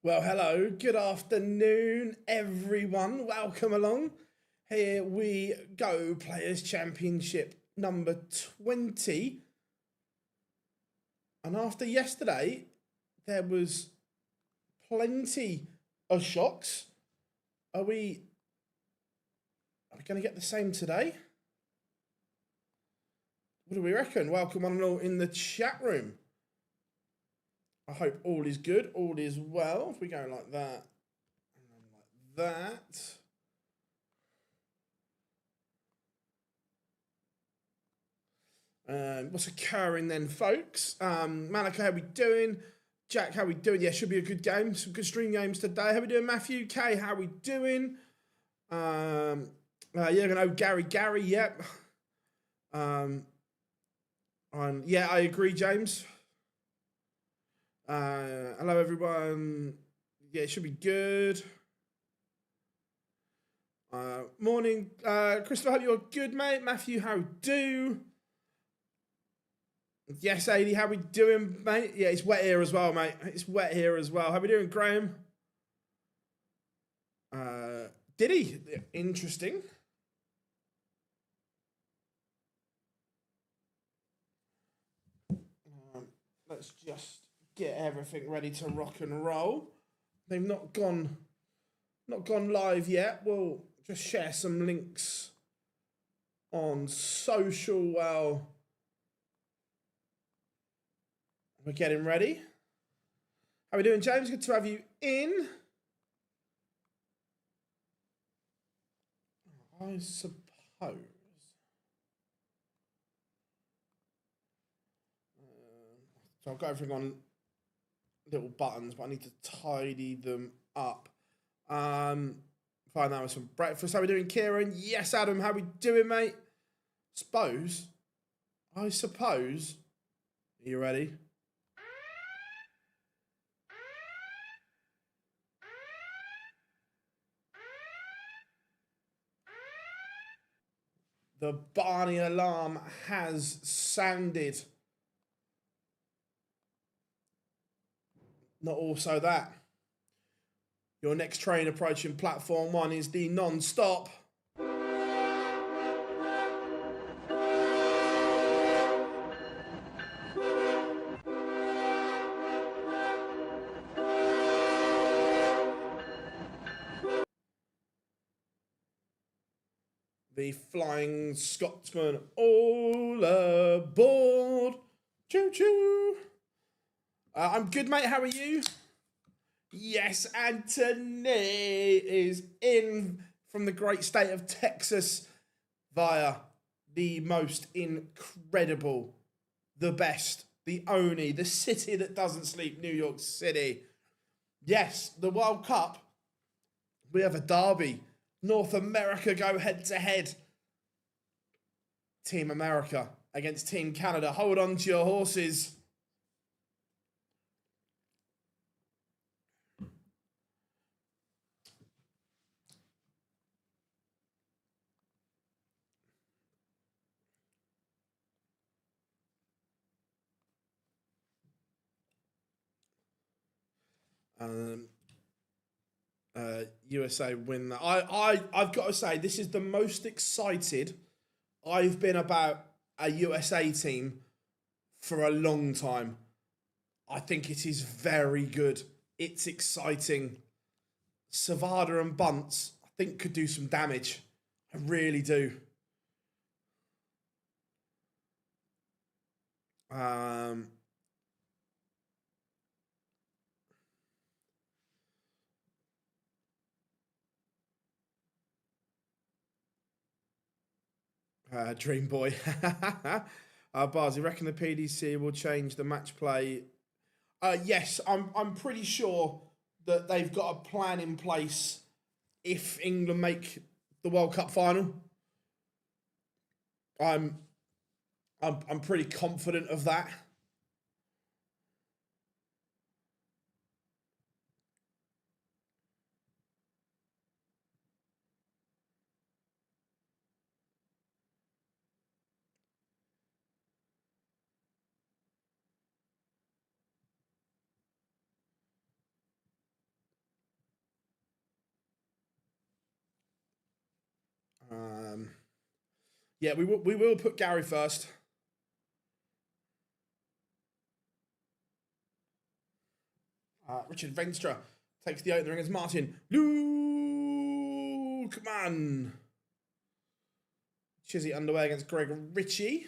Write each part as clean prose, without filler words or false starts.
Well, hello, good afternoon, everyone. Welcome along. Here we go, Players' Championship number 20. And after yesterday, there was plenty of shocks. Are we going to get the same today? What do we reckon? Welcome one and all in the chat room. I hope all is good, all is well. If we go like that, and then like that. What's occurring then, folks? Malika, how we doing? Jack, how we doing? Yeah, should be a good game. Some good stream games today. How we doing, Matthew? K, how we doing? Yeah, gonna know Gary, yep. Yeah, I agree, James. Hello, everyone. Yeah, it should be good. Morning, Christopher. Hope you're good, mate. Matthew, how do? Yes, AD, how we doing, mate? Yeah, it's wet here as well, mate. It's wet here as well. How we doing, Graham? Did he? Interesting. Let's just get everything ready to rock and roll. They've not gone live yet. We'll just share some links on social while we're getting ready. How we doing, James? Good to have you in. I suppose. So I've got everything on little buttons, but I need to tidy them up. Find out with some breakfast. How we doing, Kieran? Yes, Adam. How we doing, mate? I suppose. Are you ready? The Barney alarm has sounded. Not also that. Your next train approaching platform 1 is the non-stop. The Flying Scotsman, all aboard. Choo-choo. I'm good, mate. How are you? Yes, Anthony is in from the great state of Texas via the most incredible, the best, the only, the city that doesn't sleep, New York City. Yes, the World Cup. We have a derby. North America go head to head. Team America against Team Canada. Hold on to your horses. USA win that. I've got to say, this is the most excited I've been about a USA team for a long time. I think it is very good. It's exciting. Savada and Bunce, I think, could do some damage. I really do. Dream Boy. Bars, you reckon the PDC will change the match play? Yes, I'm pretty sure that they've got a plan in place if England make the World Cup final. I'm pretty confident of that. Yeah, we will put Gary first. Richard Venstra takes the opening ring as Martin Lukeman. Chizzy underway against Greg Ritchie.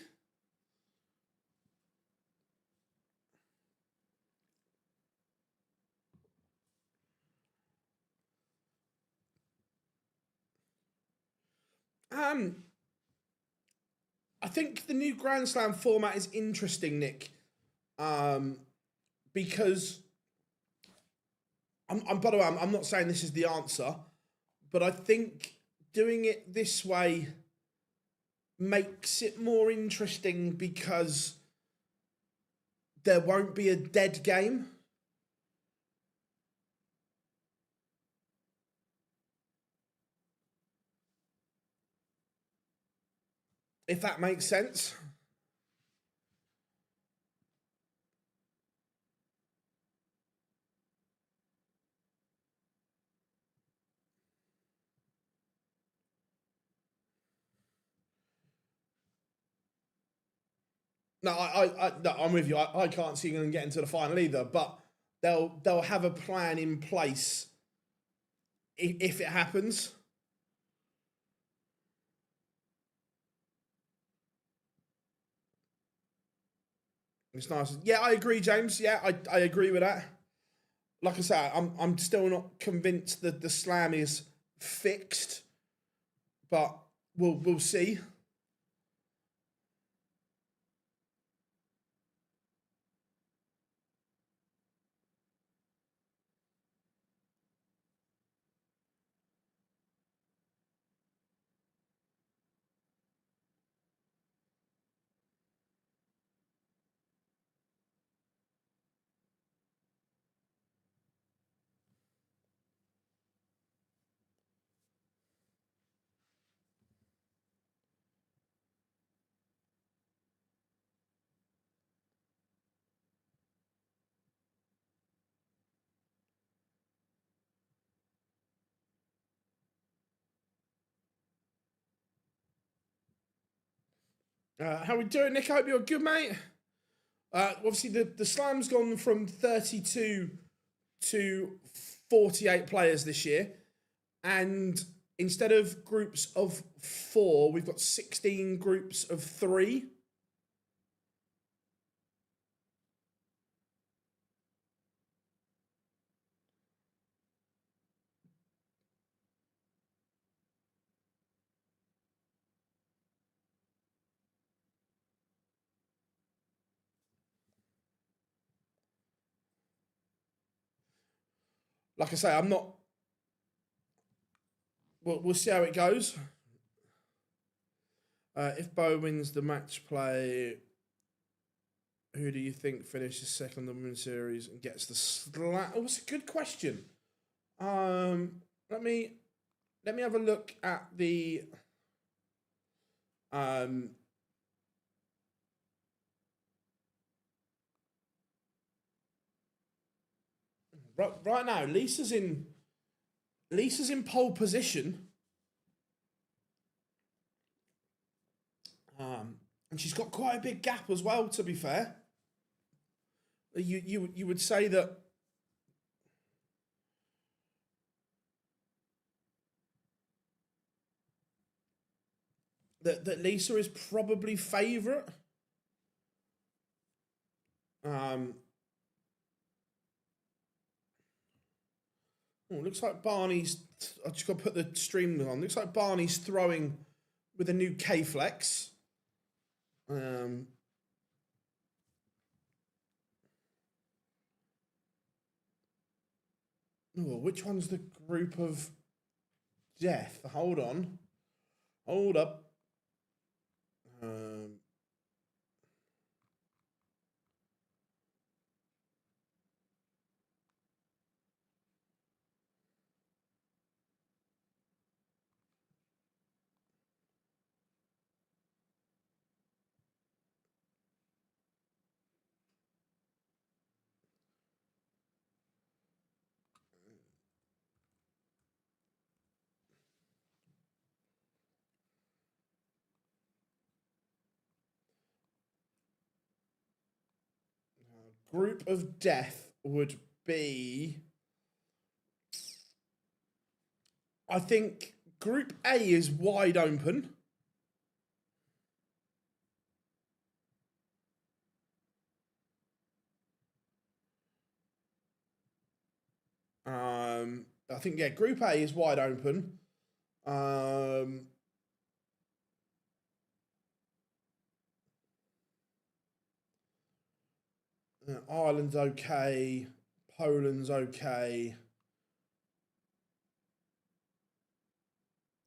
I think the new Grand Slam format is interesting, Nick, because by the way, I'm not saying this is the answer, but I think doing it this way makes it more interesting because there won't be a dead game. If that makes sense. No, no, I'm with you. I can't see them getting to the final either, but they'll have a plan in place if it happens. It's nice. Yeah, I agree, James. Yeah, I agree with that. Like I said, I'm still not convinced that the slam is fixed, but we'll see. How we doing, Nick? I hope you're good, mate. Obviously, the slam's gone from 32 to 48 players this year, and instead of groups of 4, we've got 16 groups of 3. Like I say, I'm not. We'll see how it goes. If Bo wins the match play, who do you think finishes second in the Women's Series and gets the slam? Oh, that's a good question. Let me have a look at the um. Right now, Lisa's in pole position. And she's got quite a big gap as well, to be fair. You would say that Lisa is probably favourite. Looks like Barney's. I just got to put the stream on. Looks like Barney's throwing with a new K-Flex. Which one's the group of death? Hold on. Hold up. group of death would be... I think Group A is wide open. I think, yeah, Group A is wide open. Ireland's okay. Poland's okay.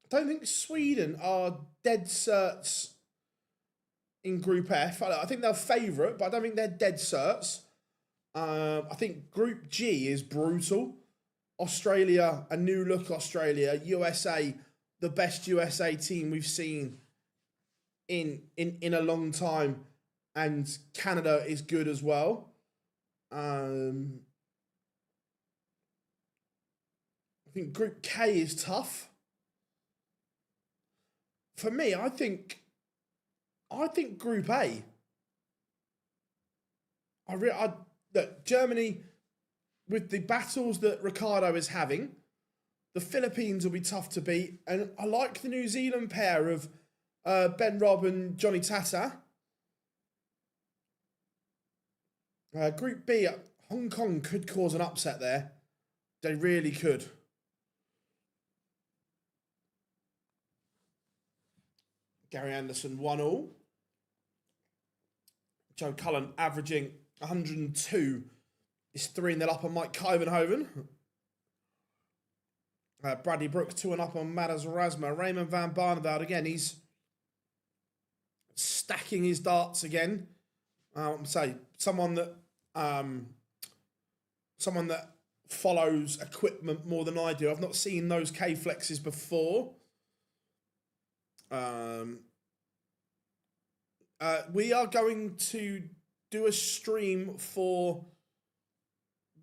I don't think Sweden are dead certs in Group F. I think they're favourite, but I don't think they're dead certs. I think Group G is brutal. Australia, a new look Australia. USA, the best USA team we've seen in a long time. And Canada is good as well. I think Group K is tough. For me, I think Group A. Look, Germany, with the battles that Ricardo is having, the Philippines will be tough to beat. And I like the New Zealand pair of Ben Robb and Johnny Tata. Group B, Hong Kong could cause an upset there. They really could. Gary Anderson 1-1. Joe Cullen averaging 102 is 3-0 up on Mike Kyvenhoven. Bradley Brooks 2-1 up on Madas Rasma. Raymond van Barneveld again. He's stacking his darts again. Say someone that follows equipment more than I do. I've not seen those K flexes before. We are going to do a stream for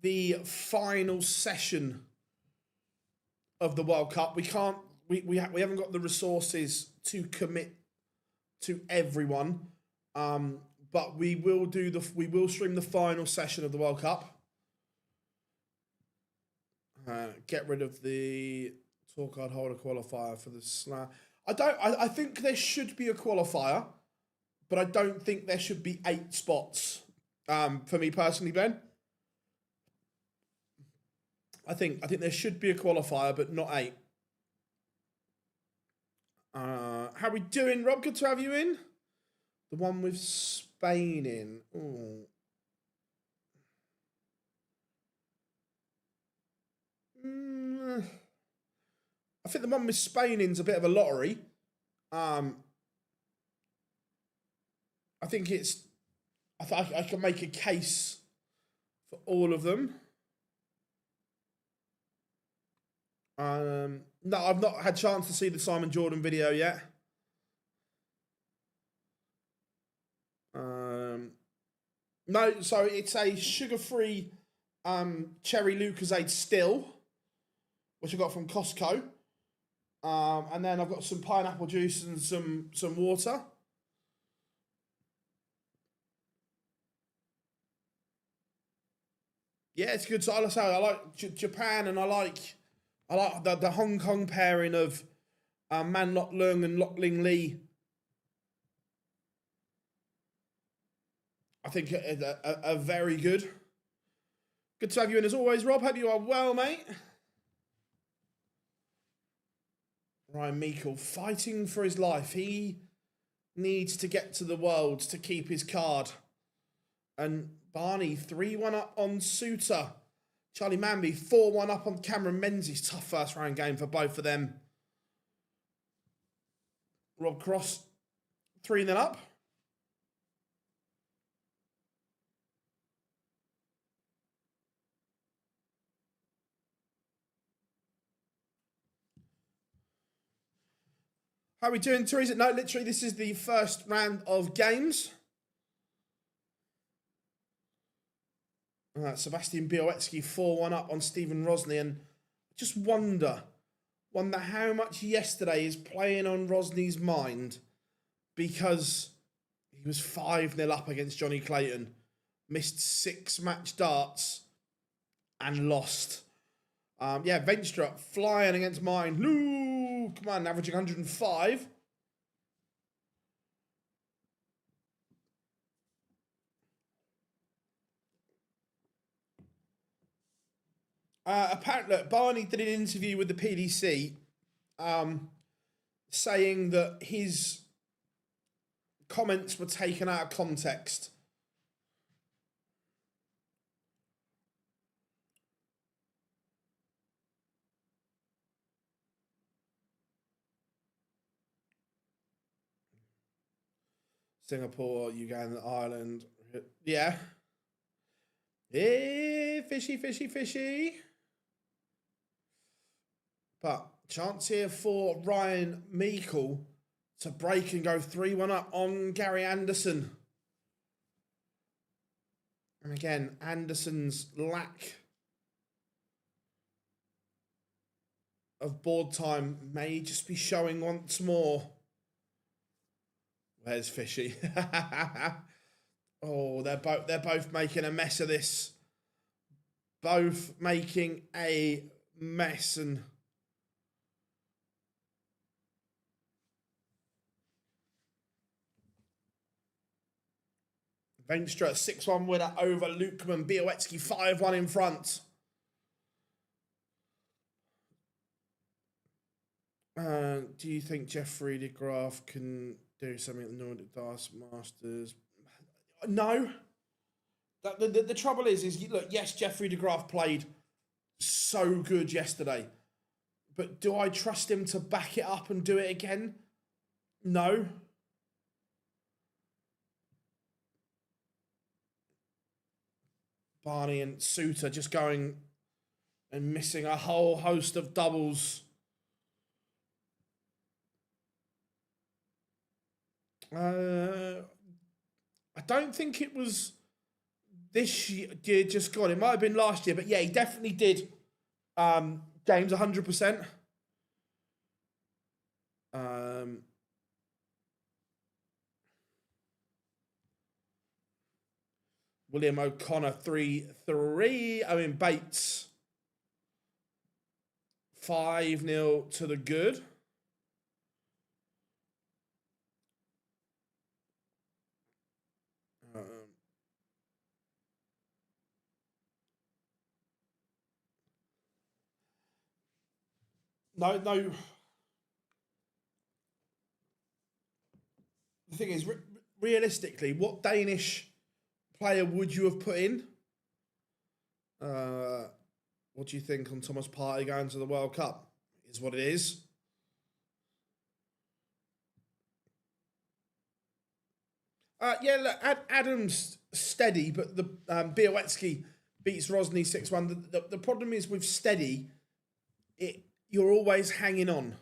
the final session of the World Cup. We haven't got the resources to commit to everyone, but we will stream the final session of the World Cup. Get rid of the tour card holder qualifier for the slam. I think there should be a qualifier, but I don't think there should be 8 spots. For me personally, Ben. I think there should be a qualifier, but not 8. How are we doing, Rob? Good to have you in. The one with Spain in. Ooh. I think the one with Spain in's a bit of a lottery. I think I can make a case for all of them. No, I've not had a chance to see the Simon Jordan video yet. No, so it's a sugar-free cherry Lucozade still, which I got from Costco. And then I've got some pineapple juice and some water. Yeah, it's good. So I like Japan, and I like the Hong Kong pairing of Man Lok Leung and Lok Ling Lee. I think are very good. Good to have you in as always, Rob. Hope you are well, mate. Ryan Meikle fighting for his life. He needs to get to the Worlds to keep his card. And Barney 3-1 up on Suter. Charlie Manby 4-1 up on Cameron Menzies. Tough first round game for both of them. Rob Cross 3-0 up. How are we doing, Teresa? No, literally, this is the first round of games. Sebastian Białecki 4-1 up on Stephen Rosny, and just wonder how much yesterday is playing on Rosny's mind, because he was 5-0 up against Johnny Clayton, missed 6 match darts and lost. Yeah, Venstra flying against mine. Lou, come on, averaging 105. Apparently, look, Barney did an interview with the PDC saying that his comments were taken out of context. Singapore, Uganda, Ireland. Yeah. Hey, fishy, fishy, fishy. But chance here for Ryan Meikle to break and go 3-1 up on Gary Anderson. And again, Anderson's lack of board time may just be showing once more. Where's Fishy? Oh, they're both making a mess of this. Both making a mess. And Venstra 6-1 winner over Lukman. Białecki 5-1 in front. Do you think Jeffrey de Graaf can do something at the Nordic Darts Masters? No. The trouble is look, yes, Jeffrey de Graaf played so good yesterday, but do I trust him to back it up and do it again? No. Barney and Suter just going and missing a whole host of doubles. I don't think it was this year just gone. It might have been last year, but yeah, he definitely did games 100%. William O'Connor 3-3. Owen Bates 5-0 to the good. No. The thing is, realistically, what Danish player would you have put in? What do you think on Thomas Partey going to the World Cup? Is what it is. Yeah, look, Adam's steady, but the Białecki beats Rosny 6-1. The problem is with steady, you're always hanging on.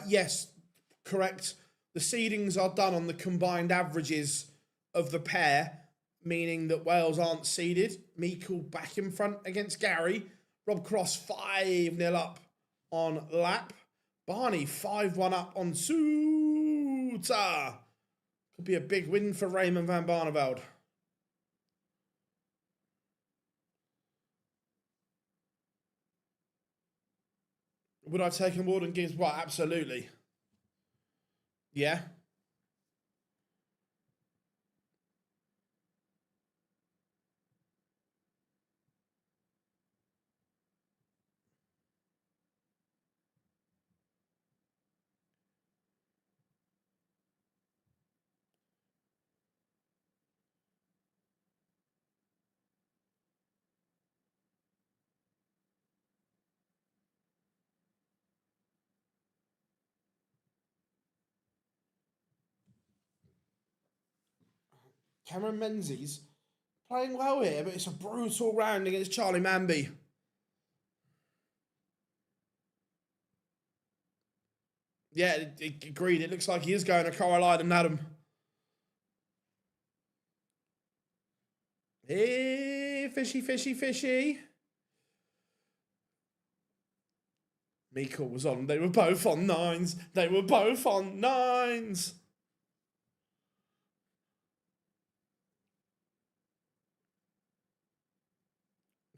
Yes, correct. The seedings are done on the combined averages of the pair, meaning that Wales aren't seeded. Meikle back in front against Gary. Rob Cross 5-0 up on Lap. Barney 5-1 up on Suter. Could be a big win for Raymond van Barneveld. Would I take him more than Gibbs? Well, absolutely. Yeah. Cameron Menzies playing well here, but it's a brutal round against Charlie Manby. Yeah, agreed. It looks like he is going to Coral Island, Adam. Hey, fishy, fishy, fishy. Mikkel was on. They were both on 9s. They were both on 9s.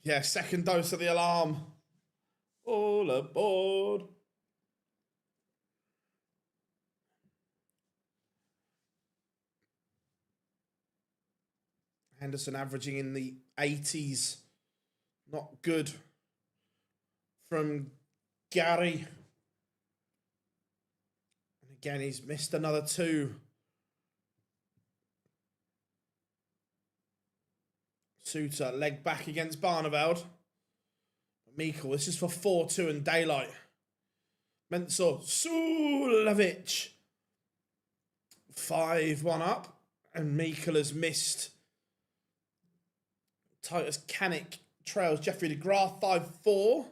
Yeah, second dose of the alarm. All aboard. Henderson averaging in the 80s. Not good from Gary. And again, he's missed another 2. Suter, leg back against Barneveld. Mikkel, this is for 4-2 and daylight. Mensur, Sulovic. 5-1 up. And Mikkel has missed. Titus Kanik trails Jeffrey de Graaf 5-4.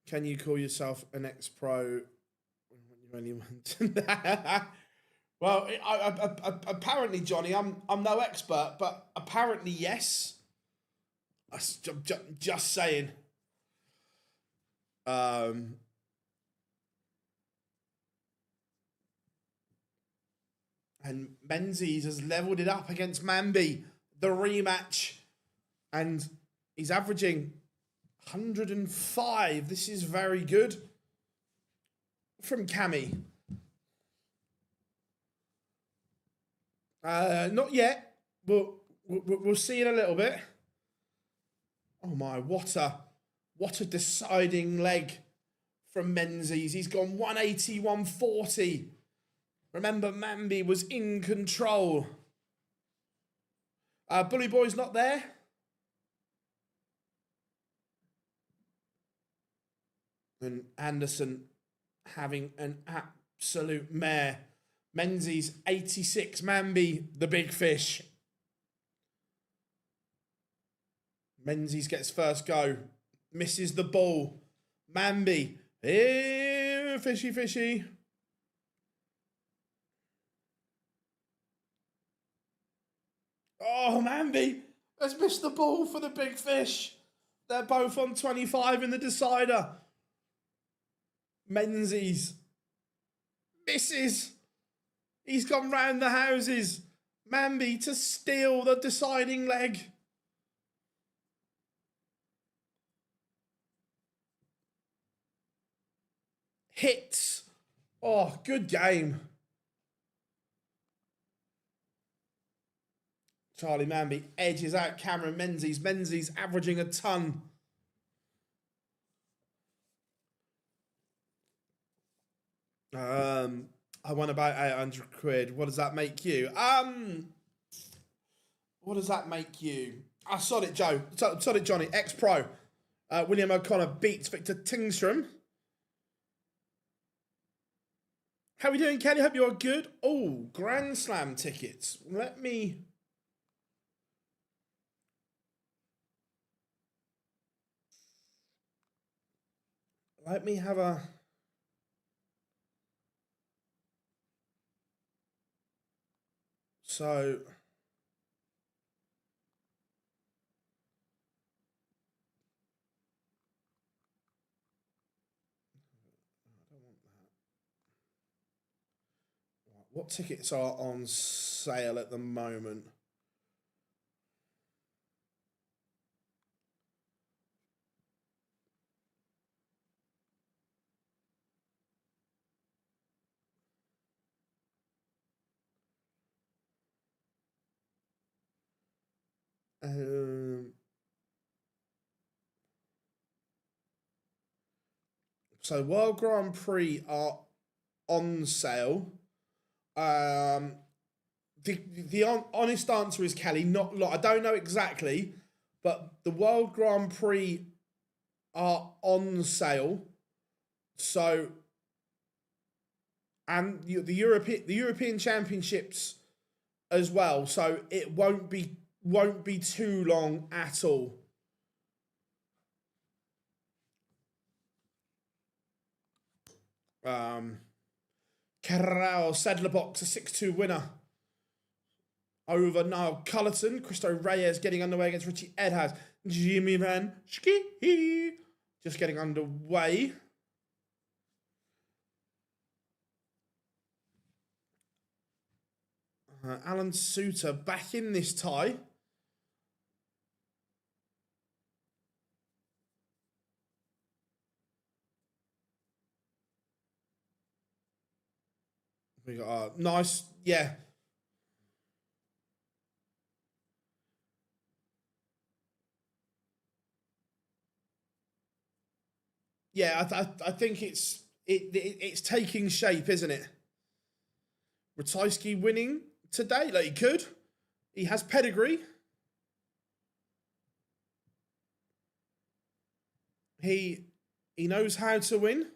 Can you call yourself an ex-pro? Well, apparently, Johnny, I'm no expert, but apparently, yes. Just saying. And Menzies has levelled it up against Mambi, the rematch. And he's averaging 105. This is very good from Cami. Not yet. We'll see in a little bit. Oh my, what a deciding leg from Menzies. He's gone 180, 140. Remember, Mambi was in control. Bully Boy's not there. And Anderson having an absolute mare. Menzies 86, Mambi the big fish. Menzies gets first go, misses the ball. Mambi, fishy, fishy. Oh, Mambi has missed the ball for the big fish. They're both on 25 in the decider. Menzies misses. He's gone round the houses. Mambi to steal the deciding leg. Hits. Oh, good game. Charlie Mambi edges out Cameron Menzies. Menzies averaging a ton. I won about 800 quid. What does that make you? What does that make you? I sod it, Joe. Sod it, Johnny. Ex-pro. William O'Connor beats Victor Tingstrom. How are we doing, Kelly? Hope you are good. Oh, Grand Slam tickets. Let me have a... So... I don't want that. What tickets are on sale at the moment? So World Grand Prix are on sale. The honest answer is, Kelly, not a lot. I don't know exactly, but the World Grand Prix are on sale. So, and the European Championships as well. So it won't be too long at all. Carral Sedlerbox, a 6-2 winner over Niall Cullerton. Cristo Reyes getting underway against Richie Edhouse. Jimmy Van Schie just getting underway. Alan Suter back in this tie. We got a nice, yeah. Yeah, I think it's taking shape, isn't it? Ratajski winning today, like he could. He has pedigree. He knows how to win.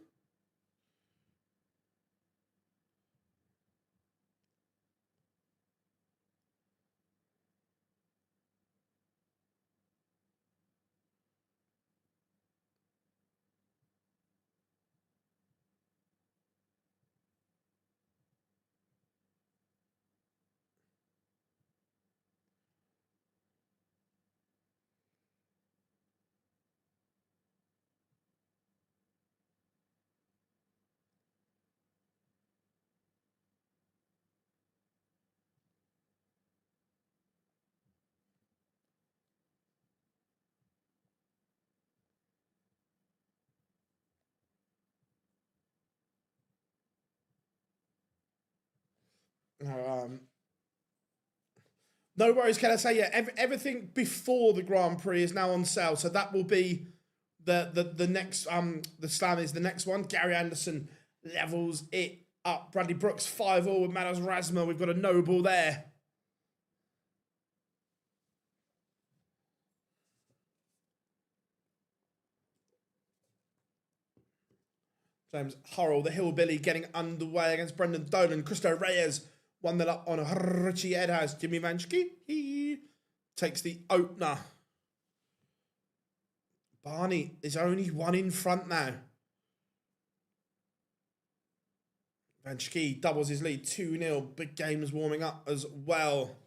No worries, can I say, yeah, everything before the Grand Prix is now on sale, so that will be the next, the slam is the next one. Gary Anderson levels it up. Bradley Brooks 5-all with Manos Razma. We've got a noble there. James Hurrell, the hillbilly, getting underway against Brendan Dolan. Cristo Reyes won that up on Richie Edhouse. Jimmy Vanschke takes the opener. Barney is only one in front now. Vanschke doubles his lead 2-0. Big games warming up as well.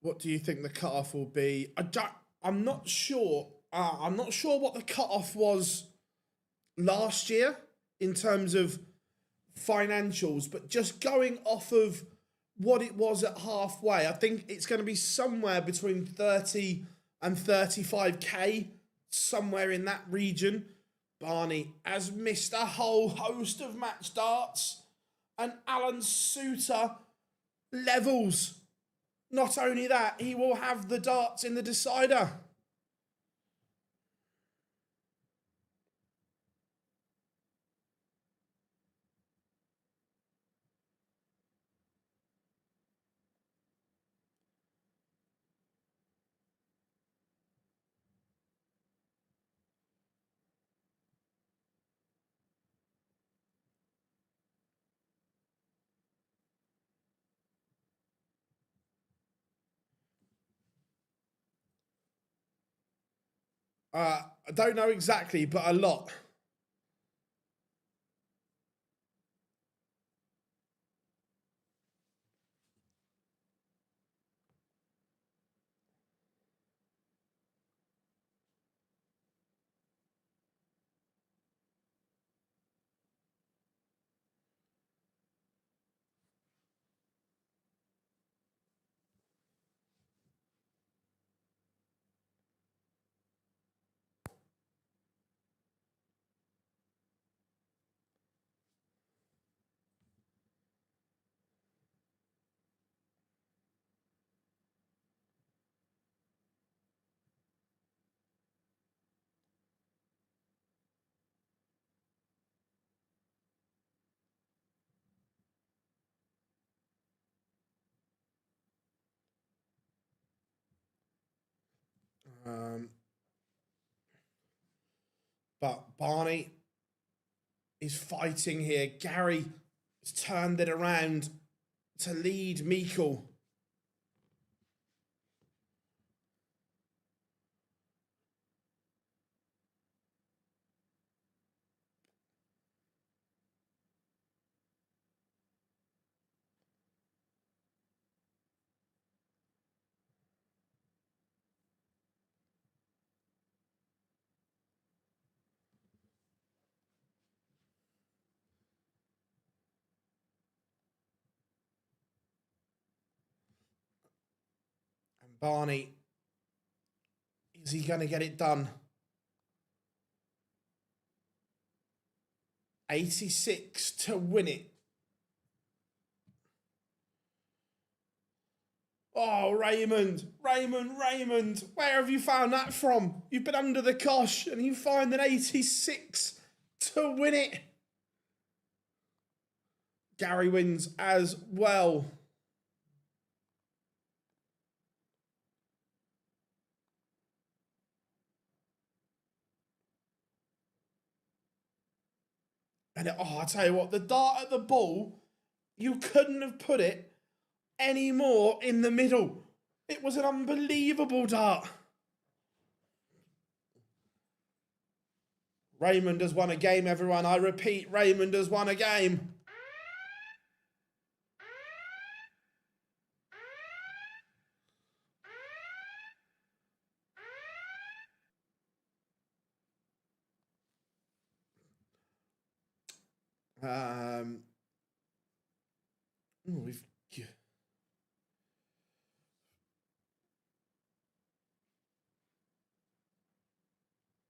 What do you think the cutoff will be? I'm not sure. I'm not sure what the cutoff was last year in terms of financials, but just going off of what it was at halfway, I think it's going to be somewhere between 30 and 35k, somewhere in that region. Barney has missed a whole host of match darts, and Alan Suter levels. Not only that, he will have the darts in the decider. I don't know exactly, but a lot. But Barney is fighting here. Gary has turned it around to lead Meikle. And Barney, is he going to get it done? 86 to win it. Oh, Raymond, where have you found that from? You've been under the cosh and you find an 86 to win it. Gary wins as well. And I tell you what, the dart at the ball, you couldn't have put it any more in the middle. It was an unbelievable dart. Raymond has won a game, everyone. I repeat, Raymond has won a game.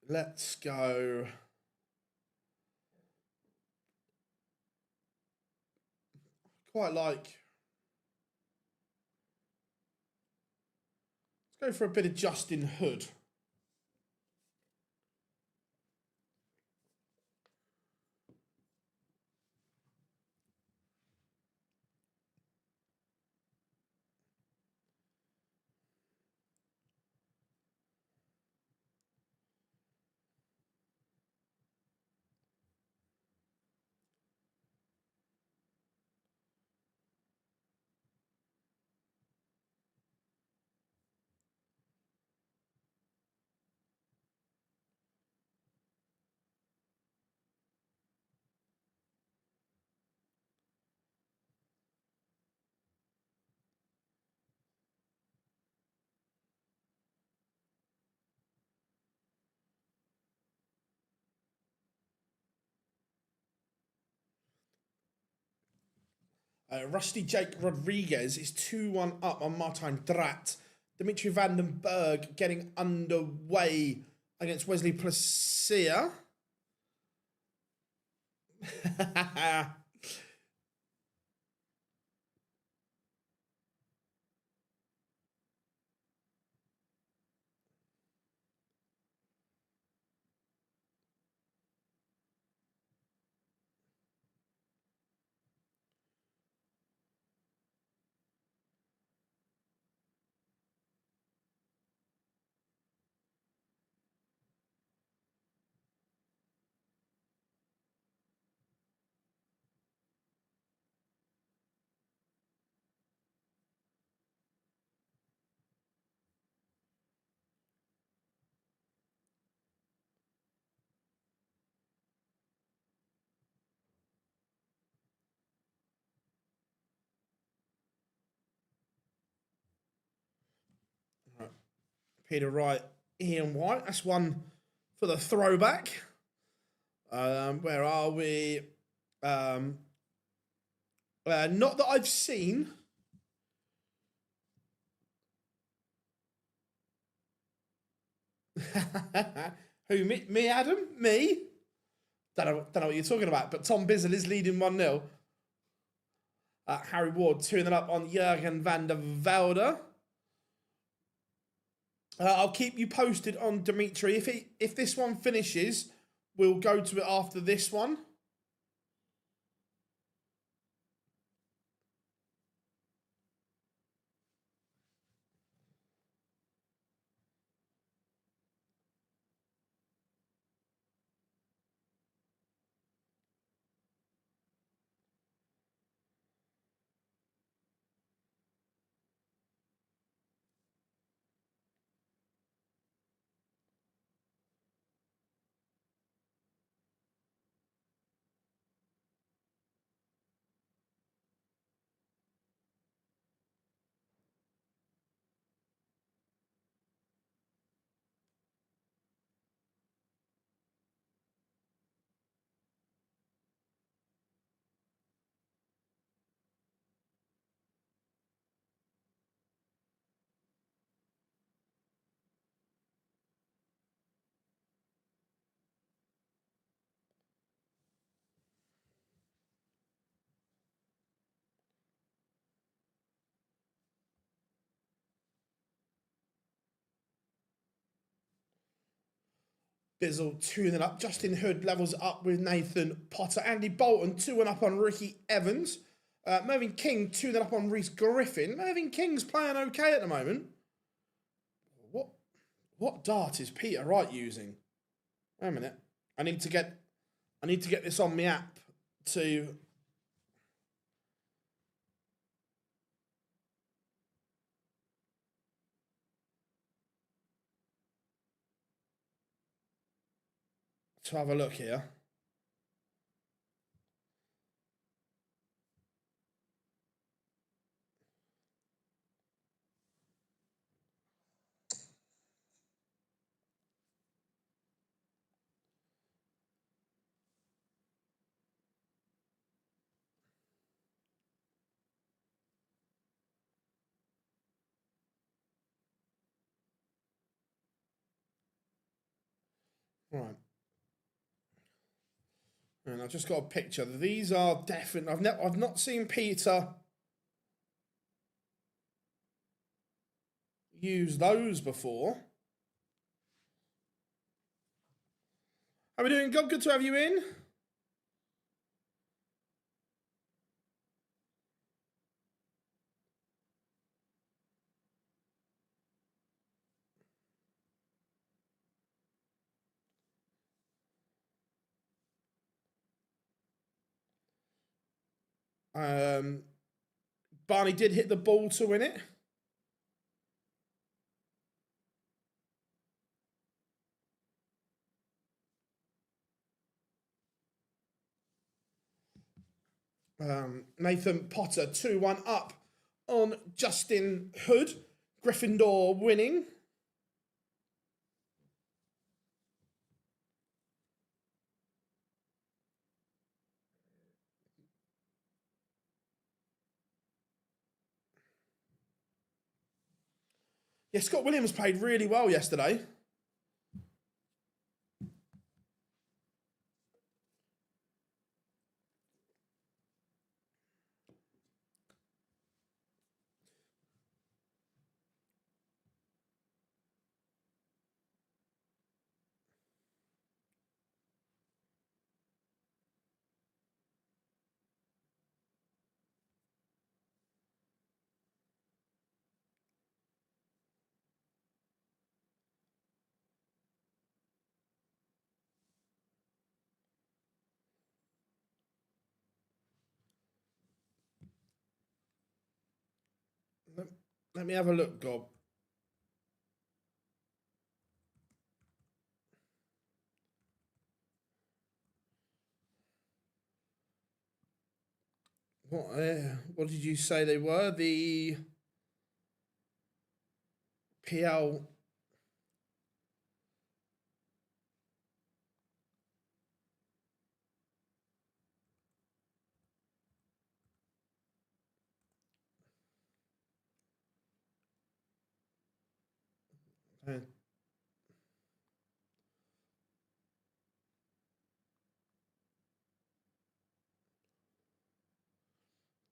Let's go. Quite like. Let's go for a bit of Justin Hood. Rusty Jake Rodriguez is 2-1 up on Martijn Drat. Dimitri van den Berg getting underway against Wesley Placia. Peter Wright, Ian White. That's one for the throwback. Where are we? Not that I've seen. Who, me, Adam? Me? Don't know what you're talking about, but Tom Bizzle is leading 1-0. Harry Ward 2-0 up on Jurgen van der Velde. I'll keep you posted on Dimitri. If this one finishes, we'll go to it after this one. Bizzle 2-0 up. Justin Hood levels up with Nathan Potter. Andy Bolton 2-1 up on Ricky Evans. Mervyn King 2-0 up on Reece Griffin. Mervyn King's playing okay at the moment. What dart is Peter Wright using? Wait a minute. I need to get this on my app to have a look here. Right. And I've just got a picture. These are definite. I've not seen Peter use those before. How are we doing, God? Good to have you in. Barney did hit the ball to win it. Nathan Potter 2-1 up on Justin Hood. Gryffindor winning. Yeah, Scott Williams played really well yesterday. Let me have a look, Gob. What did you say they were? The PL.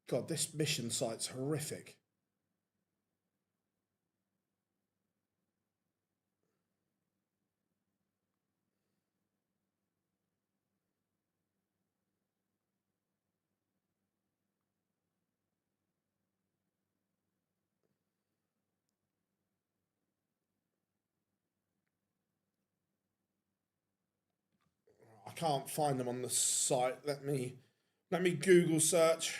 God, this mission site's horrific. I can't find them on the site. Let me Google search.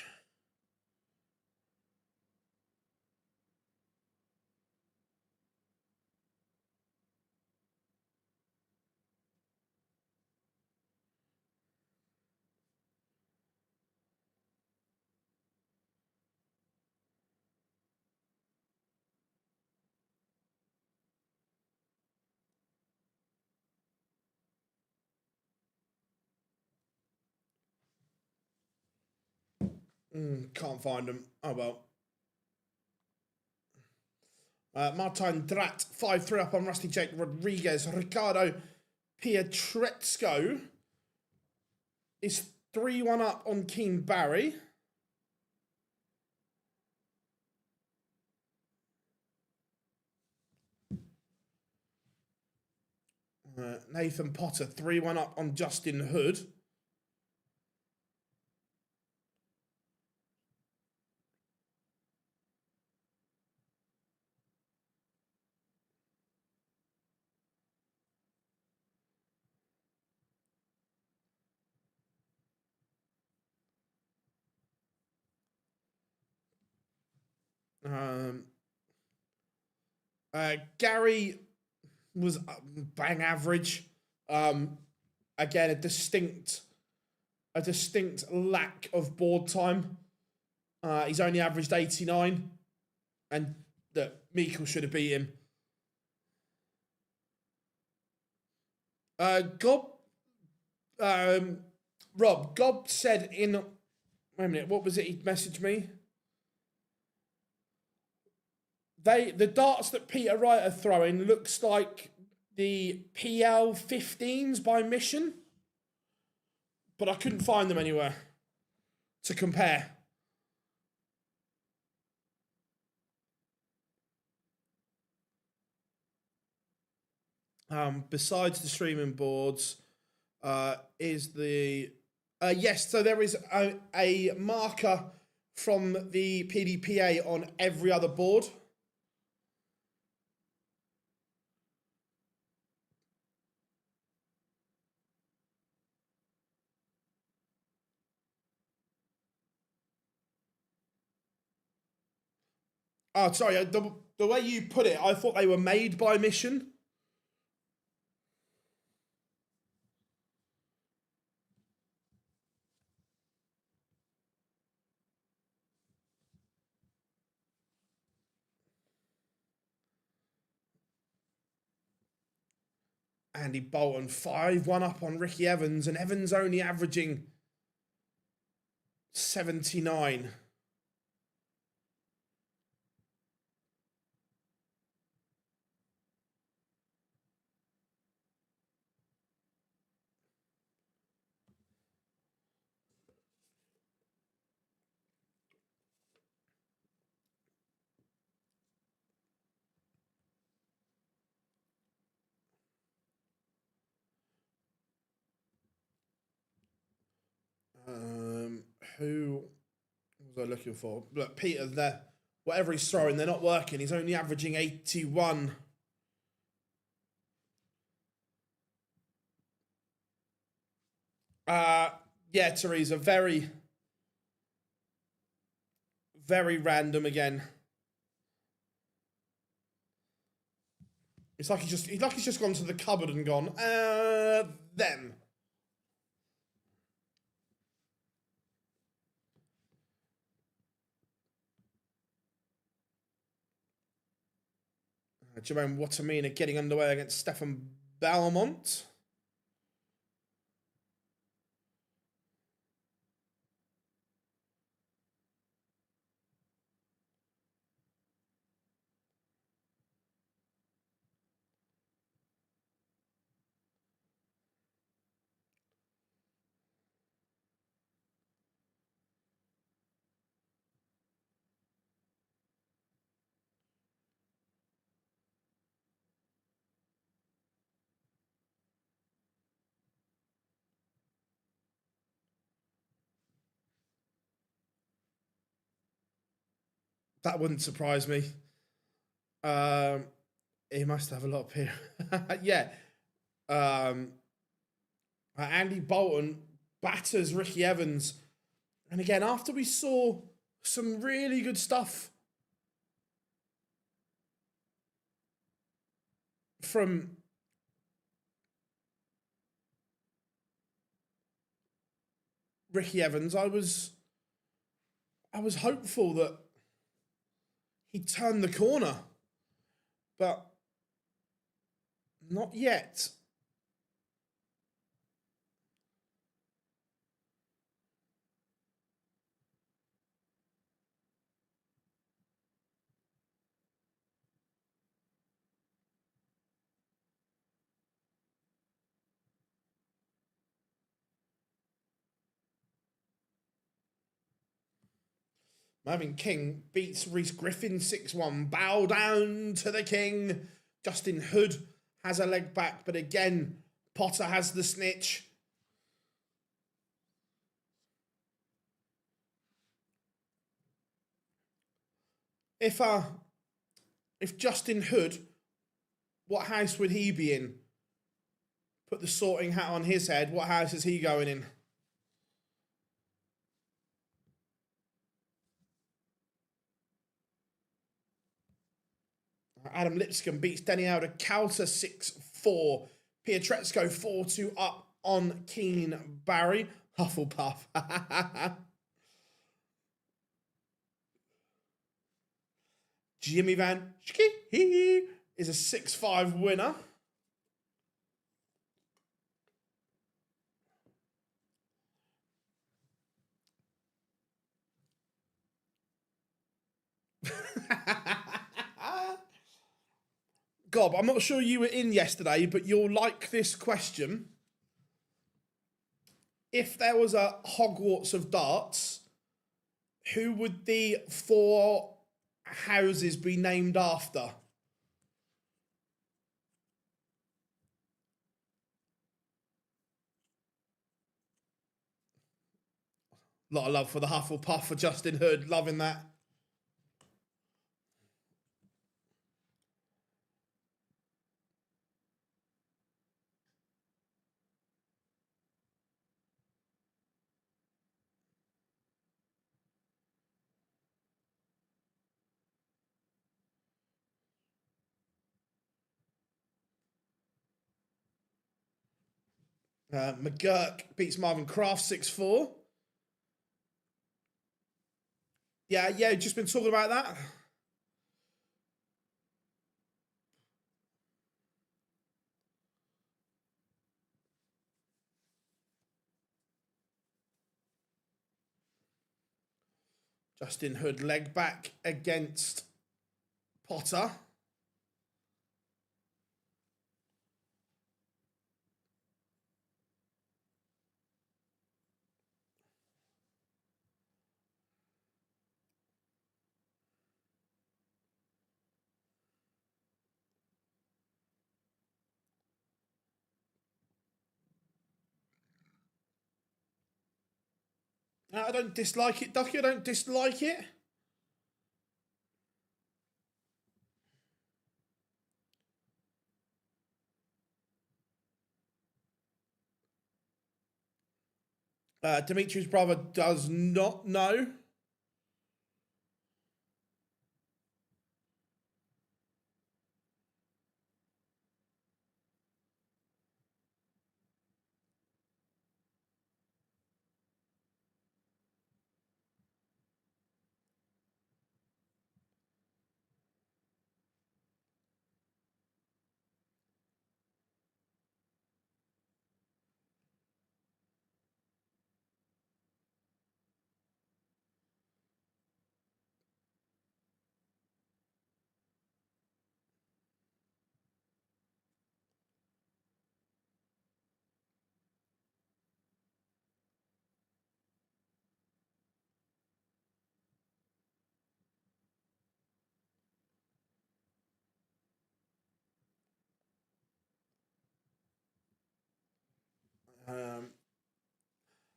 Can't find them. Oh well. Martin Drat 5-3 up on Rusty Jake Rodriguez. Ricardo Pietrezco is 3-1 up on Keen Barry. Nathan Potter 3-1 up on Justin Hood. Gary was bang average. Again, a distinct lack of board time. He's only averaged 89, and that Meikle should have beat him. Rob Gob said in. Wait a minute, what was it? He messaged me. The darts that Peter Wright are throwing looks like the PL-15s by Mission, but I couldn't find them anywhere to compare. Besides the streaming boards, is the yes. So there is a marker from the PDPA on every other board. Oh, sorry. The way you put it, I thought they were made by Mission. Andy Bolton 5-1 up on Ricky Evans, and Evans only averaging 79. Who was I looking for? Look, Peter, there. Whatever he's throwing, they're not working. He's only averaging 81. Yeah, Teresa, very random again. It's like he's just gone to the cupboard and gone, them. Jermaine Watamina getting underway against Stefan Belmont. That wouldn't surprise me. He must have a lot of here. Yeah. Andy Bolton batters Ricky Evans. And again, after we saw some really good stuff from Ricky Evans, I was hopeful that he'd turn the corner, but not yet. Marvin King beats Reese Griffin 6-1. Bow down to the king. Justin Hood has a leg back, but again, Potter has the snitch. If Justin Hood, what house would he be in? Put the sorting hat on his head. What house is he going in? Adam Lipscomb beats Denny Alder Counter 6-4. Pietrezco 4-2 up on Keen Barry. Hufflepuff. Jimmy Van Schie is a 6-5 winner. Gob, I'm not sure you were in yesterday, but you'll like this question. If there was a Hogwarts of darts, who would the 4 houses be named after? A lot of love for the Hufflepuff for Justin Hood, loving that. McGurk beats Marvin Kraft 6-4. Yeah, just been talking about that. Justin Hood leg back against Potter. I don't dislike it, Ducky. I don't dislike it. Dimitri's brother does not know.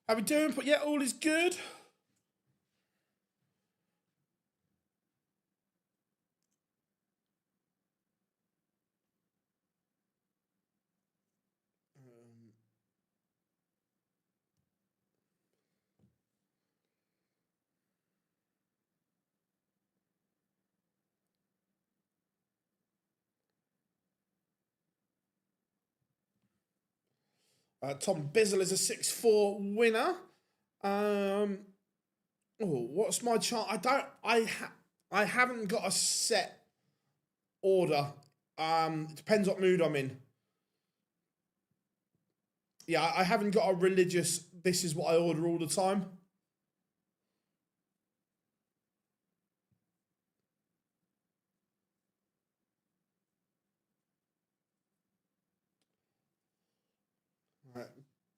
How we doing? But yeah, all is good. Tom Bizzle is a 6-4 winner. What's my chart? I haven't got a set order. It depends what mood I'm in. Yeah, I haven't got a religious, this is what I order all the time.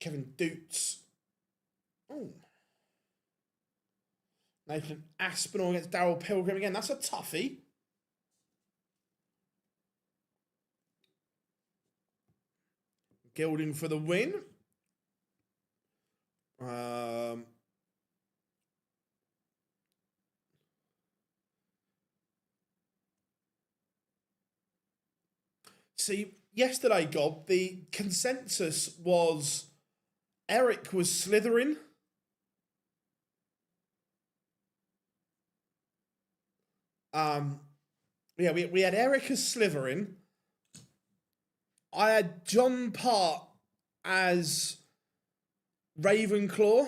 Kevin Doots. Oh. Nathan Aspinall against Daryl Pilgrim again. That's a toughie. Gilding for the win. See, yesterday, Gob, the consensus was Eric was Slytherin. Yeah, we had Eric as Slytherin. I had John Part as Ravenclaw.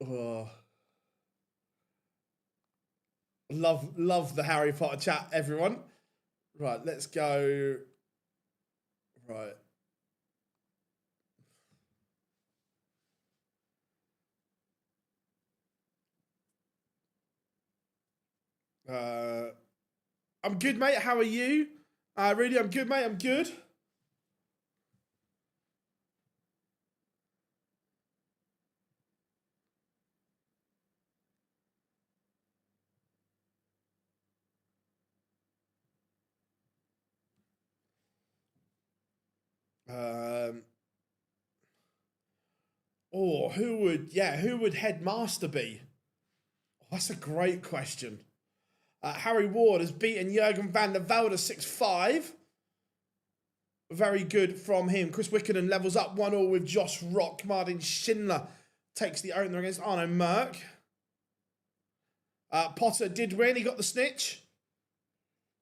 Oh. Love the Harry Potter chat, everyone. Right, let's go. Right. I'm good, mate. How are you? Really, I'm good, mate. I'm good. Who would headmaster be? Oh, that's a great question. Harry Ward has beaten Jurgen van der Velde 6-5. Very good from him. Chris Wickenden levels up 1-1 with Josh Rock. Martin Schindler takes the opener against Arno Merck. Potter did win. He got the snitch.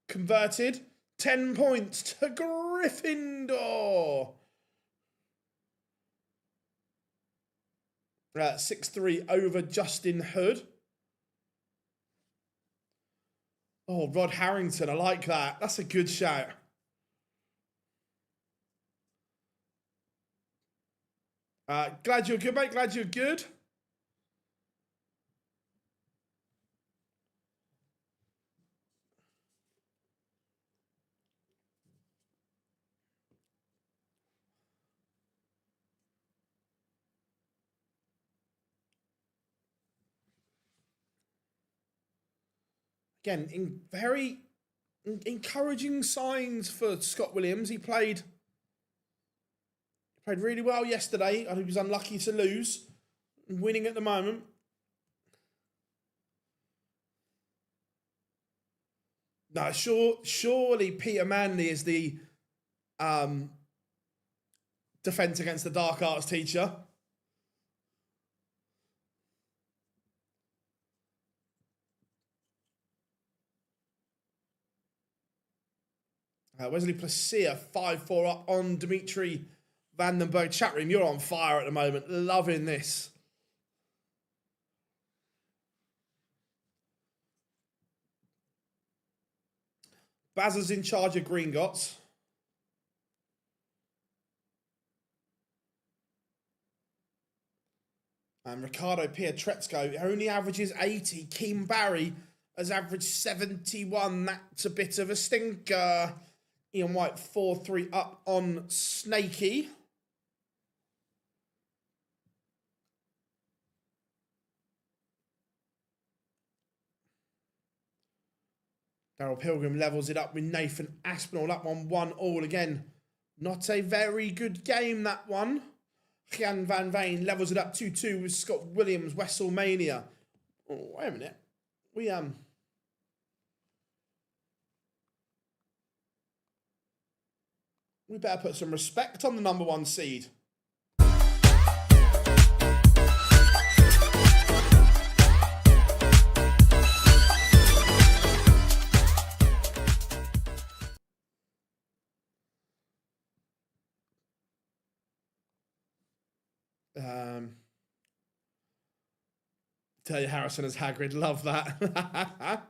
Converted. 10 points to Gryffindor. 6-3 over Justin Hood. Oh, Rod Harrington. I like that. That's a good shout. Glad you're good, mate. Glad you're good. Again, very encouraging signs for Scott Williams. He played really well yesterday. I think he was unlucky to lose. Winning at the moment. No, surely Peter Manley is the defense against the dark arts teacher. Wesley Placia, 5-4 up on Dimitri Vandenberg. Chat room, you're on fire at the moment. Loving this. Baz is in charge of Gringotts. And Ricardo Pietrezco only averages 80. Keem Barry has averaged 71. That's a bit of a stinker. Ian White 4-3 up on Snakey. Darryl Pilgrim levels it up with Nathan Aspinall up on 1-1 again. Not a very good game, that one. Gian Van Veen levels it up 2-2 with Scott Williams, WrestleMania. Oh, wait a minute. We better put some respect on the number 1 seed. Tell you Harrison as Hagrid. Love that.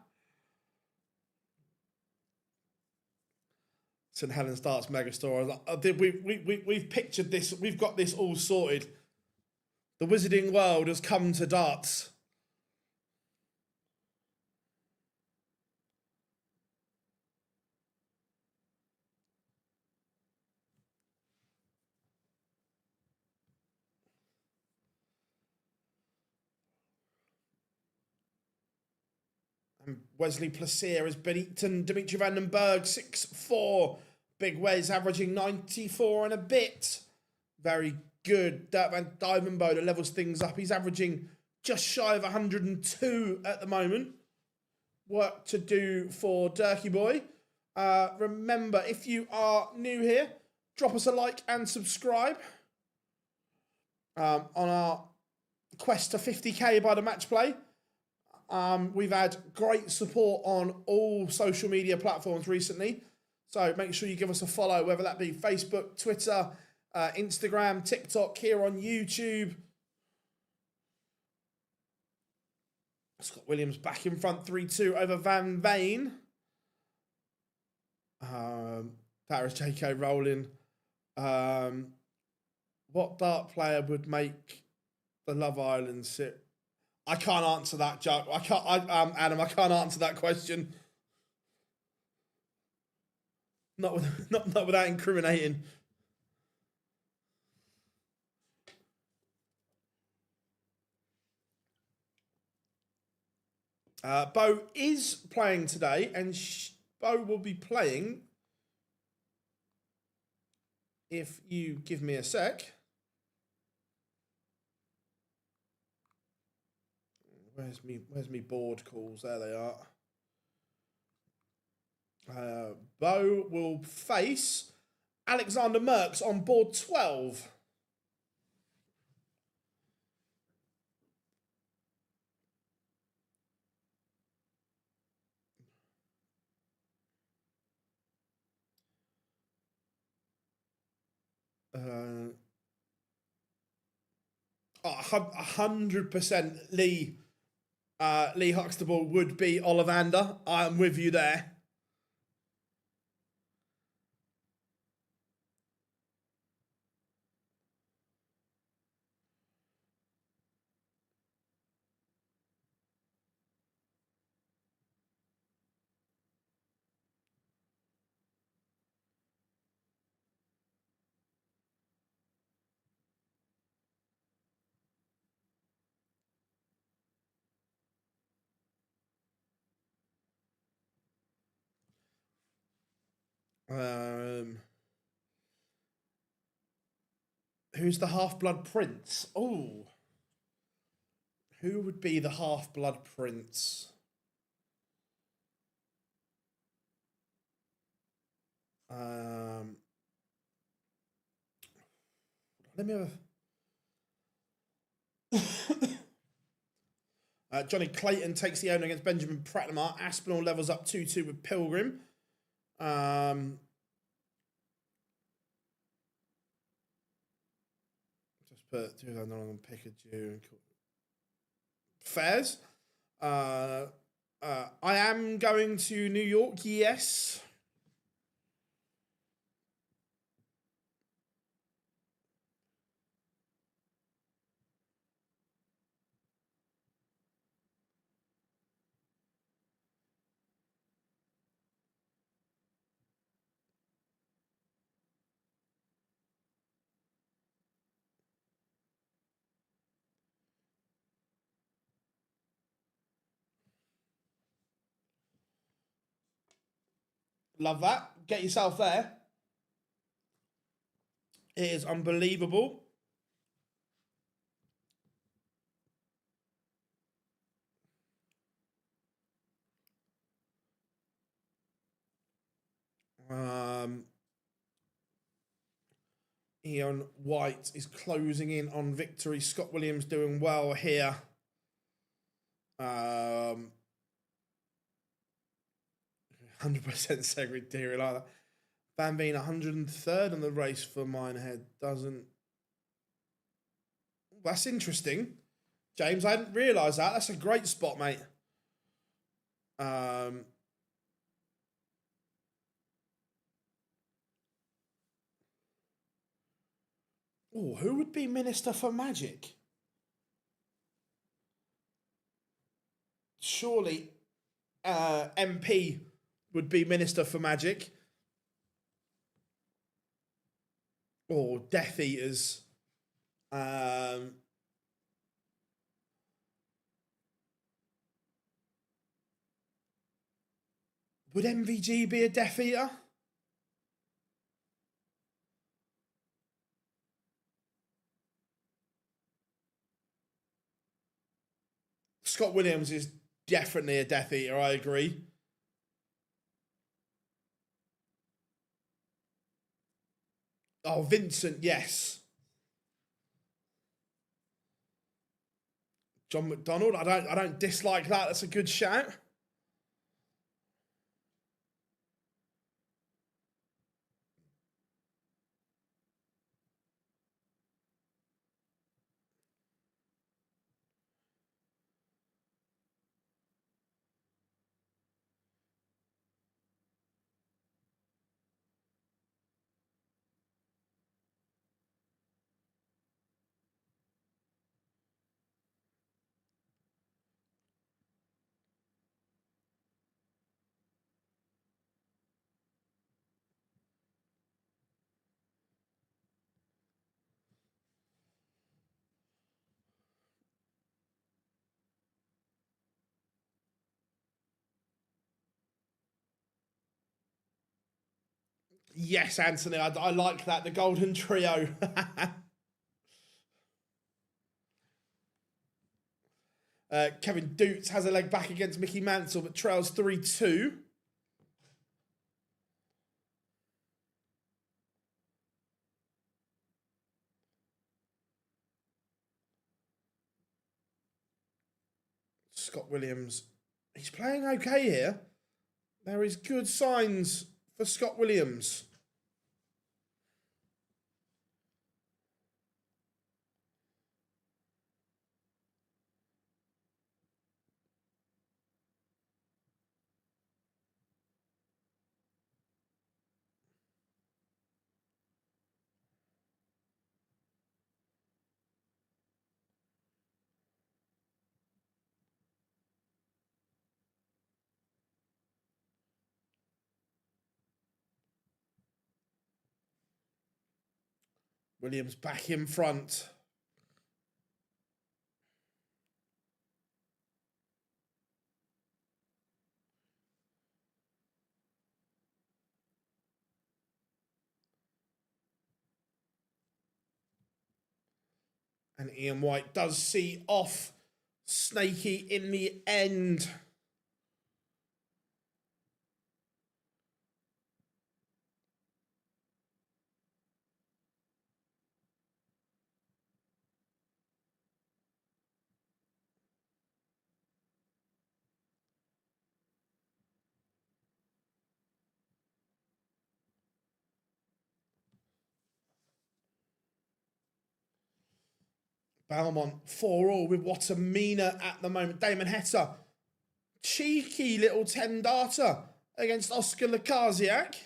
St Helens Darts Megastore. We've pictured this. We've got this all sorted. The wizarding world has come to darts. And Wesley Placier has beaten Dimitri van den Berg 6-4. Big Wes averaging 94 and a bit. Very good. Dirk van Dijvenbode levels things up. He's averaging just shy of 102 at the moment. Work to do for Dirky Boy. Remember, if you are new here, drop us a like and subscribe on our quest to 50k by the match play. We've had great support on all social media platforms recently. So make sure you give us a follow, whether that be Facebook, Twitter, Instagram, TikTok, here on YouTube. Scott Williams back in front, 3-2 over Van Veen. That was JK Rowling. What dart player would make the Love Island sit? I can't answer that, Joe. Adam, I can't answer that question. Not without incriminating. Bo is playing today, and Bo will be playing, if you give me a sec. Where's me board calls? There they are. Bo will face Alexander Merckx on board 12. Oh, 100% Lee Huxtable would be Ollivander. I'm with you there. Who's the Half-Blood Prince? Oh. Who would be the Half-Blood Prince? Let me have Johnny Clayton takes the owner against Benjamin Prattamar. Aspinall levels up 2-2 with Pilgrim. Just put 2,000 on Pickadoo. Fairs. I am going to New York, yes. Love that. Get yourself there. It is unbelievable. Ian White is closing in on victory. Scott Williams doing well here. 100% Secretary like that. Van Veen 103rd on the race for Minehead. Doesn't. That's interesting. James, I didn't realise that. That's a great spot, mate. Oh, who would be Minister for Magic? Surely MP would be Minister for Magic. Or Death Eaters. Would MVG be a Death Eater? Scott Williams is definitely a Death Eater, I agree. Oh, Vincent, yes. John McDonald, I don't dislike that. That's a good shout. Yes, Anthony, I like that. The Golden Trio. Kevin Doots has a leg back against Mickey Mansell, but trails 3-2. Scott Williams, he's playing okay here. There is good signs for Scott Williams. Williams back in front. And Ian White does see off Snaky in the end. Belmont 4-all with Watamina at the moment. Damon Hester, cheeky little 10-darter against Oscar Lukasiak.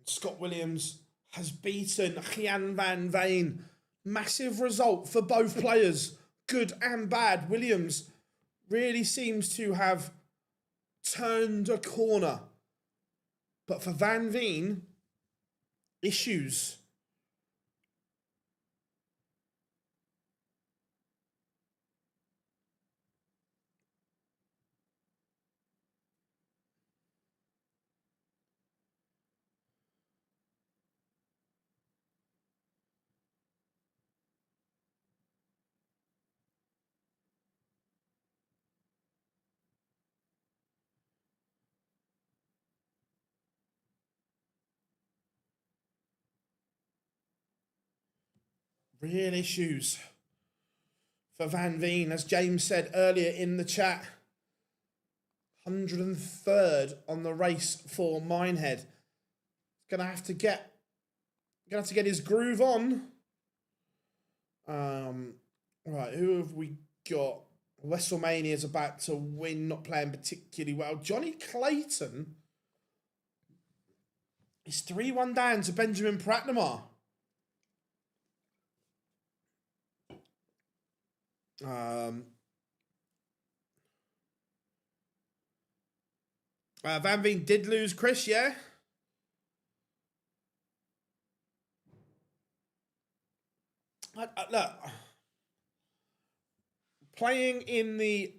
Scott Williams has beaten Gian Van Veen. Massive result for both players, good and bad. Williams really seems to have turned a corner. But for Van Veen, issues. Real issues for Van Veen, as James said earlier in the chat. 103rd on the race for Minehead. Gonna have to get his groove on. Right, who have we got? WrestleMania's about to win, not playing particularly well. Johnny Clayton is 3-1 down to Benjamin Pratnamar. Van Veen did lose Chris, yeah? Look, playing in the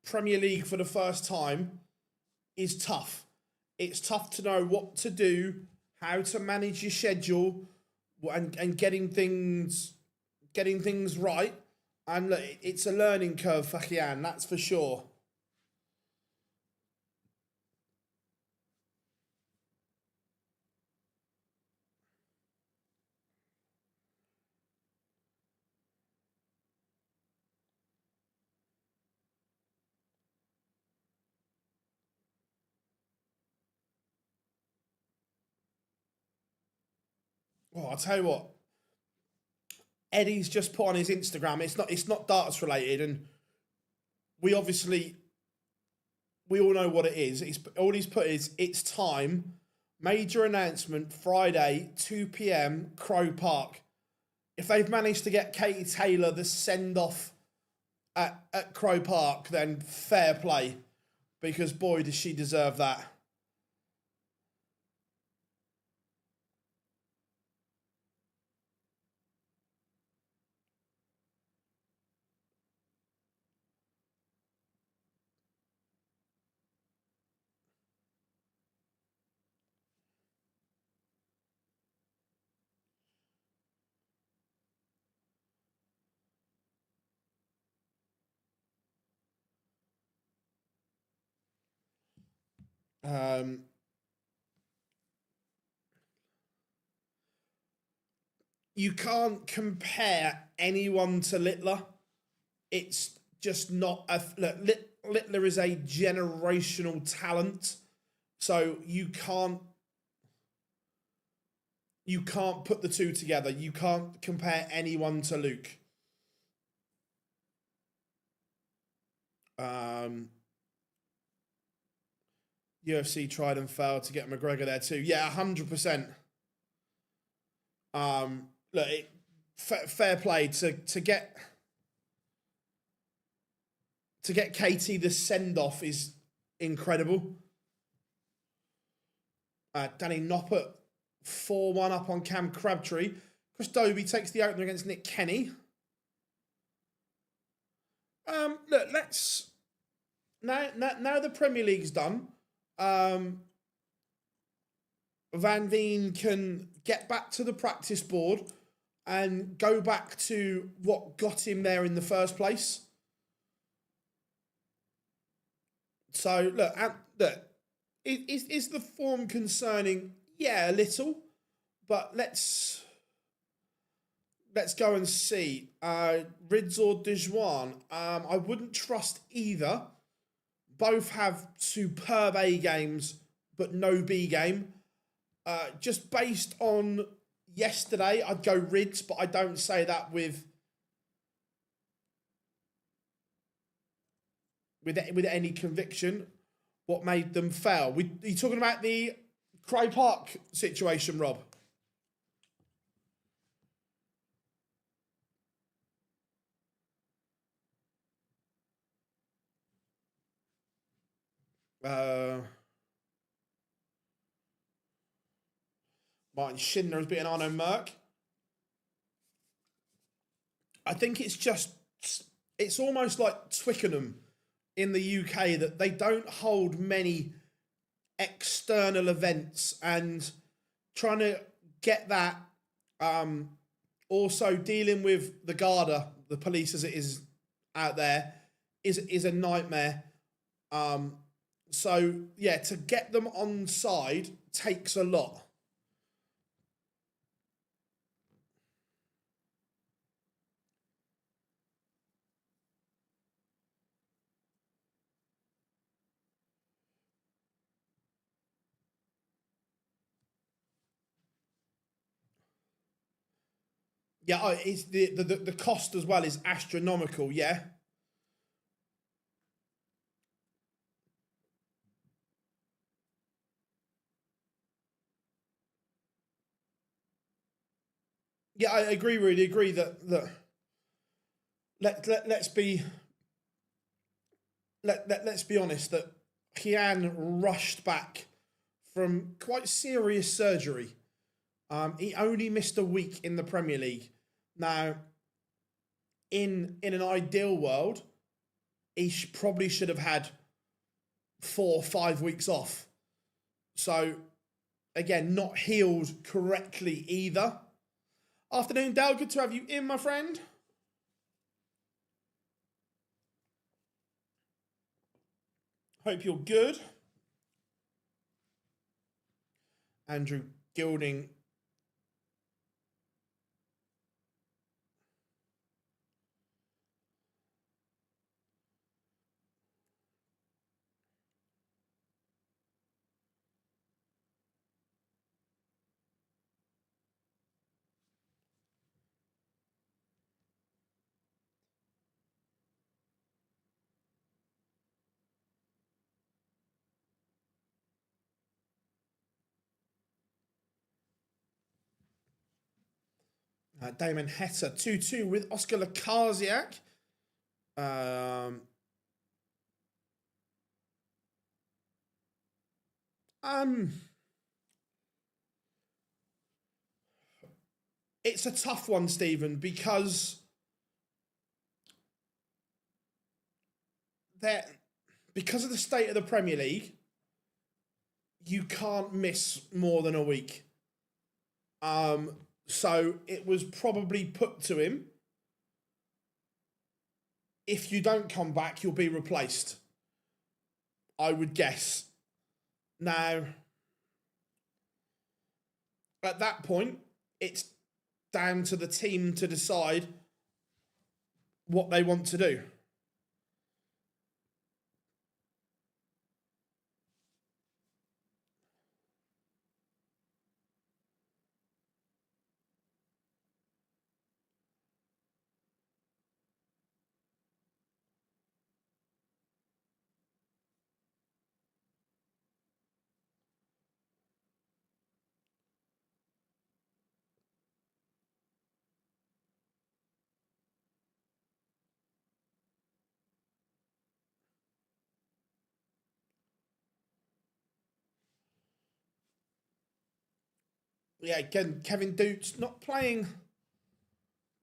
Premier League for the first time is tough. It's tough to know what to do, how to manage your schedule, and getting things right. And look, it's a learning curve for Kian, that's for sure. Oh, I'll tell you what. Eddie's just put on his Instagram. It's not darts related, and we all know what it is. All he's put is it's time. Major announcement Friday, 2 p.m. Crow Park. If they've managed to get Katie Taylor the send off at Crow Park, then fair play, because boy does she deserve that. You can't compare anyone to Littler. It's just not Littler is a generational talent, so you can't put the two together. You can't compare anyone to Luke. UFC tried and failed to get McGregor there too. Yeah, 100%. Look, fair play to get Katie the send off is incredible. Danny Noppert 4-1 up on Cam Crabtree. Chris Dobie takes the opener against Nick Kenny. Look, let's now the Premier League's done. Van Veen can get back to the practice board and go back to what got him there in the first place. So look, is the form concerning? Yeah, a little, but let's go and see. Rids or Dejuan. I wouldn't trust either. Both have superb A games, but no B game. Just based on yesterday, I'd go Rids, but I don't say that with any conviction. What made them fail? Are you talking about the Crow Park situation, Rob? Martin Schindler has beaten Arno Merck. I think it's almost like Twickenham in the UK, that they don't hold many external events, and trying to get that, also dealing with the Garda, the police as it is out there, is a nightmare. So yeah, to get them on side takes a lot. Yeah, it's the cost as well is astronomical. Yeah. Yeah, I agree. Really agree that let's be let's be honest that Kian rushed back from quite serious surgery. He only missed a week in the Premier League. Now, in an ideal world, he probably should have had 4 or 5 weeks off. So, again, not healed correctly either. Afternoon, Dale. Good to have you in, my friend. Hope you're good. Andrew Gilding. Damon Hetta 2-2 with Oscar Lakaziak. It's a tough one, Stephen, because of the state of the Premier League, you can't miss more than a week. So it was probably put to him, if you don't come back, you'll be replaced, I would guess. Now, at that point, it's down to the team to decide what they want to do. Yeah, again, Kevin Doots not playing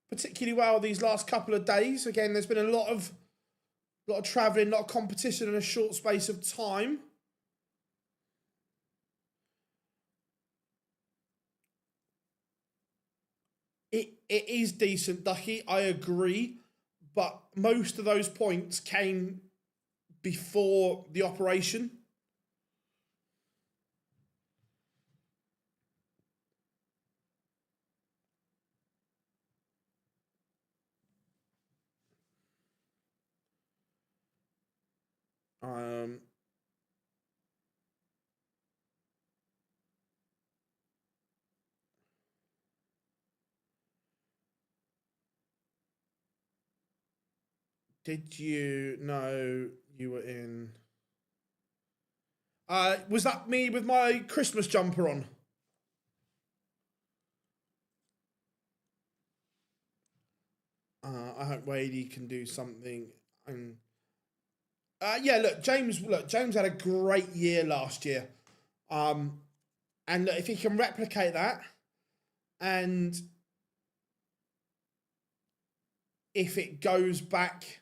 particularly well these last couple of days. Again, there's been a lot of travelling, a lot of competition in a short space of time. It is decent, Ducky, I agree, but most of those points came before the operation. Did you know you were in? Was that me with my Christmas jumper on? I hope Wadey can do something. And yeah, look, James had a great year last year. And look, if he can replicate that, and if it goes back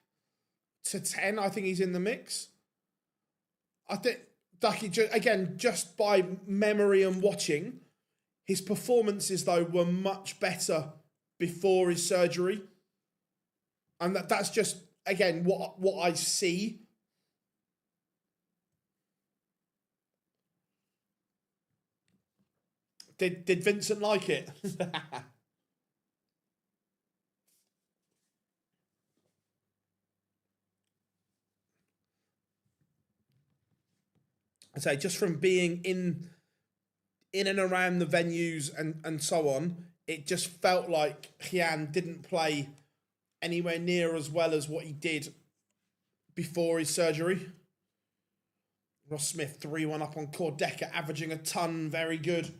to 10, I think he's in the mix. I think Ducky, again, just by memory and watching, his performances though were much better before his surgery, and that's just again what I see. Did Vincent like it? I say just from being in and around the venues and so on, it just felt like Hian didn't play anywhere near as well as what he did before his surgery. Ross Smith 3-1 up on Cordeka, averaging a ton. Very good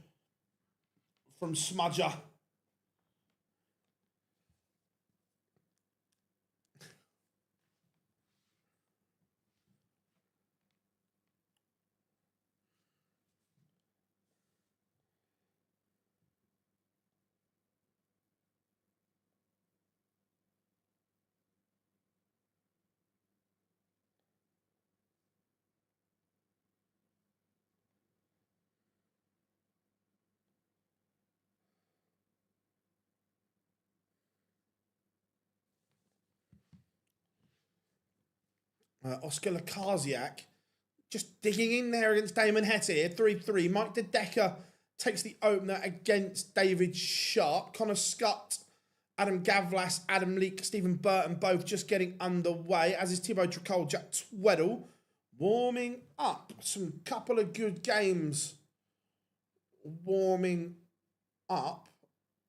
from Smudger. Oscar Lakaziak just digging in there against Damon Hetty. 3-3. Mike DeDecker takes the opener against David Sharp. Connor Scott, Adam Gavlas, Adam Leake, Stephen Burton both just getting underway, as is Thibaut Tricol, Jack Tweddle warming up. Some couple of good games warming up,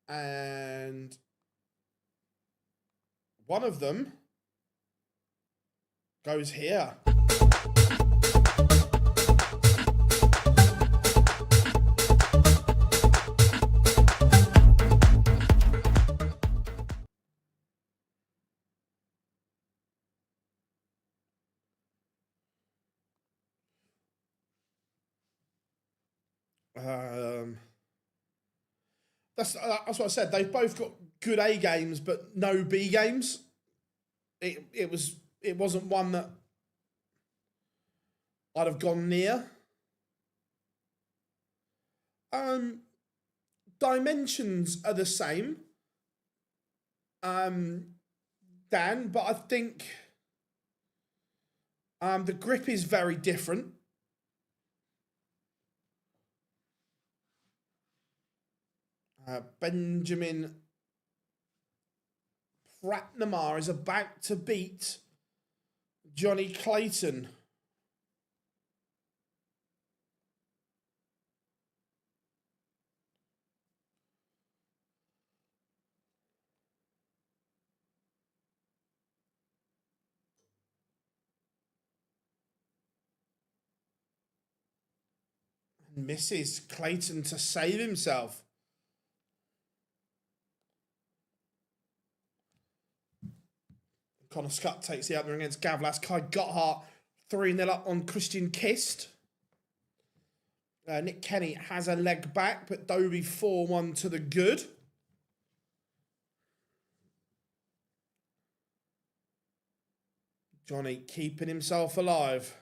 and one of them goes here. That's what I said. They've both got good A games, but no B games. It wasn't one that I'd have gone near. Dimensions are the same, Dan, but I think the grip is very different. Benjamin Pratnamar is about to beat Johnny Clayton. Misses Clayton to save himself. Connor Scott takes the opener against Gavlas. Kai Gotthard 3-0 up on Christian Kist. Nick Kenny has a leg back, but Dobie 4-1 to the good. Johnny keeping himself alive.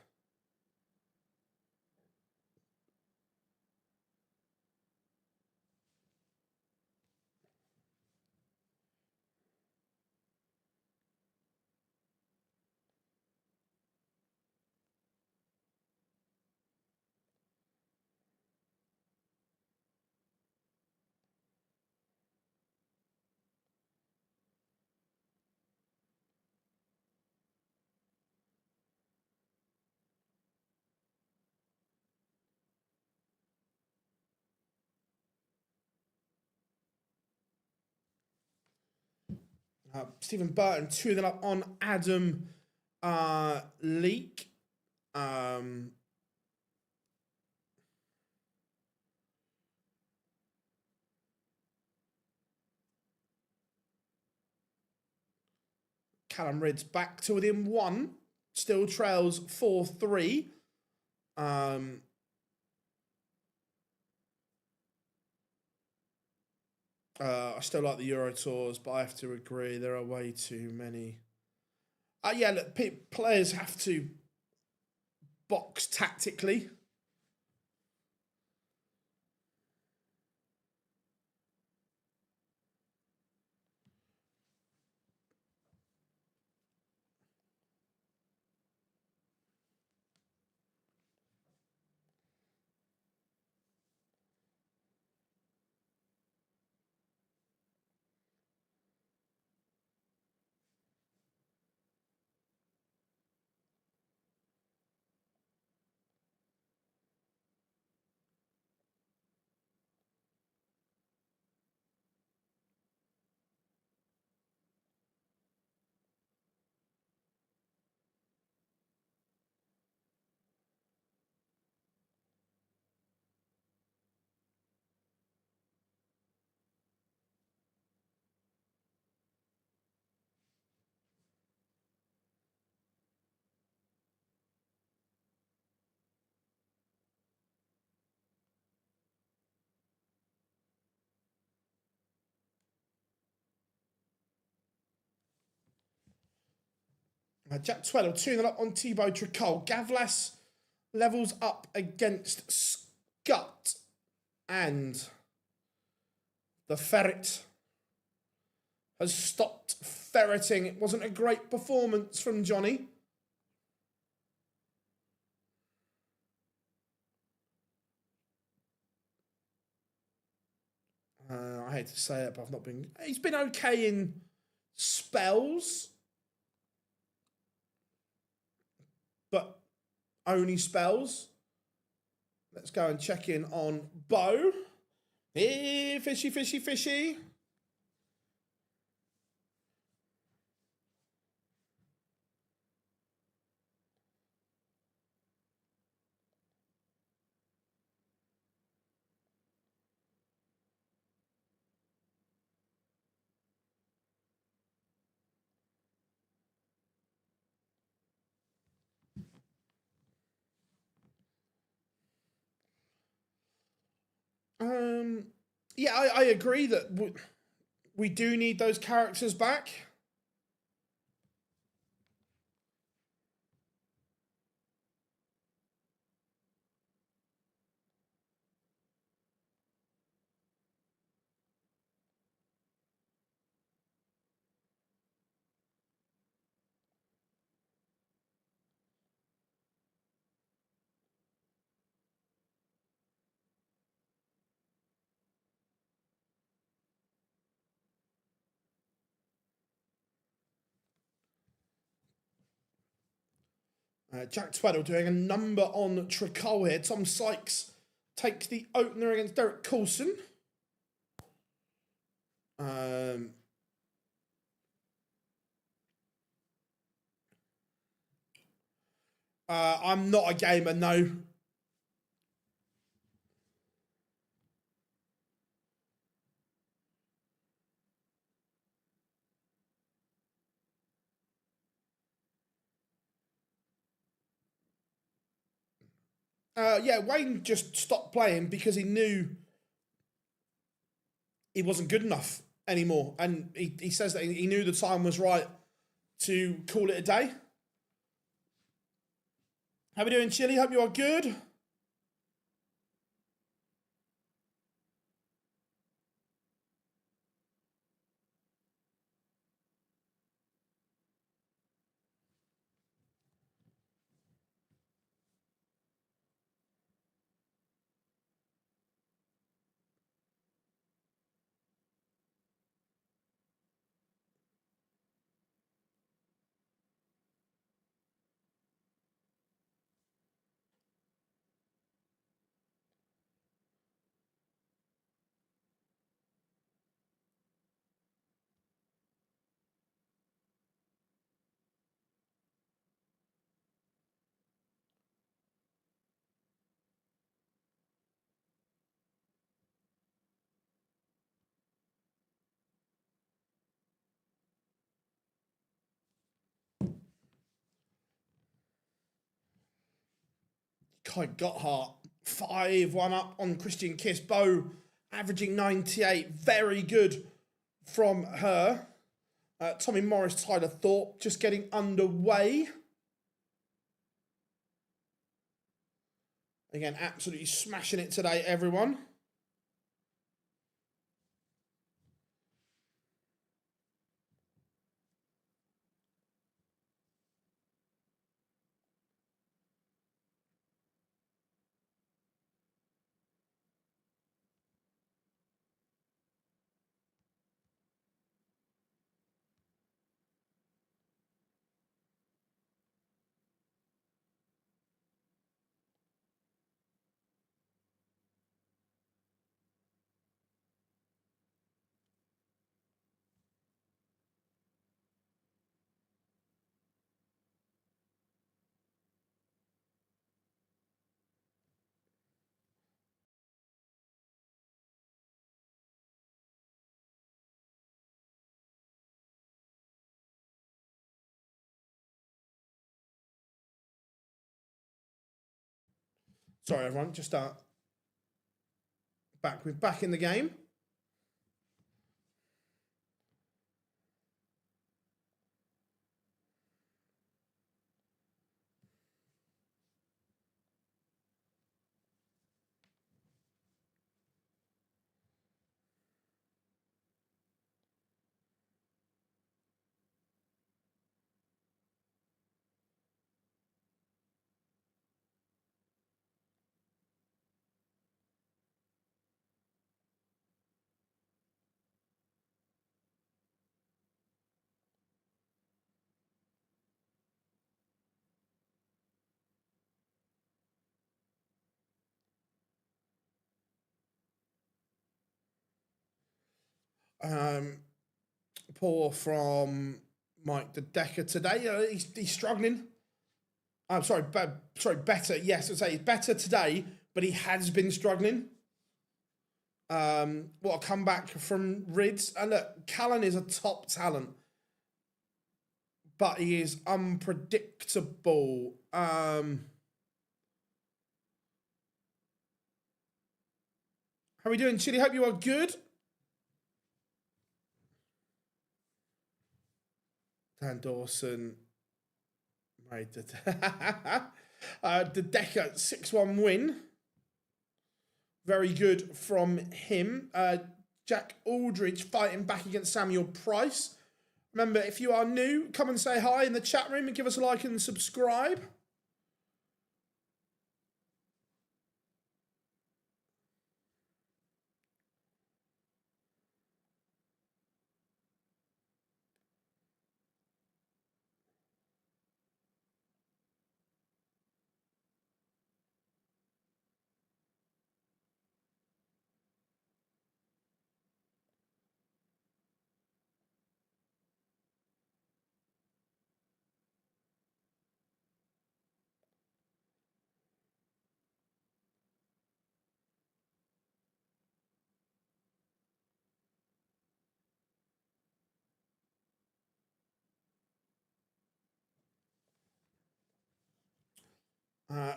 Stephen Burton 2-0 up on Adam Leake. Callum Ridds back to within 1. Still trails 4-3. I still like the Euro Tours, but I have to agree there are way too many. Yeah, look, players have to box tactically. Jack Tweddle 2-0 up on Thibaut Tricol. Gavlas levels up against Scott. And the ferret has stopped ferreting. It wasn't a great performance from Johnny. I hate to say it, but I've not been... He's been okay in spells. But only spells. Let's go and check in on Bo. Hey, fishy, fishy, fishy. Yeah, I agree that we do need those characters back. Jack Tweddle doing a number on Tricol here. Tom Sykes takes the opener against Derek Coulson. I'm not a gamer, no. Yeah, Wayne just stopped playing because he knew he wasn't good enough anymore. And he says that he knew the time was right to call it a day. How we doing, Chili? Hope you are good. Kai Gotthard, 5-1 up on Christian Kiss. Bo averaging 98. Very good from her. Tommy Morris, Tyler Thorpe just getting underway. Again, absolutely smashing it today, everyone. Sorry, everyone. Just back in the game. Poor from Mike the Decker today. He's struggling. I'm sorry, better. Yes, I'd say he's better today, but he has been struggling. What a comeback from Rids. And look, Callan is a top talent, but he is unpredictable. How are we doing, Chili? Hope you are good. Dan Dawson made the Decker 6-1 win. Very good from him. Jack Aldridge fighting back against Samuel Price. Remember, if you are new, come and say hi in the chat room and give us a like and subscribe.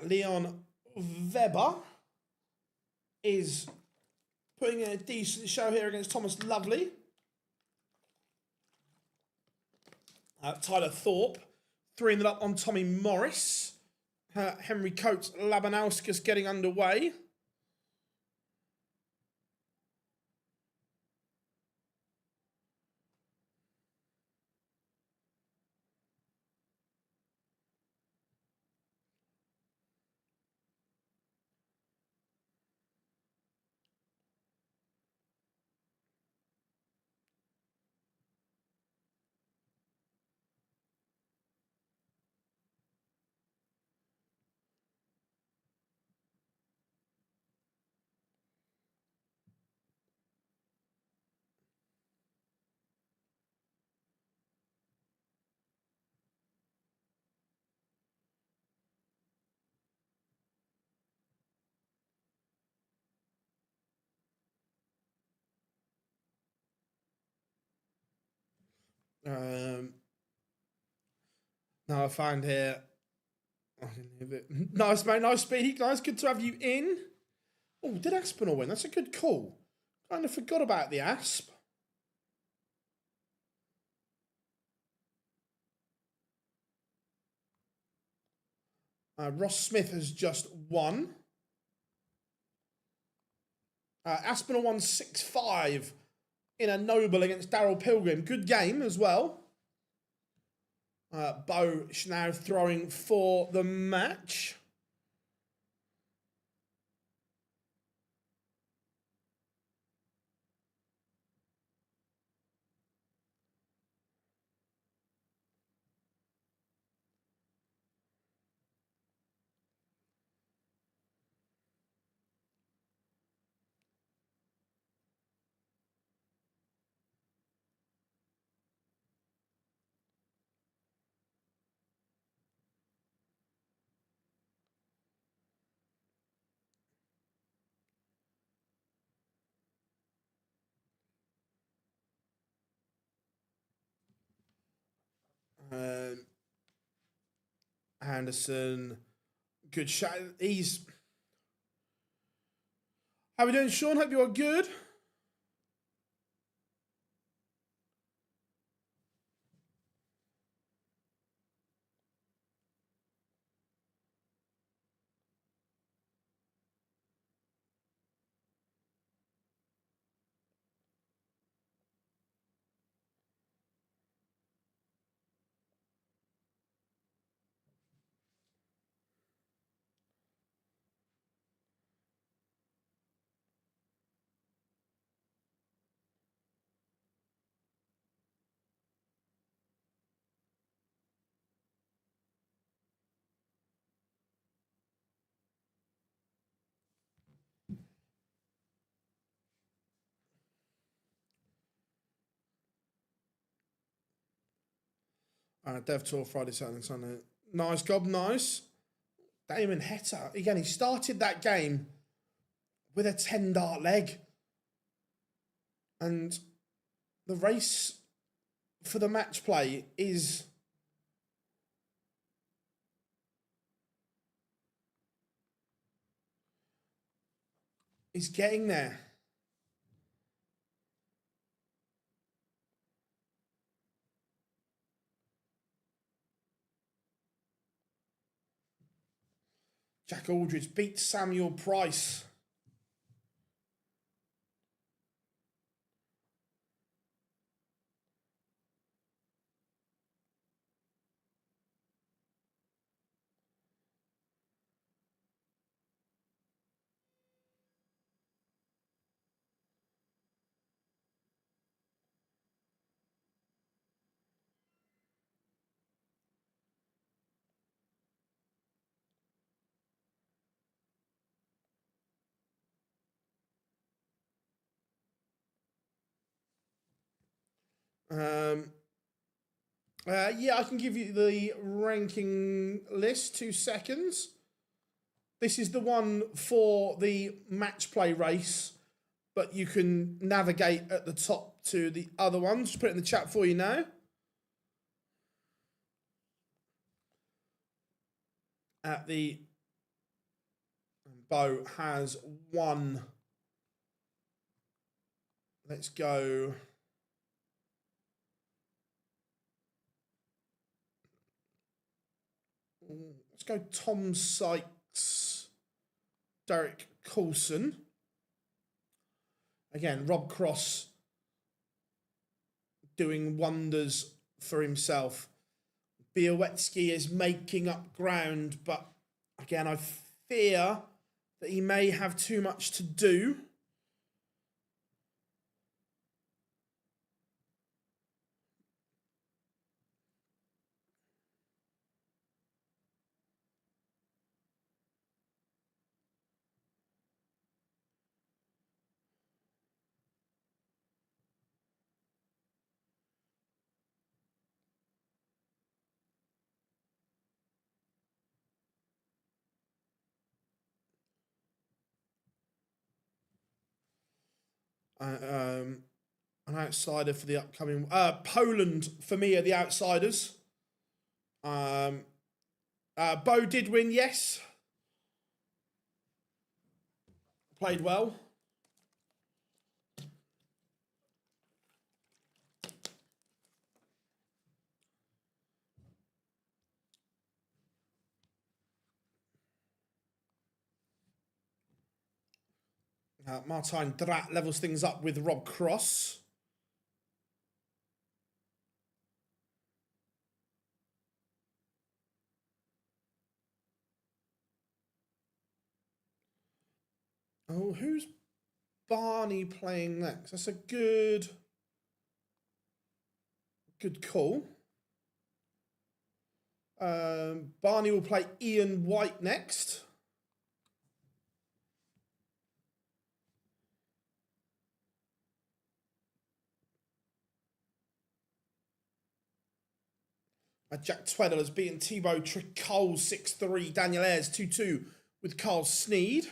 Leon Weber is putting in a decent show here against Thomas Lovely. Tyler Thorpe 3-0 up on Tommy Morris. Henry Coates Labanauskas getting underway. Now I find here. I can leave it. Nice, mate. Nice, Speedy. Nice. Good to have you in. Oh, did Aspinall win? That's a good call. Kind of forgot about the Asp. Ross Smith has just won. Aspinall won 6-5 in a noble against Daryl Pilgrim. Good game as well. Bo now throwing for the match. Anderson, good shot. How are we doing, Sean? Hope you are good. Dev Tour Friday, Saturday, and Sunday. Nice, Gob, nice. Damon Heta. Again, he started that game with a 10 dart leg. And the race for the match play is getting there. Jack Aldridge beats Samuel Price. Yeah, I can give you the ranking list. 2 seconds. This is the one for the match play race, but you can navigate at the top to the other ones. Just put it in the chat for you now. At the Bo has won. Let's go. Let's go Tom Sykes, Derek Coulson. Again, Rob Cross doing wonders for himself. Białecki is making up ground, but again, I fear that he may have too much to do. An outsider for the upcoming Poland for me are the outsiders. Bo did win, yes. Played well. Martijn Drat levels things up with Rob Cross. Oh, who's Barney playing next? That's a good call. Barney will play Ian White next. Jack Tweddle has beaten Thibaut Tricol 6-3. Daniel Ayres 2-2 with Carl Sneed.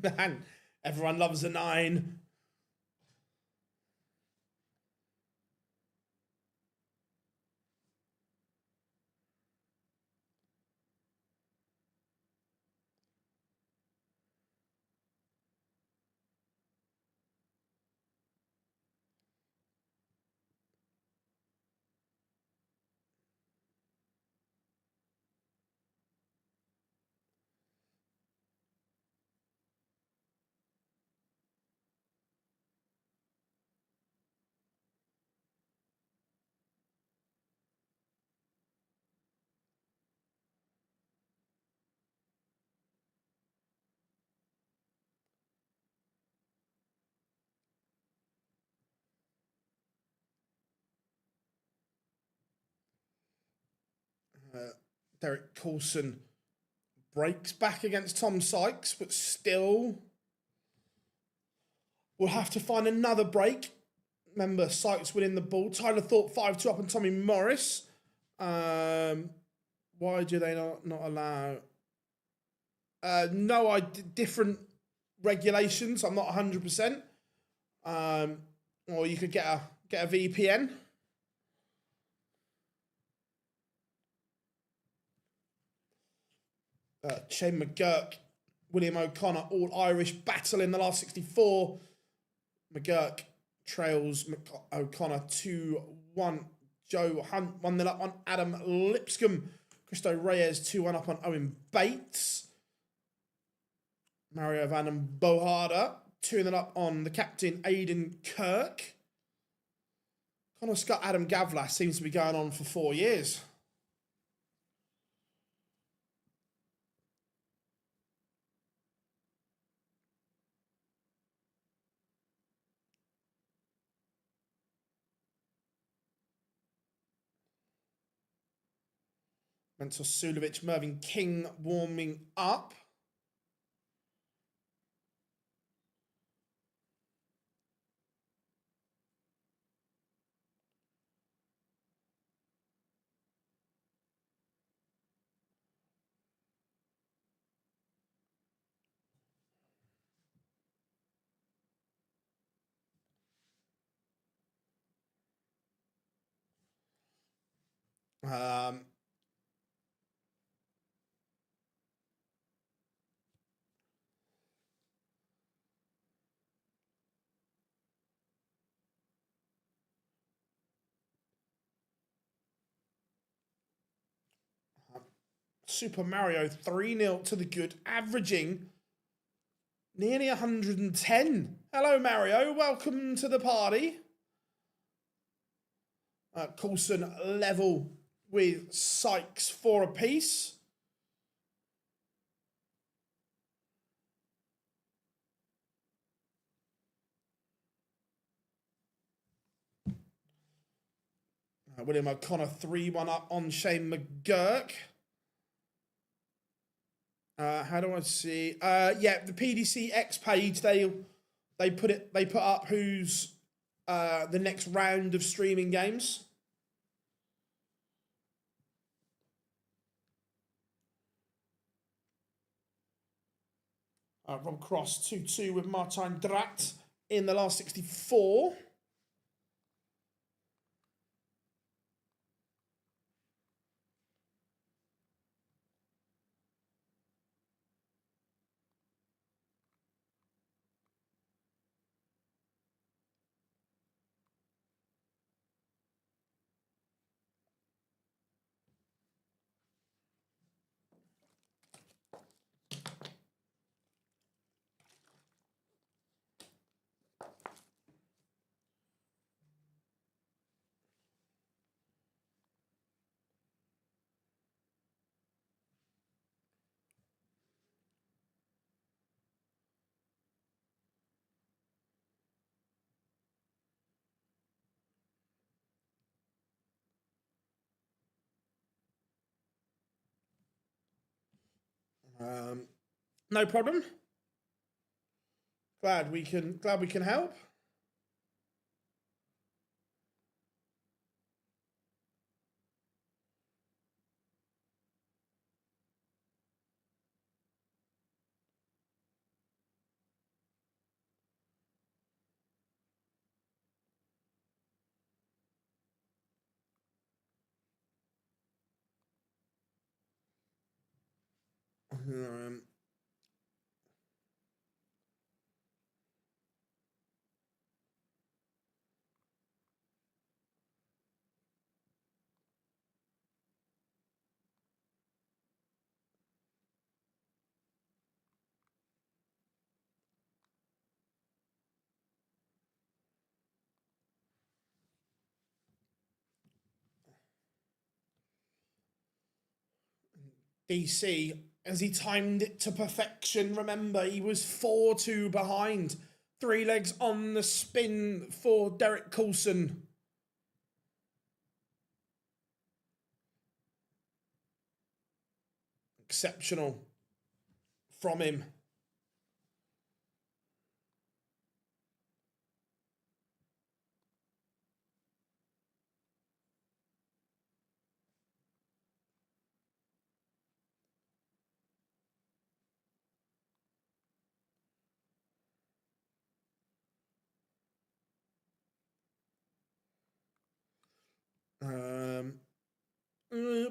Man, everyone loves a 9. Derek Coulson breaks back against Tom Sykes, but still will have to find another break. Remember, Sykes winning the ball. Tyler Thorpe 5-2 up on Tommy Morris. Why do they not allow? No, different regulations. I'm not 100%. Or you could get a VPN. Shane McGurk, William O'Connor, all Irish battle in the last 64. McGurk trails O'Connor 2-1. Joe Hunt 1-0 up on Adam Lipscomb. Christo Reyes 2-1 up on Owen Bates. Mario Van Boharder 2-0 up on the captain Aidan Kirk. Connor Scott Adam Gavlas seems to be going on for 4 years. Mentor Sulovic, Mervyn King warming up. Super Mario 3-0 to the good, averaging nearly 110. Hello, Mario. Welcome to the party. Coulson level with Sykes 4 apiece. William O'Connor 3-1 up on Shane McGurk. How do I see? Yeah, the PDC X page, they put up who's the next round of streaming games. Rob Cross 2-2 with Martin Drat in the last 64. No problem. Glad we can help. DC, as he timed it to perfection. Remember, he was 4-2 behind. 3 legs on the spin for Derek Coulson. exceptional from him.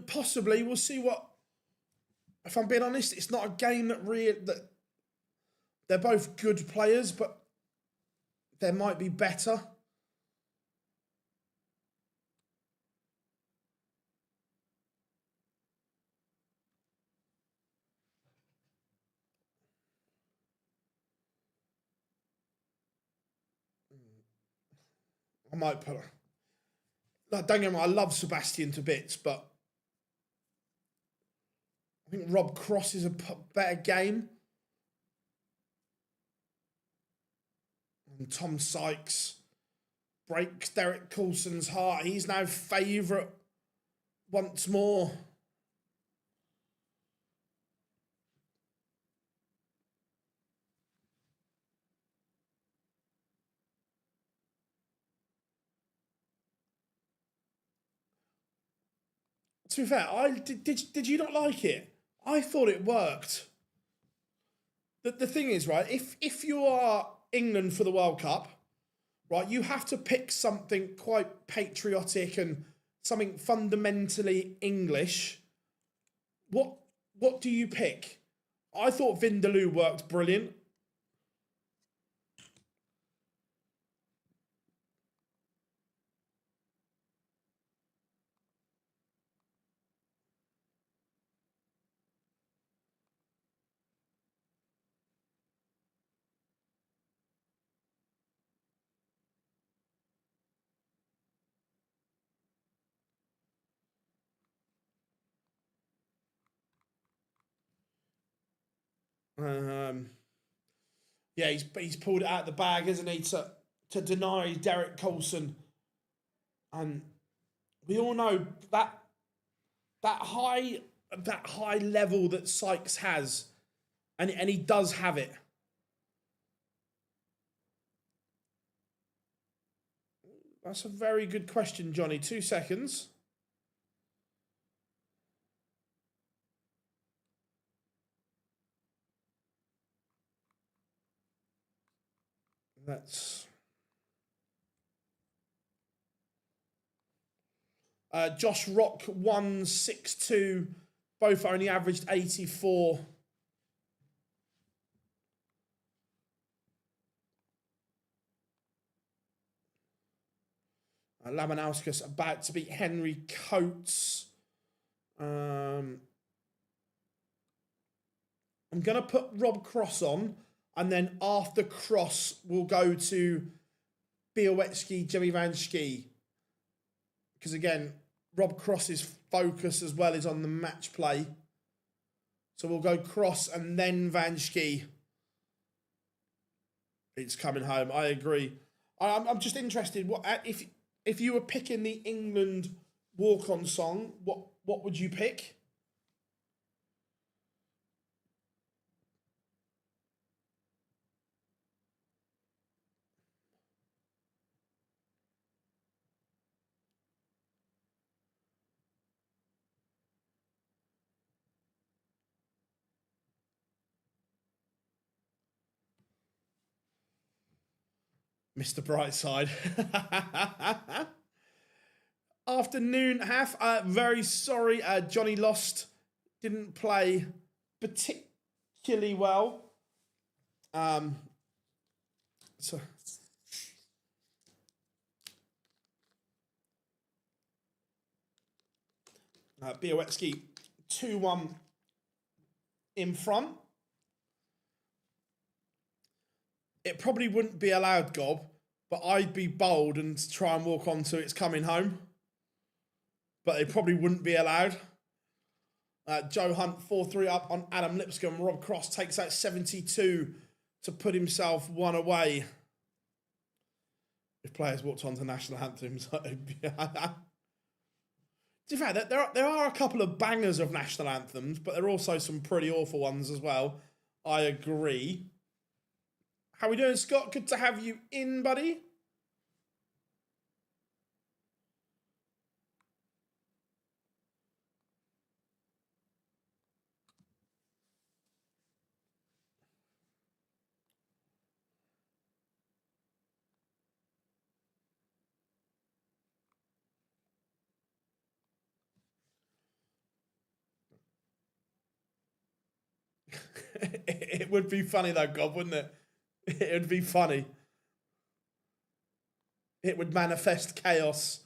Possibly, we'll see what. If I'm being honest, it's not a game that they're both good players, but there might be better. I might put. Don't get me wrong, I love Sebastian to bits, but I think Rob Cross is a better game. And Tom Sykes breaks Derek Coulson's heart. He's now favourite once more. To be fair, did you not like it? I thought it worked. The thing is, right, if you are England for the World Cup, right, you have to pick something quite patriotic and something fundamentally English. What do you pick? I thought Vindaloo worked brilliant. Yeah, he's pulled it out of the bag, isn't he, to deny Derek Coulson. And we all know that high level that Sykes has, and he does have it. That's a very good question, Johnny. 2 seconds. That's Josh Rock 162. Both only averaged 84. Lamanauskas about to beat Henry Coates. I'm going to put Rob Cross on, and then after Cross, we'll go to Białecki, Jemivanski. Because again, Rob Cross's focus as well is on the match play. So we'll go Cross and then Vanski. It's coming home. I agree. I'm just interested. What if you were picking the England walk-on song? What would you pick? Mr. Brightside. Afternoon half. Very sorry. Johnny lost. Didn't play particularly well. So Białecki 2-1 in front. It probably wouldn't be allowed, Gob, but I'd be bold and try and walk on to It's Coming Home. But it probably wouldn't be allowed. Joe Hunt 4-3 up on Adam Lipscomb. Rob Cross takes out 72 to put himself one away. If players walked on to national anthems, To be fair, there are a couple of bangers of national anthems, but there are also some pretty awful ones as well. I agree. How we doing, Scott? Good to have you in, buddy. It would be funny though, God, wouldn't it? It would be funny. It would manifest chaos.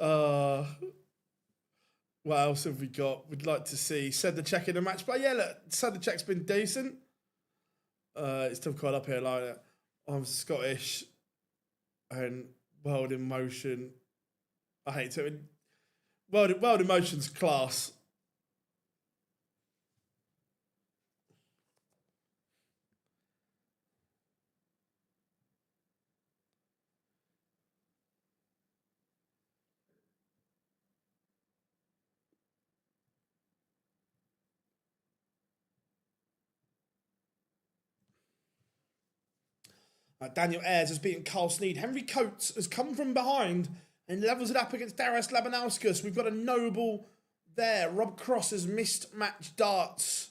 uh, what else have we got? We'd like to see Sedlacek in a match, but yeah, look, Sedlacek's been decent. It's still quite up here like that. I'm Scottish and World in Motion. I hate it. World in Motion's class. Daniel Ayres has beaten Carl Sneed. Henry Coates has come from behind and levels it up against Darius Labanauskas. We've got a noble there. Rob Cross has missed match darts.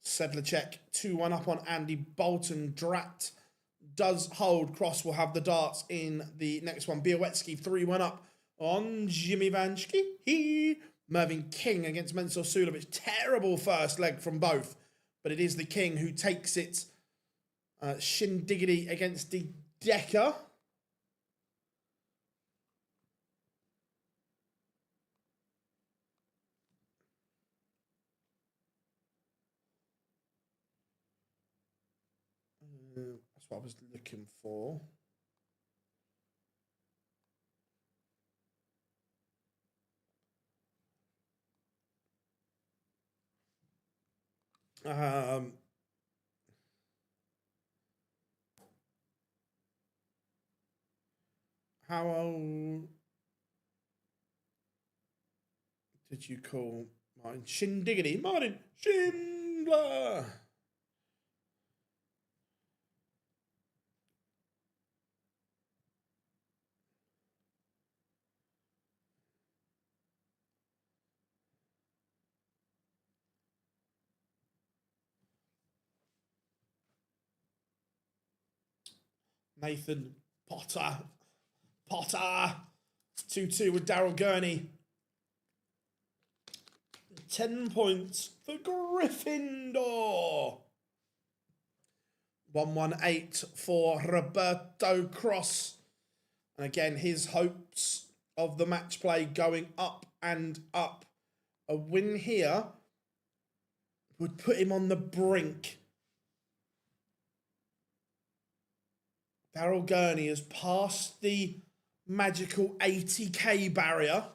Sedlacek 2-1 up on Andy Bolton. Drat does hold. Cross will have the darts in the next one. Białecki 3-1 up on Jimmy Vanchki. Mervyn King against Mensur Sulovic. Terrible first leg from both. But it is the King who takes it. Shin Diggity against the Decker. That's what I was looking for. How old did you call Martin Shindiggity? Martin Schindler. Nathan Potter. 2-2 with Daryl Gurney. 10 points for Gryffindor. 118 for Roberto Cross. And again, his hopes of the match play going up and up. A win here would put him on the brink. Daryl Gurney has passed the magical 80k barrier.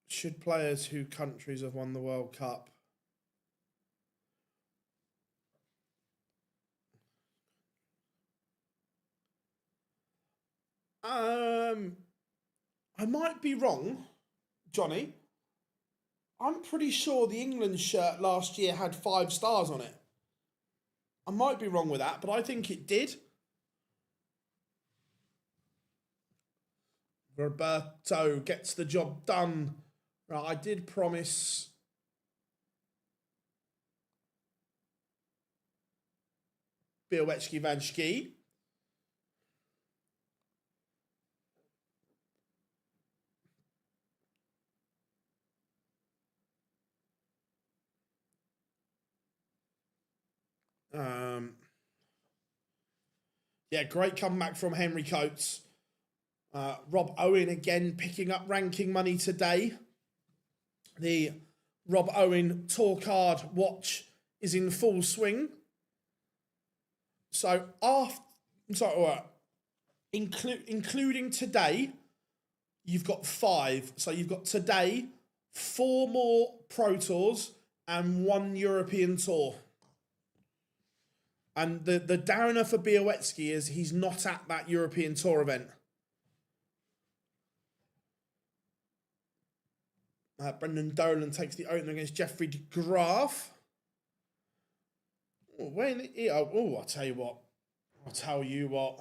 Should players whose countries have won the World Cup I might be wrong, Johnny. I'm pretty sure the England shirt last year had 5 stars on it. I might be wrong with that, but I think it did. Roberto gets the job done. Right, I did promise Białecki Vanchki. Yeah, great comeback from Henry Coates. Rob Owen again picking up ranking money today. The Rob Owen Tour Card watch is in full swing. So including today, you've got 5. So you've got today 4 more Pro Tours and 1 European Tour. And the downer for Białecki is he's not at that European Tour event. Brendan Dolan takes the opener against Jeffrey de Graaf. I'll tell you what.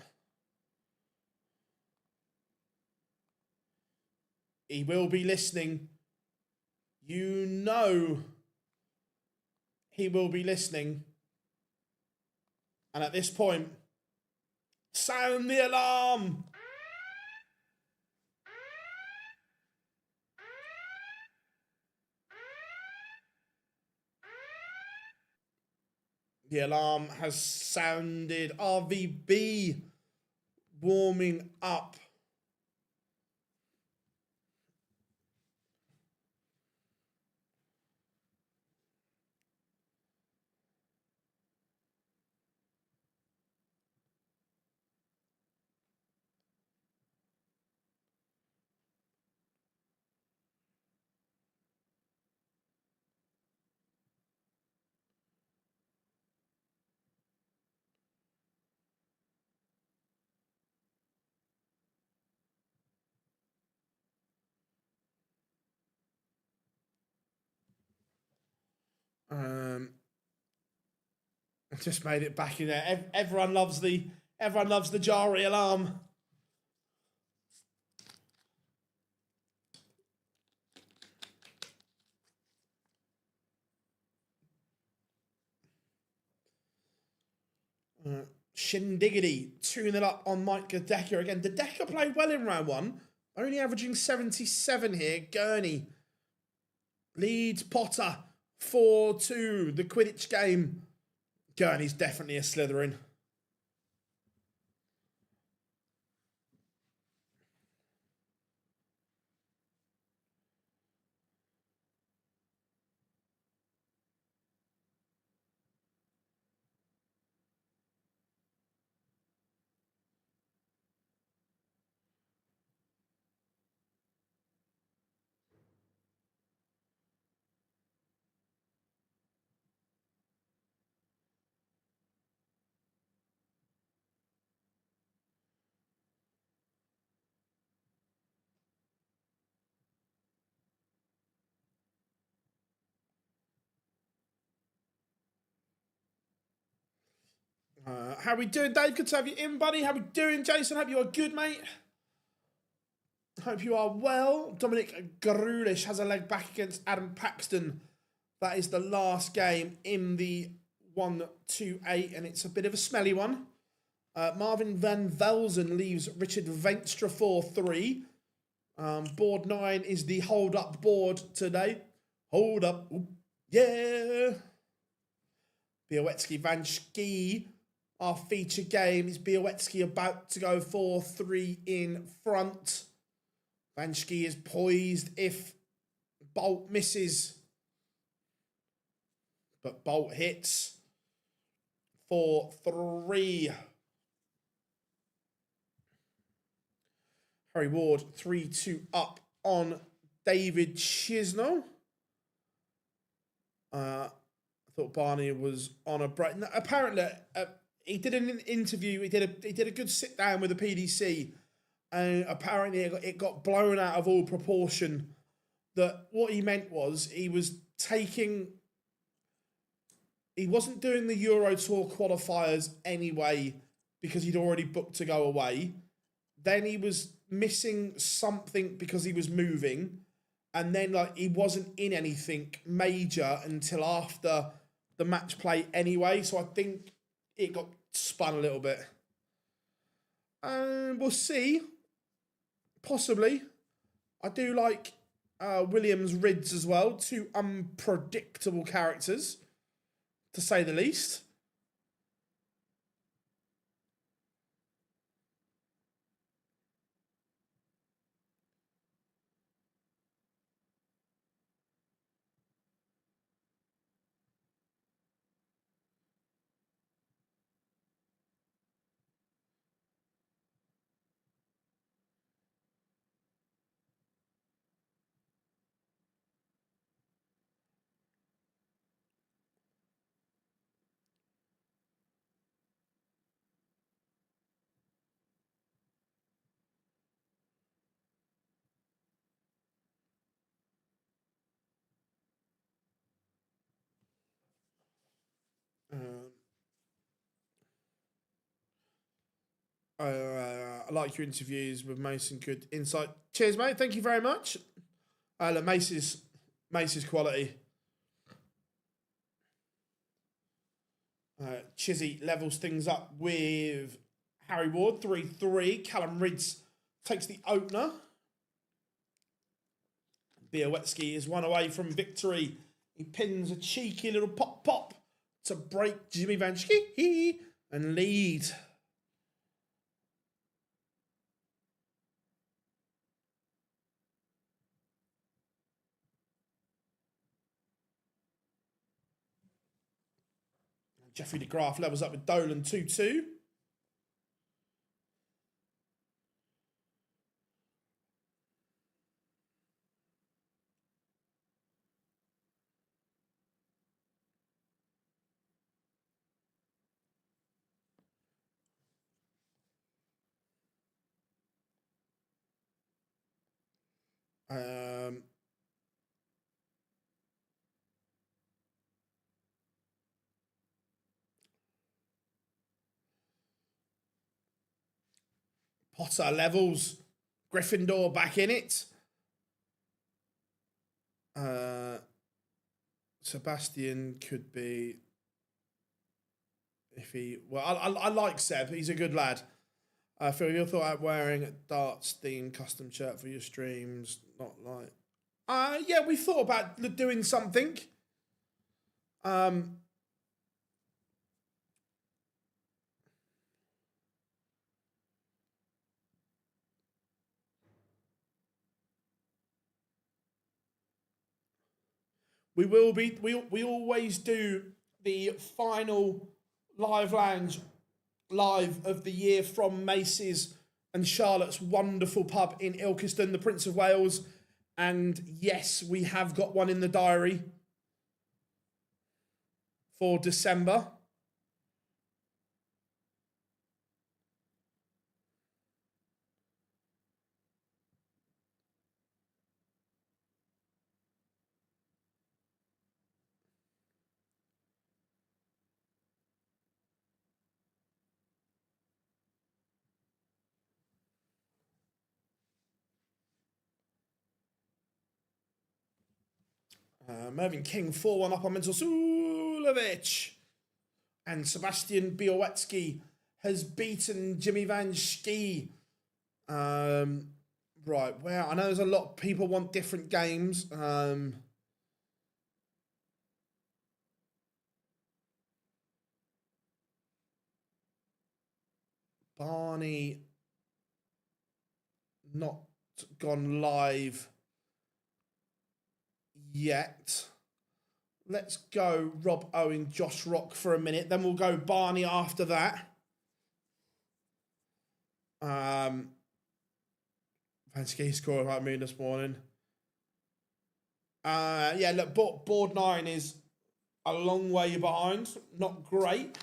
He will be listening. You know he will be listening. And at this point, sound the alarm! The alarm has sounded. RVB warming up. I just made it back in there. Everyone loves the Jari alarm. Shindiggity 2-0 up on Mike Dedeker again. Dedeker played well in round 1, only averaging 77 here. Gurney leads Potter 4-2. The Quidditch game. Gurney's definitely a Slytherin. How we doing, Dave? Good to have you in, buddy. How we doing, Jason? Hope you are good, mate. Hope you are well. Dominic Grulish has a leg back against Adam Paxton. That is the last game in the 1-2-8, and it's a bit of a smelly one. Marvin van Velzen leaves Richard Venstra 4-3. Board 9 is the hold-up board today. Hold up. Ooh, yeah. Białecki Van Schie. Our feature game is Białecki about to go 4-3 in front. Van Schie is poised if Bolt misses. But Bolt hits 4-3. Harry Ward 3-2 up on David Chisnell. I thought Barney was on a break. No, apparently, he did an interview. He did a good sit down with the PDC, and apparently it got blown out of all proportion. That what he meant was he wasn't doing the Euro Tour qualifiers anyway because he'd already booked to go away. Then he was missing something because he was moving, and then he wasn't in anything major until after the match play anyway. So I think it got spun a little bit. And we'll see. Possibly. I do like Williams Rids as well. 2 unpredictable characters, to say the least. I like your interviews with Mason. Good insight. Cheers, mate. Thank you very much. Look, Mace's quality. Chizzy levels things up with Harry Ward, 3-3. Callum Ridds takes the opener. Białecki is one away from victory. He pins a cheeky little pop to break Jimmy Vanski and lead. Jeffrey de Graaf levels up with Dolan 2-2. Potter levels. Gryffindor back in it. Sebastian could be, if he, well, I like Seb. He's a good lad. Phil, you thought about wearing a darts themed custom shirt for your streams? Not like, yeah, we thought about doing something. We will be. We always do the final live lounge live of the year from Mace's and Charlotte's wonderful pub in Ilkeston, the Prince of Wales. And yes, we have got one in the diary for December. Mervyn King 4-1 up on Mental Sulovic. And Sebastian Białecki has beaten Jimmy Vanski. Right, well, I know there's a lot of people want different games. Barney not gone live yet. Let's go Rob Owen, Josh Rock for a minute. Then we'll go Barney after that. Vanski scored about me this morning. Yeah, look, board 9 is a long way behind. Not great.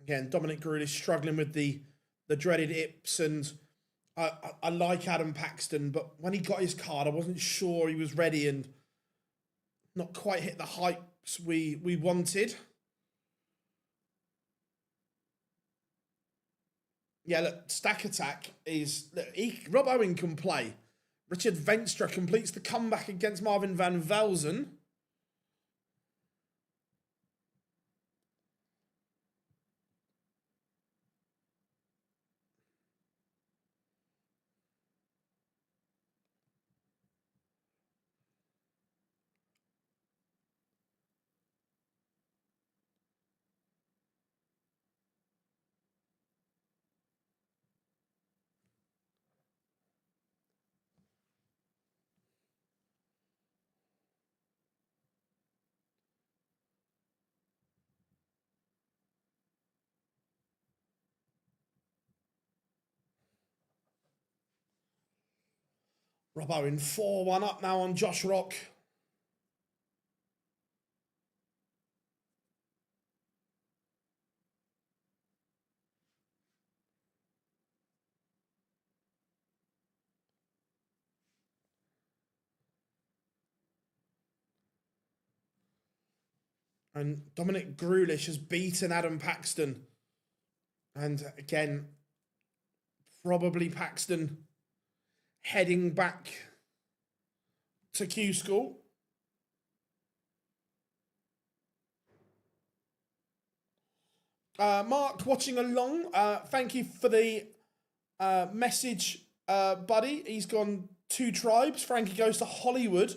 Again, Dominic Grealish struggling with the dreaded ips, and I like Adam Paxton, but when he got his card, I wasn't sure he was ready and not quite hit the heights we wanted. Yeah, look, Stack Attack is... Look, Rob Owen can play. Richard Venstra completes the comeback against Marvin van Velzen. Rob Owen 4-1 up now on Josh Rock. And Dominic Grulish has beaten Adam Paxton. And again, probably Paxton heading back to Q School. Mark, watching along. Thank you for the message, buddy. He's gone 2 tribes. Frankie goes to Hollywood.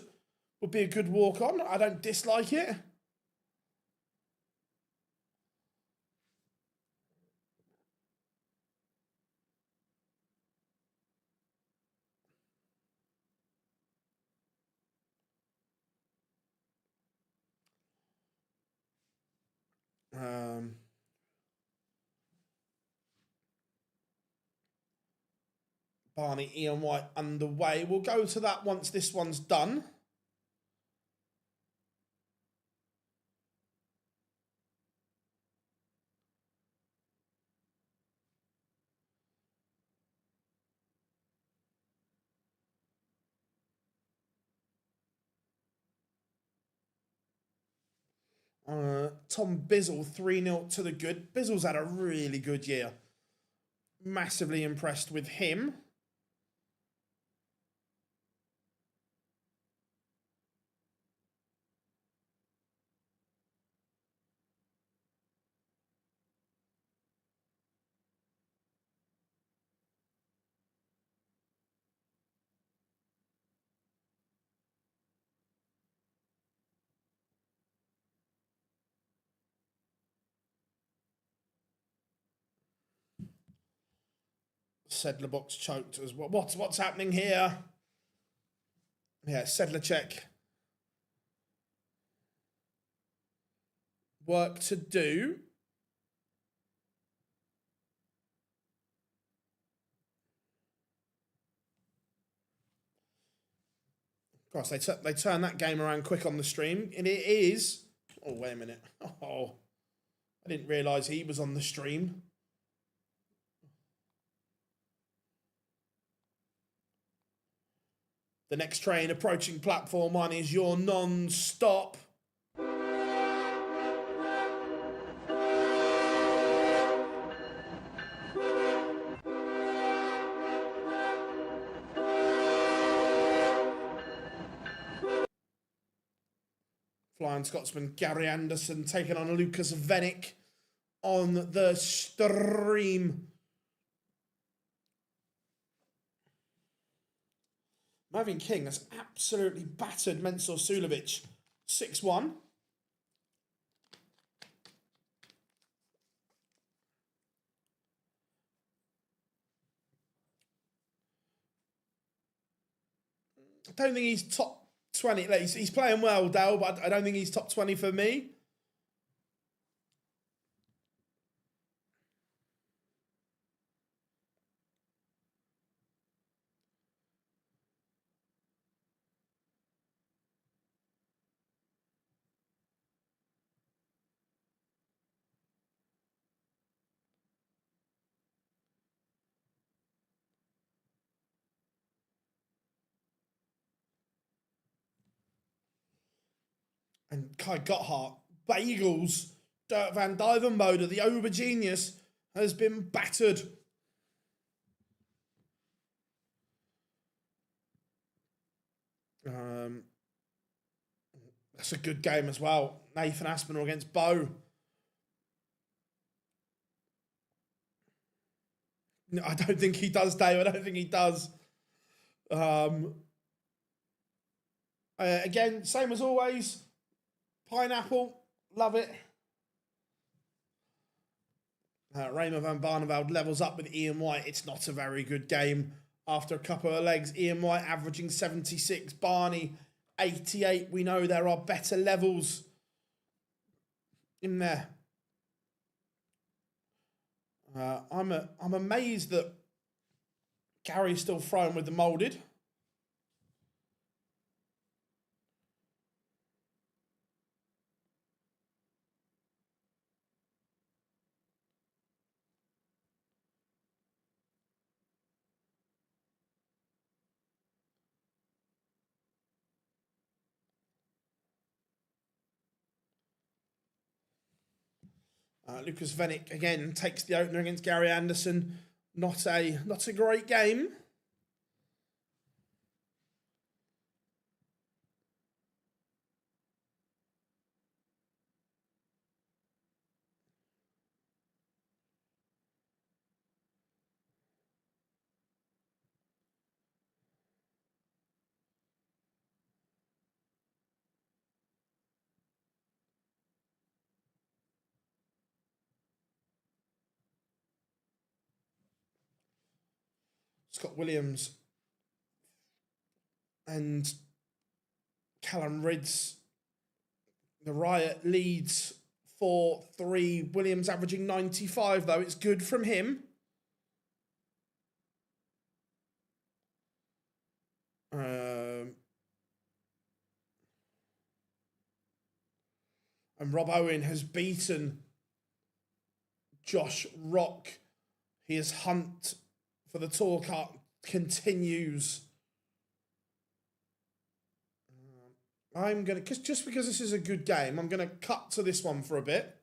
Would be a good walk on. I don't dislike it. Barney, Ian White underway. We'll go to that once this one's done. Tom Bizzle, 3-0 to the good. Bizzle's had a really good year. Massively impressed with him. Sedler box choked as well. What's happening here? Yeah, Sedlacek. Work to do. Gosh, they turn that game around quick on the stream. And it is... Oh, wait a minute. Oh, I didn't realise he was on the stream. The next train approaching platform 1 is your non-stop. Flying Scotsman Gary Anderson taking on Lucas Vennick on the stream. Marvin King has absolutely battered Mensur Sulovic 6-1. I don't think he's top 20. Like, he's playing well, Dale, but I don't think he's top 20 for me. And Kai Gotthard, Bagels, Dirk van Duivenbode, the Uber genius, has been battered. That's a good game as well. Nathan Aspinall against Bo. No, I don't think he does, Dave. I don't think he does. Again, same as always. Pineapple, love it. Raymond van Barneveld levels up with Ian White. It's not a very good game after a couple of legs. Ian White averaging 76, Barney 88. We know there are better levels in there. I'm amazed that Gary's still throwing with the moulded. Lucas Venick again takes the opener against Gary Anderson. Not a great game. Scott Williams and Callum Ridds. The Riot leads 4-3. Williams averaging 95, though. It's good from him. And Rob Owen has beaten Josh Rock. His hunt for the tour cut continues. I'm going to, just because this is a good game, I'm going to cut to this one for a bit.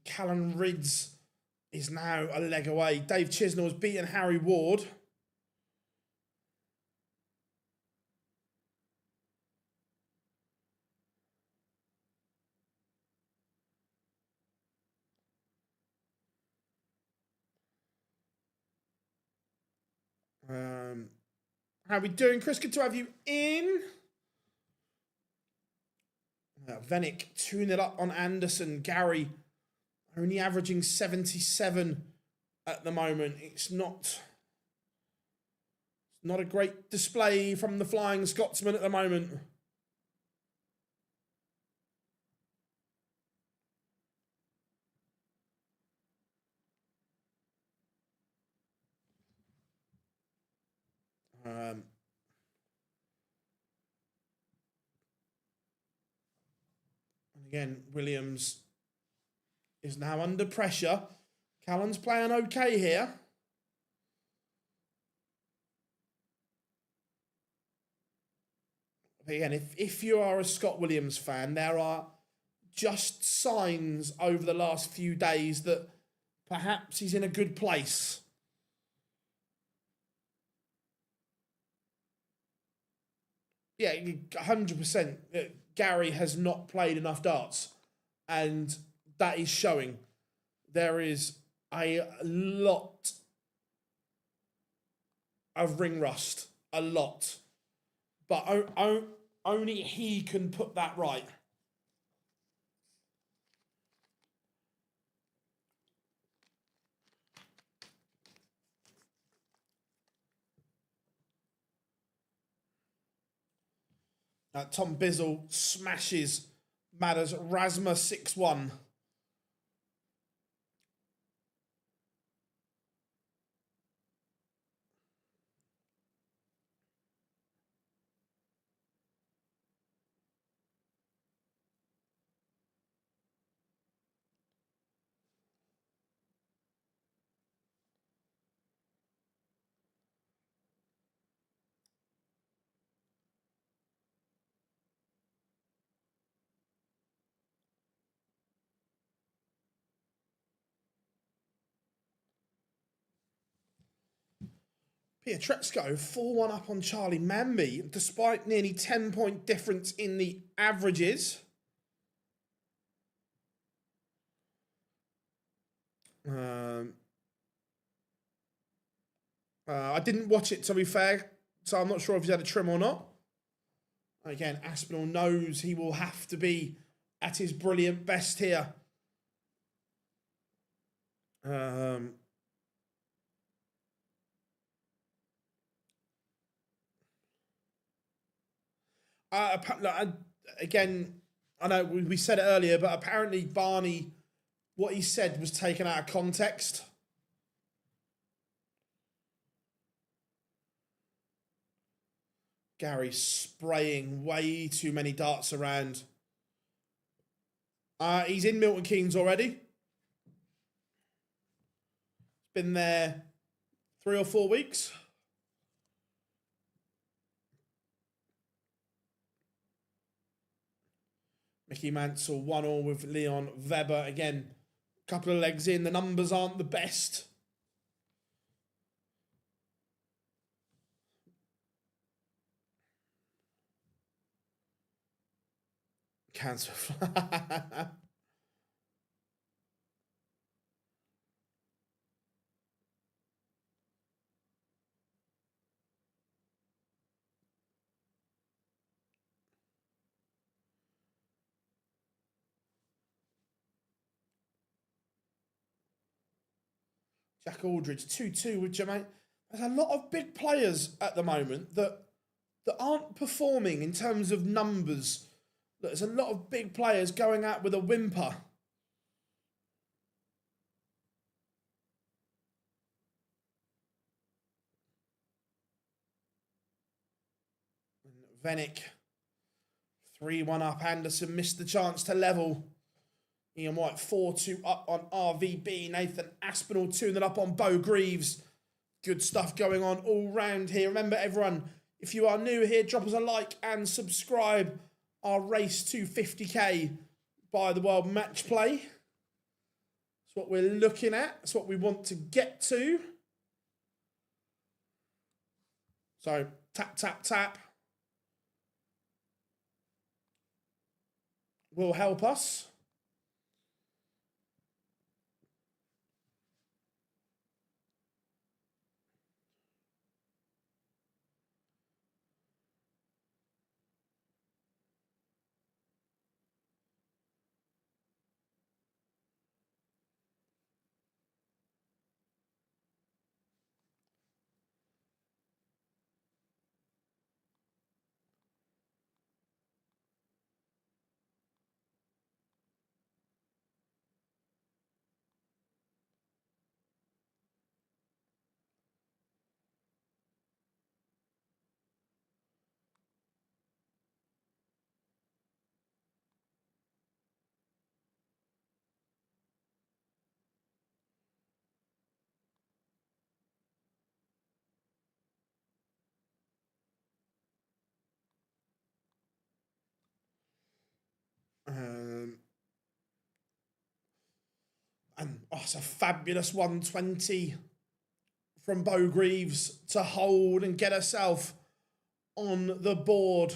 Callum Ridds is now a leg away. Dave Chisnell has beaten Harry Ward. How are we doing, Chris? Good to have you in. Venick 2-0 up on Anderson. Gary only averaging 77 at the moment. It's not a great display from the Flying Scotsman at the moment. And again, Williams is now under pressure. Callum's playing okay here. But again, if you are a Scott Williams fan, there are just signs over the last few days that perhaps he's in a good place. Yeah, 100%. Gary has not played enough darts, and that is showing. There is a lot of ring rust, a lot. But only he can put that right. Tom Bizzle smashes Madders Rasma 6-1. Pietreczko 4-1 up on Charlie Manby, despite nearly 10-point difference in the averages. I didn't watch it, to be fair, so I'm not sure if he's had a trim or not. Again, Aspinall knows he will have to be at his brilliant best here. Again, I know we said it earlier, but apparently Barney, what he said was taken out of context. Gary spraying way too many darts around. He's in Milton Keynes already. Been there 3 or 4 weeks. Mickey Mansell 1-1 with Leon Weber. Again, a couple of legs in. The numbers aren't the best. Cancer. Jack Aldridge 2-2 with Jermaine. There's a lot of big players at the moment that aren't performing in terms of numbers. There's a lot of big players going out with a whimper. Venick 3-1 up. Anderson missed the chance to level. Ian White 4-2 up on RVB. Nathan Aspinall 2-0 up on Bo Greaves. Good stuff going on all round here. Remember, everyone, if you are new here, drop us a like and subscribe. Our race to 50k by the World Match Play. That's what we're looking at. That's what we want to get to. So, tap, tap, tap will help us. And it's a fabulous 120 from Bo Greaves to hold and get herself on the board.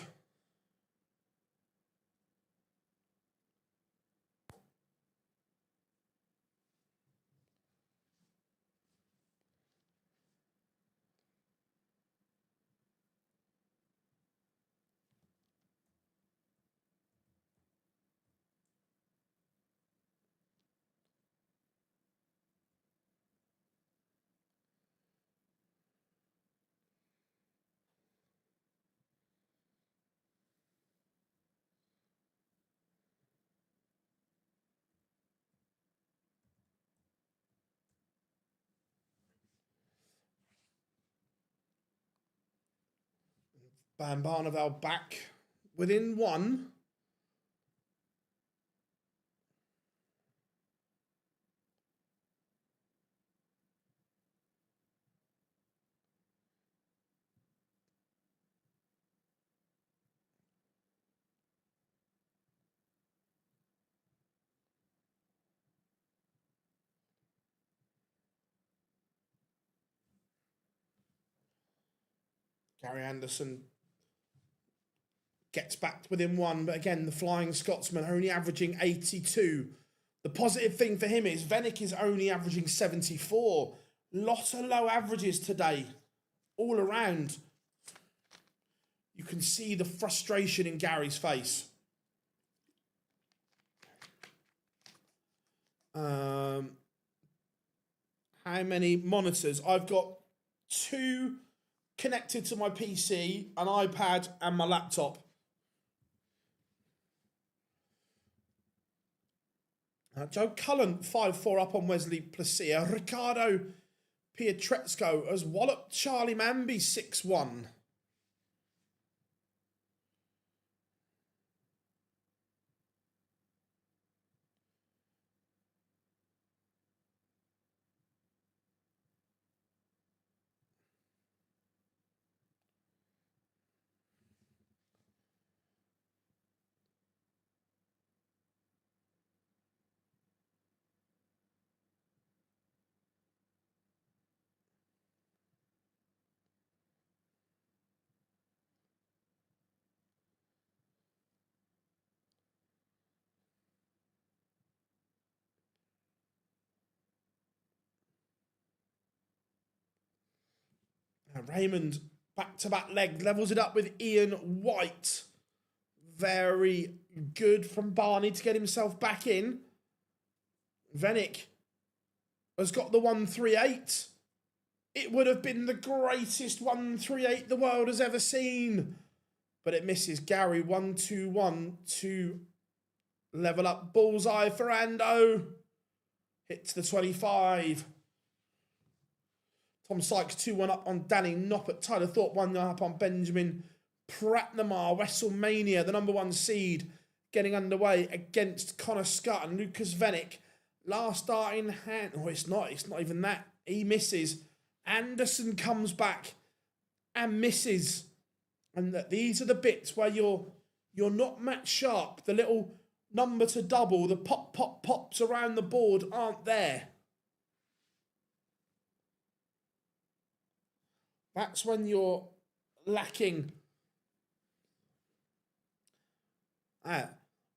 Van Barneveld back within 1. Gary Anderson gets back within 1, but again, the Flying Scotsman only averaging 82. The positive thing for him is Venick is only averaging 74. Lot of low averages today, all around. You can see the frustration in Gary's face. How many monitors? I've got 2 connected to my PC, an iPad, and my laptop. Joe Cullen, 5-4 up on Wesley Placia. Ricardo Pietrezco has walloped Charlie Manby, 6-1. Raymond, back-to-back leg, levels it up with Ian White. Very good from Barney to get himself back in. Venick has got the 138. It would have been the greatest 138 the world has ever seen. But it misses. Gary, 1-2-1 to level up. Bullseye for Ando. Hits the 25. Tom Sykes 2-1 up on Danny Noppert. Tyler Thorpe 1-0 up on Benjamin Pratnamar. WrestleMania, the number 1 seed, getting underway against Connor Scott and Lucas Venick. Last start in hand. Oh, it's not even that. He misses. Anderson comes back and misses. And these are the bits where you're not match sharp. The little number to double, the pops around the board aren't there. That's when you're lacking.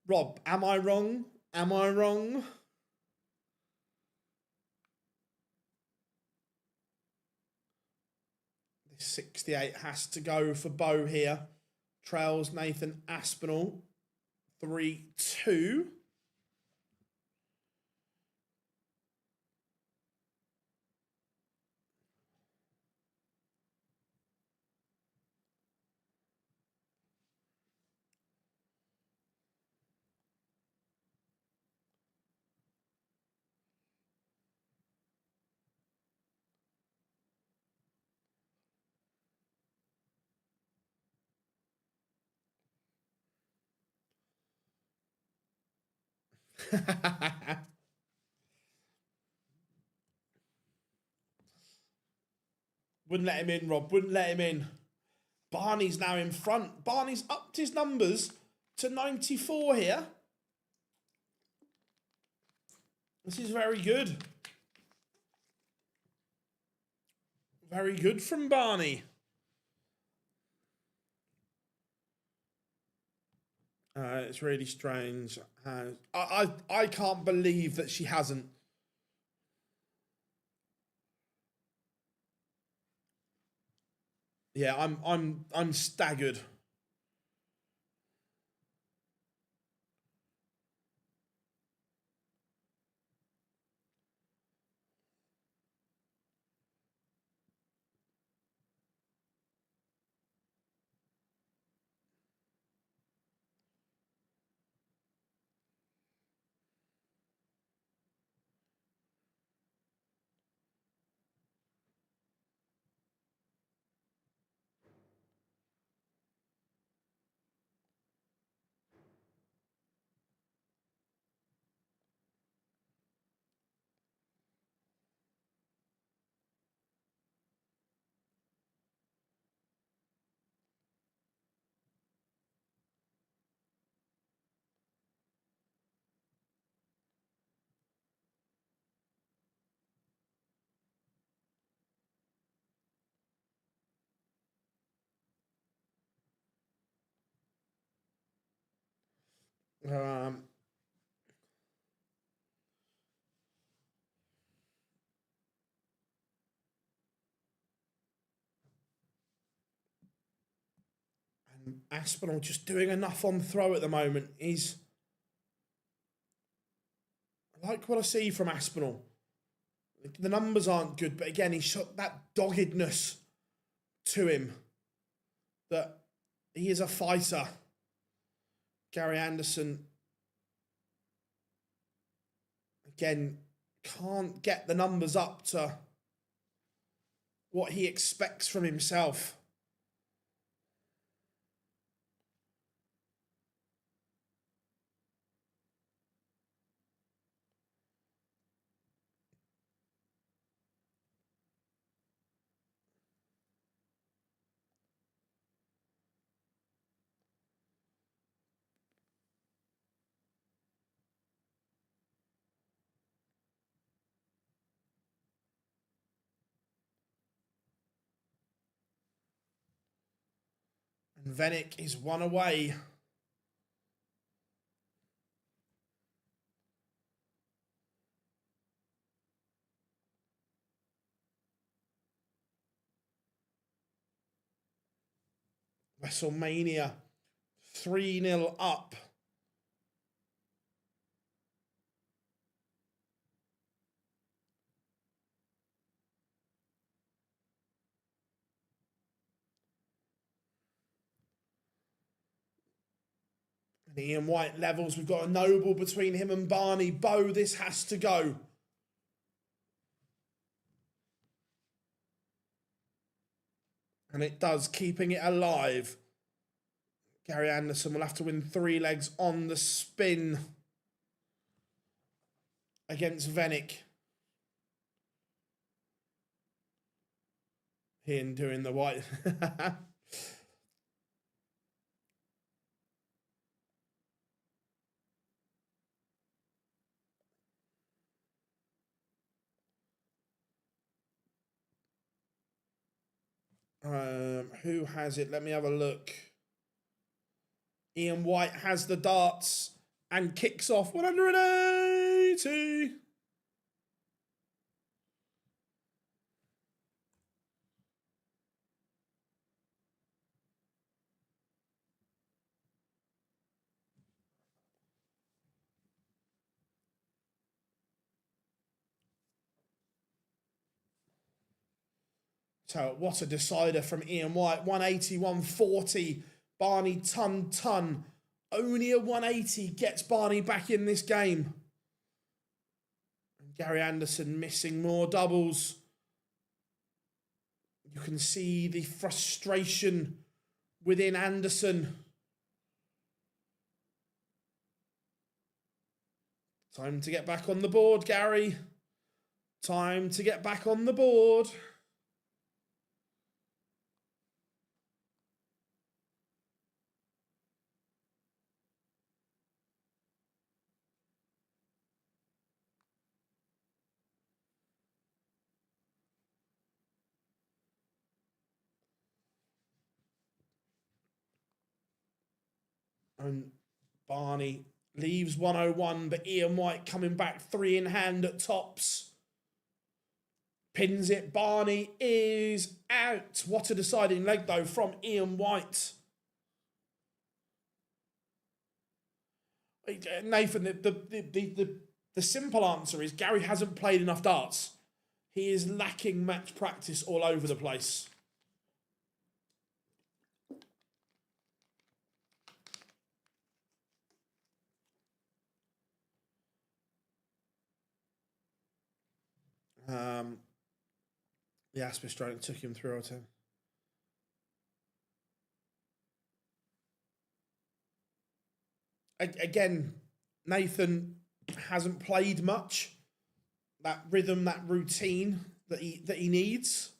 Rob, am I wrong? Am I wrong? This 68 has to go for Bo here. Trails Nathan Aspinall. 3-2. Wouldn't let him in, Rob. Wouldn't let him in. Barney's now in front. Barney's upped his numbers to 94 here. This is very good. Very good from Barney. It's really strange. I can't believe that she hasn't. Yeah, I'm staggered. Um, Aspinall just doing enough on throw at the moment. I like what I see from Aspinall. The numbers aren't good, but again, he's shot that doggedness to him that he is a fighter. Gary Anderson, again, can't get the numbers up to what he expects from himself. And Venick is one away. WrestleMania 3-0 up. And Ian White levels. We've got a noble between him and Barney. Bo, this has to go. And it does, keeping it alive. Gary Anderson will have to win 3 legs on the spin against Venick. Ian doing the white. Who has it? Let me have a look. Ian White has the darts and kicks off 180. So what a decider from Ian White. 180, 140. Barney ton. Only a 180 gets Barney back in this game. And Gary Anderson missing more doubles. You can see the frustration within Anderson. Time to get back on the board, Gary. Time to get back on the board. And Barney leaves 101, but Ian White coming back 3 in hand at tops. Pins it. Barney is out. What a deciding leg, though, from Ian White. Nathan, the simple answer is Gary hasn't played enough darts. He is lacking match practice all over the place. The Asper stroke took him through, I think. Again, Nathan hasn't played much. That rhythm, that routine that he needs.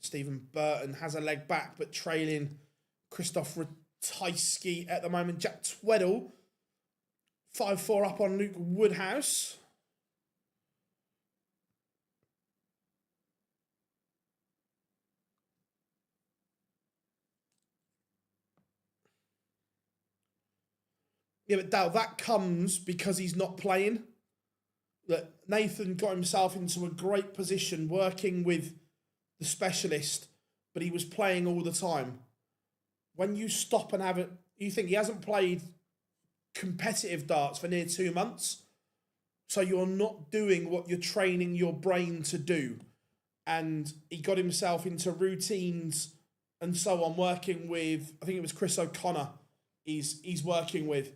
Stephen Burton has a leg back, but trailing Christoph Ratajski at the moment. Jack Tweddle, 5-4 up on Luke Woodhouse. Yeah, but Dal, that comes because he's not playing. That Nathan got himself into a great position working with the specialist, but he was playing all the time. When you stop and have it, you think he hasn't played competitive darts for near 2 months, so you're not doing what you're training your brain to do. And he got himself into routines and so on, working with, I think it was Chris O'Connor he's working with,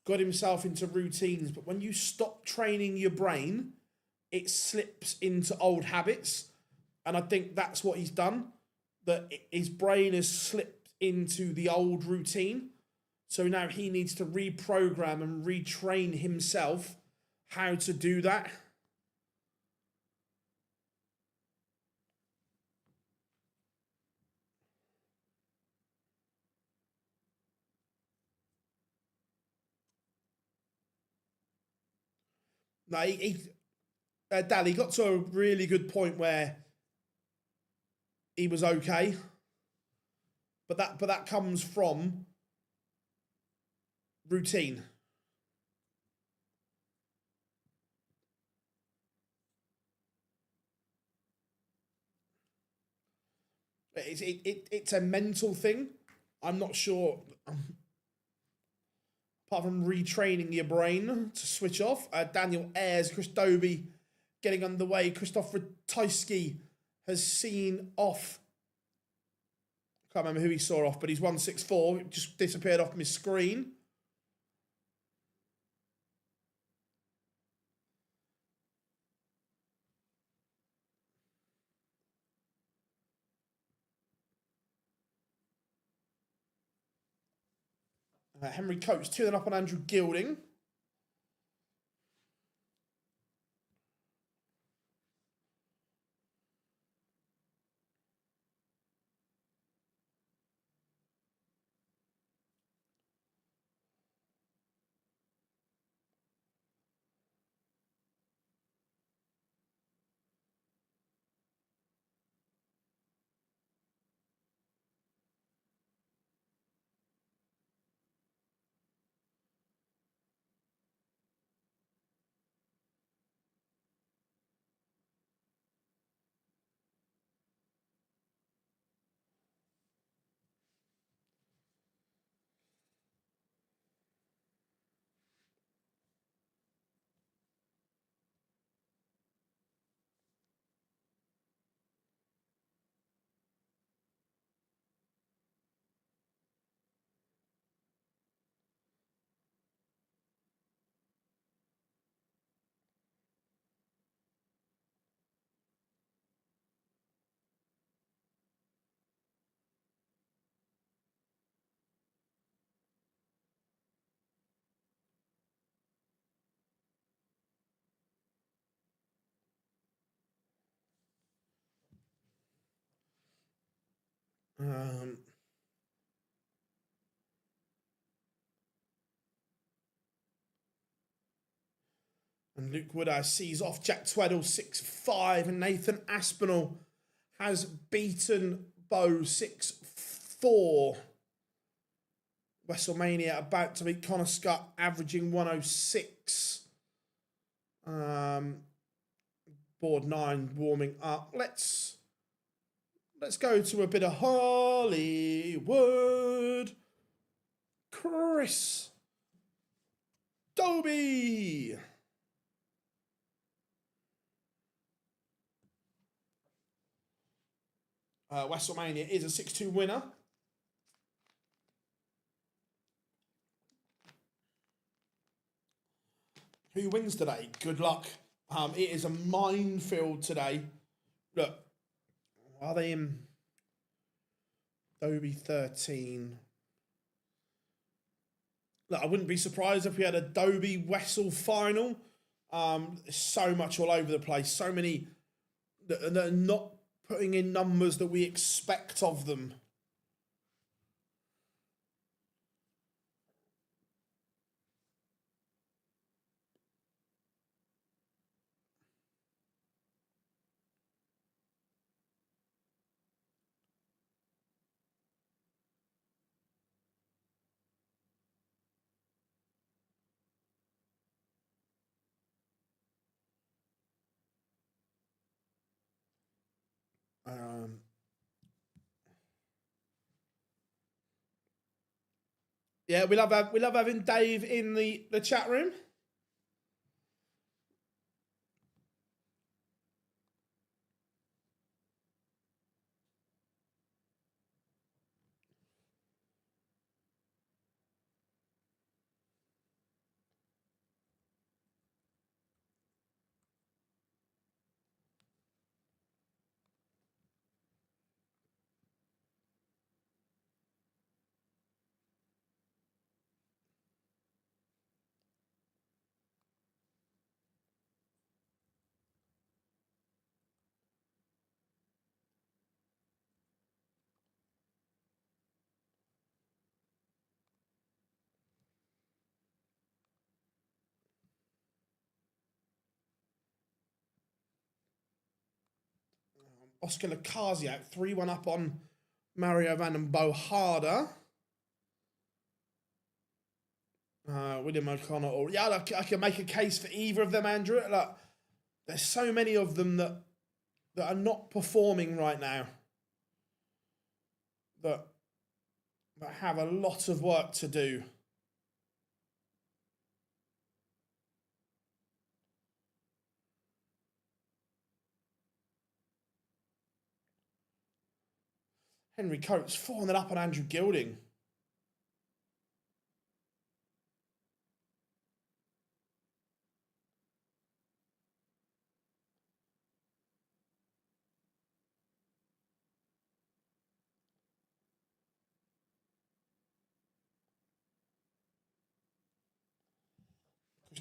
got himself into routines. But when you stop training your brain, it slips into old habits. And I think that's what he's done, that his brain has slipped into the old routine. So now he needs to reprogram and retrain himself how to do that. No, Dal, he got to a really good point where he was okay, but that comes from routine. It's a mental thing. I'm not sure. Apart from retraining your brain to switch off, Daniel Ayres, Chris Dobie getting underway. Christoph Ratajski has seen off. Can't remember who he saw off, but he's 164. It just disappeared off my screen. Henry Coates 2-0 up on Andrew Gilding. And Luke Woodhouse sees off Jack Tweddle 6-5, and Nathan Aspinall has beaten Bo 6-4. WrestleMania about to beat Connor Scott, averaging 106. Board 9 warming up. Let's go to a bit of Hollywood. Chris Dobie. WrestleMania is a 6-2 winner. Who wins today? Good luck. It is a minefield today. Look, are they in Dobie 13? Look, I wouldn't be surprised if we had a Dobie Wessel final. So much all over the place. So many that are not putting in numbers that we expect of them. Yeah, we love having Dave in the chat room. Oscar Lukasiak, 3-1 up on Mario Van Bohada. William O'Connor. Yeah, I can make a case for either of them, Andrew. Like, there's so many of them that are not performing right now. That have a lot of work to do. Henry Coates, 4-0 up on Andrew Gilding.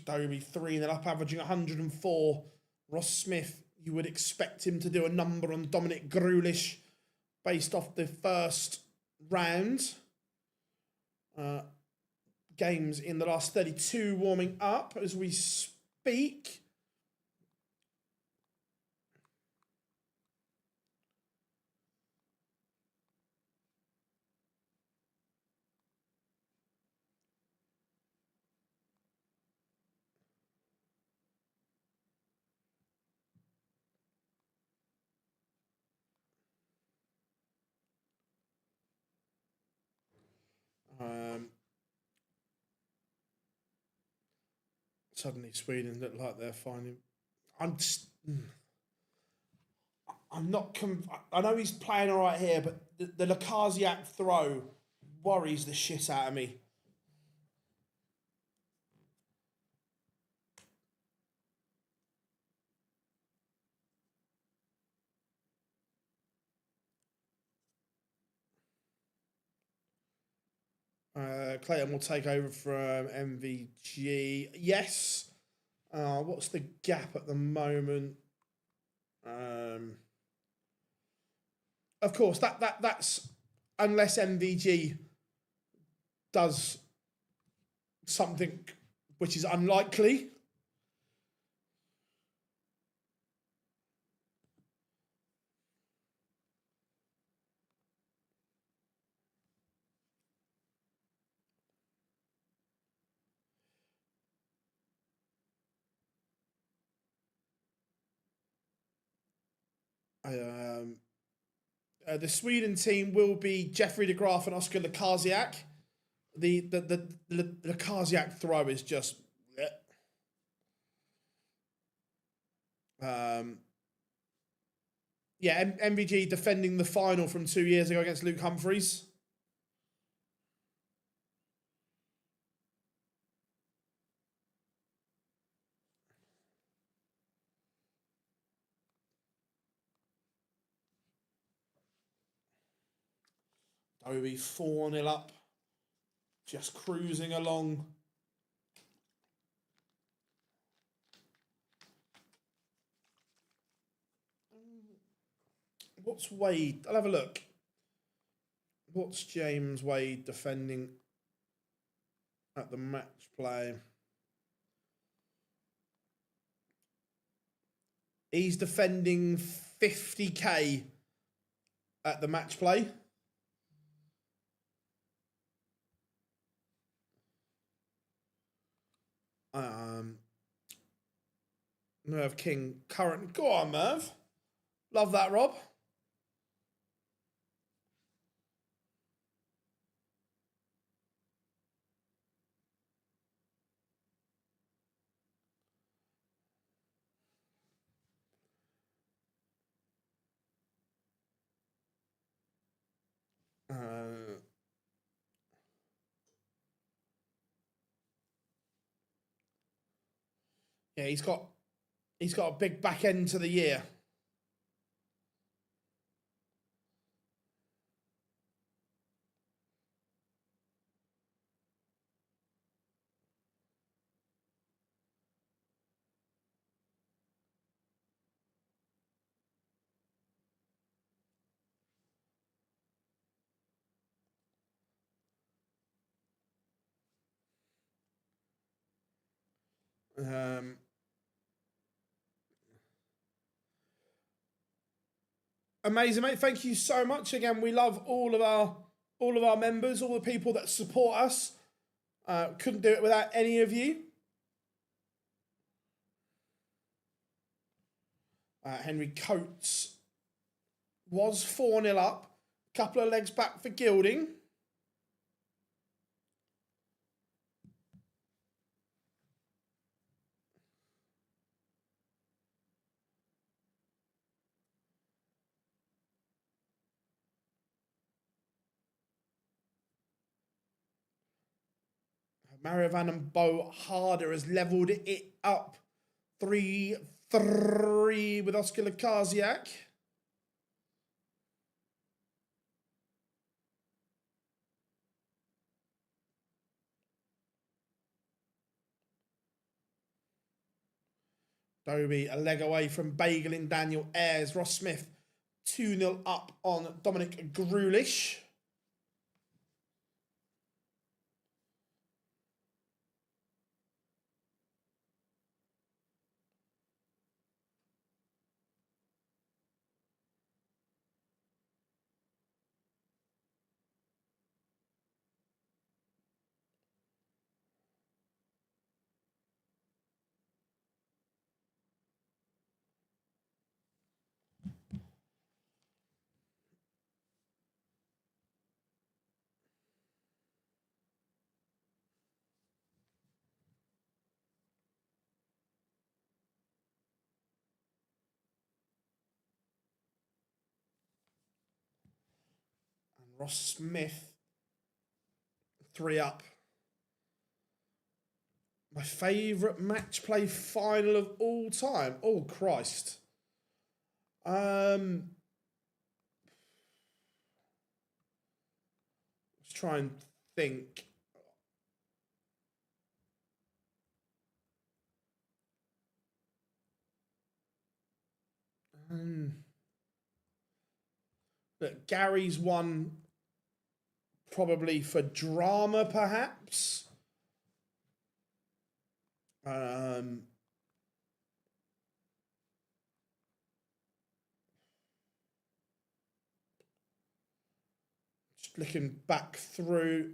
Dobie, 3-0 up, averaging 104. Ross Smith, you would expect him to do a number on Dominic Grulish based off the first round. Games in the last 32 warming up as we speak. Suddenly Sweden look like they're finding... I'm not... I know he's playing all right here, but the Lukasiak throw worries the shit out of me. Clayton will take over from MVG. Yes. What's the gap at the moment? Of course, that's unless MVG does something which is unlikely. The Sweden team will be Jeffrey de Graaf and Oscar Lukasiak. The Lukasiak throw is just... yeah, MVG defending the final from 2 years ago against Luke Humphreys. Dobie 4-0 up. Just cruising along. What's Wade? I'll have a look. What's James Wade defending at the match play? He's defending 50k at the match play. Merv King, current. Go on, Merv. Love that, Rob. Yeah, he's got a big back end to the year. Amazing, mate. Thank you so much. Again, we love all of our members, all the people that support us. Couldn't do it without any of you. Henry Coates was 4-0 up. Couple of legs back for Gilding. Mario Van and Bo Harder has levelled it up 3-3 with Oscar Lukasiak. Dobie a leg away from Bagel in Daniel Ayres. Ross Smith 2-0 up on Dominic Grulish. Ross Smith 3 up. My favourite match play final of all time. Oh, Christ. Let's try and think. Look, Gary's one probably for drama, perhaps. Just looking back through,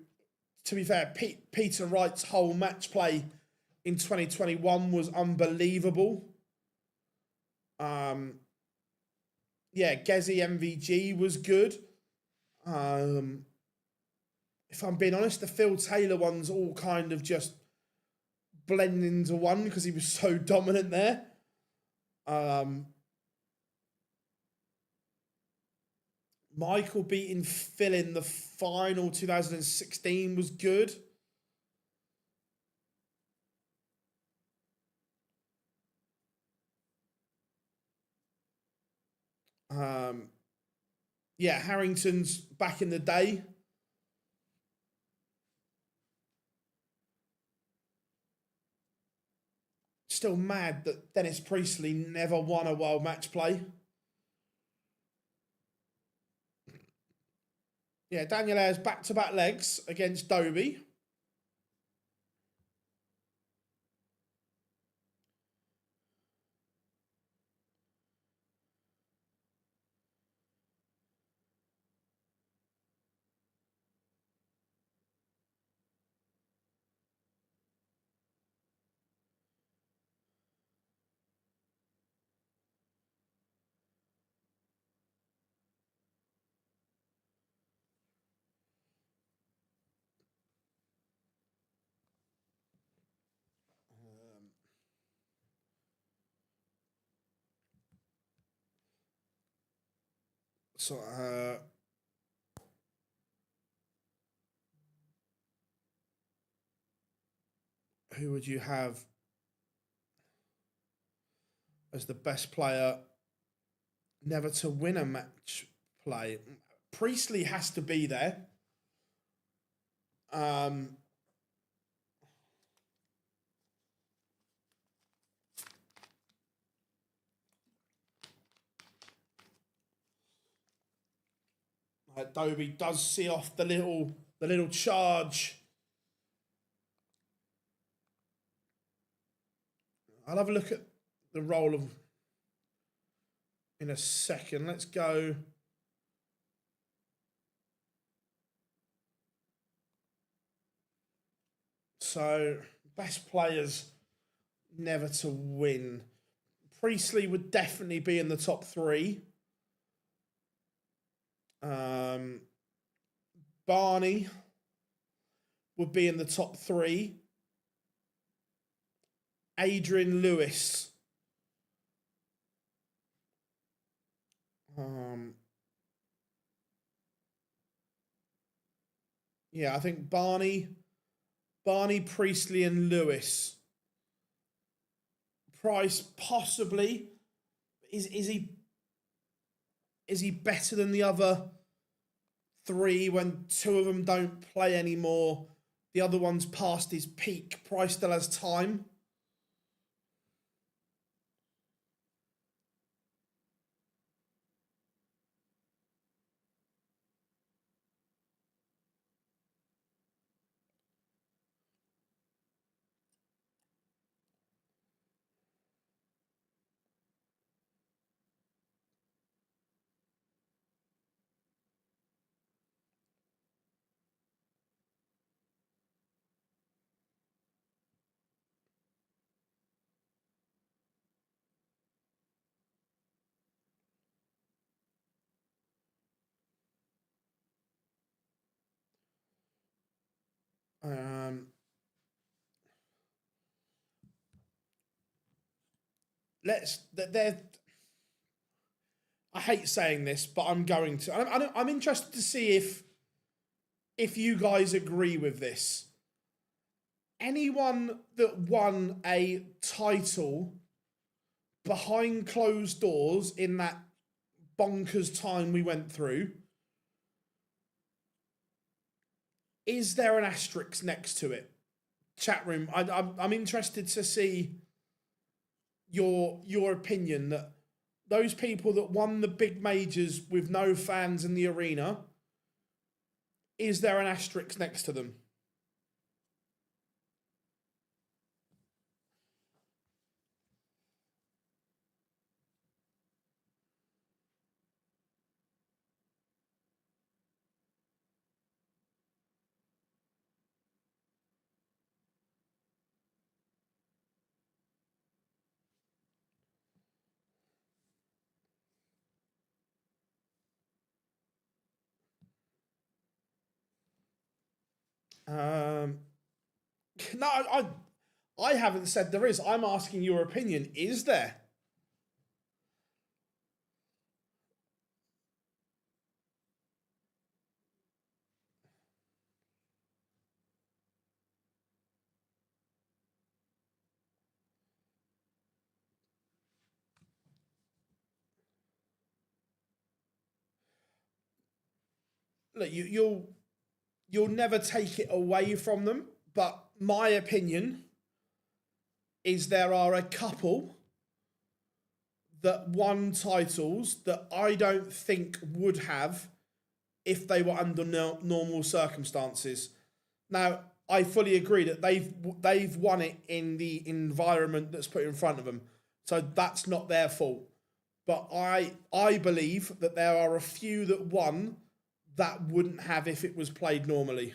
to be fair, Peter Wright's whole match play in 2021 was unbelievable. Yeah, Gezi MVG was good. If I'm being honest, the Phil Taylor ones all kind of just blend into one because he was so dominant there. Michael beating Phil in the final 2016 was good. Yeah, Harrington's back in the day. Still mad that Dennis Priestley never won a world match play. Yeah, Daniel Ayres back-to-back legs against Dobie. So, who would you have? as the best player never to win a match play. Priestley has to be there. Adobe does see off the little charge. I'll have a look at the roll of in a second. Let's go. So, best players never to win. Priestley would definitely be in the top 3. Barney would be in the top 3. Adrian Lewis. Yeah, I think Barney, Priestley, and Lewis. Price possibly. Is he better than the other 3 when 2 of them don't play anymore? The other one's past his peak. Price still has time. I hate saying this, but I'm going to. I'm interested to see if you guys agree with this. Anyone that won a title behind closed doors in that bonkers time we went through, is there an asterisk next to it? Chat room, I'm interested to see your opinion that those people that won the big majors with no fans in the arena, is there an asterisk next to them? No, I haven't said there is. I'm asking your opinion. Is there? Look, you'll never take it away from them, but my opinion is there are a couple that won titles that I don't think would have if they were under normal circumstances. Now, I fully agree that they've won it in the environment that's put in front of them, so that's not their fault. But I believe that there are a few that won that wouldn't have if it was played normally.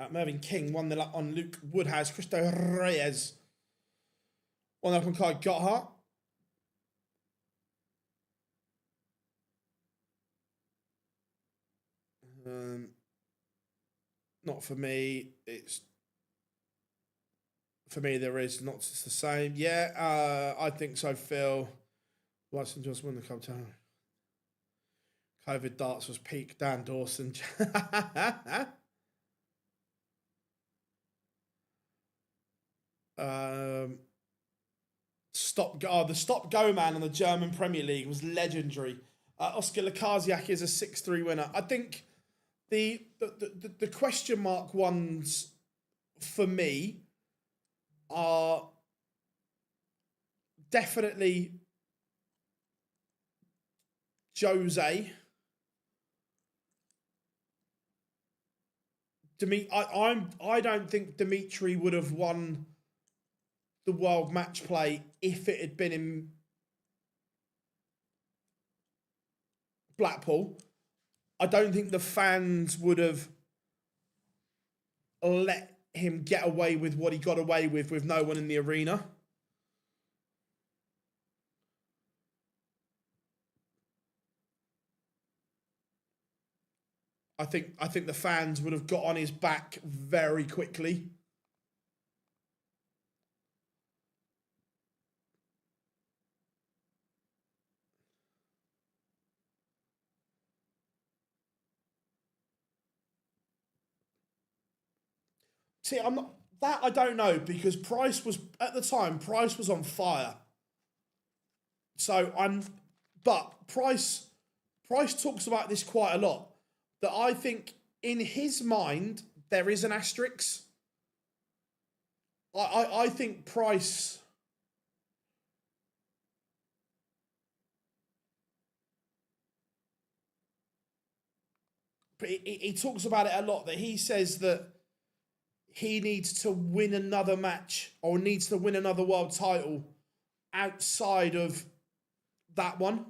Mervyn King 1-0 on Luke Woodhouse. Cristo Reyes 1-0 on Kai Gotthard. Not for me. It's for me. There is not. It's the same. Yeah, I think so. Phil. Watson just won the cup. COVID darts was peak. Dan Dawson. The stop go man on the German Premier League was legendary. Oscar Lukasiak is a 6-3 winner. I think the question mark ones for me are definitely Jose. I don't think Dimitri would have won the World Match Play if it had been in Blackpool. I don't think the fans would have let him get away with what he got away with no one in the arena. I think the fans would have got on his back very quickly. See, I'm not that I don't know because Price was at the time. Price was on fire. So but Price talks about this quite a lot. That I think in his mind there is an asterisk. I think Price. He talks about it a lot. That he says that he needs to win another match or needs to win another world title outside of that one.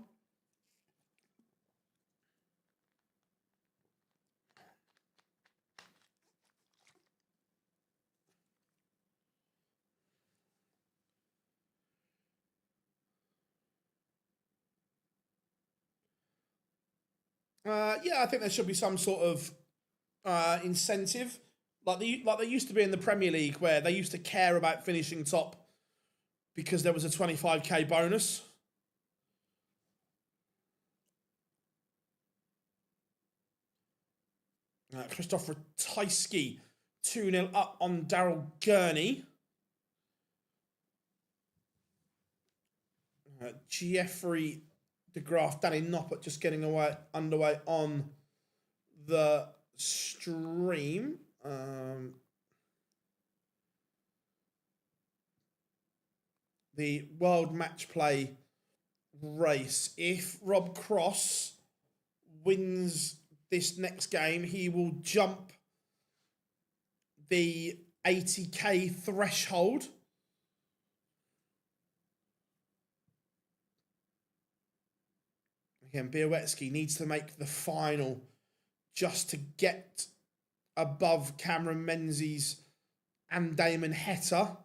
Yeah, I think there should be some sort of incentive, like they used to be in the Premier League, where they used to care about finishing top because there was a 25k bonus. Christopher Tysky 2-0 up on Daryl Gurney. Jeffrey DeGraff, Danny Noppert just getting underway on the stream. The World Match Play race. If Rob Cross wins this next game, he will jump the 80k threshold. Again, Białecki needs to make the final just to get above Cameron Menzies and Damon Heta.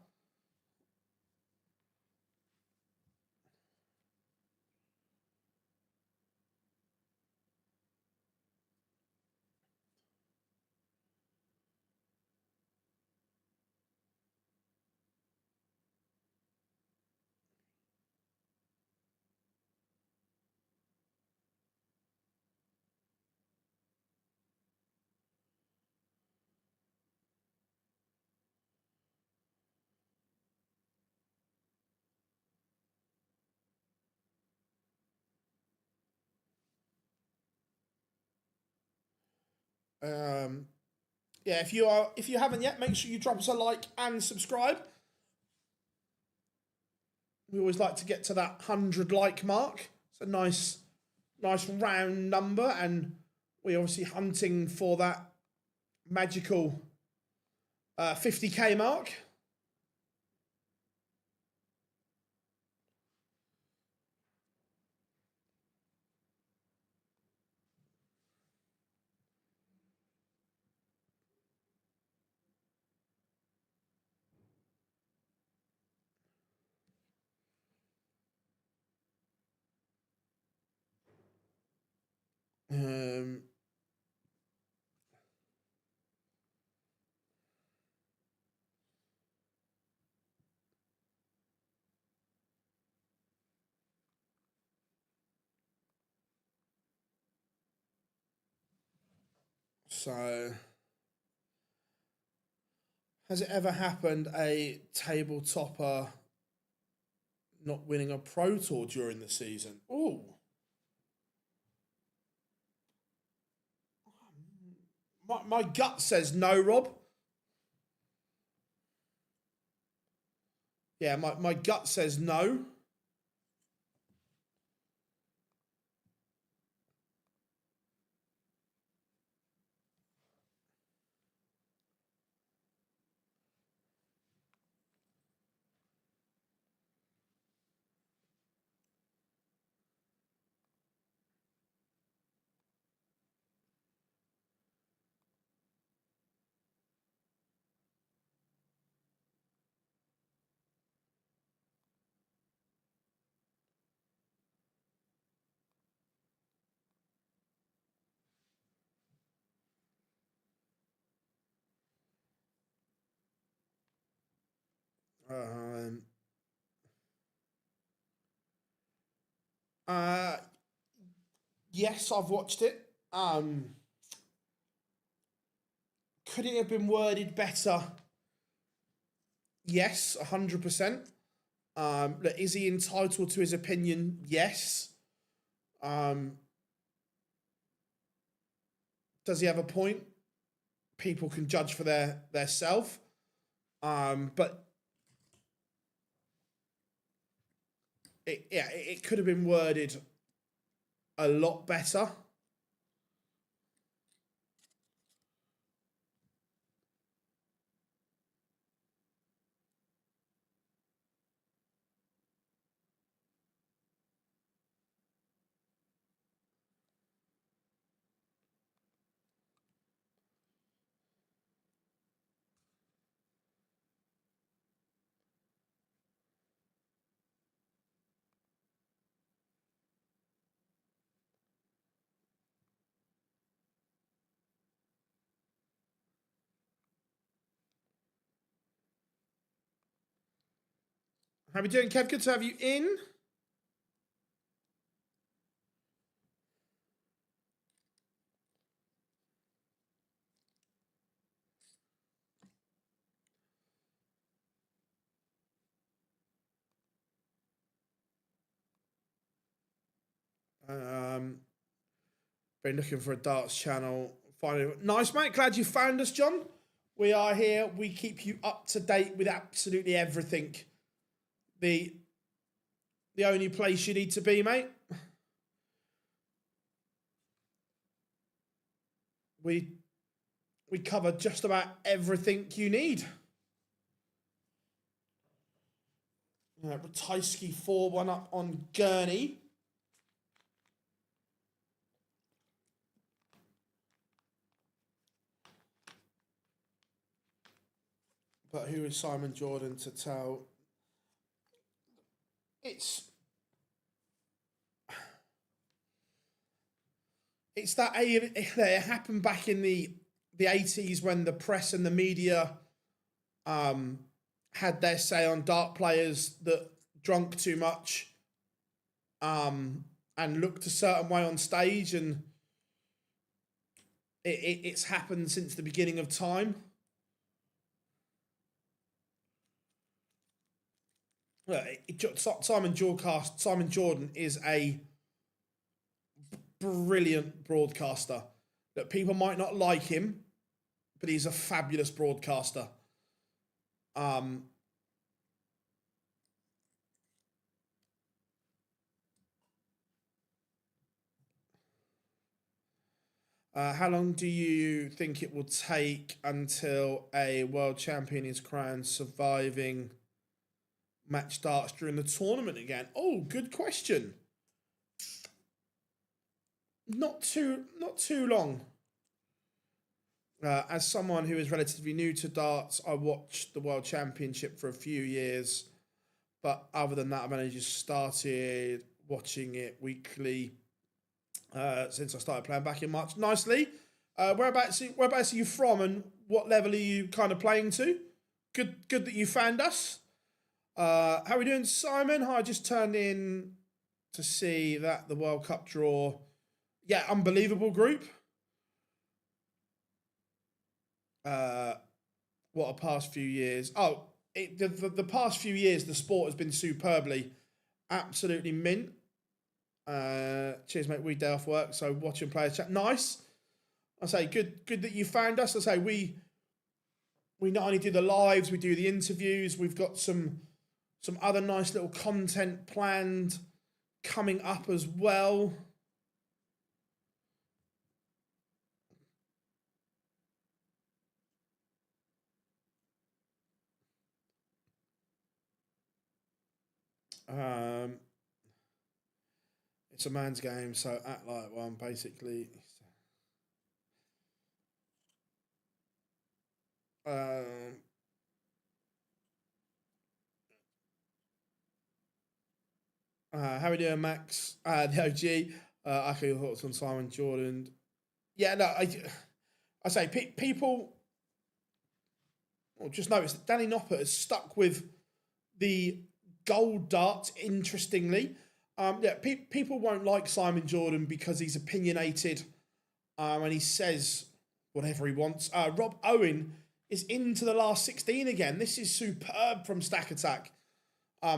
Yeah, if you haven't yet, make sure you drop us a like and subscribe. We always like to get to that 100 like mark. It's a nice round number, and we're obviously hunting for that magical 50k mark. So, has it ever happened a table topper not winning a Pro Tour during the season? Oh. My gut says no, Rob. Yeah, my gut says no. Um, uh, yes, I've watched it. Could it have been worded better? Yes, 100%. Look, is he entitled to his opinion? Yes. Does he have a point? People can judge for their self. But it could have been worded a lot better. How are we doing, Kev? Good to have you in. Been looking for a darts channel. Finally, nice, mate. Glad you found us, John. We are here. We keep you up to date with absolutely everything. The only place you need to be, mate. We cover just about everything you need. Ratajski 4-1 up on Gurney. But who is Simon Jordan to tell? It's that it happened back in the 80s when the press and the media had their say on dart players that drunk too much and looked a certain way on stage, and it's happened since the beginning of time. Simon Jordan is a brilliant broadcaster. That people might not like him, but he's a fabulous broadcaster. How long do you think it will take until a world champion is crowned surviving match darts during the tournament again? Oh, good question. Not too long. As someone who is relatively new to darts, I watched the World Championship for a few years, but other than that, I've only just started watching it weekly since I started playing back in March. Nicely. Whereabouts are you from, and what level are you kind of playing to? Good that you found us. How are we doing, Simon? I just turned in to see that the World Cup draw. Yeah, unbelievable group. what a past few years. Oh, the past few years, the sport has been superbly, absolutely mint. Cheers, mate. We day off work, so watching players chat. Nice. I say good that you found us. I say we not only do the lives, we do the interviews. We've got some other nice little content planned coming up as well. It's a man's game, so act like one, basically. How are we doing, Max? The OG. Actually, thoughts on Simon Jordan. Yeah, no, I say people. Well, just notice that Danny Noppert has stuck with the gold darts. Interestingly, people won't like Simon Jordan because he's opinionated, and he says whatever he wants. Rob Owen is into the last 16 again. This is superb from Stack Attack.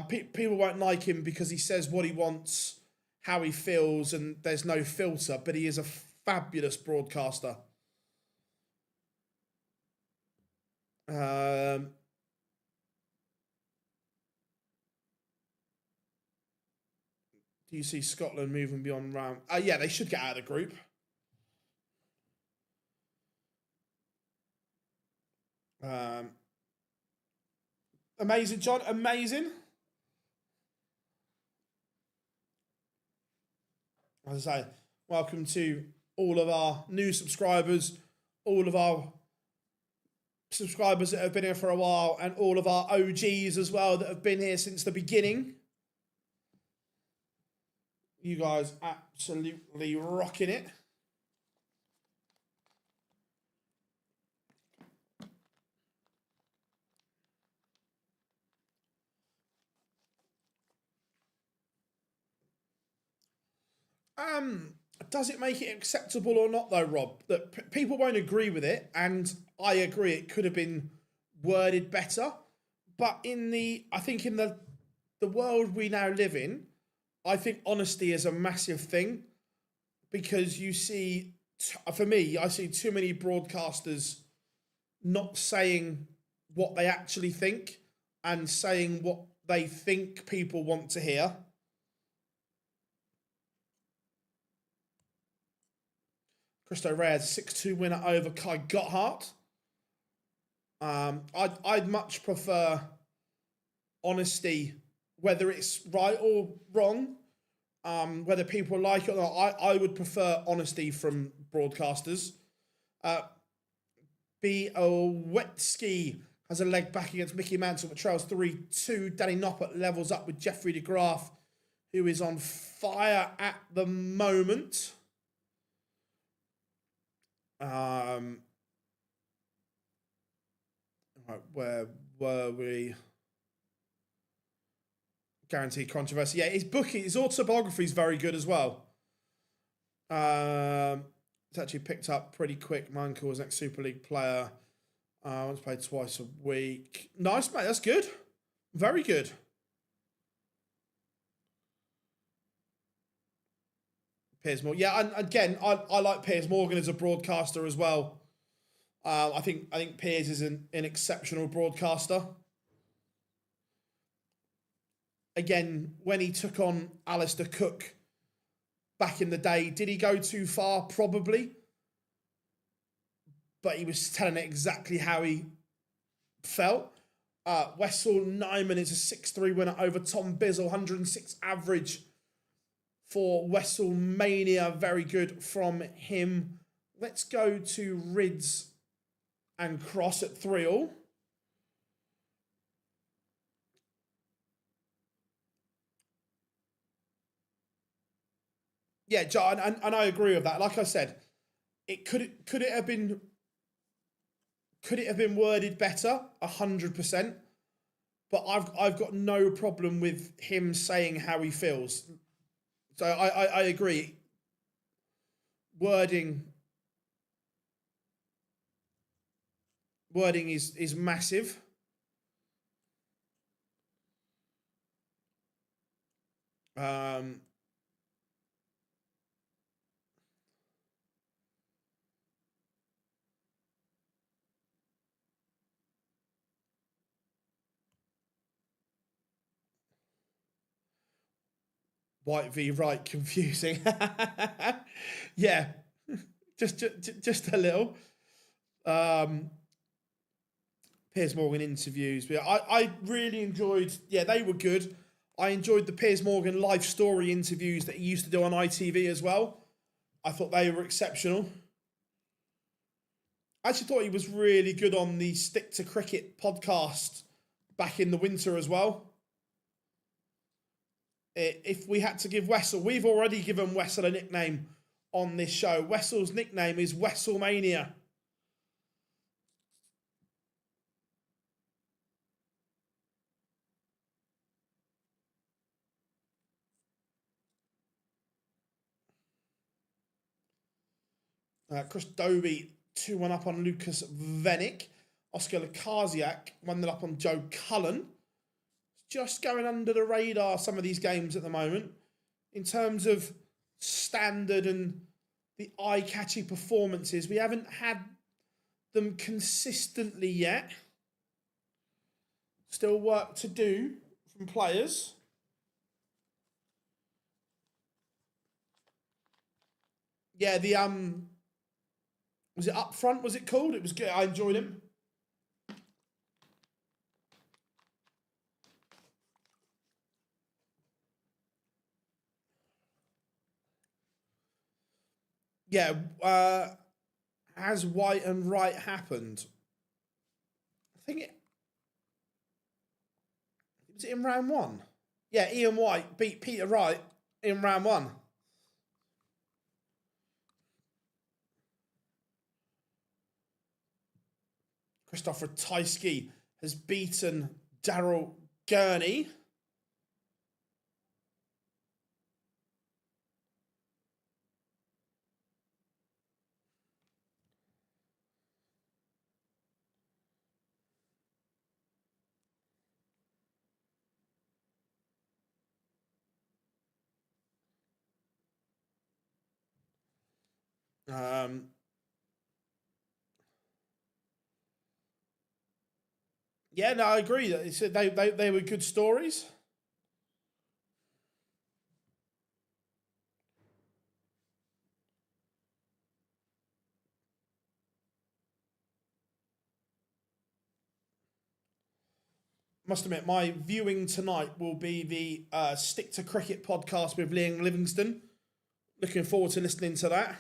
People won't like him because he says what he wants, how he feels, and there's no filter, but he is a fabulous broadcaster. Do you see Scotland moving beyond round? Yeah, they should get out of the group. Amazing, John. Amazing. As I say, welcome to all of our new subscribers, all of our subscribers that have been here for a while, and all of our OGs as well that have been here since the beginning. You guys absolutely rocking it. Does it make it acceptable or not, though, Rob? That people won't agree with it, and I agree it could have been worded better. But I think in the world we now live in, I think honesty is a massive thing, because you see, for me, I see too many broadcasters not saying what they actually think and saying what they think people want to hear. Christo Reyes, 6-2 winner over Kai Gotthard. I'd much prefer honesty, whether it's right or wrong, whether people like it or not. I would prefer honesty from broadcasters. B. Owetski has a leg back against Mickey Mantle, but trails 3-2. Danny Noppert levels up with Jeffrey de Graaf, who is on fire at the moment. Right, where were we? Guaranteed controversy. Yeah, his autobiography is very good as well. It's actually picked up pretty quick. My uncle was an ex-Super League player. Once played twice a week. Nice, mate. That's good. Very good. Piers Morgan. Yeah, and again, I like Piers Morgan as a broadcaster as well. I think Piers is an exceptional broadcaster. Again, when he took on Alistair Cook back in the day, did he go too far? Probably. But he was telling it exactly how he felt. Wessel Nyman is a 6-3 winner over Tom Bizzle, 106 average for WrestleMania. Very good from him. Let's go to Rids and Cross at 3-all. Yeah, John, and I agree with that. Like I said, could it have been worded better? 100%. But I've got no problem with him saying how he feels. So I agree. Wording wording is massive. White v right, confusing. Yeah, just a little. Piers Morgan interviews. But I really enjoyed, they were good. I enjoyed the Piers Morgan life story interviews that he used to do on ITV as well. I thought they were exceptional. I actually thought he was really good on the Stick to Cricket podcast back in the winter as well. If we had to give Wessel, we've already given Wessel a nickname on this show. Wessel's nickname is Wesselmania. Chris Dobie 2-1 up on Lucas Venick. Oscar Lukasiak 1-0 up on Joe Cullen. Just going under the radar, some of these games at the moment. In terms of standard and the eye-catchy performances, we haven't had them consistently yet. Still work to do from players. Yeah, the was it Up Front, was it called? It was good. I enjoyed him. Yeah, has White and Wright happened? I think it was it in round 1. Yeah, Ian White beat Peter Wright in round 1. Christopher Tysky has beaten Daryl Gurney. Yeah, no, I agree. They were good stories. Must admit, my viewing tonight will be the Stick to Cricket podcast with Liam Livingston. Looking forward to listening to that.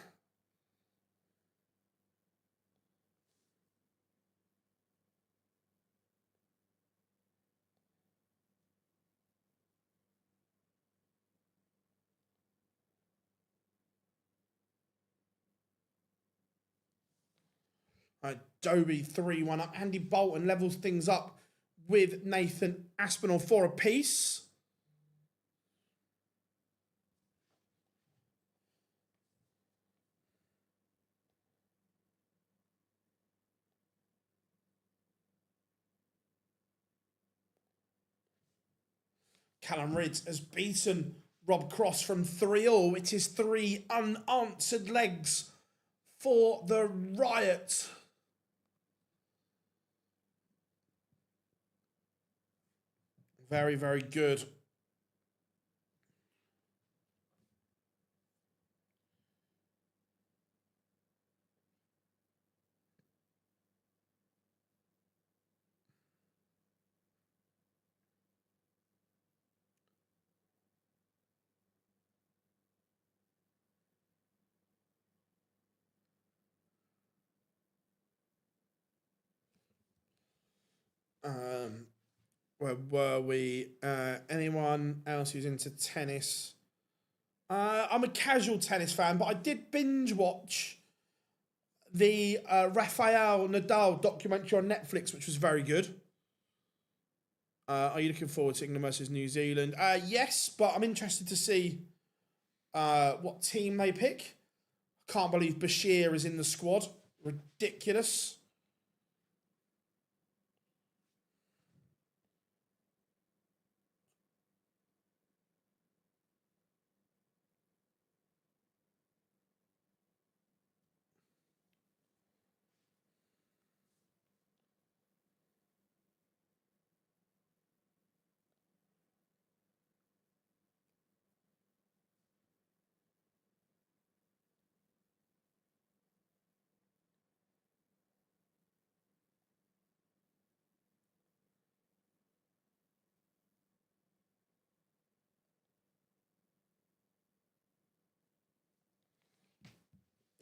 Dobie 3-1 up. Andy Bolton levels things up with Nathan Aspinall for a piece. Callum Ridds has beaten Rob Cross from 3-all. It is 3 unanswered legs for the Riot. Very, very good. Where were we? Anyone else who's into tennis? I'm a casual tennis fan, but I did binge watch the Rafael Nadal documentary on Netflix, which was very good. Are you looking forward to England versus New Zealand? Yes, but I'm interested to see what team they pick. I can't believe Bashir is in the squad. Ridiculous.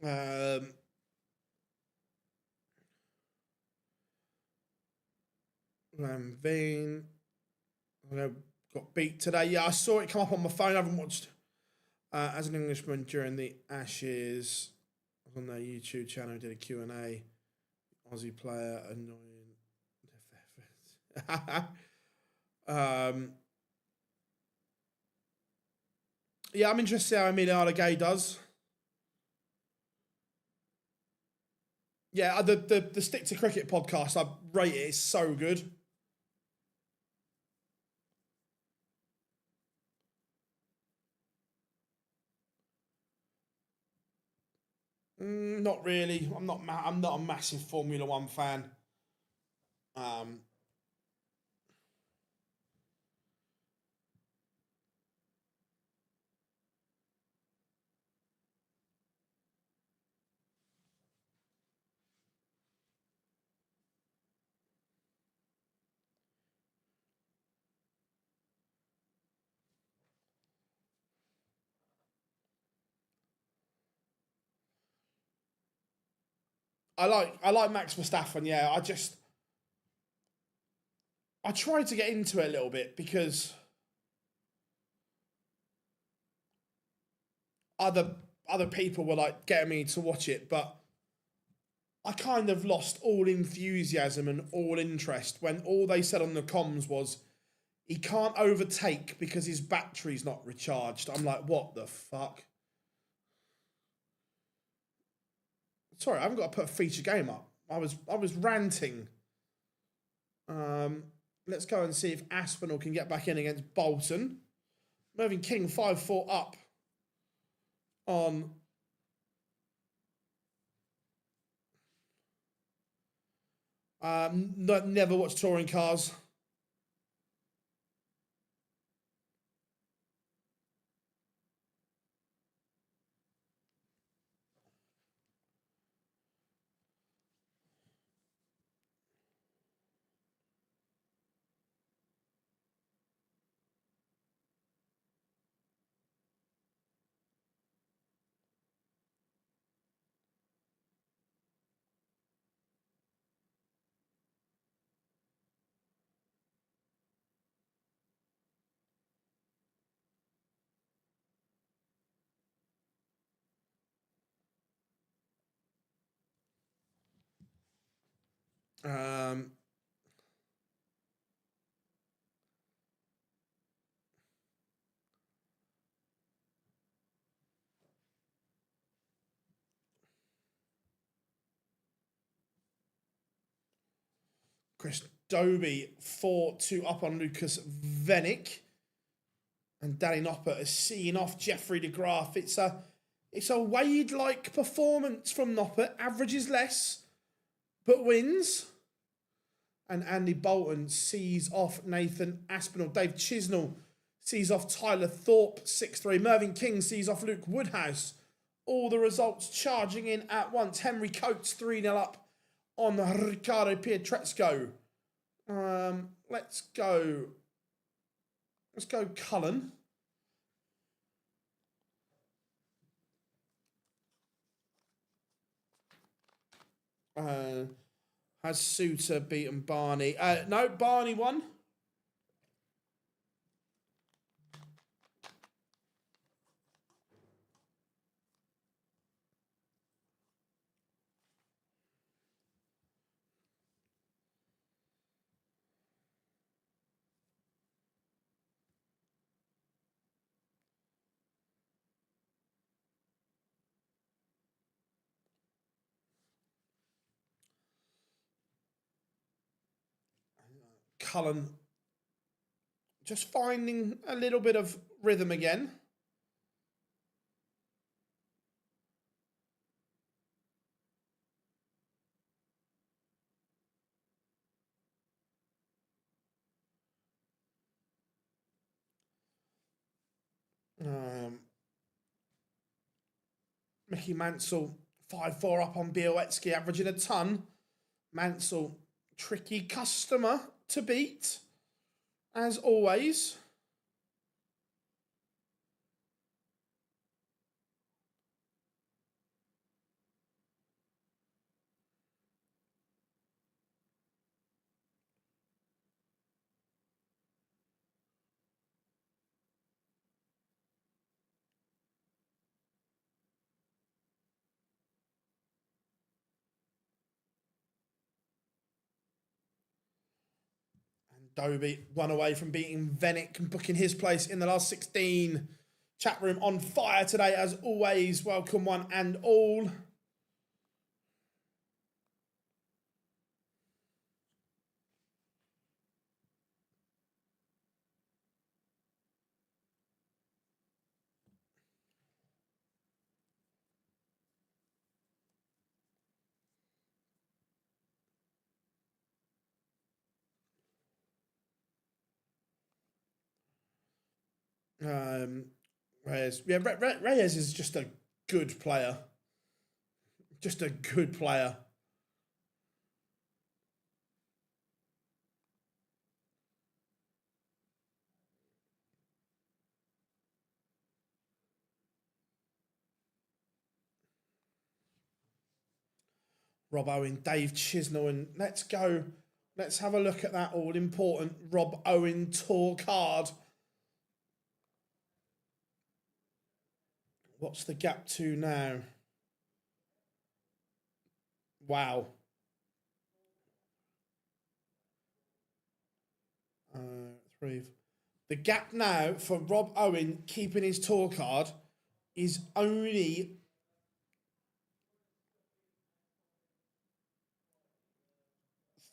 Vane got beat today. Yeah, I saw it come up on my phone. I haven't watched as an Englishman during the Ashes. I was on their YouTube channel, did a Q&A. Aussie player, annoying. Yeah, I'm interested to see how Emiliano Gay does. Yeah, the Stick to Cricket podcast, I rate it. It's so good. Not really. I'm not a massive Formula One fan. I like Max Verstappen. Yeah, I tried to get into it a little bit because other people were like getting me to watch it, but I kind of lost all enthusiasm and all interest when all they said on the comms was he can't overtake because his battery's not recharged. I'm like, what the fuck? Sorry, I haven't got to put a feature game up. I was ranting. Let's go and see if Aspinall can get back in against Bolton. Mervyn King 5-4 up on never watched touring cars. Chris Dobie 4-2 up on Lucas Vennick. And Danny Noppert is seeing off Jeffrey de Graaf. It's a Wade-like performance from Noppert. Averages less, but wins. And Andy Bolton sees off Nathan Aspinall. Dave Chisnell sees off Tyler Thorpe 6-3. Mervyn King sees off Luke Woodhouse. All the results charging in at once. Henry Coates 3-0 up on Riccardo Pietrezco. Let's go Cullen. Has Suter beaten Barney? No, Barney won. Cullen just finding a little bit of rhythm again. Mickey Mansell 5-4 up on Białecki, averaging a ton. Mansell, tricky customer to beat, as always. Dobie, one away from beating Venick and booking his place in the last 16. Chat room on fire today, as always. Welcome one and all. Reyes. Yeah, Reyes is just a good player. Just a good player. Rob Owen, Dave Chisnell, and let's go. Let's have a look at that all-important Rob Owen Tour card. What's the gap to now? Wow. The gap now for Rob Owen keeping his tour card is only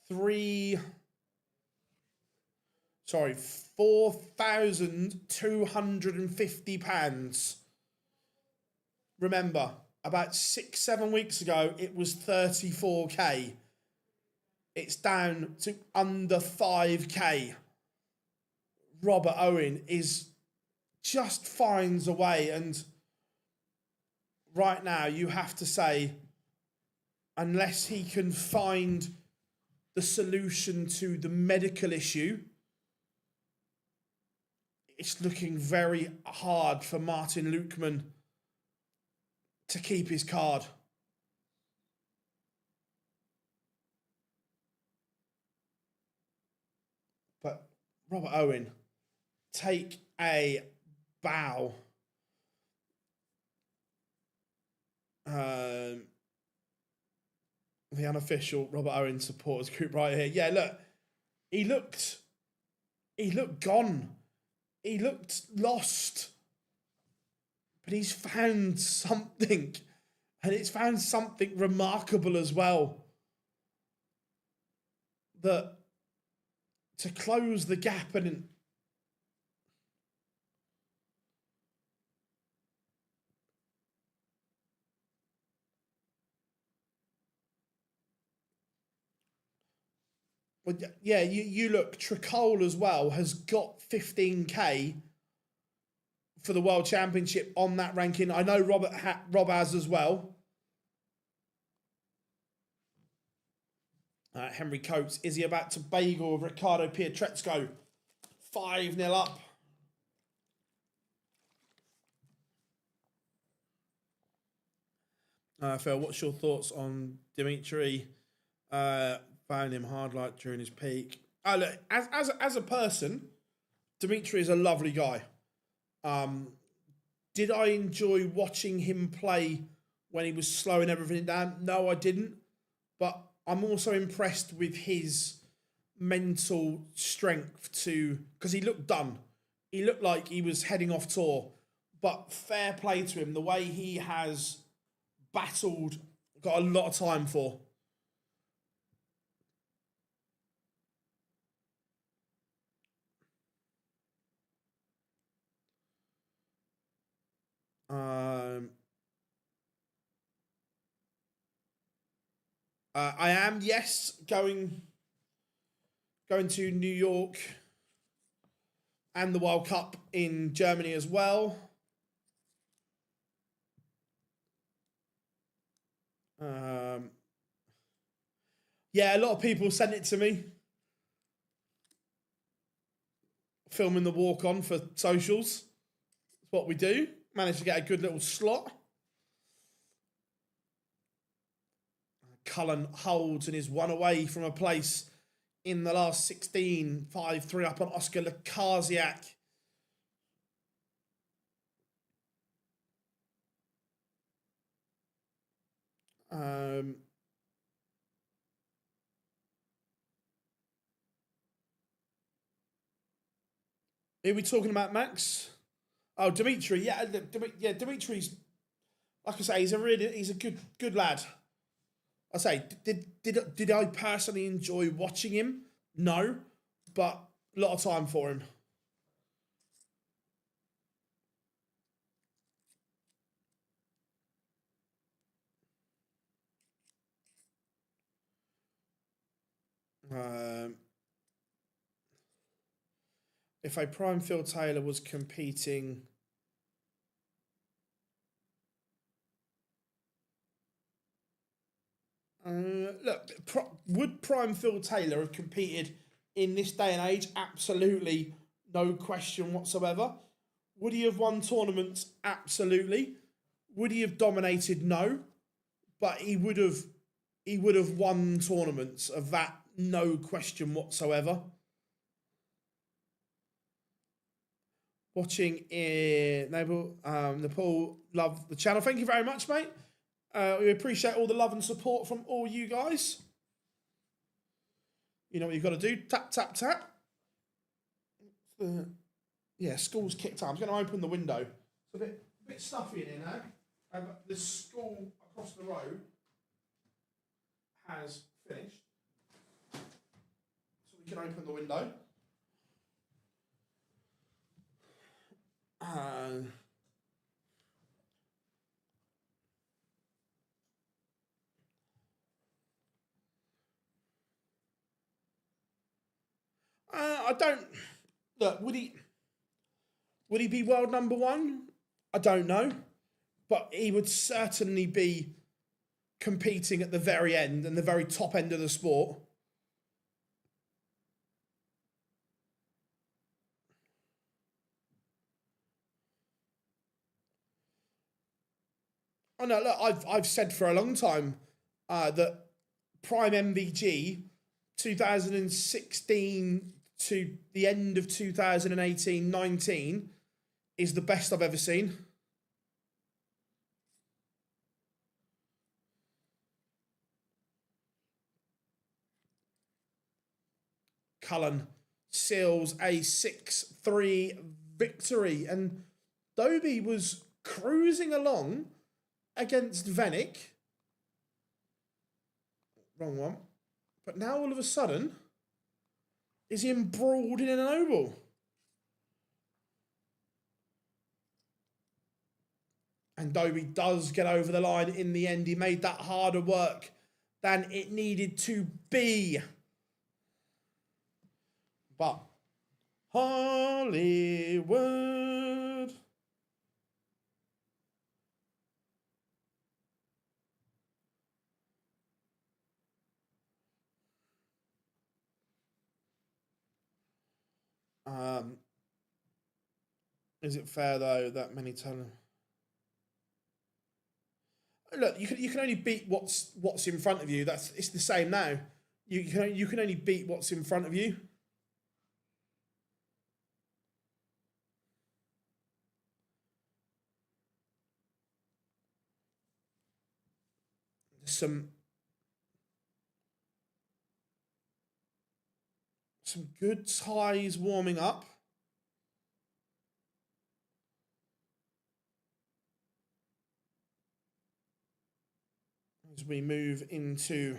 4,250 pounds. Remember, about 6-7 weeks ago, it was 34k. It's down to under 5k. Robert Owen just finds a way, and right now you have to say, unless he can find the solution to the medical issue, it's looking very hard for Martin Lukeman to keep his card. But Robert Owen, take a bow. The unofficial Robert Owen supporters group right here. Yeah, look, he looked gone. He looked lost. But he's found something. And it's found something remarkable as well. That to close the gap and well, yeah, you look, Tricole as well has got 15k for the World Championship on that ranking. I know Rob has as well. Henry Coates, is he about to bagel Riccardo Pietrezco? 5-0 up. Phil, what's your thoughts on Dimitri? Found him hard light during his peak. Look, as a person, Dimitri is a lovely guy. Did I enjoy watching him play when he was slowing everything down? No, I didn't. But I'm also impressed with his mental strength because he looked done. He looked like he was heading off tour. But fair play to him, the way he has battled, got a lot of time for. I am, yes, going to New York and the World Cup in Germany as well. Yeah, a lot of people sent it to me. Filming the walk-on for socials. That's what we do. Managed to get a good little slot. Cullen holds and is one away from a place in the last 16. 5-3 up on Oscar Lukasiak. Who are we talking about, Max? Oh, Dimitri. Yeah, Dimitri's, like I say, he's a good lad. I say, did I personally enjoy watching him? No, but a lot of time for him. If a prime Phil Taylor was competing, look, would prime Phil Taylor have competed in this day and age? Absolutely, no question whatsoever. Would he have won tournaments? Absolutely. Would he have dominated? No, but he would have won tournaments, of that, no question whatsoever. Watching in Nepal, love the channel. Thank you very much, mate. We appreciate all the love and support from all you guys. You know what you've got to do. Tap, tap, tap. Yeah, school's kicked out. I'm going to open the window. It's a bit stuffy in here now. The school across the road has finished. So we can open the window. I don't look. Would he be world number one? I don't know, but he would certainly be competing at the very end and the very top end of the sport. Oh no, look, I've said for a long time that Prime MVG 2016 to the end of 2018-19 is the best I've ever seen. Cullen seals a 6-3 victory, and Dobie was cruising along against Venick. Wrong one. But now all of a sudden, is he embroiled in an oval? And Dobie does get over the line in the end. He made that harder work than it needed to be. But Hollywood. Is it fair though that many talent? Look, you can only beat what's in front of you. It's the same now. You can only beat what's in front of you. Some good ties warming up. As we move into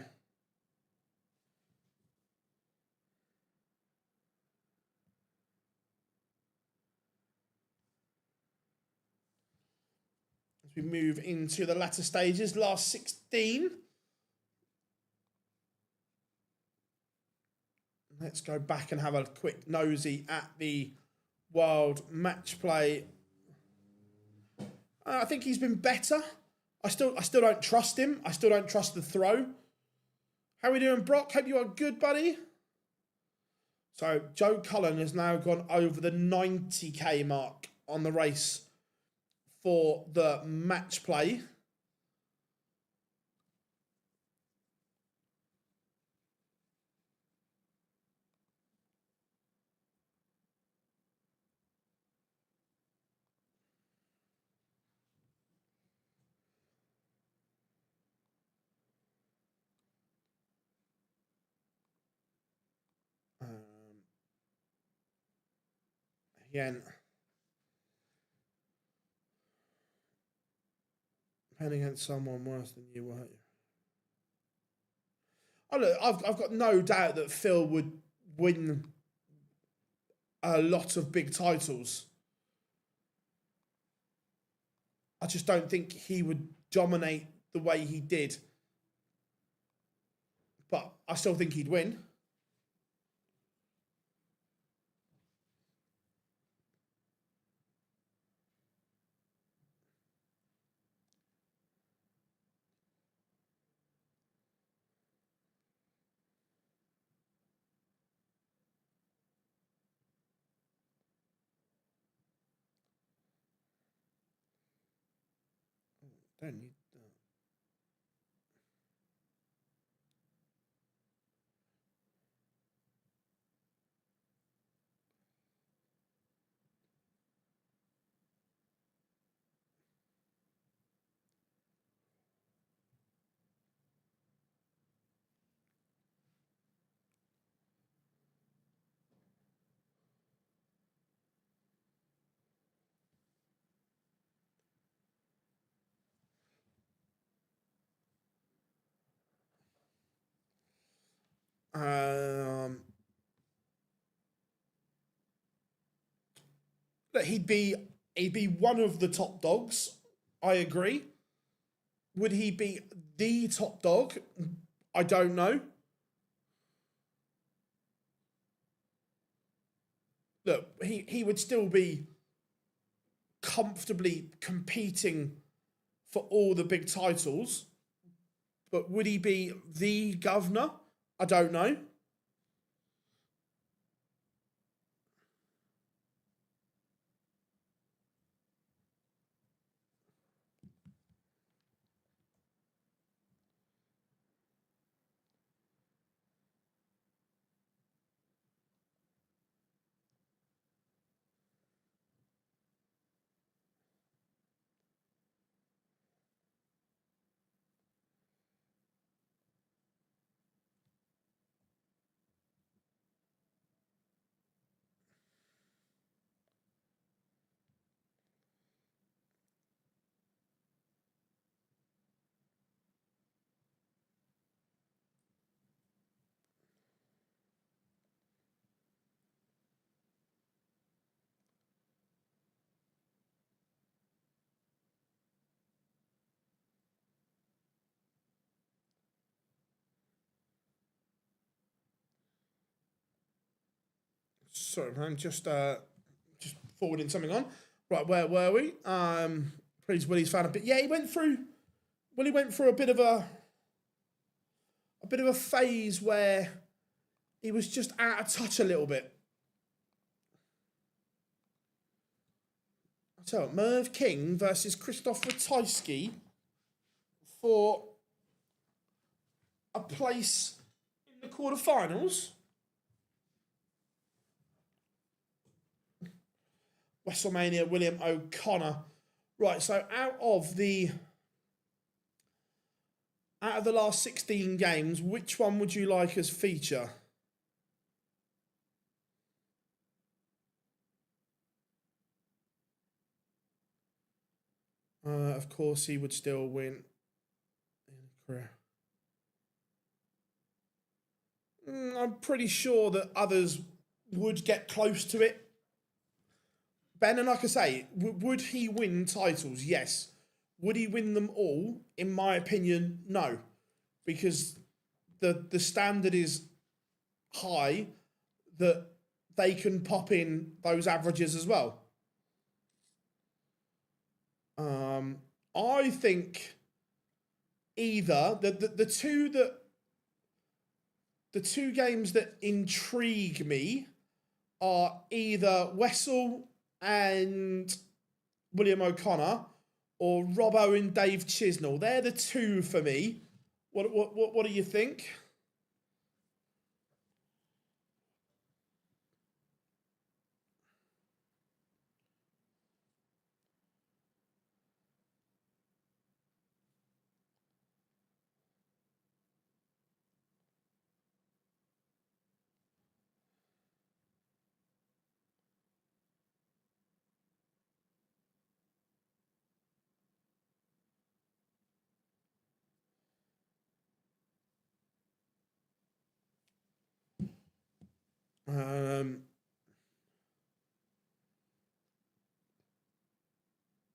the latter stages, last 16. Let's go back and have a quick nosy at the World Match Play. I think he's been better. I still don't trust him. I still don't trust the throw. How are we doing, Brock? Hope you are good, buddy. So Joe Cullen has now gone over the 90k mark on the race for the match play. He ain't. Playing against someone worse than you, won't you? Oh, look, I've got no doubt that Phil would win a lot of big titles. I just don't think he would dominate the way he did. But I still think he'd win. Don't need Look, he'd be one of the top dogs. I agree. Would he be the top dog? I don't know. Look, he would still be comfortably competing for all the big titles. But would he be the governor? I don't know. Sorry, man, just forwarding something on. Right, where were we? Please, Willie's found a bit. Yeah, he went through. Willie went through a bit of a phase where he was just out of touch a little bit. So Merv King versus Christoph Ratajski for a place in the quarterfinals. WrestleMania, William O'Connor. Right, so out of the last 16 games, which one would you like as feature? Of course, he would still win in a career. I'm pretty sure that others would get close to it. Ben, and like I say, would he win titles? Yes. Would he win them all? In my opinion, no. Because the standard is high that they can pop in those averages as well. I think either the two games that intrigue me are either Wessel and William O'Connor or Robbo and Dave Chisnell. They're the two for me. What do you think? Um,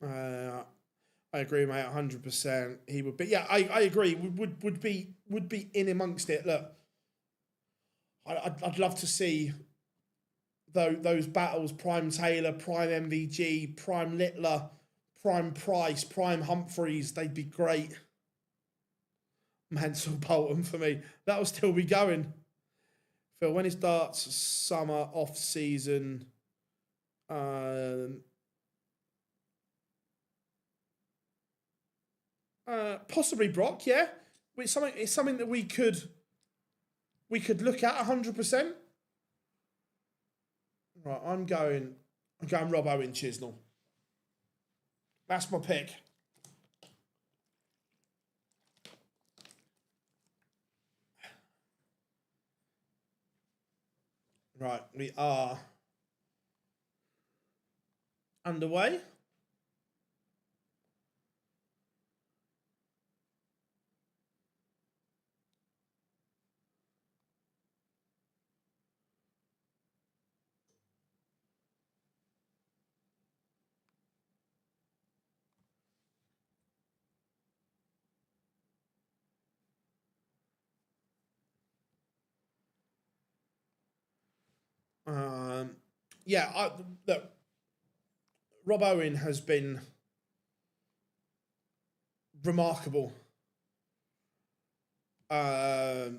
I agree, mate, 100%. He would be. Yeah, I agree. Would be in amongst it. Look, I'd love to see those battles: Prime Taylor, Prime MVG, Prime Littler, Prime Price, Prime Humphreys. They'd be great. Mansell Bolton for me. That'll still be going. Phil, when it starts summer off season, possibly Brock, yeah. It's something that we could look at 100%. Right, I'm going Rob Owen Chisnell. That's my pick. Right, we are underway. Yeah, look, Rob Owen has been remarkable. How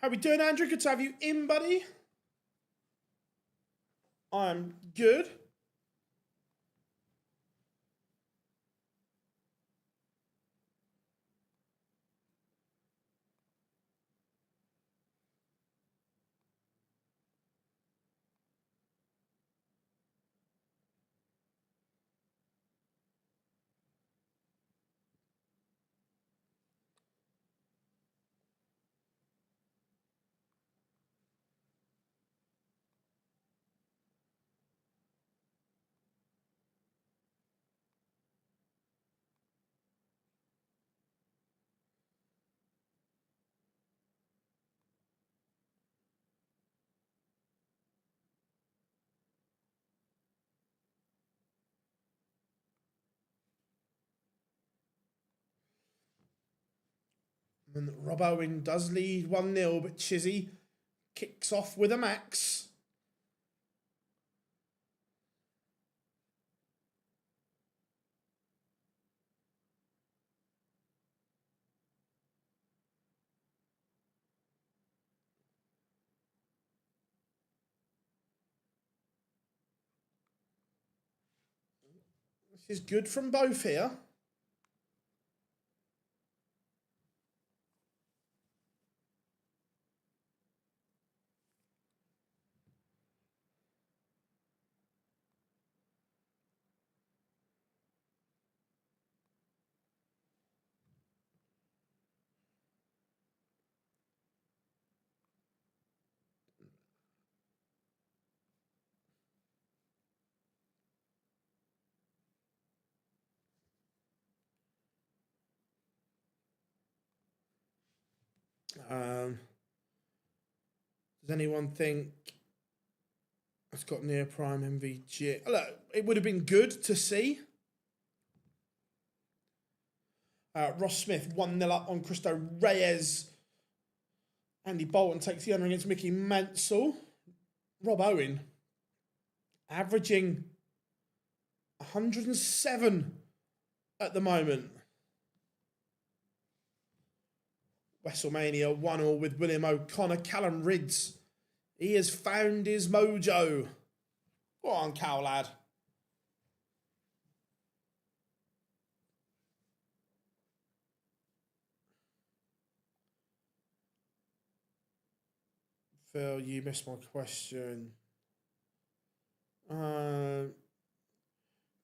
we doing, Andrew? Good to have you in, buddy. I'm good. And Rob Owen does lead 1-0, but Chizzy kicks off with a max. This is good from both here. Does anyone think it's got near prime MVG? Look, it would have been good to see. Ross Smith 1-0 up on Cristo Reyes. Andy Bolton takes the under against Mickey Mansell. Rob Owen averaging 107 at the moment. WrestleMania 1-1 with William O'Connor. Callum Ridds, he has found his mojo. Go on, Cal, lad. Phil, you missed my question. Do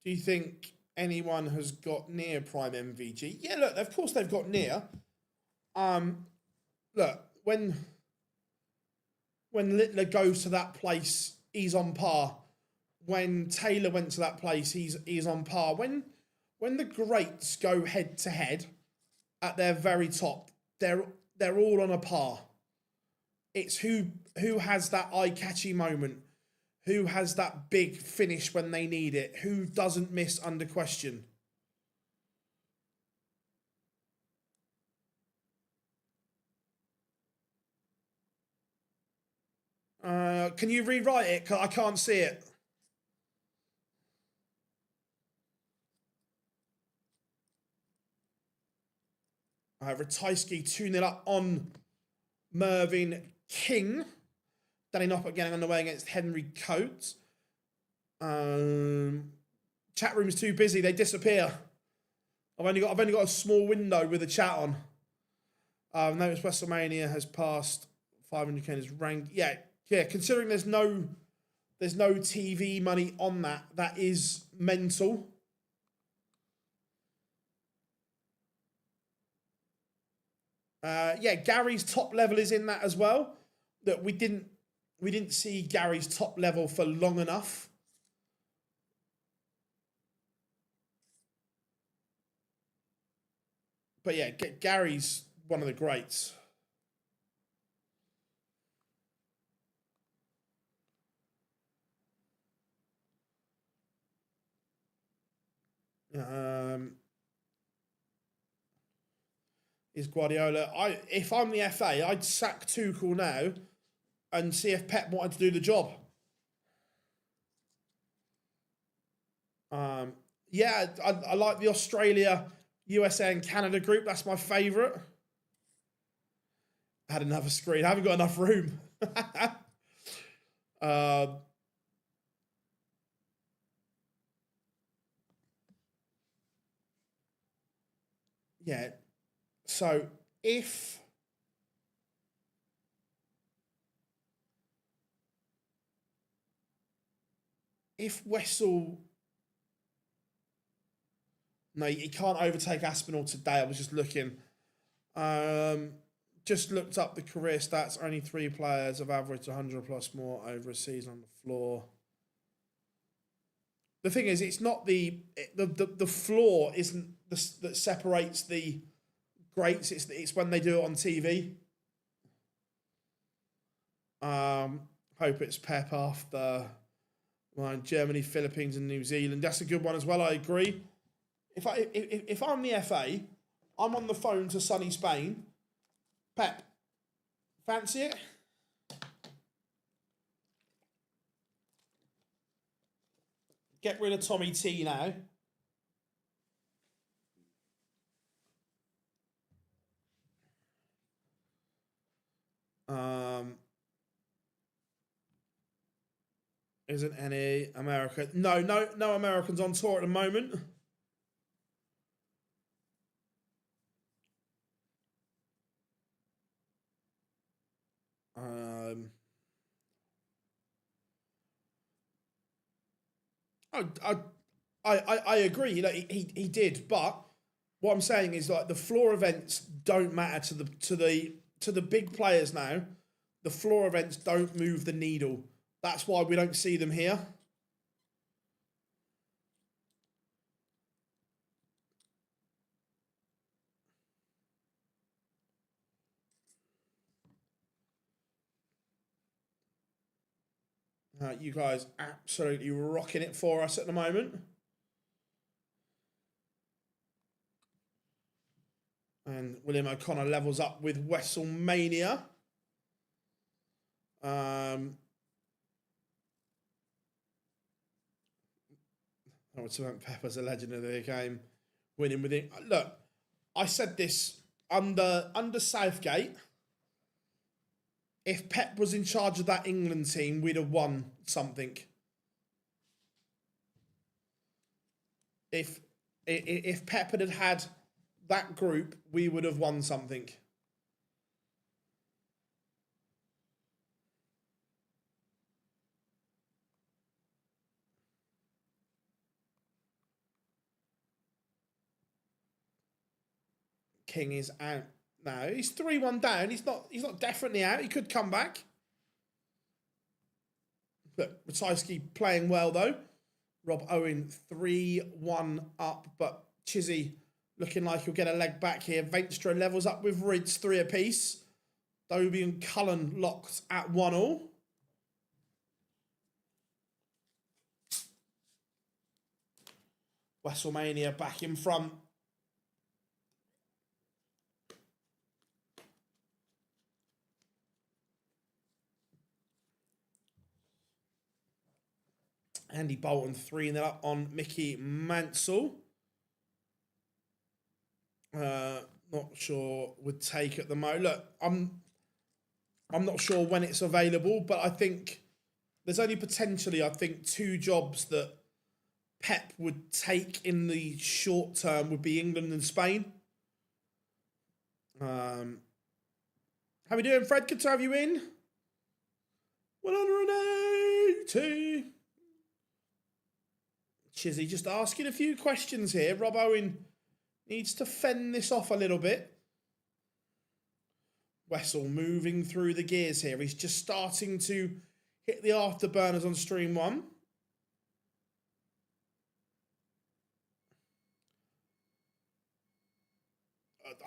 you think anyone has got near prime MVG? Yeah, look, of course they've got near. Look, when Littler goes to that place, he's on par. When Taylor went to that place, he's on par. When the greats go head to head at their very top, they're all on a par. It's who has that eye-catchy moment, who has that big finish when they need it, who doesn't miss under question. Can you rewrite it? 'Cause I can't see it. Ratajski 2-0 up on Mervyn King. Danny Noppert getting underway against Henry Coates. Chat room's too busy. They disappear. I've only got a small window with the chat on. Notice WrestleMania has passed 500K is ranked. Yeah. Considering there's no TV money on that is mental. Gary's top level is in that as well. That we didn't see Gary's top level for long enough. But yeah, Gary's one of the greats. Is Guardiola? If I'm the FA, I'd sack Tuchel now and see if Pep wanted to do the job. I like the Australia, USA, and Canada group. That's my favourite. I had another screen. I haven't got enough room. So if Wessel, no, he can't overtake Aspinall today. I was just looking. Just looked up the career stats. Only 3 players have averaged 100 plus more over a season on the floor. The thing is, it's not the floor isn't that separates the greats. It's when they do it on TV. Hope it's Pep after Germany, Philippines, and New Zealand. That's a good one as well. I agree. If I'm the FA, I'm on the phone to sunny Spain. Pep, fancy it? Get rid of Tommy T now. Isn't any America? No Americans on tour at the moment. I agree. You know, he did, but what I'm saying is like the floor events don't matter to the big players now. The floor events don't move the needle. That's why we don't see them here. You guys absolutely rocking it for us at the moment. And William O'Connor levels up with WrestleMania. Pepper's a legend of the game. Winning with it. Look, I said this under Southgate. If Pep was in charge of that England team, we'd have won something. If Pep had that group, we would have won something. King is out. No, he's 3-1 down. He's not definitely out. He could come back. But Ratajski playing well though. Rob Owen 3-1 up, but Chizzy looking like he'll get a leg back here. Venstra levels up with Rids 3 apiece. Dobie and Cullen locked at 1-1. WrestleMania back in front. Andy Bolton 3-0 up on Mickey Mansell. Not sure would take at the moment. Look, I'm not sure when it's available, but I think there's only potentially, I think, 2 jobs that Pep would take in the short term would be England and Spain. How we doing, Fred? Good to have you in. 180. Chizzy just asking a few questions here. Rob Owen needs to fend this off a little bit. Wessel moving through the gears here. He's just starting to hit the afterburners on stream 1.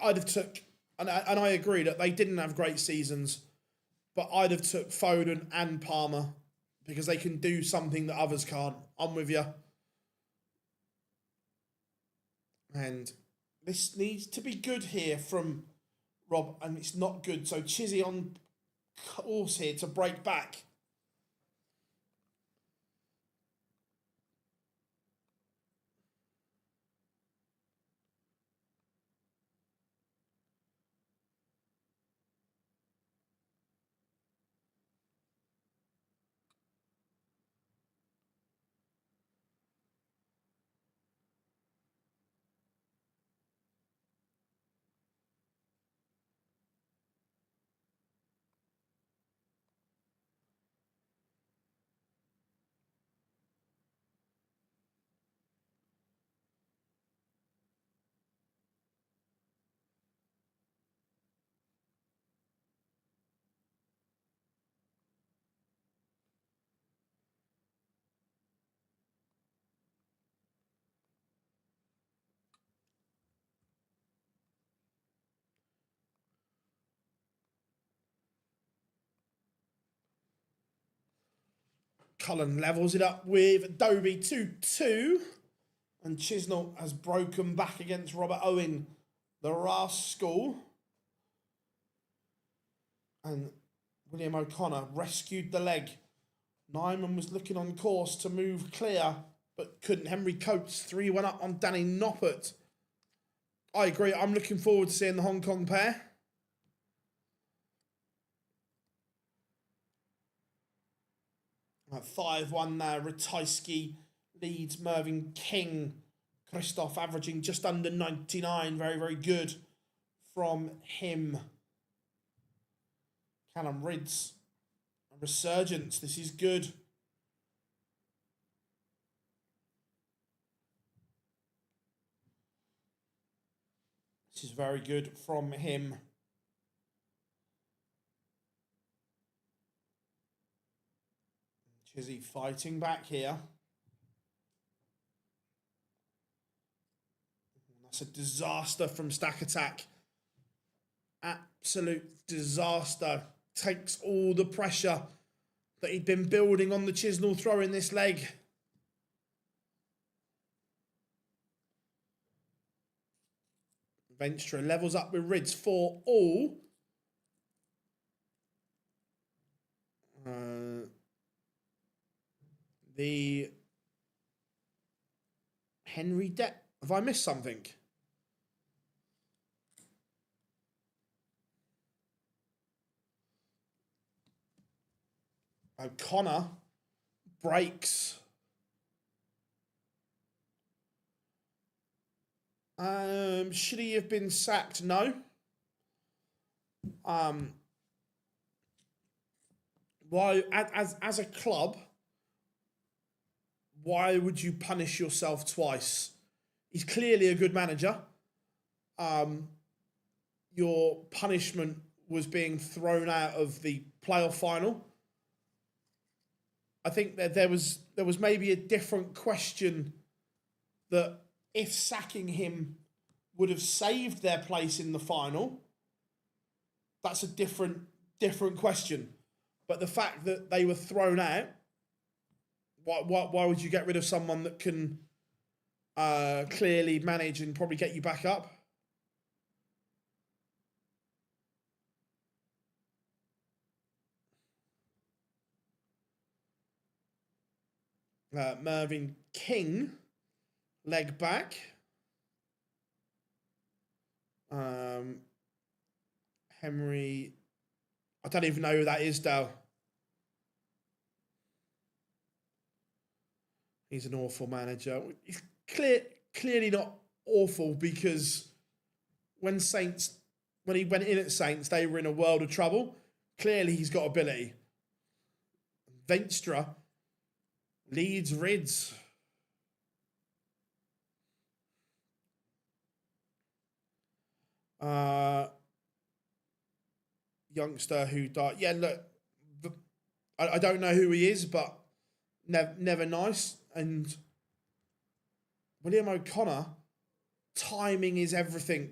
I'd have took, and I agree that they didn't have great seasons, but I'd have took Foden and Palmer because they can do something that others can't. I'm with you. And this needs to be good here from Rob, and it's not good. So Chizzy on course here to break back. Cullen levels it up with Dobie 2-2. And Chisnell has broken back against Robert Owen, the rascal. And William O'Connor rescued the leg. Nyman was looking on course to move clear, but couldn't. Henry Coates 3-1 up on Danny Noppert. I agree. I'm looking forward to seeing the Hong Kong pair. At 5-1 now, Ratajski leads Mervyn King. Christoph averaging just under 99. Very, very good from him. Callum Rids. A resurgence. This is good. This is very good from him. Chizzy fighting back here. That's a disaster from Stack Attack. Absolute disaster. Takes all the pressure that he'd been building on the Chisnell throw in this leg. Venstre levels up with Rids 4-all. The Henry Depp. Have I missed something? O'Connor breaks. Should he have been sacked? No. Why, as a club, why would you punish yourself twice? He's clearly a good manager. Your punishment was being thrown out of the playoff final. I think that there was maybe a different question that if sacking him would have saved their place in the final, that's a different different question. But the fact that they were thrown out, why would you get rid of someone that can clearly manage and probably get you back up? Mervyn King, leg back. Henry, I don't even know who that is, Dale. He's an awful manager. He's clearly not awful, because when he went in at Saints, they were in a world of trouble. Clearly, he's got ability. Venstra leads Rids. Youngster who died. Yeah, look, I don't know who he is, but never nice. And William O'Connor, timing is everything.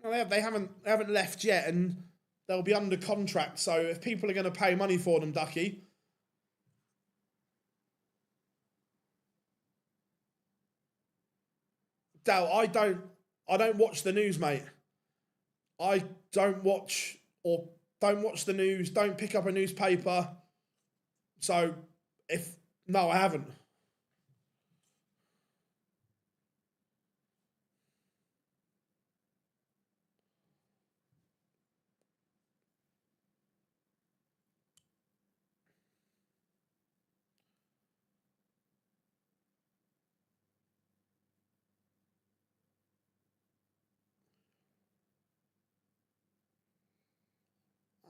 Well, they haven't left yet, and they'll be under contract. So if people are going to pay money for them, Ducky. Dal, I don't watch the news, mate. I don't watch the news, don't pick up a newspaper. So no, I haven't.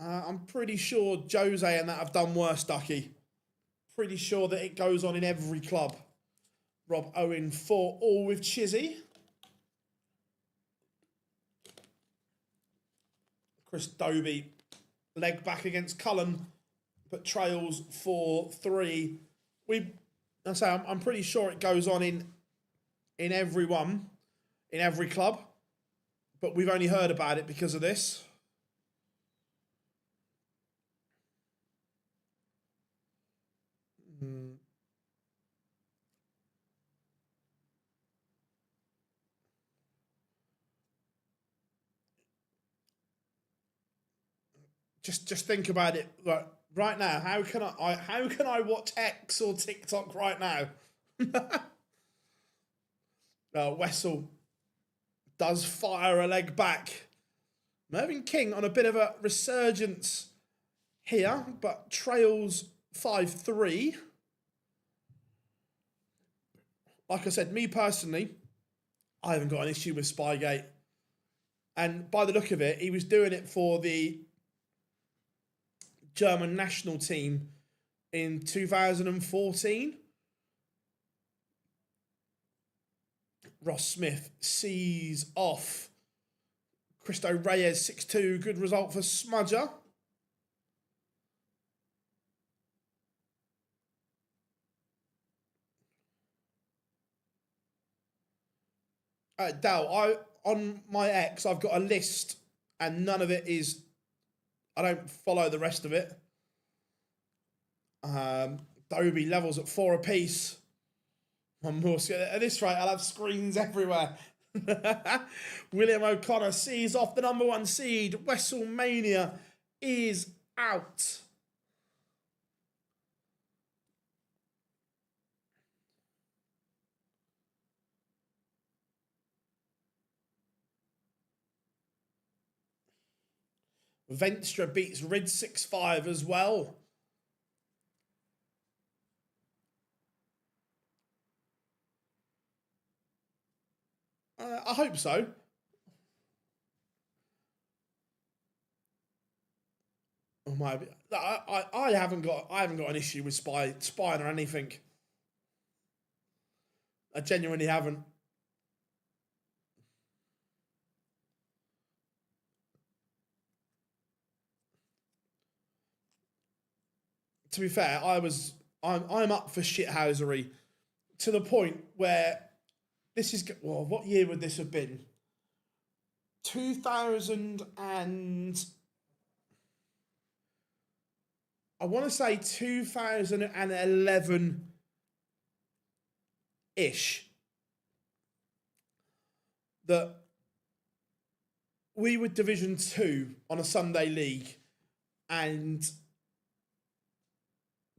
I'm pretty sure Jose and that have done worse, Ducky. Pretty sure that it goes on in every club. Rob Owen 4-all with Chizzy. Chris Dobie, leg back against Cullen, but trails 4-3. I'm pretty sure it goes on in every one, in every club, but we've only heard about it because of this. Just think about it right now. How can I watch X or TikTok right now? Wessel does fire a leg back. Mervyn King on a bit of a resurgence here, but trails 5-3. Like I said, me personally, I haven't got an issue with Spygate. And by the look of it, he was doing it for the German national team in 2014. Ross Smith sees off Cristo Reyes 6-2. Good result for Smudger. Dal, on my X, I've got a list, and none of it is. I don't follow the rest of it. Dobie levels at 4 apiece. One more. At this rate, I'll have screens everywhere. William O'Connor sees off the number 1 seed. WrestleMania is out. Venstra beats Rid 6-5 as well. I hope so. I haven't got an issue with Spine or anything. I genuinely haven't. To be fair, I'm up for shithousery to the point where This is, well, what year would this have been? 2000 and, I want to say 2011-ish. That we were Division 2 on a Sunday league, and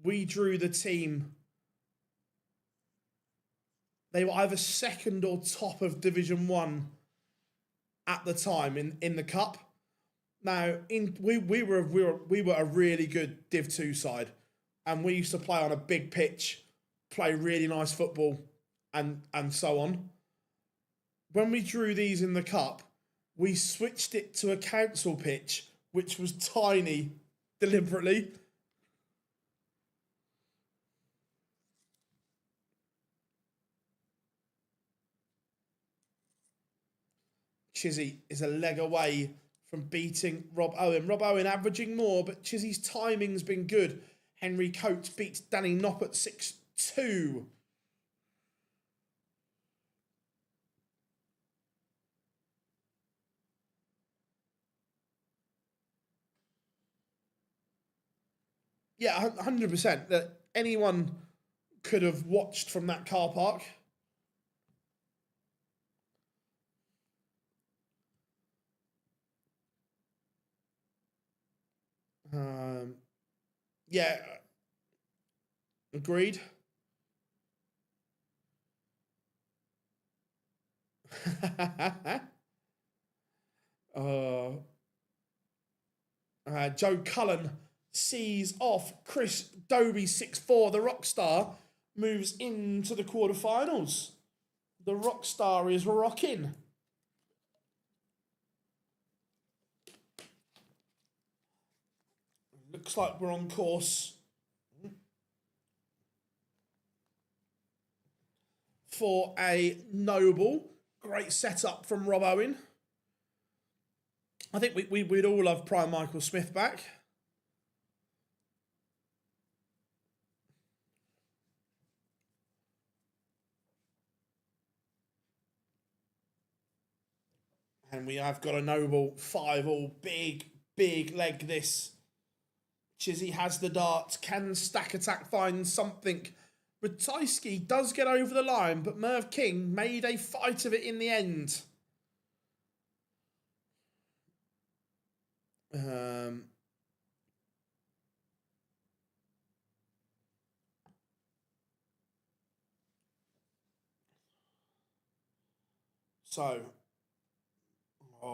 we drew the team. They were either second or top of Division 1 at the time in the cup. Now, we were a really good Div 2 side, and we used to play on a big pitch, play really nice football, and so on. When we drew these in the cup, we switched it to a council pitch, which was tiny, deliberately. Chizzy is a leg away from beating Rob Owen. Rob Owen averaging more, but Chizzy's timing's been good. Henry Coates beats Danny Knopp at 6-2. Yeah, 100%. That anyone could have watched from that car park. Yeah, agreed. Joe Cullen sees off Chris Dobie 6-4. The Rockstar moves into the quarterfinals. The Rockstar is rocking. Looks like we're on course for a noble. Great setup from Rob Owen. I think we'd all love Prime Michael Smith back. And we have got a noble 5-all. Big leg this. Chizzy has the darts. Can Stack Attack find something? Ratajski does get over the line, but Merv King made a fight of it in the end.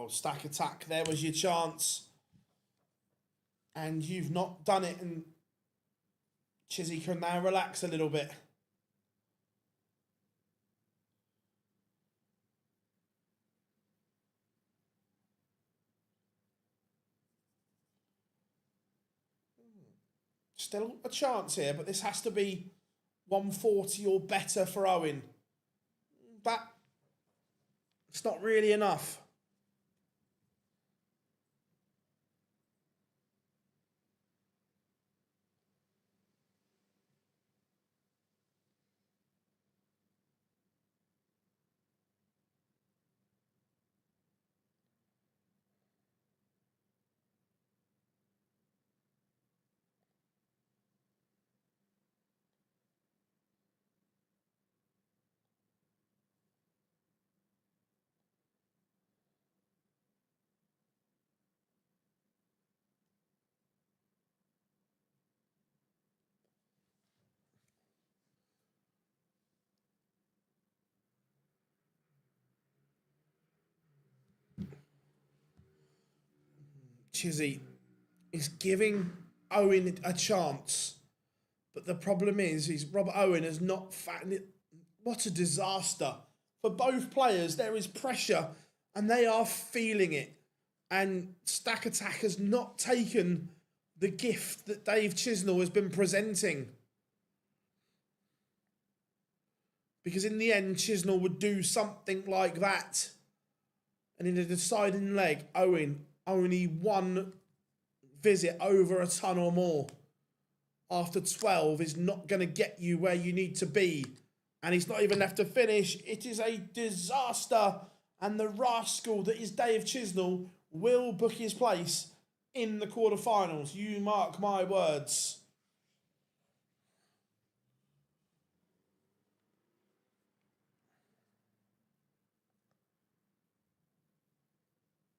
Stack Attack, there was your chance. And you've not done it, and Chizzy can now relax a little bit. Still a chance here, but this has to be 140 or better for Owen. It's not really enough. Chizzy is giving Owen a chance, but the problem is Robert Owen has not found. What a disaster for both players. There is pressure, and they are feeling it. And Stack Attack has not taken the gift that Dave Chisnell has been presenting. Because in the end, Chisnell would do something like that. And in the deciding leg, Owen only one visit over a ton or more after 12 is not going to get you where you need to be And he's not even left to finish. It is a disaster. And the rascal that is Dave Chisnall will book his place in the quarterfinals. You mark my words.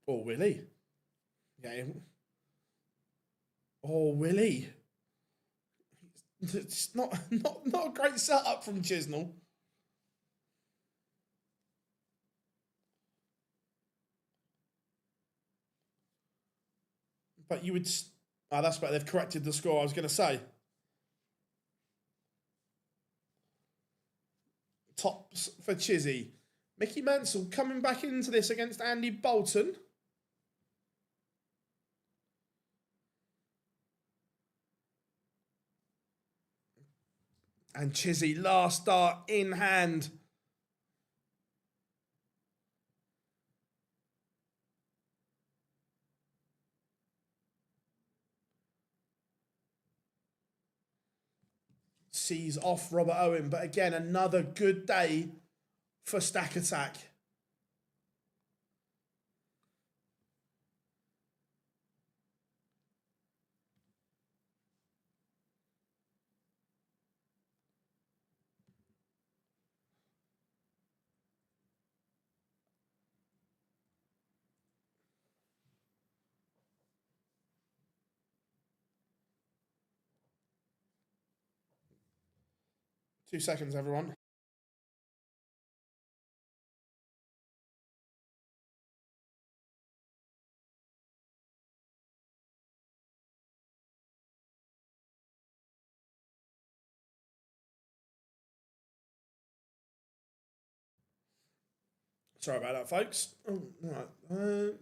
Or will he? Yeah. Or will he? It's not a great setup from Chisnall. But you would... Oh, that's better. They've corrected the score, I was going to say. Tops for Chizzy. Mickey Mansell coming back into this against Andy Bolton. And Chizzy, last start in hand. Sees off Robert Owen, but again, another good day for Stack Attack. Two seconds, everyone. Sorry about that, folks. Oh, right.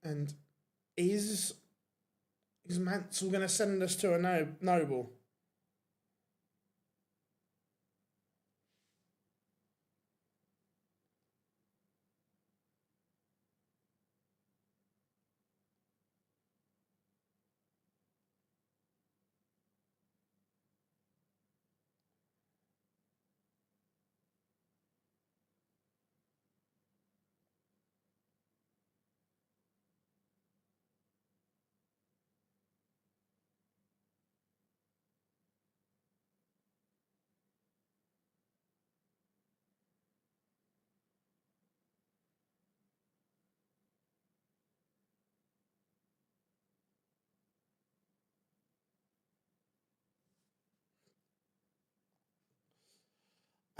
And is Mansell going to send us to a noble?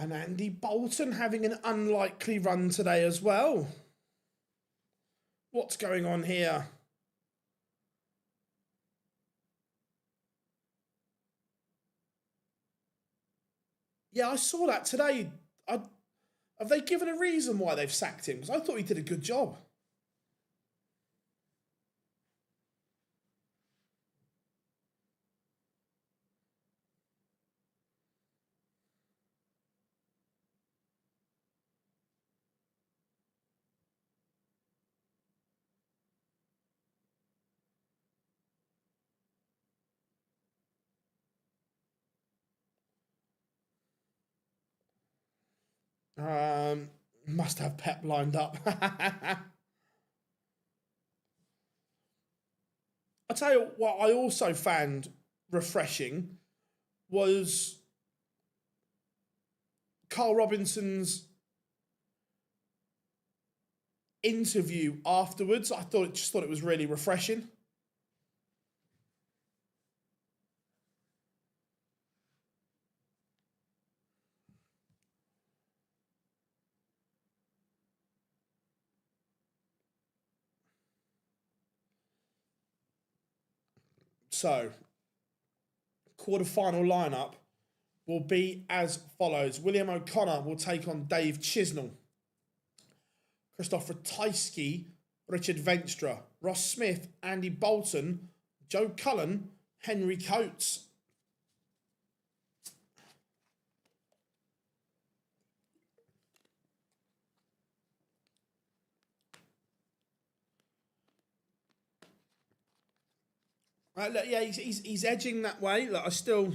And Andy Bolton having an unlikely run today as well. What's going on here? Yeah, I saw that today. Have they given a reason why they've sacked him? Because I thought he did a good job. Must have Pep lined up. I tell you what, I also found refreshing was Carl Robinson's interview afterwards. I thought it was really refreshing. So, quarter-final lineup will be as follows. William O'Connor will take on Dave Chisnell. Christopher Tysky, Richard Venstra. Ross Smith, Andy Bolton. Joe Cullen, Henry Coates. Look, yeah, he's edging that way. Look, I still...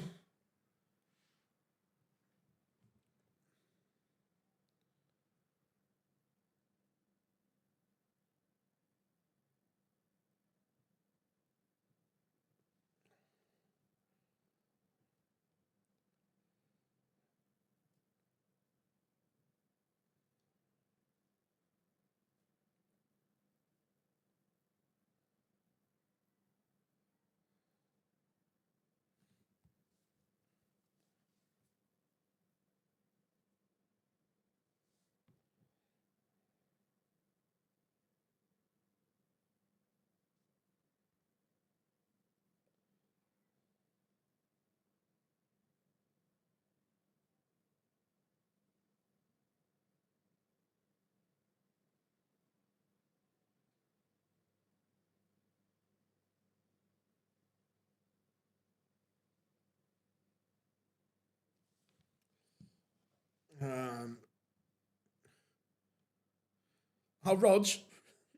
Oh, Rog.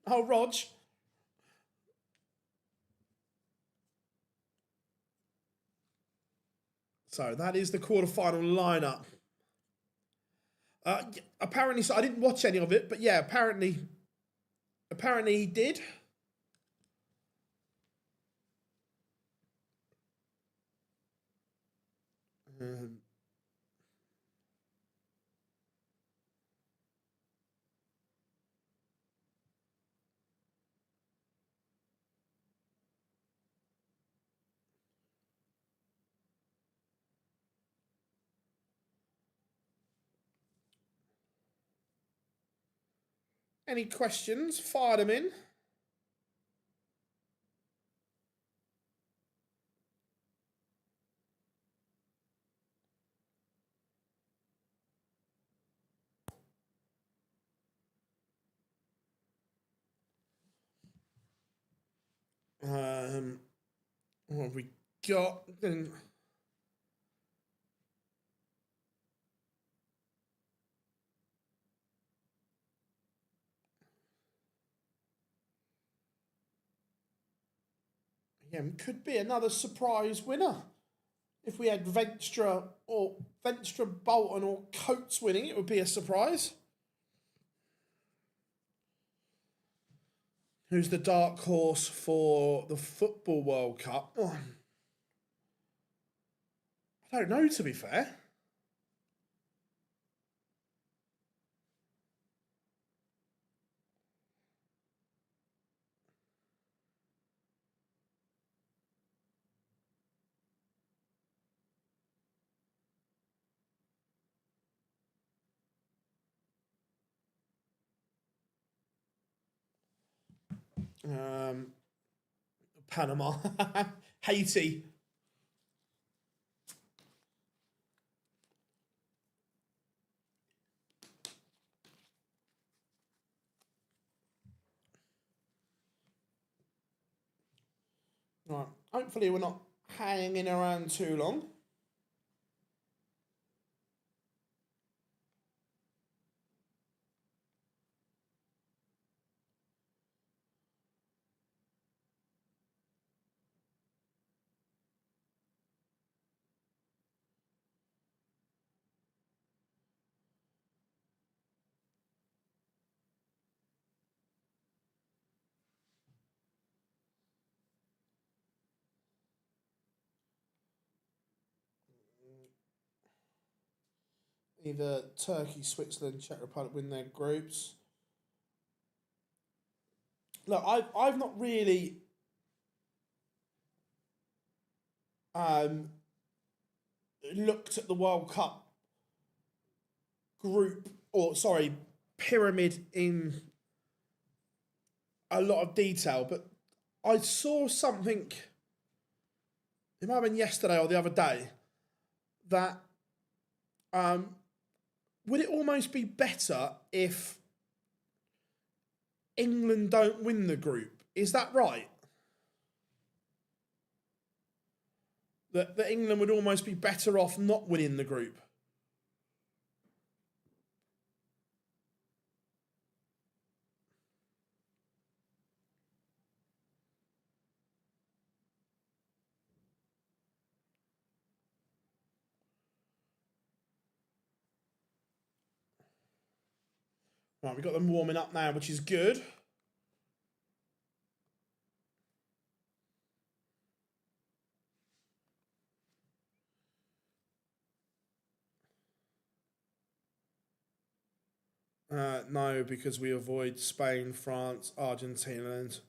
Oh, Rog. So that is the quarter-final lineup. Apparently, so I didn't watch any of it, but yeah, apparently he did. Any questions? Fire them in. What have we got? Yeah, could be another surprise winner. If we had Venstra, Bolton, or Coates winning, it would be a surprise. Who's the dark horse for the Football World Cup? Oh, I don't know, to be fair. Panama. Haiti. Right. Hopefully we're not hanging around too long. Either Turkey, Switzerland, Czech Republic win their groups. Look, I've not really looked at the World Cup group, or sorry, pyramid in a lot of detail, but I saw something it might have been yesterday or the other day, that would it almost be better if England don't win the group? Is that right? That England would almost be better off not winning the group? Right, we've got them warming up now, which is good. No, because we avoid Spain, France, Argentina, and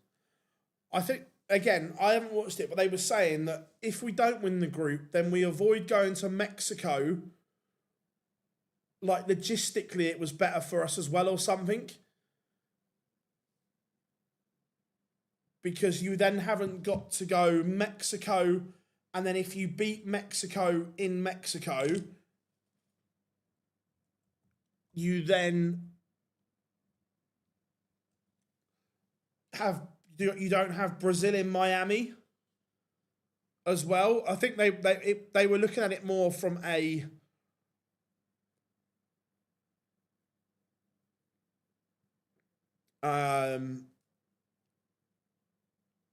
I think, again, I haven't watched it, but they were saying that if we don't win the group, then we avoid going to Mexico. Like, logistically, it was better for us as well, or something. Because you then haven't got to go Mexico, and then if you beat Mexico in Mexico, you then you don't have Brazil in Miami as well. I think they were looking at it more from a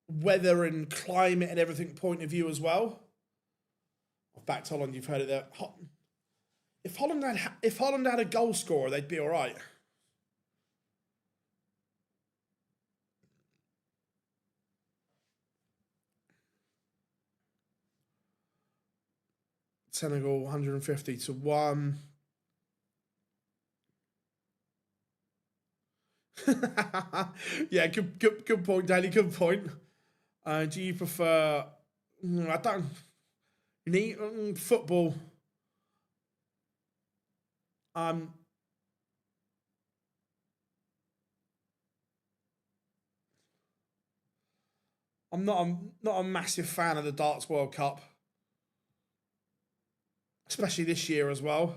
weather and climate and everything point of view as well. I've backed Holland. You've heard it there. If Holland had a goal scorer, they'd be all right. Senegal 150-1. Yeah, good point, Danny. Good point. Do you prefer? I don't. You need football. I'm not a massive fan of the Darts World Cup, especially this year as well.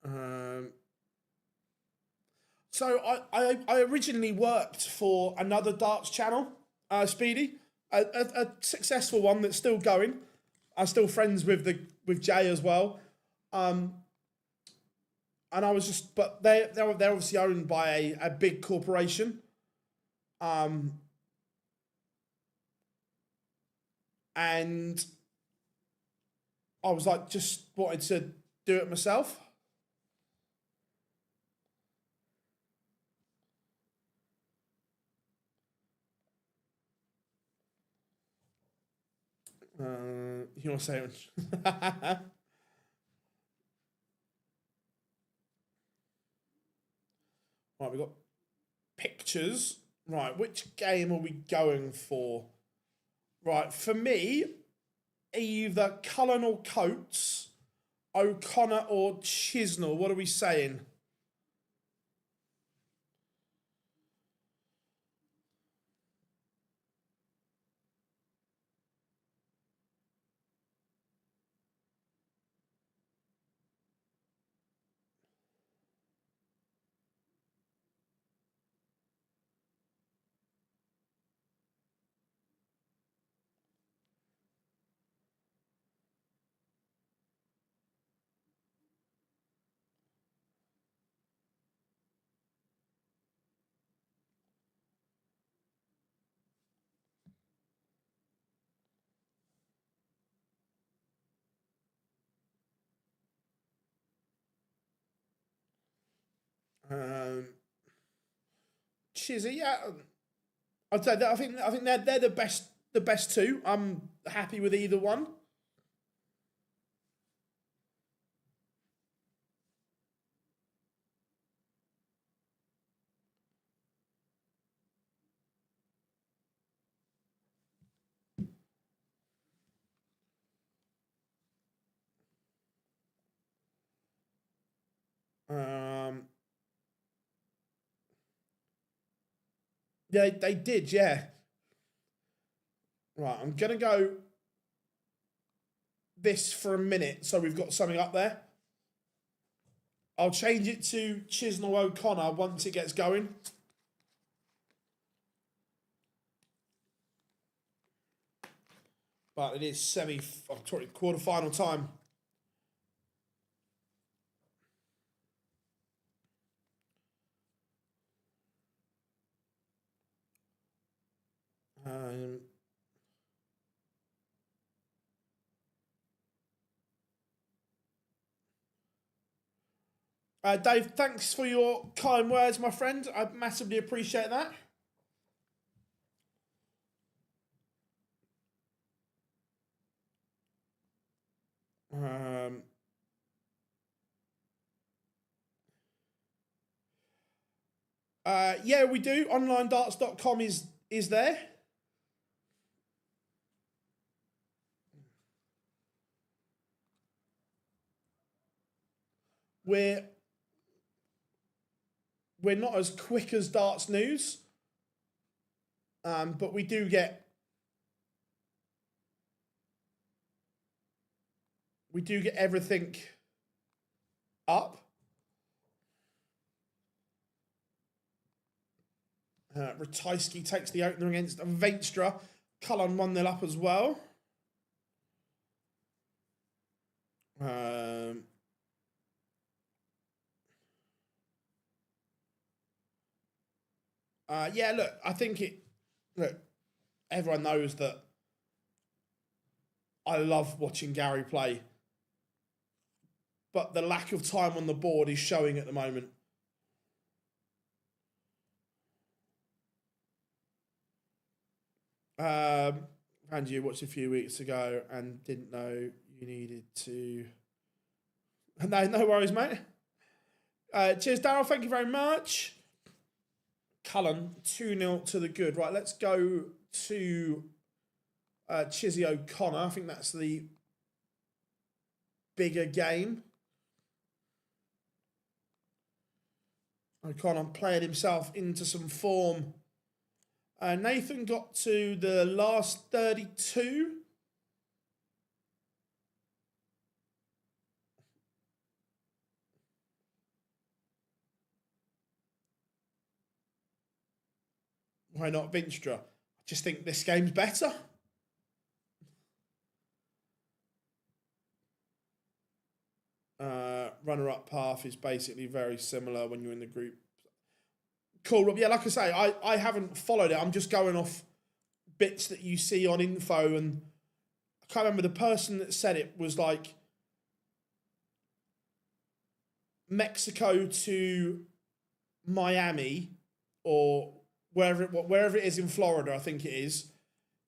Um, so I originally worked for another darts channel, Speedy, a successful one that's still going. I'm still friends with Jay as well. And I was just, but they're obviously owned by a big corporation. And I was like, just wanted to do it myself. You want to say it? Right, we've got pictures. Right, which game are we going for? Right, for me, either Cullen or Coates, O'Connor or Chisnell. What are we saying? Chizzy, yeah. I'd say that I think they're the best two. I'm happy with either one. Yeah, they did, yeah. Right, I'm gonna go this for a minute so we've got something up there. I'll change it to Chisnell O'Connor once it gets going. But it is quarter-final time. Dave, thanks for your kind words, my friend. I massively appreciate that. Yeah, we do. OnlineDarts.com is there. We're not as quick as Darts News, but we do get everything up. Ratajski takes the opener against Venstra. Cullen 1-0 up as well. Yeah, look, I think everyone knows that I love watching Gary play, but the lack of time on the board is showing at the moment. And you watched a few weeks ago and didn't know you needed to. No worries, mate. Cheers, Darryl. Thank you very much. Cullen 2-0 to the good. Right, let's go to Chizzy O'Connor. I think that's the bigger game. O'Connor playing himself into some form. Nathan got to the last 32. Why not Vinstra? I just think this game's better. Runner-up path is basically very similar when you're in the group. Cool, Rob. Yeah, like I say, I haven't followed it. I'm just going off bits that you see on info, and I can't remember the person that said it was like Mexico to Miami or wherever it is in Florida, I think it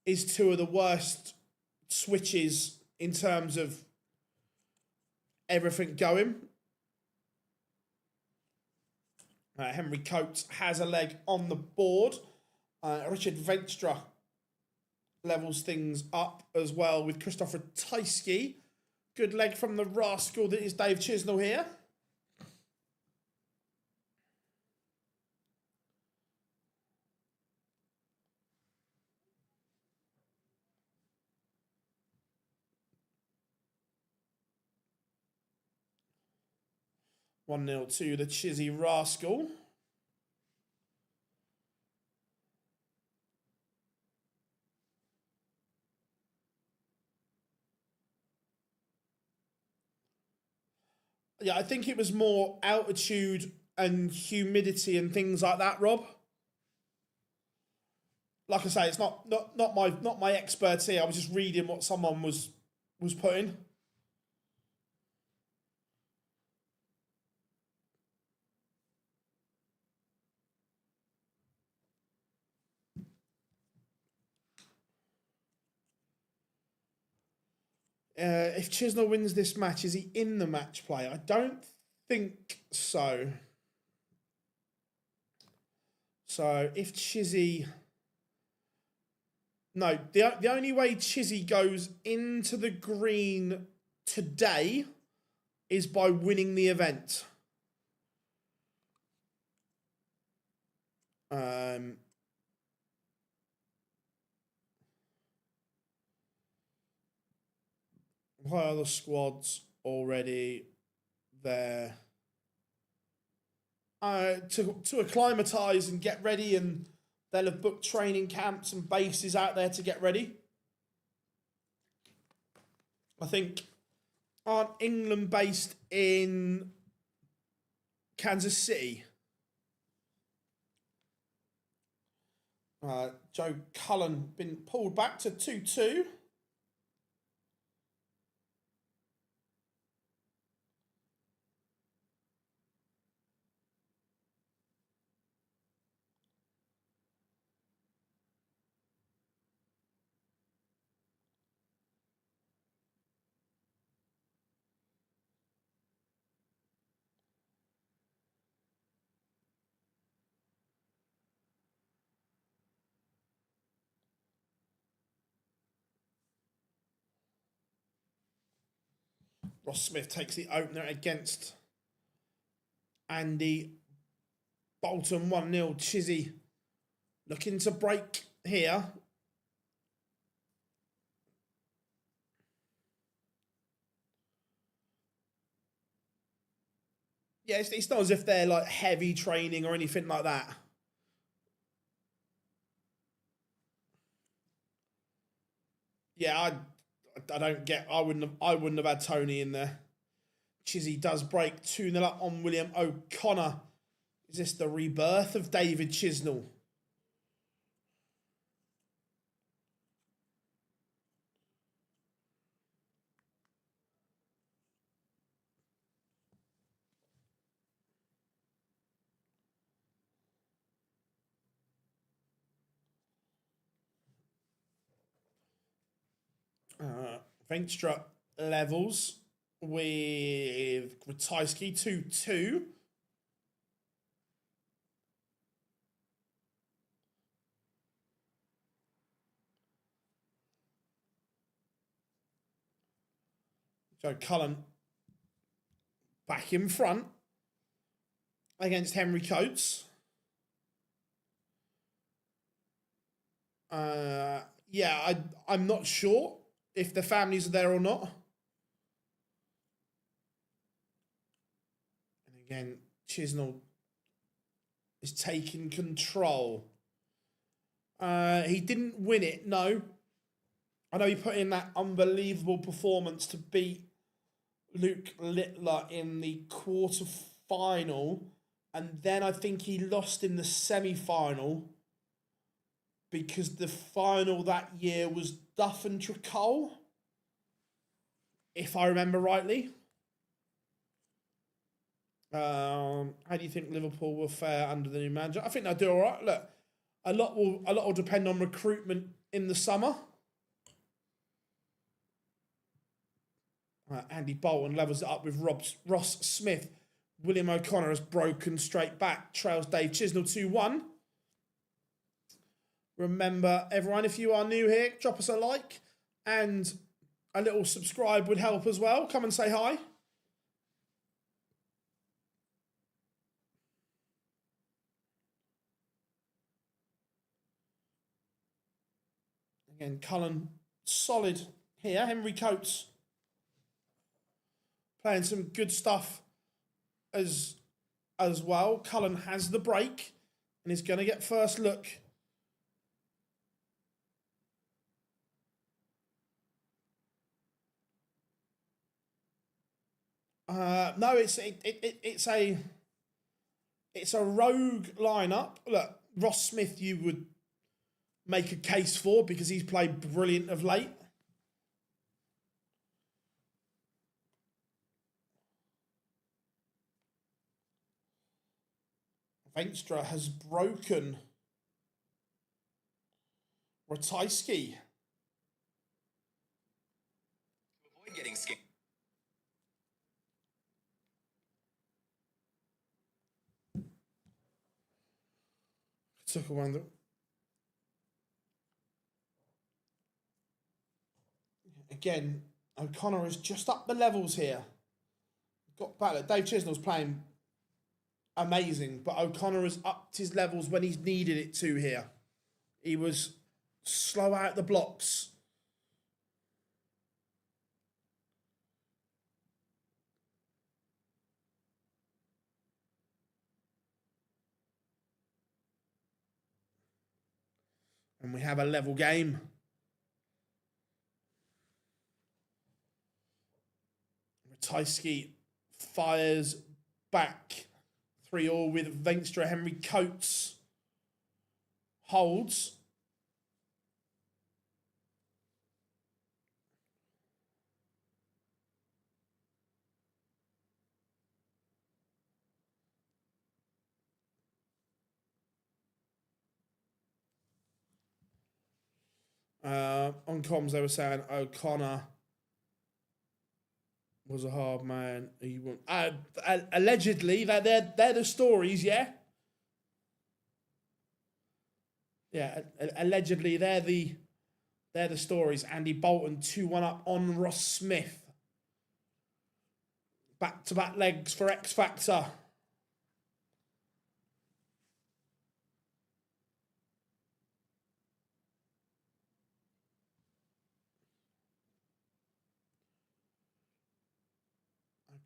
is two of the worst switches in terms of everything going. Henry Coates has a leg on the board. Richard Venstra levels things up as well with Christopher Tysky. Good leg from the rascal that is Dave Chisnell here. One 0 to the Chizzy rascal. Yeah, I think it was more altitude and humidity and things like that, Rob. Like I say, it's not my expertise. I was just reading what someone was putting. If Chisnell wins this match, is he in the match play? I don't think so. So if Chizzy... No, the only way Chizzy goes into the green today is by winning the event. Why are the squads already there? To acclimatise and get ready, and they'll have booked training camps and bases out there to get ready. I think, aren't England based in Kansas City? Joe Cullen been pulled back to 2-2. Ross Smith takes the opener against Andy Bolton. 1-0. Chizzy looking to break here. Yeah, it's not as if they're like heavy training or anything like that. Yeah, I don't get. I wouldn't have had Tony in there. Chizzy does break 2-0 up on William O'Connor. Is this the rebirth of David Chisnell? Venstra levels with Ratajski 2-2. Joe Cullen back in front against Henry Coates. Yeah, I'm not sure if the families are there or not. And again, Chisnell is taking control. He didn't win it, no. I know he put in that unbelievable performance to beat Luke Littler in the quarter-final, and then I think he lost in the semi-final because the final that year was Duff and Tricole, if I remember rightly. How do you think Liverpool will fare under the new manager? I think they'll do all right. Look, a lot will depend on recruitment in the summer. Andy Bolton levels it up with Ross Smith. William O'Connor has broken straight back. Trails Dave Chisnell 2-1. Remember, everyone, if you are new here, drop us a like, and a little subscribe would help as well. Come and say hi. Again, Cullen solid here. Henry Coates playing some good stuff as well. Cullen has the break and is going to get first look. No, it's a rogue lineup. Look, Ross Smith, you would make a case for because he's played brilliant of late. Venstra has broken Ratajski. Getting scared. Took a wonder. Again, O'Connor has just upped the levels here. Got better. Dave Chisnell's playing amazing, but O'Connor has upped his levels when he's needed it to here. He was slow out the blocks. And we have a level game. Ratajski fires back. 3-3 with Veenstra. Henry Coates holds. On comms, they were saying O'Connor was a hard man. He won. Allegedly, they're the stories, yeah. Yeah, allegedly they're the stories. Andy Bolton 2-1 up on Ross Smith. Back-to-back legs for X Factor.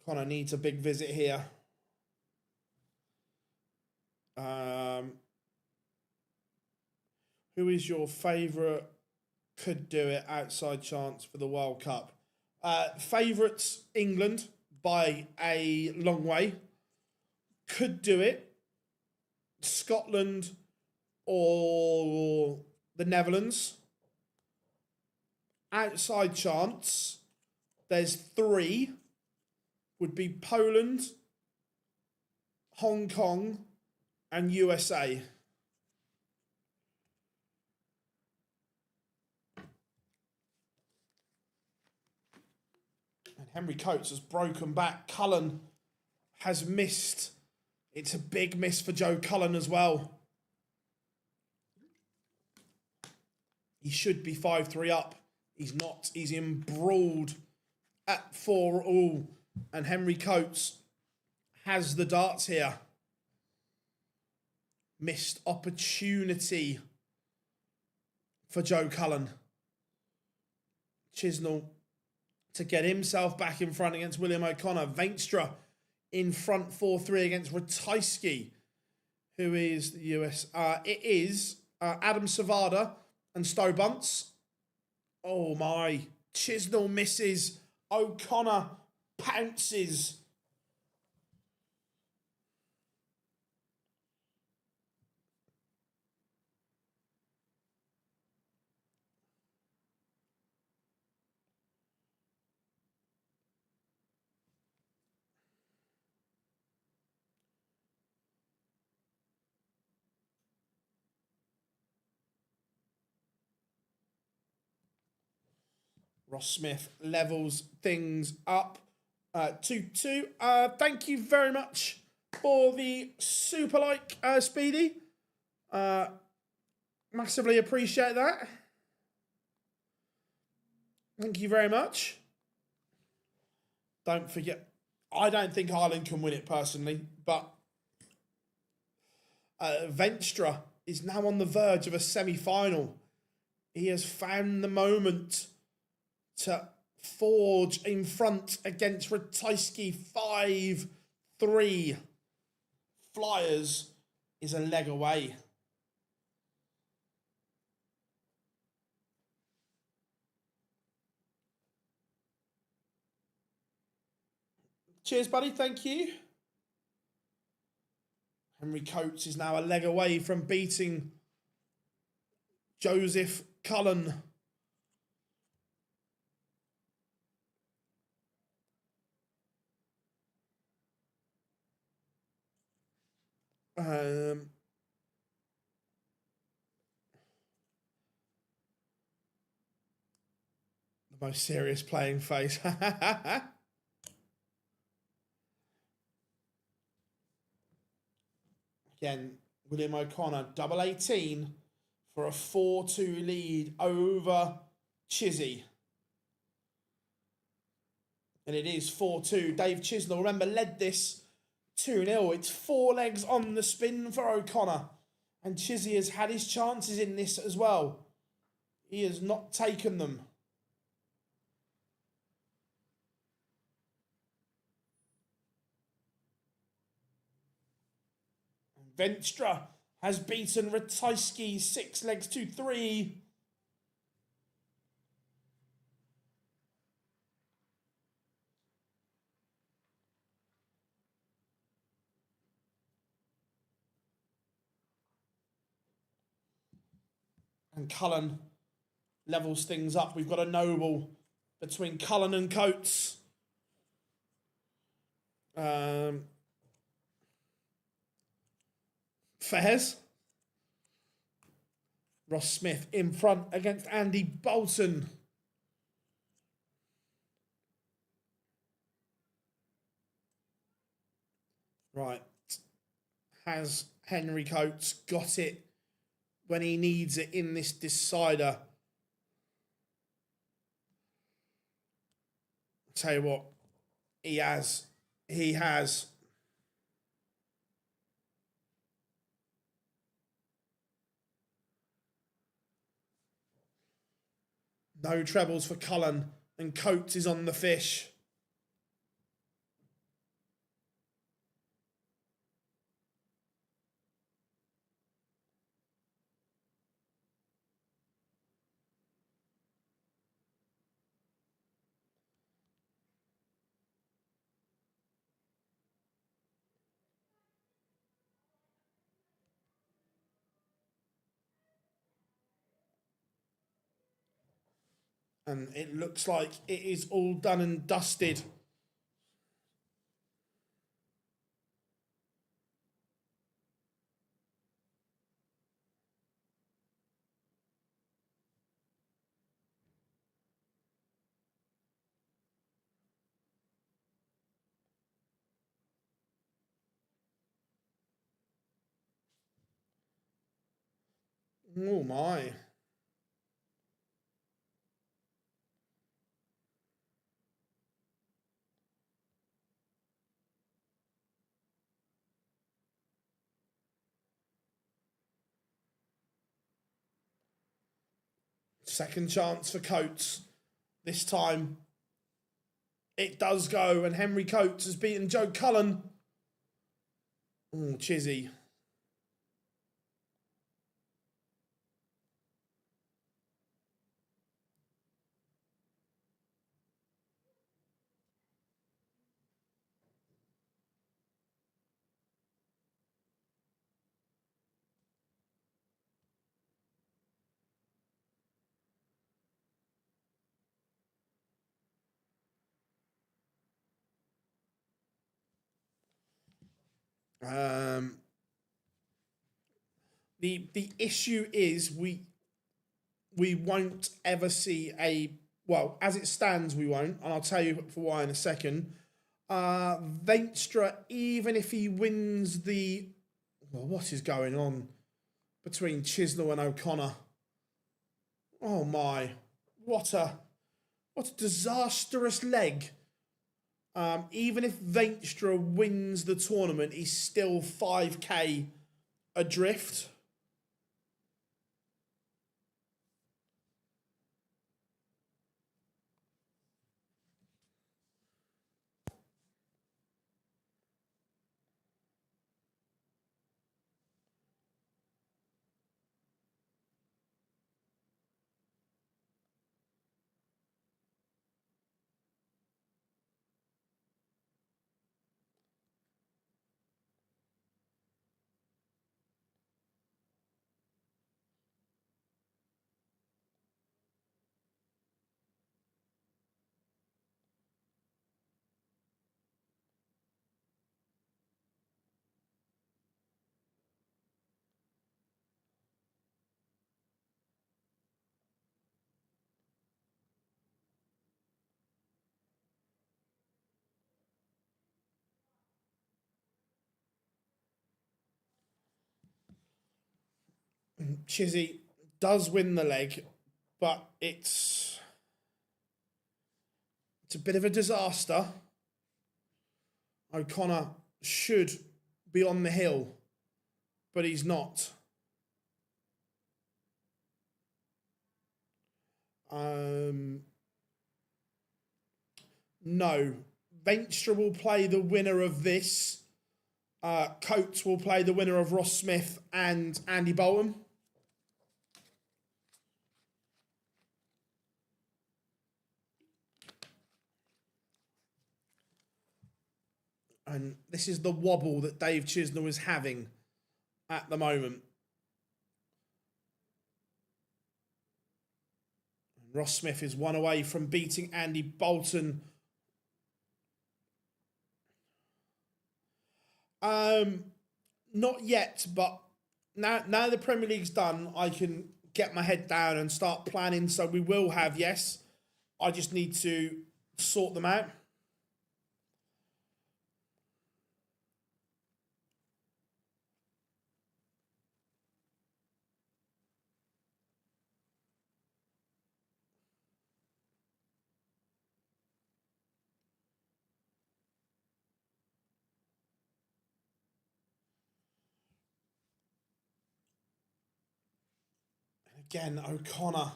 O'Connor needs a big visit here. Who is your favourite could do it outside chance for the World Cup? Favourites, England, by a long way. Could do it. Scotland or the Netherlands. Outside chance, there's 3. Would be Poland, Hong Kong, and USA. And Henry Coates has broken back. Cullen has missed. It's a big miss for Joe Cullen as well. He should be 5-3 up. He's not. He's embroiled at 4-4. And Henry Coates has the darts here. Missed opportunity for Joe Cullen. Chisnell to get himself back in front against William O'Connor. Veenstra in front 4-3 against Ratajski, who is the US. It is Adam Savada and Stowe Bunce. Oh my. Chisnell misses. O'Connor pounces. Ross Smith levels things up. 2-2. Thank you very much for the super like, Speedy. Massively appreciate that. Thank you very much. Don't forget, I don't think Ireland can win it personally, but Veenstra is now on the verge of a semi-final. He has found the moment to forge in front against Ratajski 5-3. Flyers is a leg away. Cheers, buddy. Thank you. Henry Coates is now a leg away from beating Joseph Cullen. The most serious playing face. Again, William O'Connor, double 18 for a 4-2 lead over Chizzy. And it is 4-2. Dave Chisnell, remember, led this 2-0. It's 4 legs on the spin for O'Connor. And Chizzy has had his chances in this as well. He has not taken them. Venstra has beaten Ratajski 6 legs to 3. And Cullen levels things up. We've got a noble between Cullen and Coates. Fairs. Ross Smith in front against Andy Bolton. Right. Has Henry Coates got it when he needs it in this decider? Tell you what, he has. He has. No trebles for Cullen, and Coates is on the fish. And it looks like it is all done and dusted. Oh my. Second chance for Coates. This time it does go, and Henry Coates has beaten Joe Cullen. Oh, Chizzy. The issue is we won't ever see a, well, as it stands we won't, and I'll tell you for why in a second. Venstra, even if he wins the, well, what is going on between Chisnell and O'Connor? Oh my, what a disastrous leg. Even if Venstra wins the tournament, he's still 5k adrift. Chizzy does win the leg, but it's a bit of a disaster. O'Connor should be on the hill, but he's not. No. Venstre will play the winner of this. Coates will play the winner of Ross Smith and Andy Bolton. And this is the wobble that Dave Chisnell is having at the moment. Ross Smith is one away from beating Andy Bolton. Not yet, but now the Premier League's done, I can get my head down and start planning. So we will have, yes. I just need to sort them out. Again, O'Connor,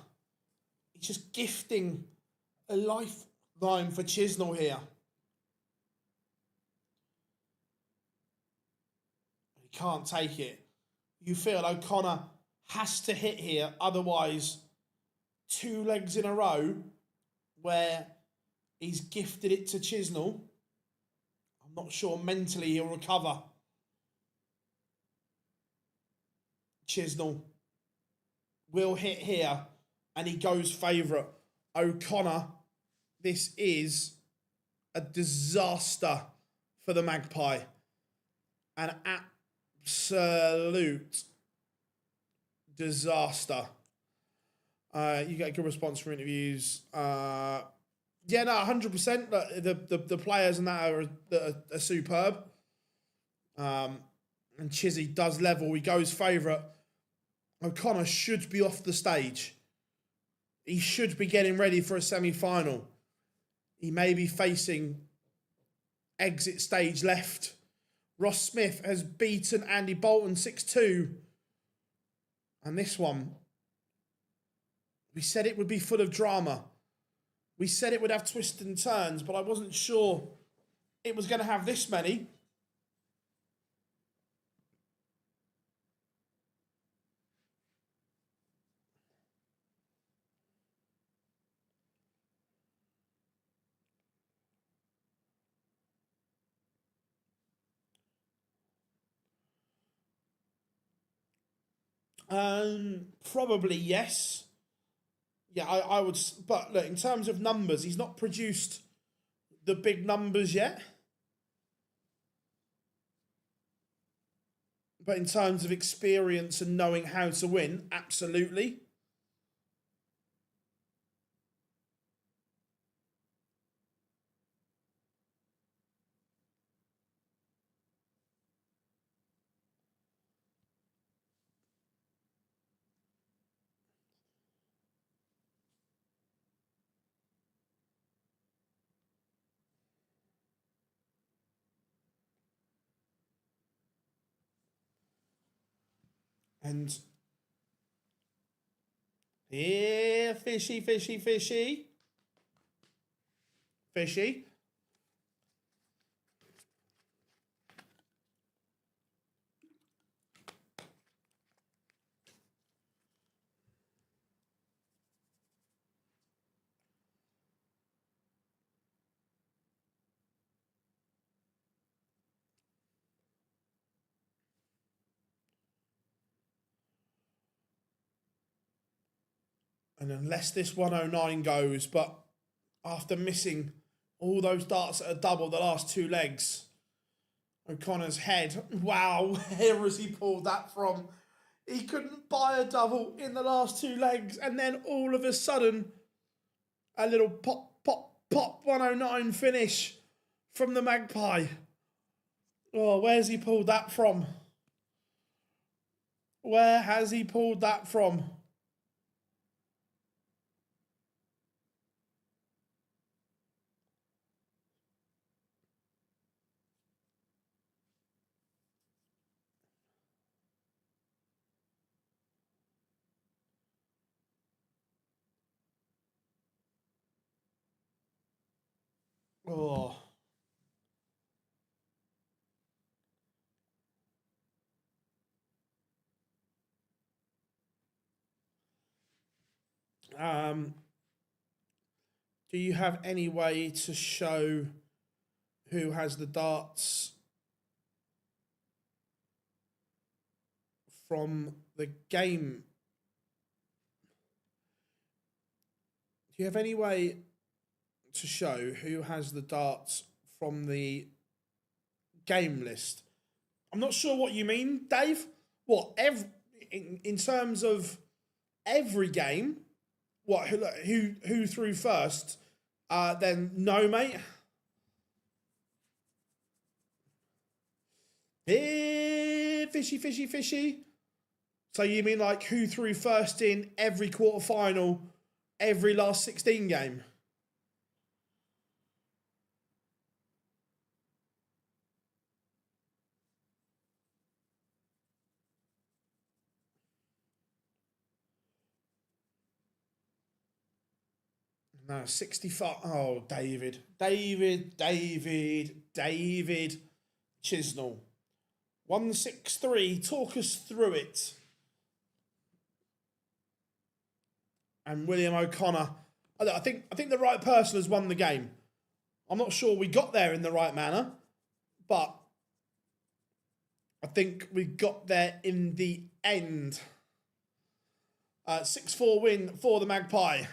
he's just gifting a lifeline for Chisnell here. He can't take it. You feel O'Connor has to hit here, otherwise 2 legs in a row where he's gifted it to Chisnell. I'm not sure mentally he'll recover. Chisnell will hit here, and he goes favourite. O'Connor, this is a disaster for the Magpie. An absolute disaster. You get a good response from interviews. Yeah, no, 100%. The players and that are superb. And Chizzy does level. He goes favourite. O'Connor should be off the stage. He should be getting ready for a semi-final. He may be facing exit stage left. Ross Smith has beaten Andy Bolton 6-2. And this one, we said it would be full of drama. We said it would have twists and turns, but I wasn't sure it was going to have this many. Probably yes. Yeah, I would. But look, in terms of numbers, he's not produced the big numbers yet. But in terms of experience and knowing how to win, absolutely. And here, fishy, fishy, fishy. Fishy. And unless this 109 goes, but after missing all those darts at a double the last 2 legs, O'Connor's head, wow, where has he pulled that from? He couldn't buy a double in the last 2 legs, and then all of a sudden, a little pop, pop, pop 109 finish from the Magpie. Oh, where's he pulled that from? Where has he pulled that from? Oh. Do you have any way to show who has the darts from the game? Do you have any way to show who has the darts from the game list? I'm not sure what you mean, Dave. What, in terms of every game? What, who threw first? Then no, mate. Fishy, fishy, fishy. So you mean like who threw first in every quarterfinal, every last 16 game? No, 65. Oh, David Chisnell. 163. Talk us through it. And William O'Connor. I think the right person has won the game. I'm not sure we got there in the right manner, but I think we got there in the end. 6-4 win for the Magpie.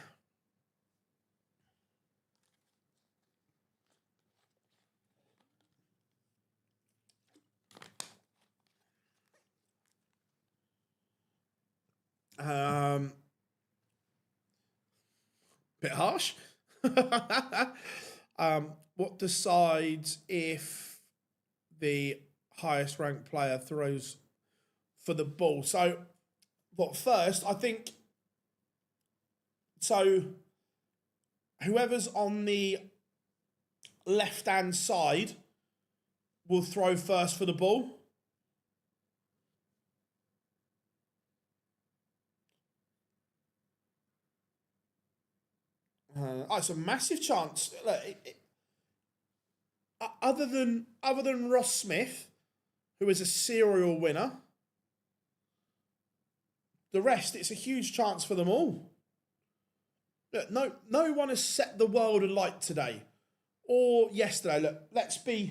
Bit harsh. What decides if the highest ranked player throws for the ball? So, first, I think, so whoever's on the left-hand side will throw first for the ball. It's a massive chance. Look, other than Ross Smith, who is a serial winner, the rest, it's a huge chance for them all. Look, no one has set the world alight today or yesterday. Look, let's be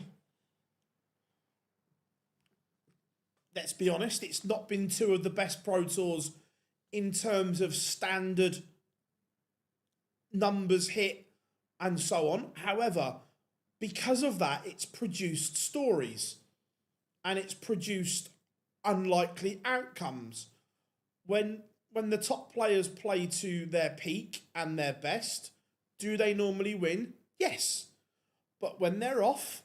honest. It's not been two of the best Pro Tours in terms of standard numbers hit and so on. However, because of that, it's produced stories and it's produced unlikely outcomes. When the top players play to their peak and their best, do they normally win? Yes. But when they're off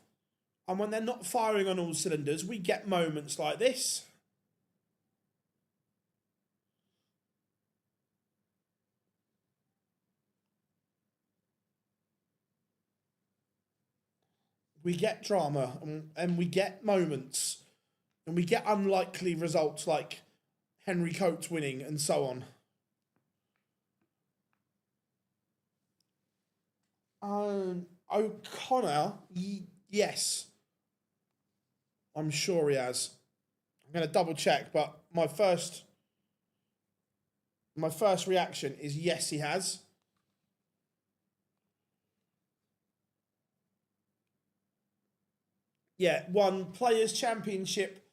and when they're not firing on all cylinders, we get moments like this. We get drama and we get moments and we get unlikely results like Henry Coates winning and so on. O'Connor, yes. I'm sure he has. I'm going to double check, but my first reaction is yes, he has. Yeah, won Players' Championship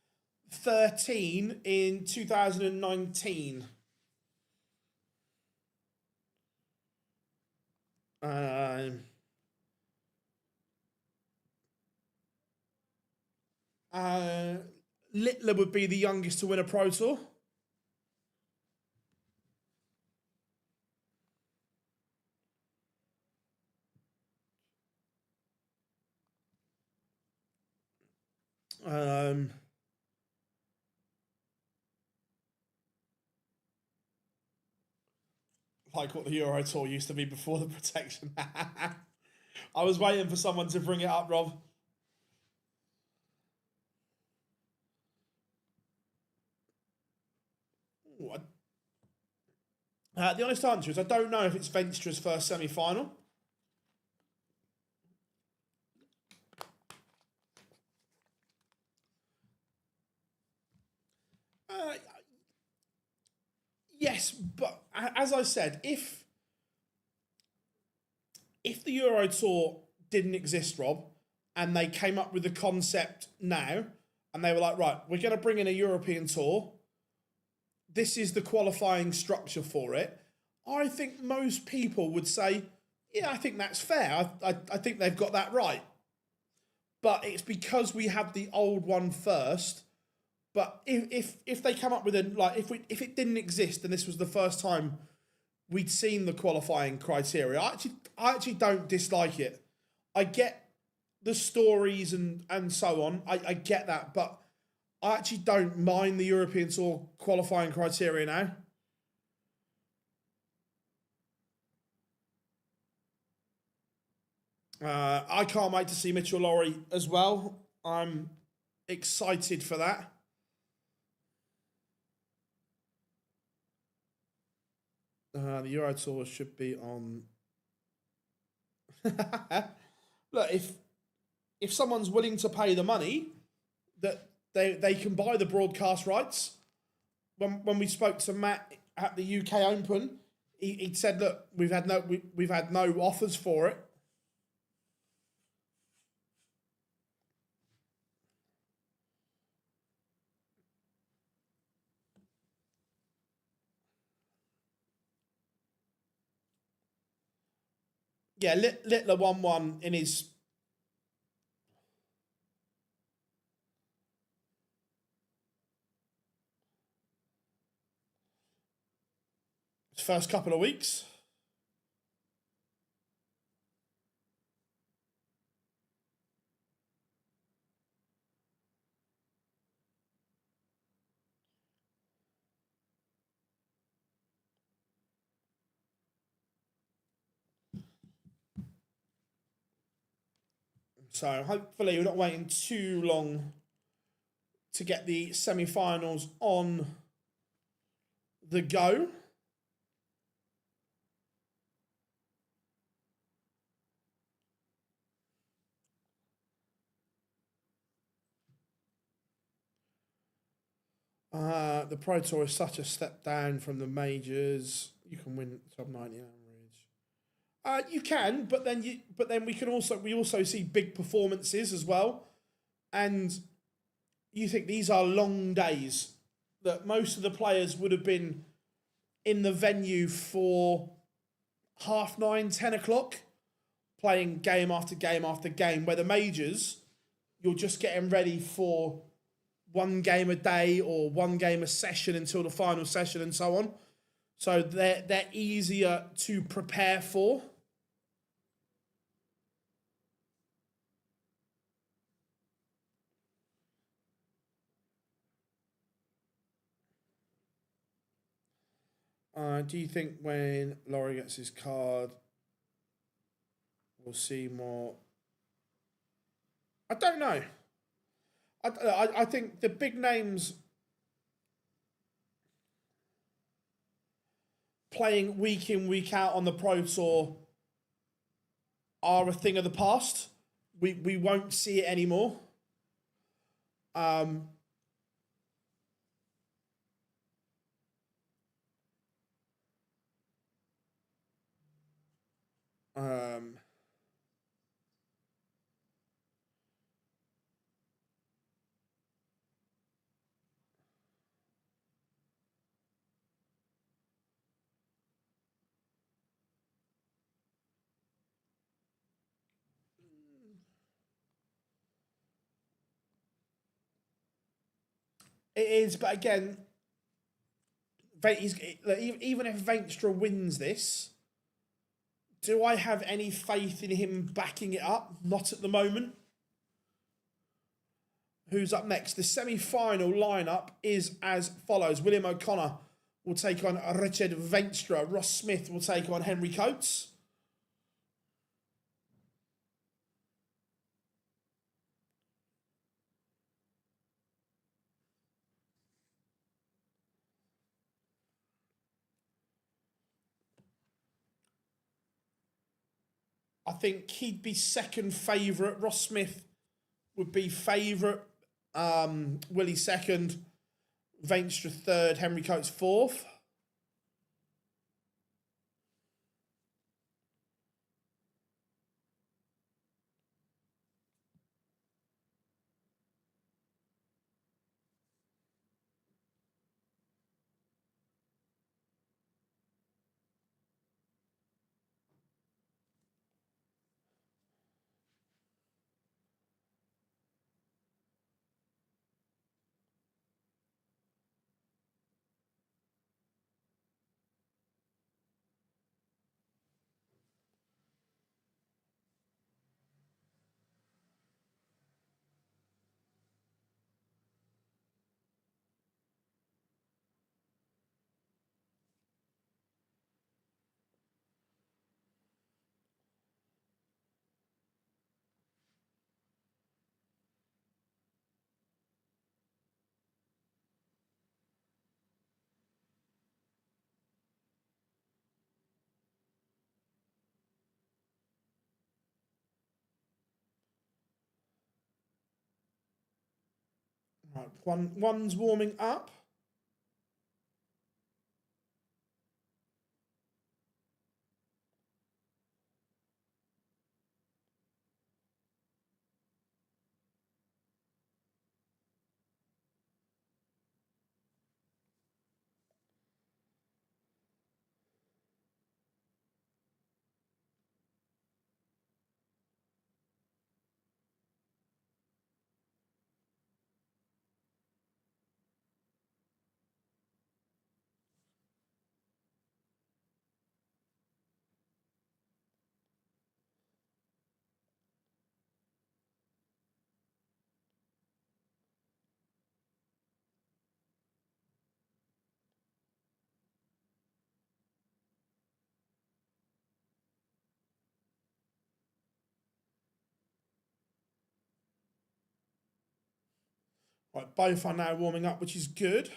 13 in 2019. Littler would be the youngest to win a Pro Tour. like what the Euro Tour used to be before the protection. I was waiting for someone to bring it up, Rob. Ooh, the honest answer is I don't know if it's Venstra's first semi-final. Yes, but as I said, if the Euro Tour didn't exist, Rob, and they came up with the concept now, and they were like, right, we're going to bring in a European Tour, this is the qualifying structure for it, I think most people would say, yeah, I think that's fair. I think they've got that right. But it's because we have the old one first. But if they come up with if it didn't exist and this was the first time we'd seen the qualifying criteria, I actually don't dislike it. I get the stories and so on. I get that, but I actually don't mind the European Tour qualifying criteria now. I can't wait to see Mitchell Lowry as well. I'm excited for that. The Euro Tour should be on. Look, if someone's willing to pay the money, that they can buy the broadcast rights. When we spoke to Matt at the UK Open, he said, "Look, we've had no offers for it." Yeah, Littler won one in his first couple of weeks. So hopefully we're not waiting too long to get the semi-finals on the go. The Pro Tour is such a step down from the majors. You can win top 90 average. You can, but then we also see big performances as well, and you think these are long days that most of the players would have been in the venue for 9:30, 10 o'clock, playing game after game after game. Where the majors, you're just getting ready for one game a day or one game a session until the final session and so on. So they're easier to prepare for. Do you think when Laurie gets his card, we'll see more? I don't know. I think the big names playing week in, week out on the Pro Tour are a thing of the past. We won't see it anymore. Um, it is, but again, even if Venstra wins this, do I have any faith in him backing it up? Not at the moment. Who's up next? The semi-final lineup is as follows. William O'Connor will take on Richard Venstra. Ross Smith will take on Henry Coates. I think he'd be second favourite. Ross Smith would be favourite. Willie second. Venstra third. Henry Coates fourth. Right, one's warming up. Right, both are now warming up, which is good.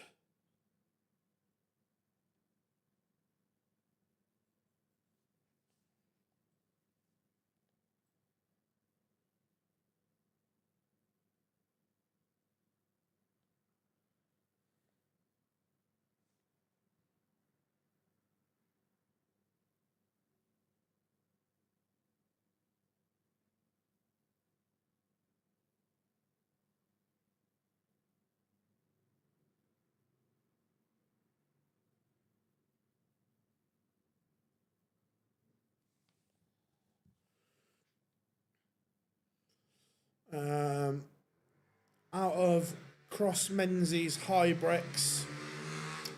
Out of Cross Menzies, Hybrex.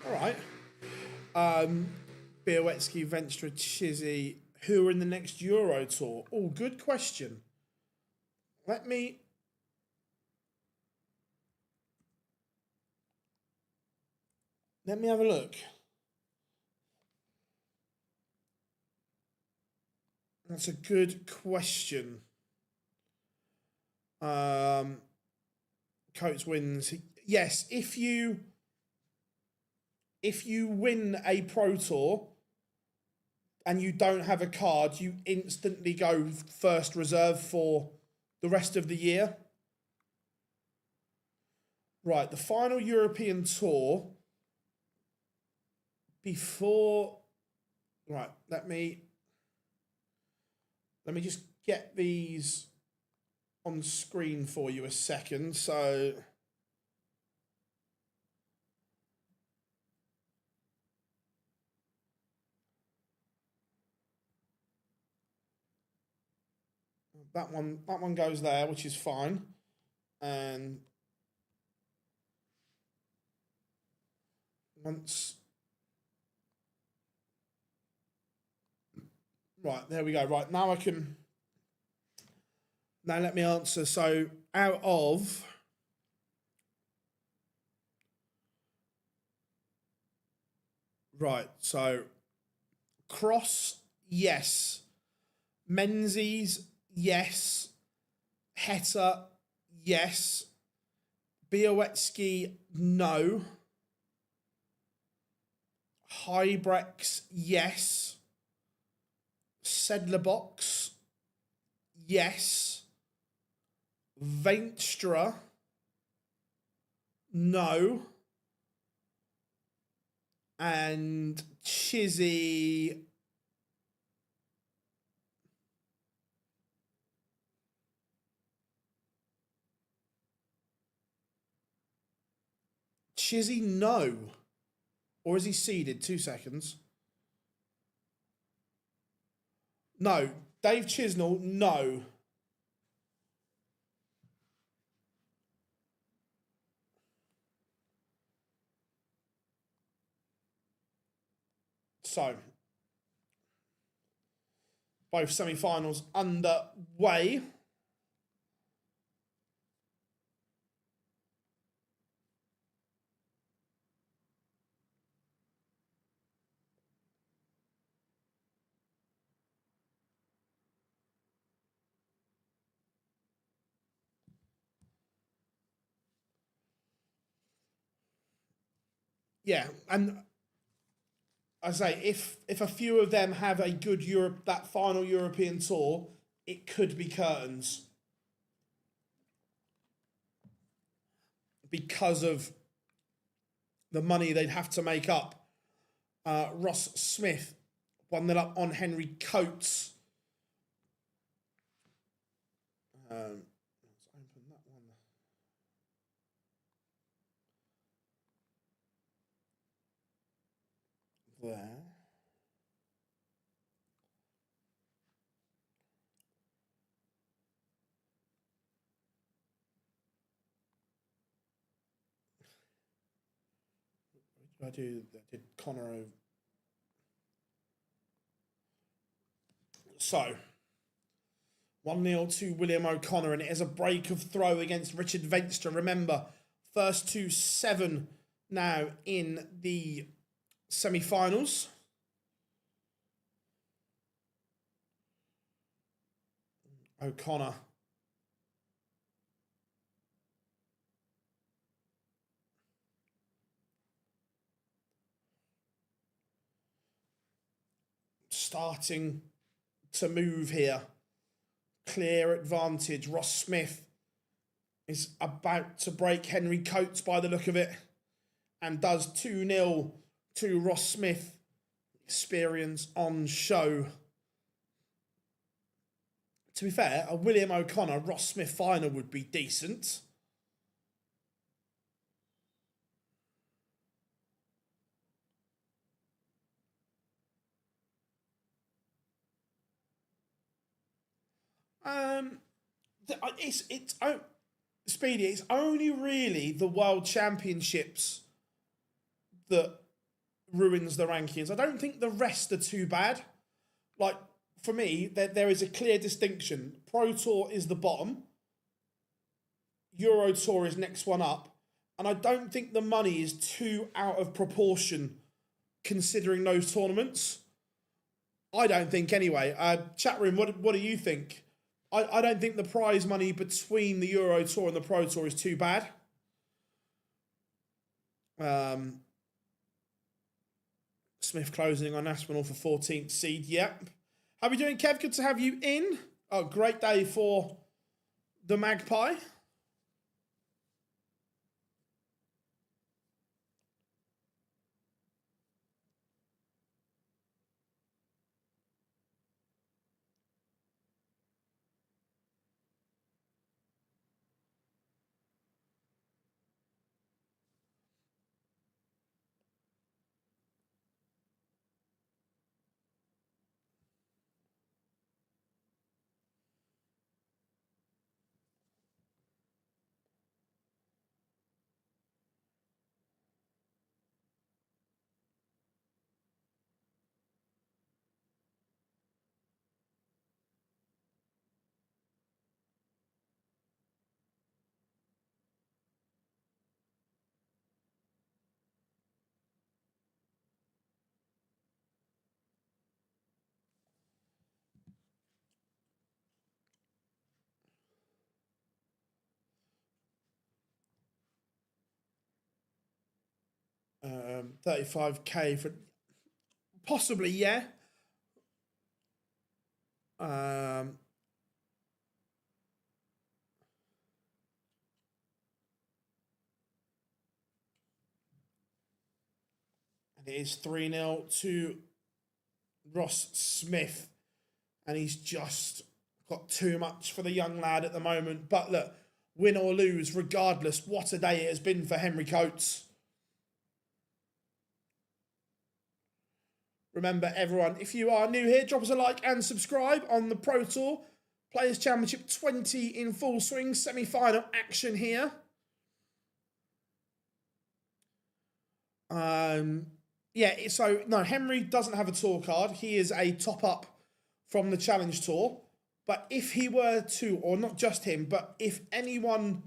All right. Białecki, Venstra, Chizzy. Who are in the next Euro Tour? Oh, good question. Let me have a look. That's a good question. Coates wins. Yes, if you win a Pro Tour and you don't have a card, you instantly go first reserve for the rest of the year. Right, the final European Tour before. Right, let me just get these on screen for you a second. So that one goes there, which is fine. And once, right, there we go. Right, now I can. Now let me answer. So out of Right, so Cross, yes. Menzies, yes. Heta, yes. Białecki, no. Hybrex, yes. Sedlebox, yes. Venstra, no. And Chizzy, no. Or is he seeded? 2 seconds. No. Dave Chisnell, no. So, both semi-finals underway. Yeah, and I say if a few of them have a good that final European tour, it could be curtains because of the money they'd have to make up. Ross Smith 1-0 up on Henry Coates. Let's open that one. There. I did Connor over. So 1-0 to William O'Connor, and it is a break of throw against Richard Venstra. Remember, first to 7 now in the semi-finals. O'Connor. Starting to move here. Clear advantage. Ross Smith is about to break Henry Coates by the look of it, and does 2-0 to Ross Smith. Experience on show. To be fair, a William O'Connor Ross Smith final would be decent. It's Speedy. It's only really the World Championships that ruins the rankings. I don't think the rest are too bad. Like, for me, there is a clear distinction. Pro Tour is the bottom. Euro Tour is next one up. And I don't think the money is too out of proportion considering those tournaments. I don't think anyway. Chat room, what do you think? I don't think the prize money between the Euro Tour and the Pro Tour is too bad. Smith closing on Aspinall for 14th seed. Yep. How are we doing, Kev? Good to have you in. Oh, great day for the Magpie. 35k for possibly, yeah. And it is 3-0 to Ross Smith. And he's just got too much for the young lad at the moment. But look, win or lose, regardless, what a day it has been for Henry Coates. Remember, everyone, if you are new here, drop us a like and subscribe on the Pro Tour. Players' Championship 20 in full swing. Semi-final action here. Yeah, so, no, Henry doesn't have a tour card. He is a top-up from the Challenge Tour. But if he were to, or not just him, but if anyone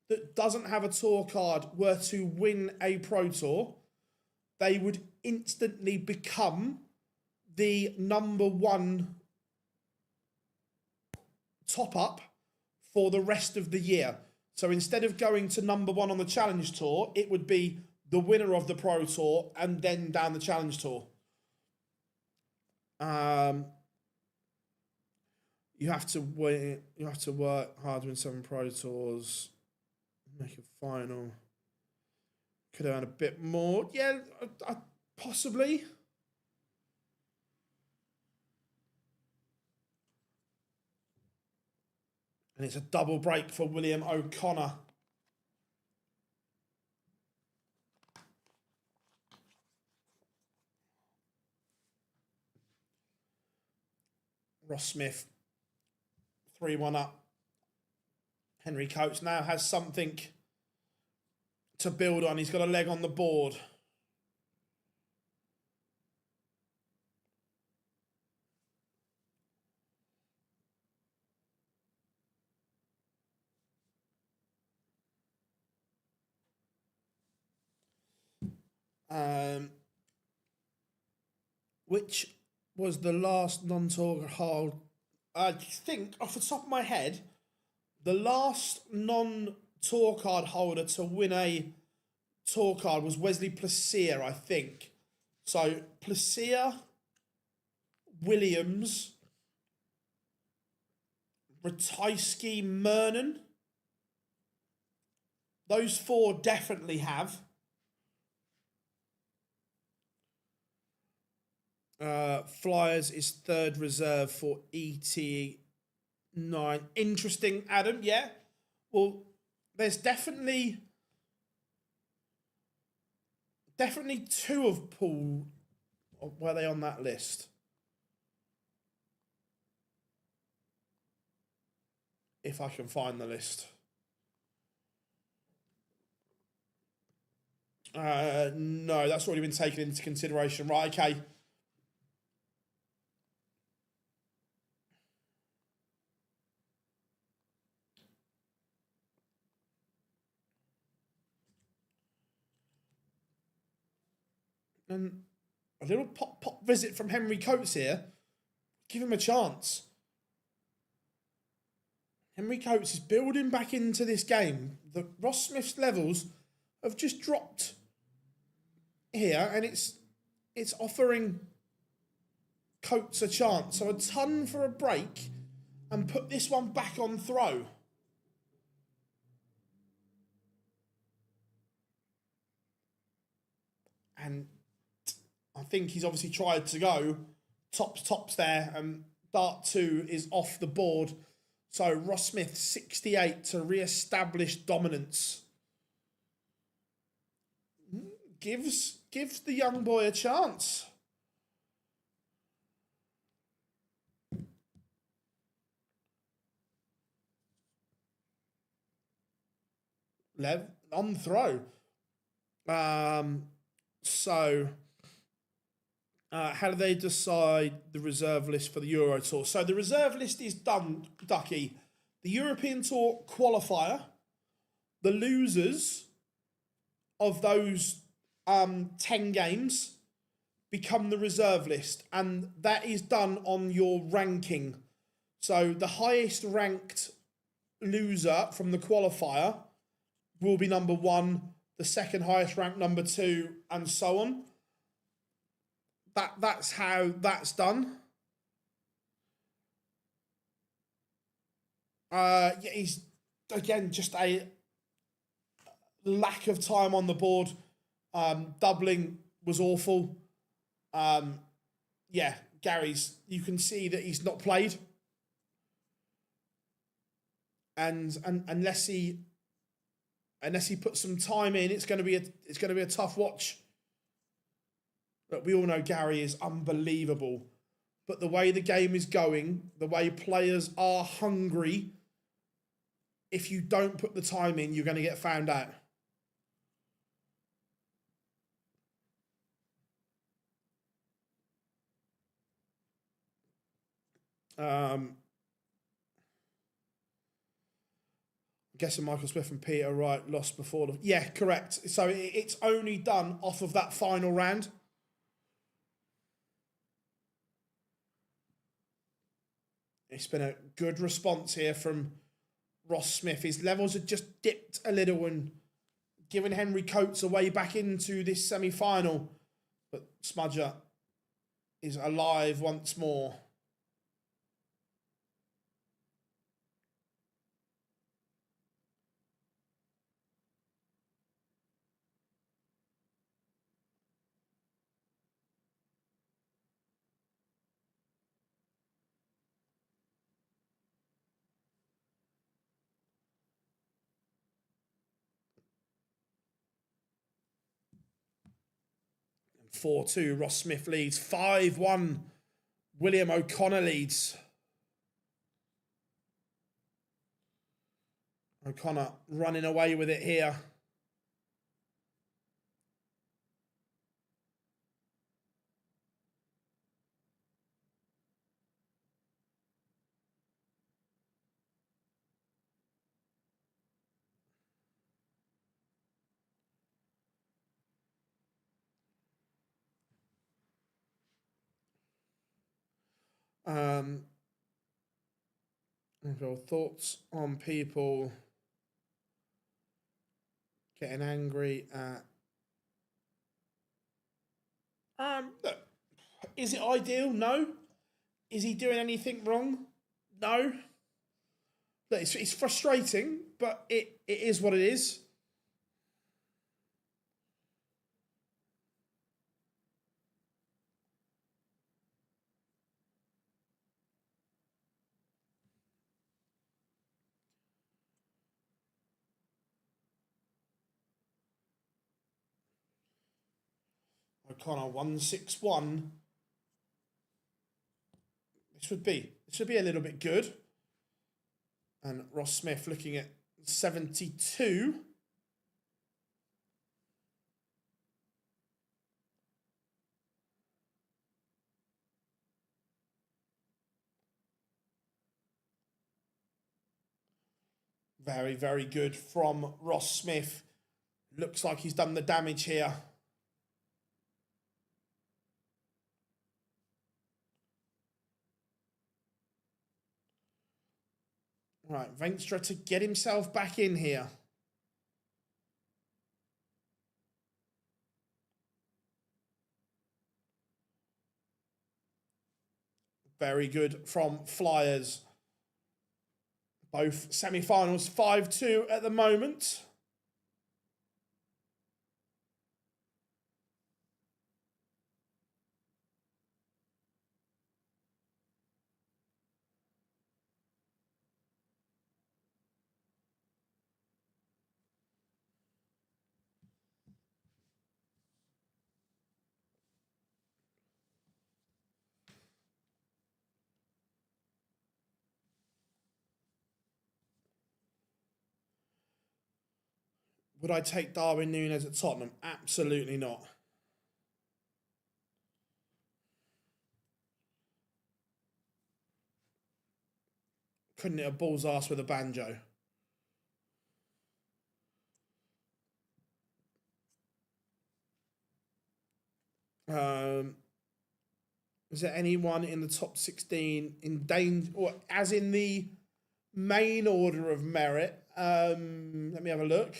that doesn't have a tour card were to win a Pro Tour, they would instantly become the #1 top-up for the rest of the year. So instead of going to #1 on the Challenge Tour, it would be the winner of the Pro Tour and then down the Challenge Tour. You have to win. You have to work hard to win 7 Pro Tours. Make a final. Could earn a bit more. Yeah, possibly. And it's a double break for William O'Connor. Ross Smith, 3-1 up. Henry Coates now has something to build on. He's got a leg on the board. Which was the last non-tour hold? I think, off the top of my head, the last non-tour card holder to win a tour card was Wesley Placier, I think. So, Placier, Williams, Ratajski, Mernon. Those 4 definitely have. Flyers is 3rd reserve for ET9. Interesting, Adam. Yeah. Well, there's definitely 2 of Paul. Were they on that list? If I can find the list. No, that's already been taken into consideration. Right, okay. And a little pop visit from Henry Coates here. Give him a chance. Henry Coates is building back into this game. The Ross Smith's levels have just dropped here, and it's offering Coates a chance. So a ton for a break and put this one back on throw. And I think he's obviously tried to go tops there, and dart 2 is off the board. So Ross Smith, 68 to re-establish dominance. Gives the young boy a chance. Lev on throw. So how do they decide the reserve list for the Euro Tour? So the reserve list is done, Ducky. The European Tour qualifier, the losers of those 10 games become the reserve list, and that is done on your ranking. So the highest ranked loser from the qualifier will be #1. the second highest ranked number 2, and so on. That's how that's done. Yeah, he's again just a lack of time on the board. Doubling was awful. Yeah, Gary's, you can see that he's not played. And unless he puts some time in, it's going to be a tough watch. But we all know Gary is unbelievable. But the way the game is going, the way players are hungry, if you don't put the time in, you're going to get found out. I'm guessing Michael Smith and Peter Wright lost before the... Yeah, correct. So it's only done off of that final round. It's been a good response here from Ross Smith. His levels had just dipped a little and given Henry Coates a way back into this semi-final. But Smudger is alive once more. And 4-2, Ross Smith leads. 5-1, William O'Connor leads. O'Connor running away with it here. Thoughts on people getting angry at... Look, is it ideal? No. Is he doing anything wrong? No. Look, it's frustrating, but it is what it is. O'Connor 161. This would be a little bit good. And Ross Smith looking at 72. Very, very good from Ross Smith. Looks like he's done the damage here. Right, Veenstra to get himself back in here. Very good from Flyers. Both semi-finals 5-2 at the moment. Would I take Darwin Núñez at Tottenham? Absolutely not. Couldn't hit a bull's ass with a banjo. Is there anyone in the top 16 in danger, or as in the main order of merit? Let me have a look.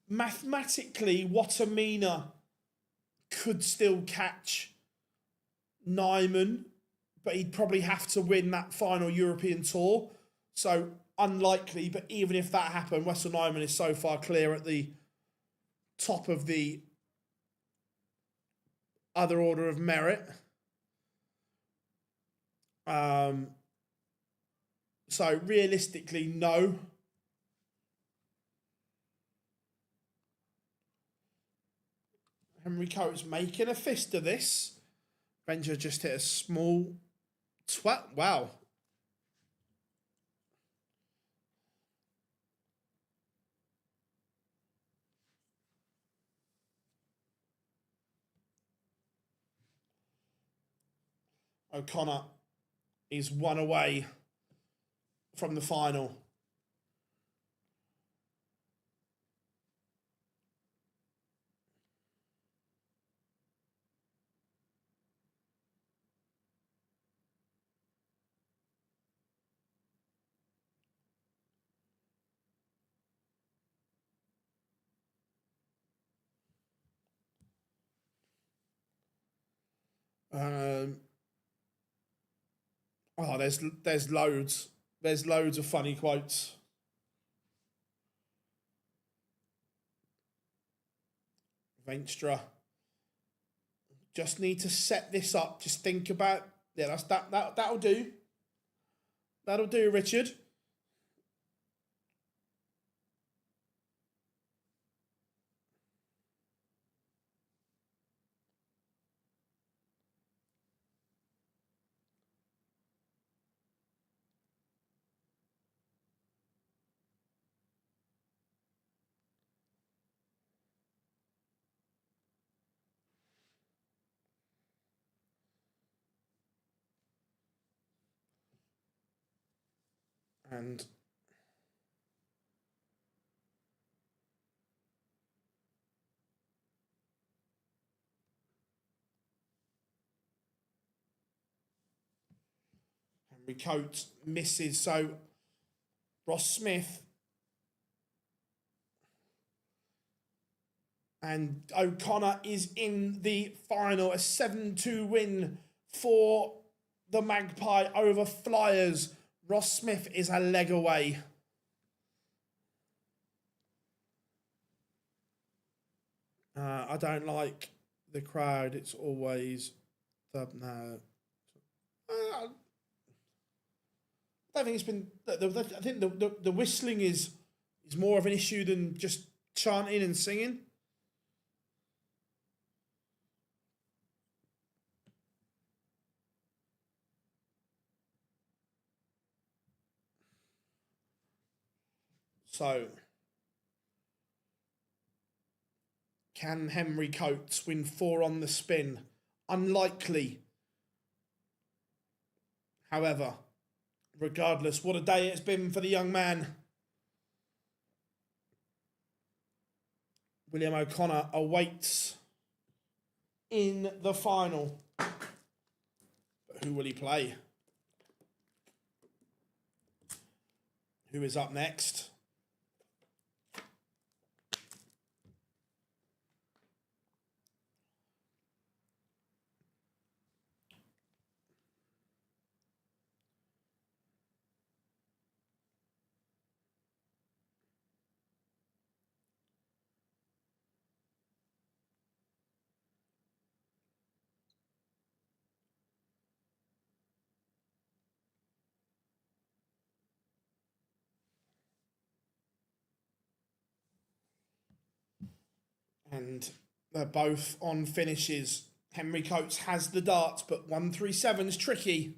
Mathematically, Watamina could still catch Nyman, but he'd probably have to win that final European tour. So unlikely, but even if that happened, Wessel Nyman is so far clear at the top of the other order of merit. So realistically, no. Henry Coates making a fist of this. Benja just hit a small twat. Wow. O'Connor is one away from the final. Oh, there's loads. There's loads of funny quotes. Venstra. Just need to set this up. Just think about, yeah, that'll do. That'll do, Richard. And Henry Coates misses. So Ross Smith and O'Connor is in the final. A 7-2 win for the Magpie over Flyers. Ross Smith is a leg away. I don't like the crowd. It's always the no. I don't think it's been. I think the whistling is more of an issue than just chanting and singing. So, can Henry Coates win 4 on the spin? Unlikely. However, regardless, what a day it's been for the young man. William O'Connor awaits in the final. But who will he play? Who is up next? And they're both on finishes. Henry Coates has the darts, but 137's tricky.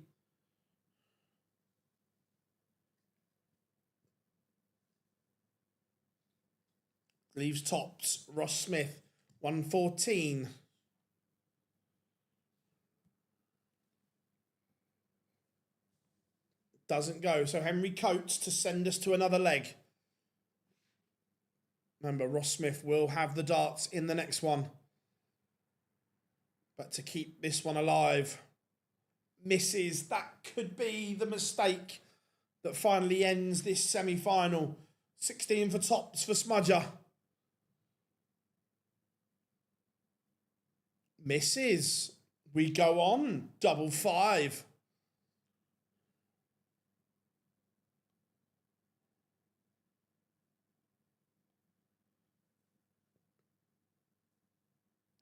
Leaves tops. Ross Smith, 114. Doesn't go. So Henry Coates to send us to another leg. Remember, Ross Smith will have the darts in the next one. But to keep this one alive, misses. That could be the mistake that finally ends this semi-final. 16 for tops for Smudger. Misses. We go on. Double 5.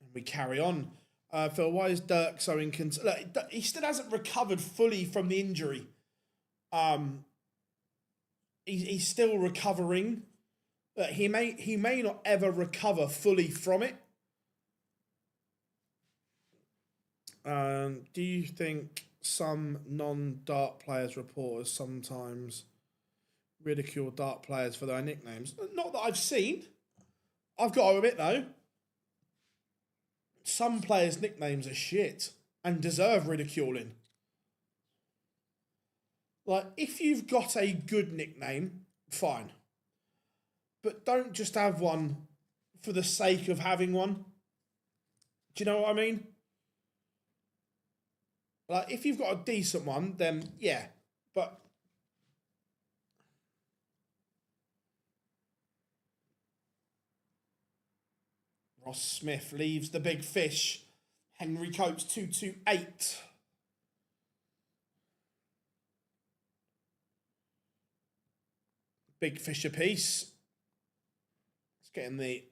And we carry on. Phil, why is Dirk so inconsistent? He still hasn't recovered fully from the injury. He's still recovering. He may not ever recover fully from it. Do you think some non-dart players reporters sometimes ridicule dart players for their nicknames? Not that I've seen. I've got to admit though, some players' nicknames are shit and deserve ridiculing. Like, if you've got a good nickname, fine. But don't just have one for the sake of having one. Do you know what I mean? Like, if you've got a decent one, then yeah. But Ross Smith leaves the big fish. Henry Coates 228. Big fish apiece. Let's get in the...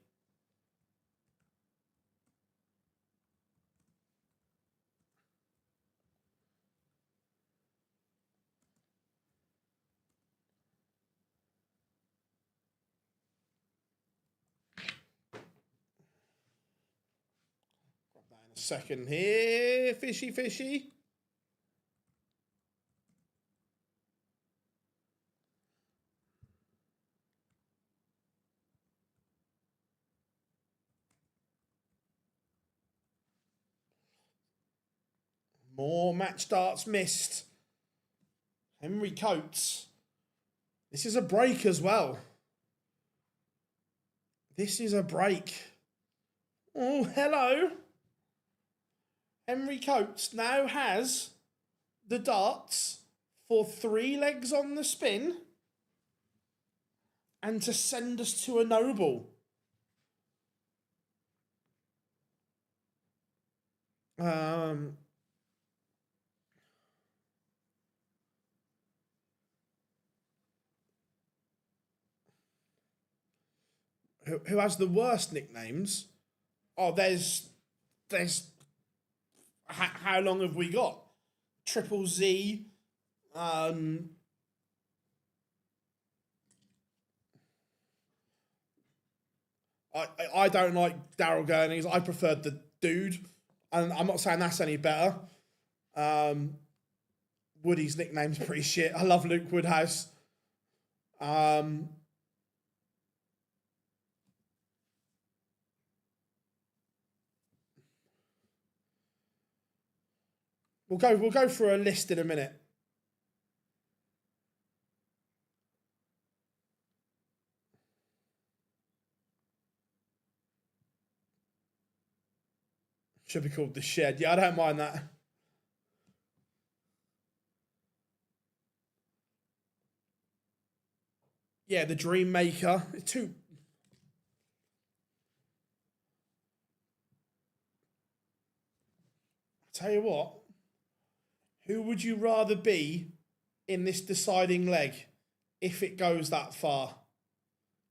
Grab that in a second here. Fishy, fishy. More match darts missed. Henry Coates. This is a break as well. This is a break. Oh, hello. Henry Coates now has the darts for 3 legs on the spin and to send us to a noble. Who has the worst nicknames? Oh, there's how long have we got? Triple Z. I don't like Daryl Gurney's. I preferred the dude, and I'm not saying that's any better. Woody's nickname's pretty shit. I love Luke Woodhouse. We'll go through a list in a minute. Should be called The Shed. Yeah, I don't mind that. Yeah, the Dream Maker. Too. Tell you what. Who would you rather be in this deciding leg if it goes that far?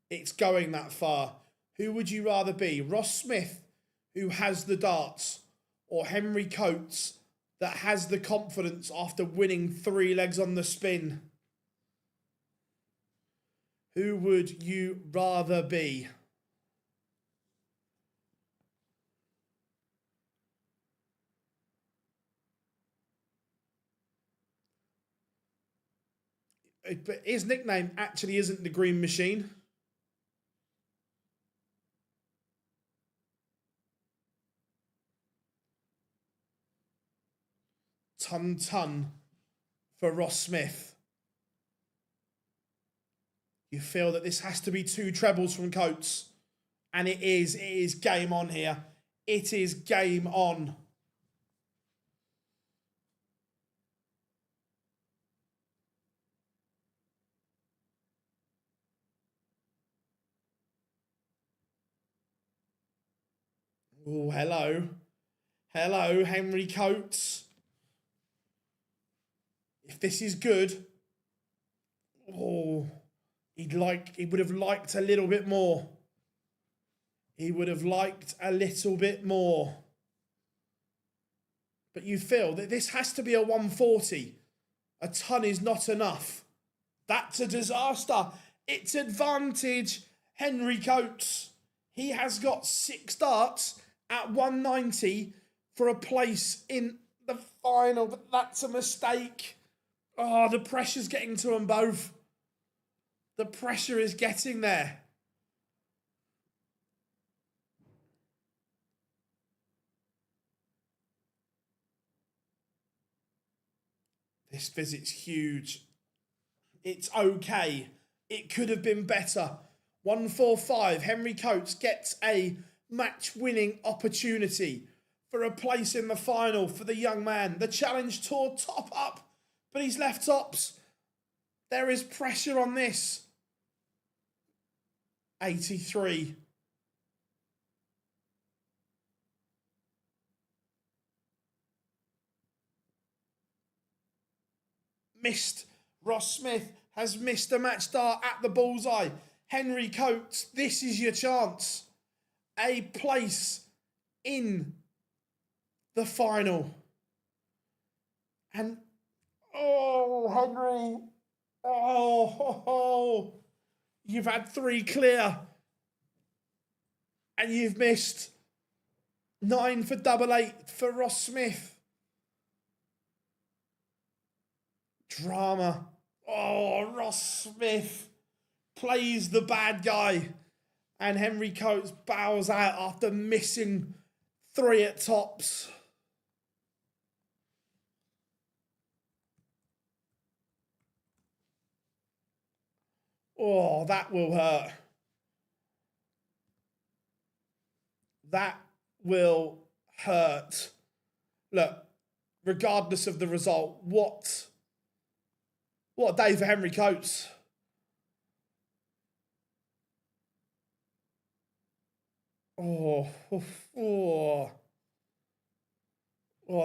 It's going that far. Who would you rather be? Ross Smith, who has the darts, or Henry Coates, that has the confidence after winning 3 legs on the spin? Who would you rather be? But his nickname actually isn't the Green Machine. Ton for Ross Smith. You feel that this has to be 2 trebles from Coates. And it is. It is game on here. It is game on. Oh, hello. Hello, Henry Coates. If this is good, oh, he would have liked a little bit more. He would have liked a little bit more. But you feel that this has to be a 140. A ton is not enough. That's a disaster. It's advantage Henry Coates. He has got 6 starts at 190 for a place in the final, but that's a mistake. Oh, the pressure's getting to them both. The pressure is getting there. This visit's huge. It's okay. It could have been better. 145. Henry Coates gets a match-winning opportunity for a place in the final for the young man. The Challenge Tour top up, but he's left tops. There is pressure on this. 83. Missed. Ross Smith has missed a match start at the bullseye. Henry Coates, this is your chance. A place in the final. And, oh, Henry. Oh, you've had 3 clear. And you've missed 9 for double 8 for Ross Smith. Drama. Oh, Ross Smith plays the bad guy. And Henry Coates bows out after missing 3 at tops. Oh, that will hurt. That will hurt. Look, regardless of the result, what a day for Henry Coates. Oh,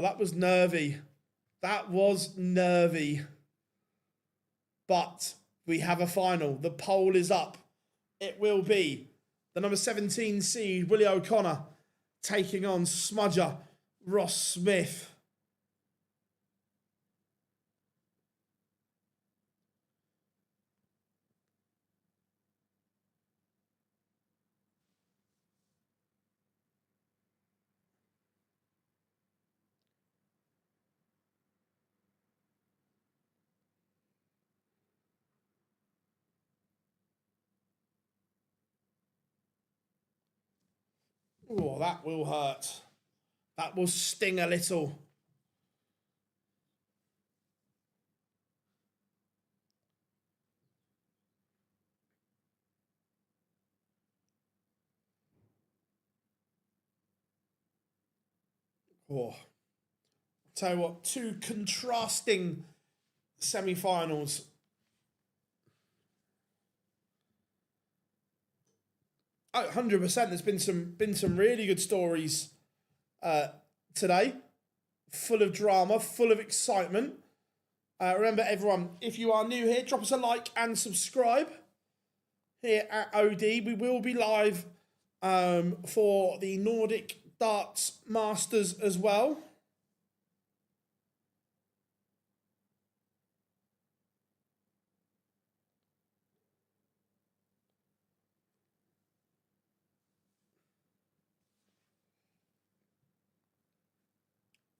that was nervy. That was nervy. But we have a final. The poll is up. It will be the number 17 seed, Willie O'Connor, taking on smudger Ross Smith. Oh, that will hurt. That will sting a little. Oh. Tell you what, 2 contrasting semi-finals. Oh, 100%. There's been some really good stories today, full of drama, full of excitement. Remember, everyone, if you are new here, drop us a like and subscribe here at OD. We will be live for the Nordic Darts Masters as well.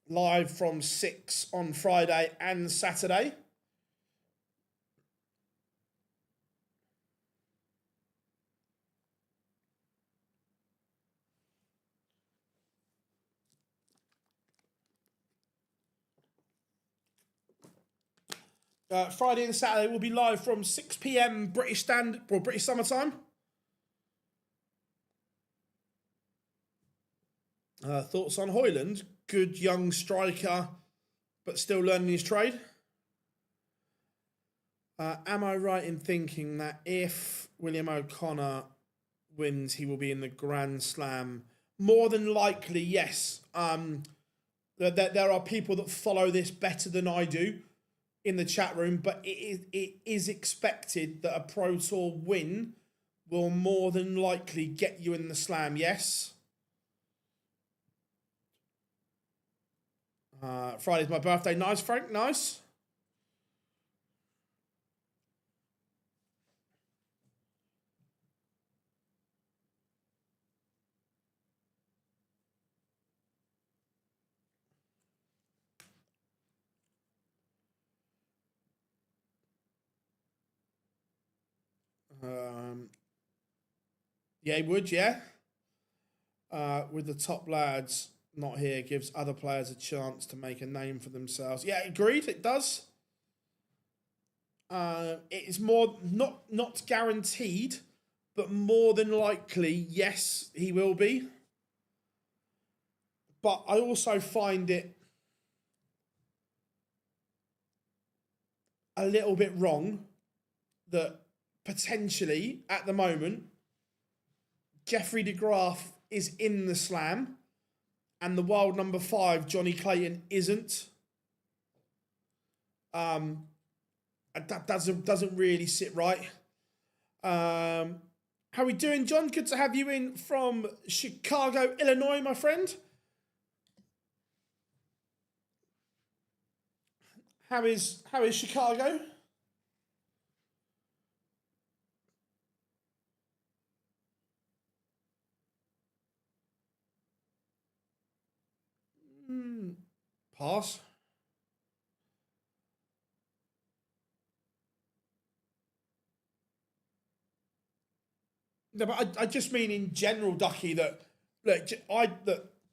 Live from 6 on Friday and Saturday. Friday and Saturday will be live from 6 p.m. British Summer Time. Thoughts on Hoyland? Good young striker, but still learning his trade. Am I right in thinking that if William O'Connor wins, he will be in the Grand Slam more than likely, yes. There are people that follow this better than I do in the chat room, but it is expected that a Pro Tour win will more than likely get you in the slam, yes. Friday's my birthday. Nice, Frank, nice. Yeah, he would, yeah. With the top lads not here, gives other players a chance to make a name for themselves. Yeah, agreed, it does. It's more, not guaranteed, but more than likely, yes, he will be. But I also find it a little bit wrong that potentially, at the moment, Jeffrey de Graaf is in the slam and the world number 5, Johnny Clayton, isn't. That doesn't really sit right. How are we doing, John? Good to have you in from Chicago, Illinois, my friend. How is Chicago? Pass. No, but I just mean in general, Ducky, that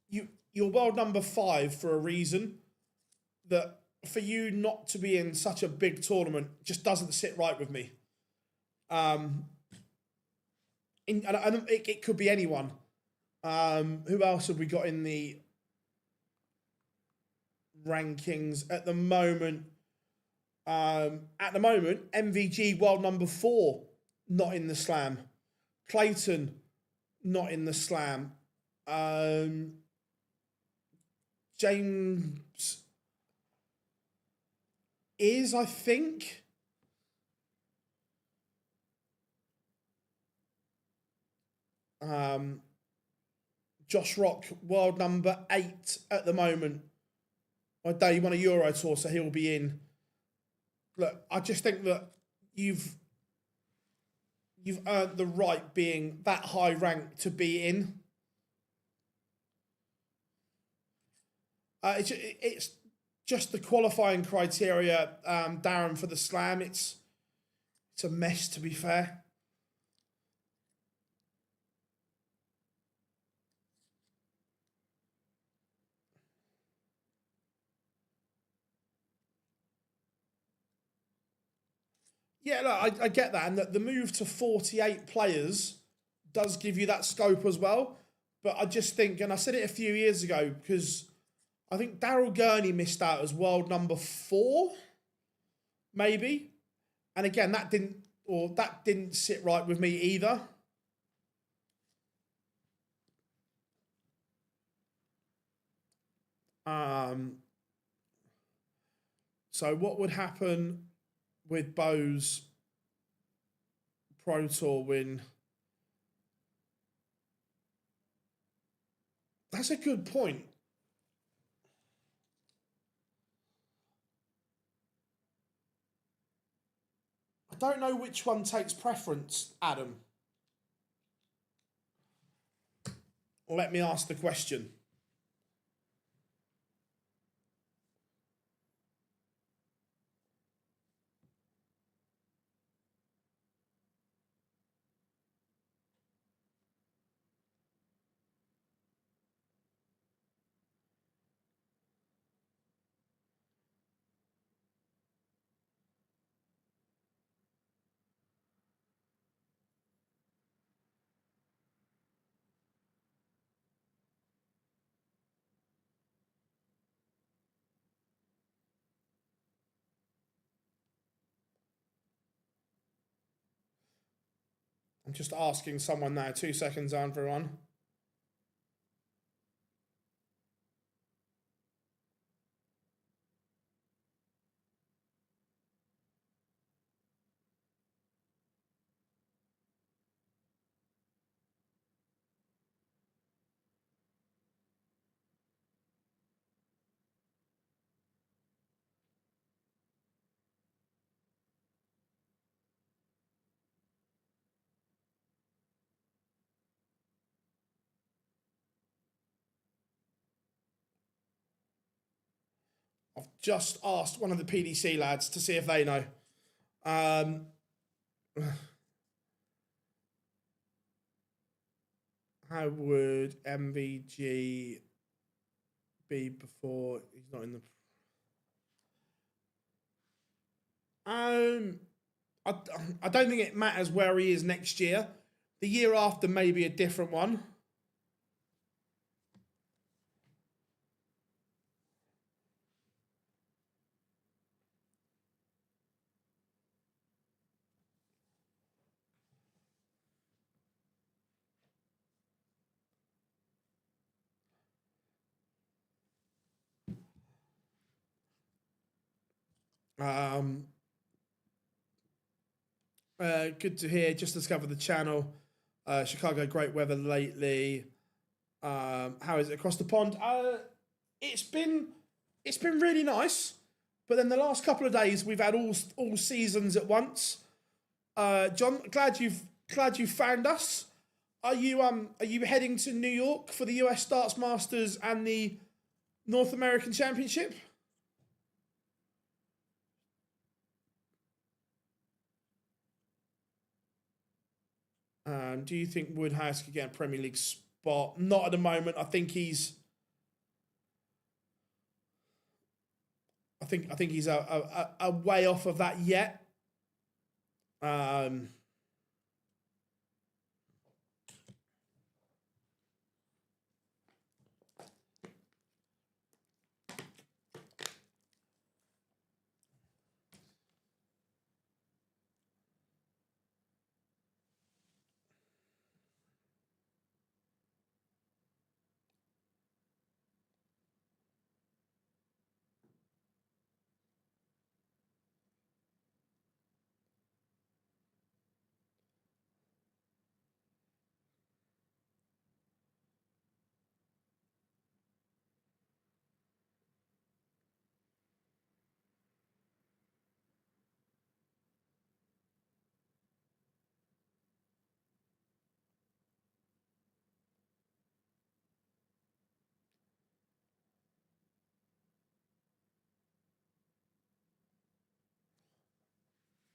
you're world number 5 for a reason. That for you not to be in such a big tournament just doesn't sit right with me. It could be anyone. Who else have we got in the rankings at the moment? MVG world number 4, not in the slam. Clayton, not in the slam. James is, I think. Josh Rock, world number 8 at the moment. I know he won a Euro Tour, so he'll be in. Look, I just think that you've earned the right, being that high rank, to be in. It's just the qualifying criteria, Darren, for the slam. It's a mess, to be fair. Yeah, look, I get that, and that the move to 48 players does give you that scope as well. But I just think, and I said it a few years ago, because I think Daryl Gurney missed out as world number 4, maybe. And again, that didn't sit right with me either. So what would happen with Bo's Pro Tour win? That's a good point. I don't know which one takes preference, Adam. Let me ask the question. I'm just asking someone now. 2 seconds on, everyone. just asked one of the PDC lads to see if they know. How would MVG be before he's not in the... I don't think it matters where he is next year. The year after may be a different one. Good to hear. Just discovered the channel. Chicago, great weather lately. How is it across the pond? It's been really nice. But then the last couple of days we've had all seasons at once. John, glad you found us. Are you heading to New York for the US Darts Masters and the North American Championship? Do you think Woodhouse could get a Premier League spot? Not at the moment. I think he's a way off of that yet.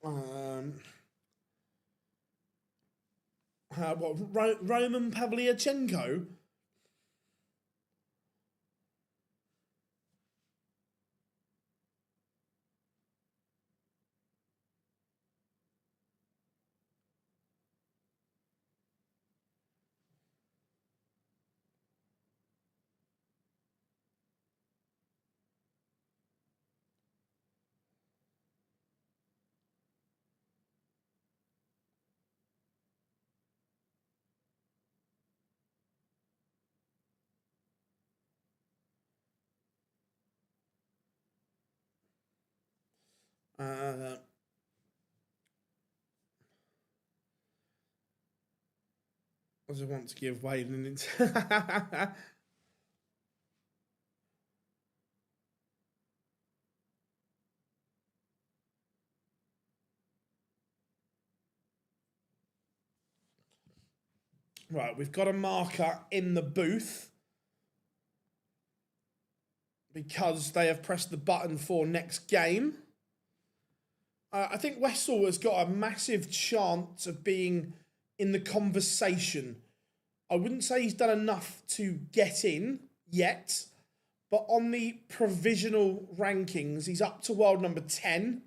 Roman Pavlyuchenko? I just want to give Wade an Right, we've got a marker in the booth because they have pressed the button for next game. I think Wessel has got a massive chance of being in the conversation. I wouldn't say he's done enough to get in yet, but on the provisional rankings, he's up to world number 10.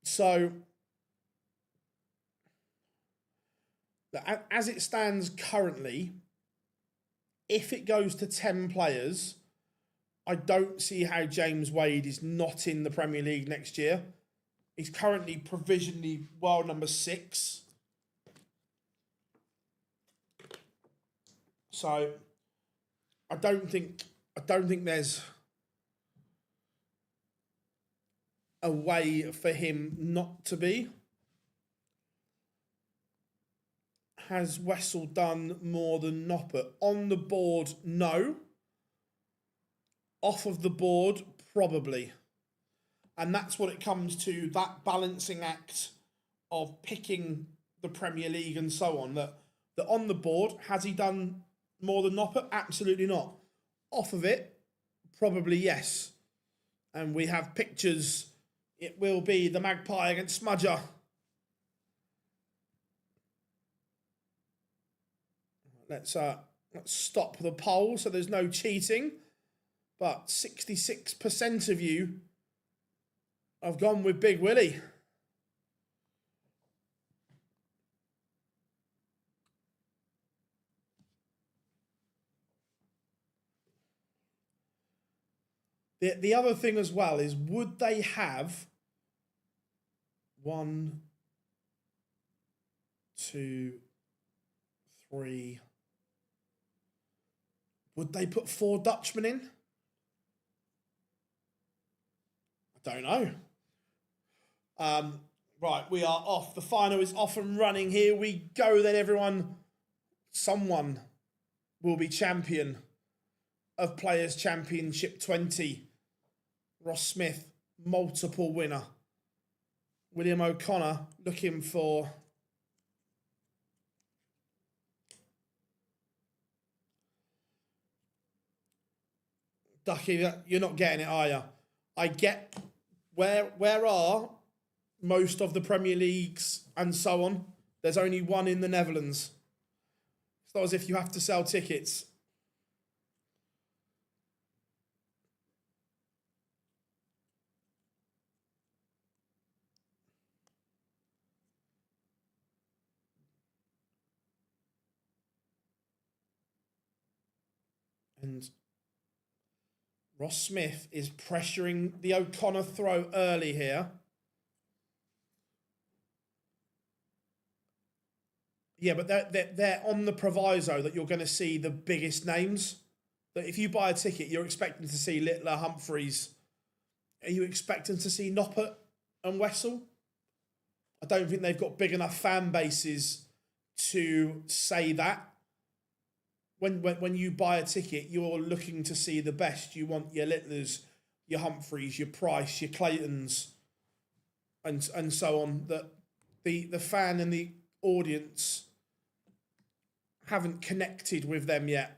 So, as it stands currently, if it goes to 10 players, I don't see how James Wade is not in the Premier League next year. He's currently provisionally world number 6. So I don't think there's a way for him not to be. Has Wessel done more than Noppert? On the board, no. Off of the board, probably. And that's what it comes to, that balancing act of picking the Premier League and so on. That on the board, has he done more than Noppert? Absolutely not. Off of it, probably yes. And we have pictures. It will be the Magpie against Smudger. Let's stop the poll so there's no cheating. But 66% of you have gone with Big Willie. The other thing as well is, would they have 1, 2, 3? Would they put 4 Dutchmen in? I don't know. Right, we are off. The final is off and running. Here we go then, everyone. Someone will be champion of Players' Championship 20. Ross Smith, multiple winner. William O'Connor looking for Ducky. You're not getting it, are you? I get where are most of the Premier Leagues and so on. There's only one in the Netherlands. It's not as if you have to sell tickets. And Ross Smith is pressuring the O'Connor throw early here. Yeah, but they're on the proviso that you're going to see the biggest names. That if you buy a ticket, you're expecting to see Littler, Humphreys. Are you expecting to see Noppert and Wessel? I don't think they've got big enough fan bases to say that. When you buy a ticket, you're looking to see the best. You want your Littlers, your Humphreys, your Price, your Claytons, and so on. That the fan and the audience haven't connected with them yet.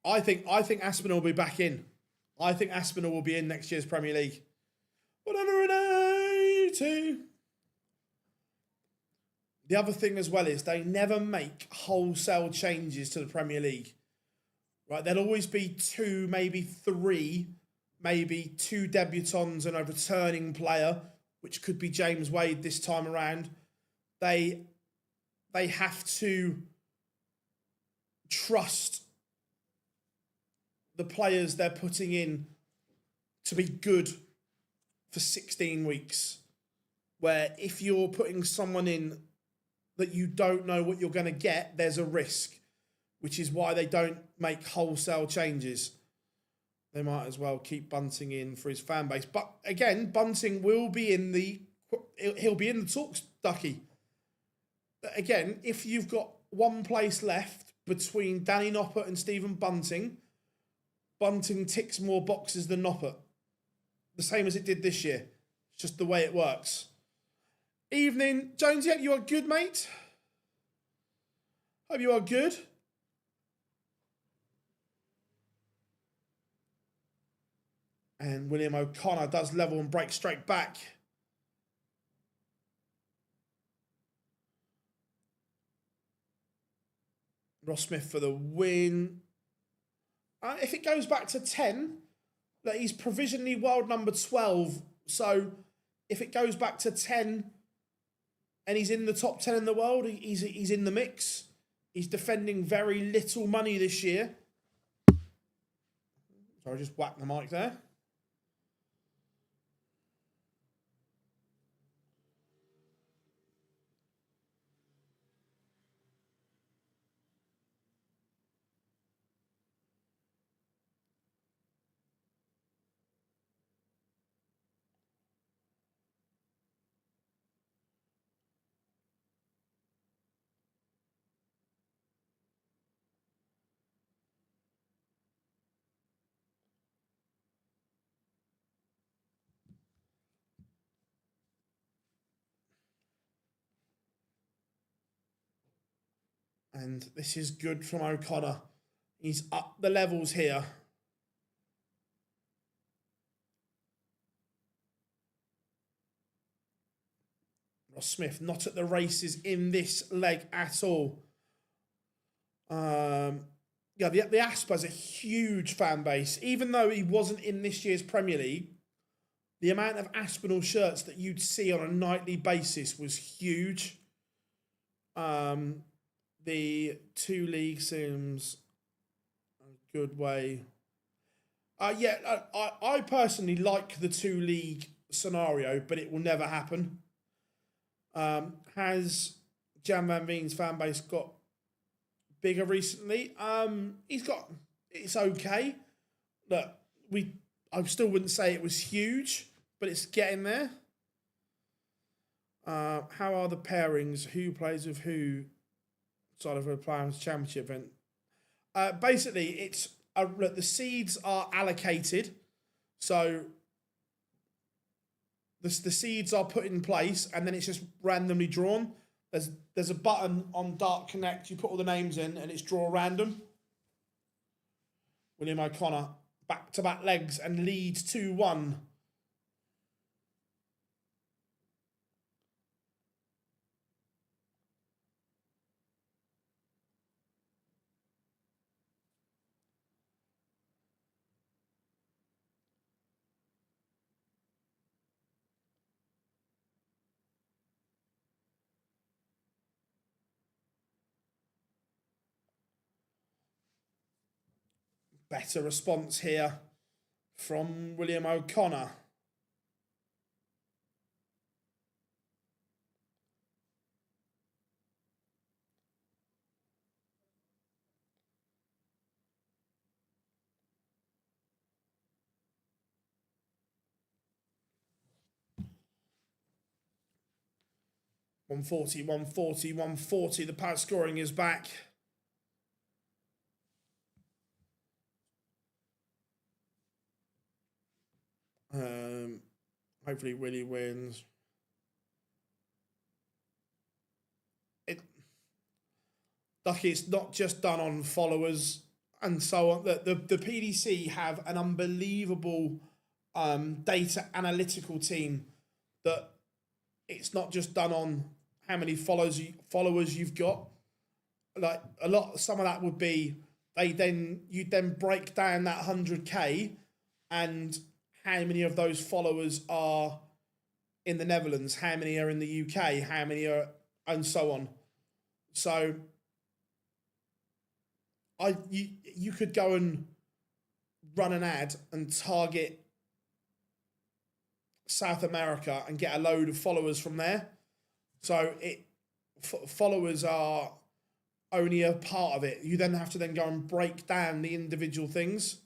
I think Aspinall will be back in. I think Aspinall will be in next year's Premier League. 180. The other thing as well is they never make wholesale changes to the Premier League. Right? There'll always be 2, maybe 3, maybe 2 debutants and a returning player, which could be James Wade this time around. They have to trust the players they're putting in to be good for 16 weeks. Where if you're putting someone in that you don't know what you're going to get, there's a risk, which is why they don't make wholesale changes. They might as well keep Bunting in for his fan base. But again, Bunting will be he'll be in the talks, Ducky. Again, if you've got one place left between Danny Noppert and Stephen Bunting, Bunting ticks more boxes than Noppert. The same as it did this year. It's just the way it works. Evening, Jones, yeah, you are good, mate? Hope you are good. And William O'Connor does level and break straight back. Ross Smith for the win. If it goes back to 10, that he's provisionally world number 12. So if it goes back to 10 and he's in the top 10 in the world, he's in the mix. He's defending very little money this year. Sorry, I just whacked the mic there. And this is good from O'Connor. He's up the levels here. Ross Smith not at the races in this leg at all. Yeah, the Asper's a huge fan base. Even though he wasn't in this year's Premier League, the amount of Aspinall shirts that you'd see on a nightly basis was huge. The 2 league seems a good way. Yeah, I personally like the 2 league scenario, but it will never happen. Has Jan Van Veen's fan base got bigger recently? It's okay. Look, I still wouldn't say it was huge, but it's getting there. How are the pairings? Who plays with who? Sort of a Players Championship event. Basically, it's look, the seeds are allocated, so the seeds are put in place, and then it's just randomly drawn. There's a button on Dart Connect. You put all the names in, and it's draw random. William O'Connor back-to-back legs and leads 2-1. Better response here from William O'Connor. $140, $140, $140. The power scoring is back. Hopefully Willie wins. Lucky it's not just done on followers and so on. The PDC have an unbelievable data analytical team that it's not just done on how many followers you've got. Like some of that would be you'd then break down that 100K and how many of those followers are in the Netherlands, how many are in the UK, how many are, and so on. So you could go and run an ad and target South America and get a load of followers from there. So followers are only a part of it. You then have to then go and break down the individual things.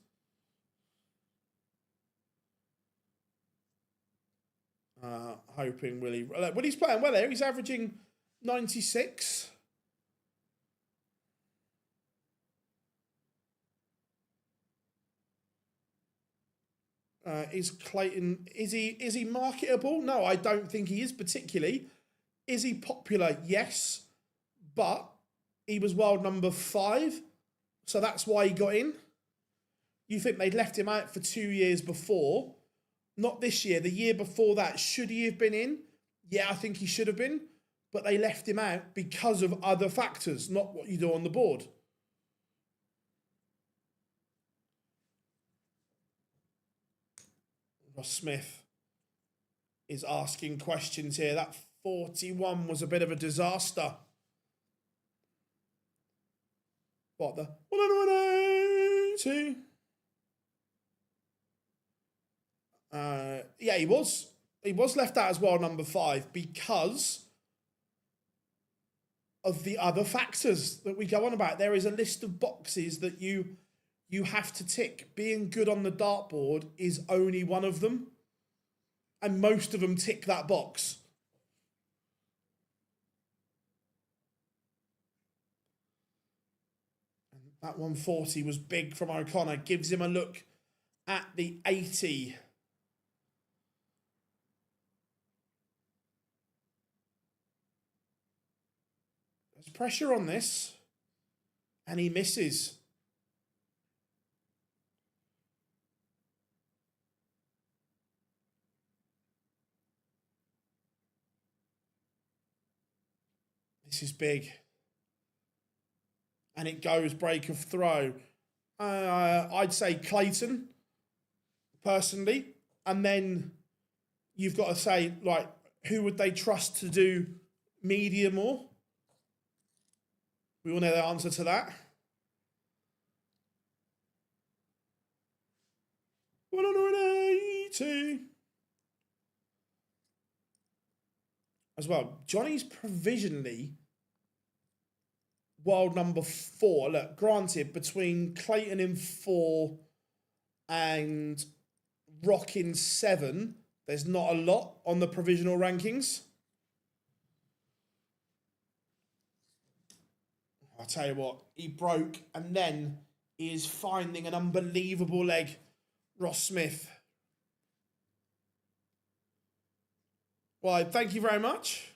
Hoping Willie's playing well here. He's averaging 96. Is Clayton, is he marketable? No, I don't think he is particularly. Is he popular? Yes, but he was world number 5, so that's why he got in. You think they'd left him out for 2 years before? Not this year, the year before that. Should he have been in? Yeah, I think he should have been, but they left him out because of other factors, not what you do on the board. Ross Smith is asking questions here. That 41 was a bit of a disaster. What, the 180? Yeah, he was left out as world number 5 because of the other factors that we go on about. There is a list of boxes that you have to tick. Being good on the dartboard is only one of them, and most of them tick that box. And that 140 was big from O'Connor. Gives him a look at the 80. There's pressure on this. And he misses. This is big. And it goes break of throw. I'd say Clayton, personally. And then you've got to say, like, who would they trust to do medium or? We all know the answer to that. 180. As well, Johnny's provisionally world number 4. Look, granted, between Clayton in 4 and Rock in 7, there's not a lot on the provisional rankings. I'll tell you what, he broke, and then he is finding an unbelievable leg. Ross Smith. Well, thank you very much.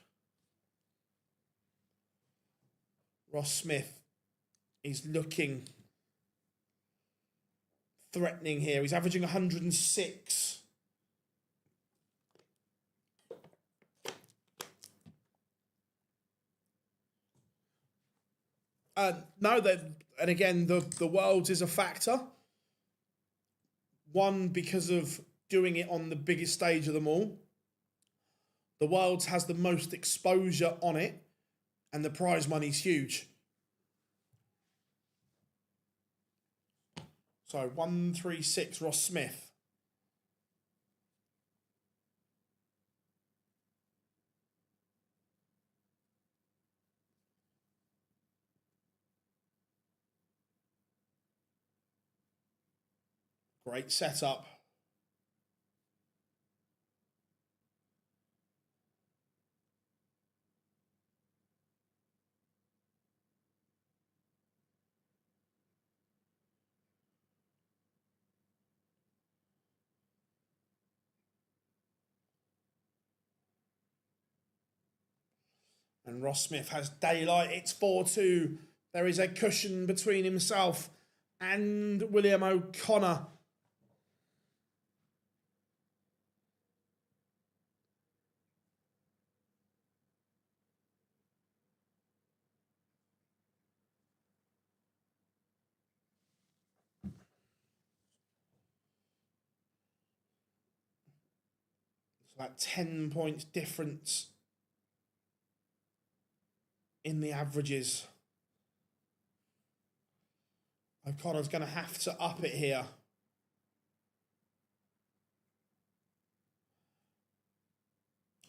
Ross Smith is looking threatening here. He's averaging 106. No, and again, the Worlds is a factor. One, because of doing it on the biggest stage of them all. The Worlds has the most exposure on it, and the prize money's huge. So 136, Ross Smith. Great setup. And Ross Smith has daylight. It's 4-2. There is a cushion between himself and William O'Connor. It's about 10 points difference in the averages. O'Connor's going to have to up it here.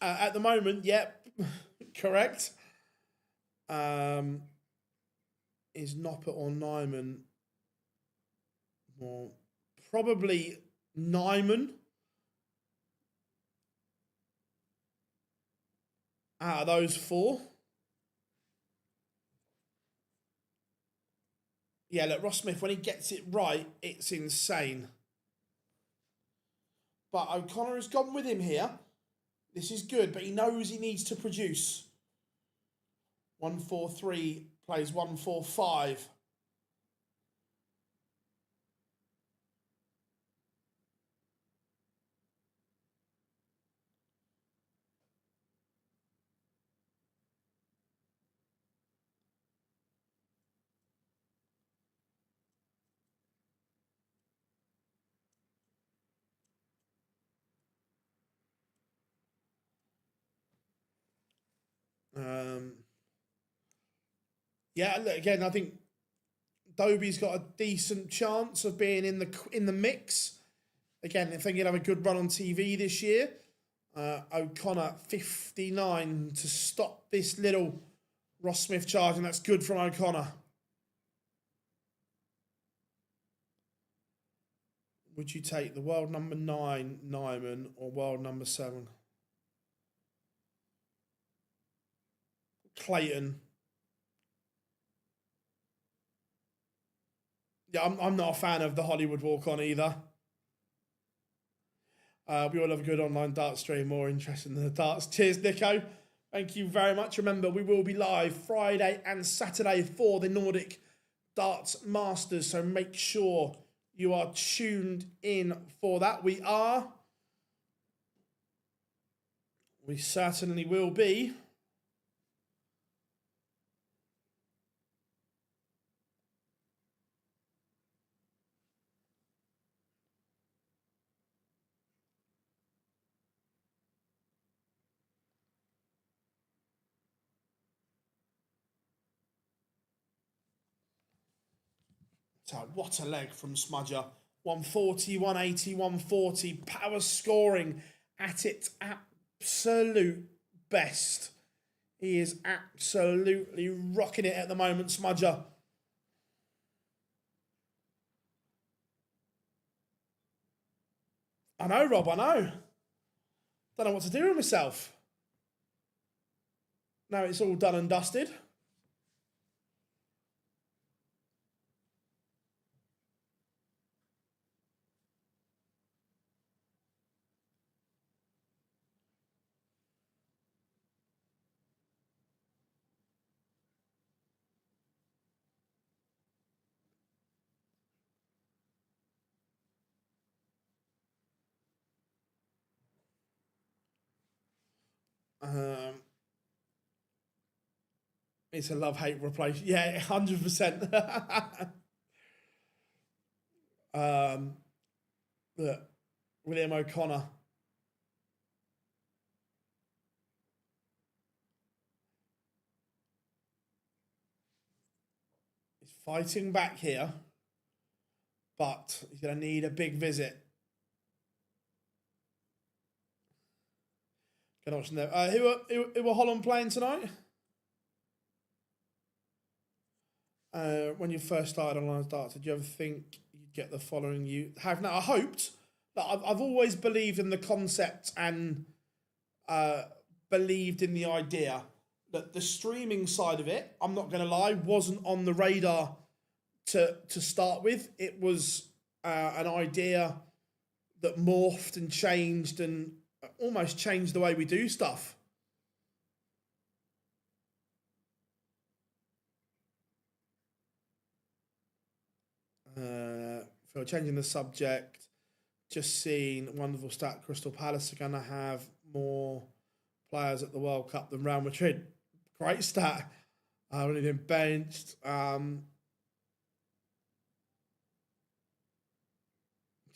At the moment, yep, correct. Is Noppert or Nyman? Well, probably Nyman. Out of those 4. Yeah, look, Ross Smith, when he gets it right, it's insane. But O'Connor has gone with him here. This is good, but he knows he needs to produce. 1-4-3 plays 1-4-5. Yeah, look, again, I think Dobie's got a decent chance of being in the mix. Again, I think he'll have a good run on TV this year. O'Connor 59 to stop this little Ross Smith charge, and that's good from O'Connor. Would you take the world number 9 Nyman or world number 7 Clayton? Yeah, I'm not a fan of the Hollywood walk-on either. We all have a good online dart stream, more interesting than the darts. Cheers, Nico. Thank you very much. Remember, we will be live Friday and Saturday for the Nordic Darts Masters, so make sure you are tuned in for that. We are. We certainly will be. So what a leg from Smudger. 140, 180, 140. Power scoring at its absolute best. He is absolutely rocking it at the moment, Smudger. I know, Rob, I know. Don't know what to do with myself. Now it's all done and dusted. It's a love-hate replacement. Yeah, 100%. Look, William O'Connor. He's fighting back here, but he's going to need a big visit. Who were Holland playing tonight? When you first started online darts, did you ever think you'd get the following you have now? I hoped. I've always believed in the concept and believed in the idea that the streaming side of it, I'm not going to lie, wasn't on the radar to start with. It was an idea that morphed and changed and almost changed the way we do stuff. For changing the subject, just seen wonderful stat. Crystal Palace are going to have more players at the World Cup than Real Madrid. Great stat. I've only been benched. Do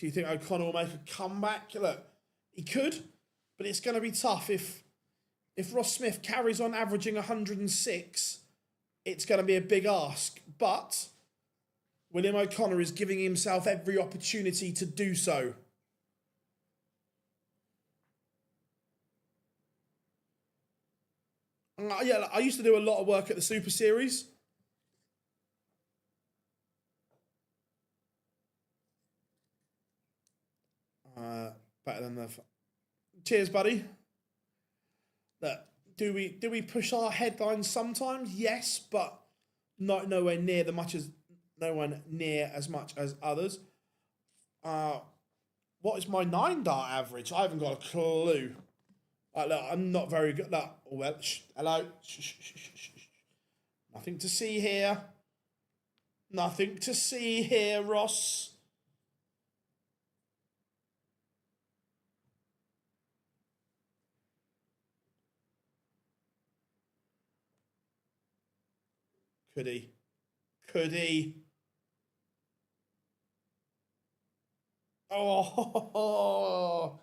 you think O'Connor will make a comeback? Look, he could, but it's going to be tough. If Ross Smith carries on averaging 106, it's going to be a big ask. But William O'Connor is giving himself every opportunity to do so. Yeah, I used to do a lot of work at the Super Series. Better than the... Cheers, buddy. Look, do we push our headlines sometimes? Yes, but nowhere near as much as others. What is my 9-dart average? I haven't got a clue. Look, I'm not very good. Look, well, hello. Nothing to see here. Nothing to see here, Ross. Could he? Could he? Oh,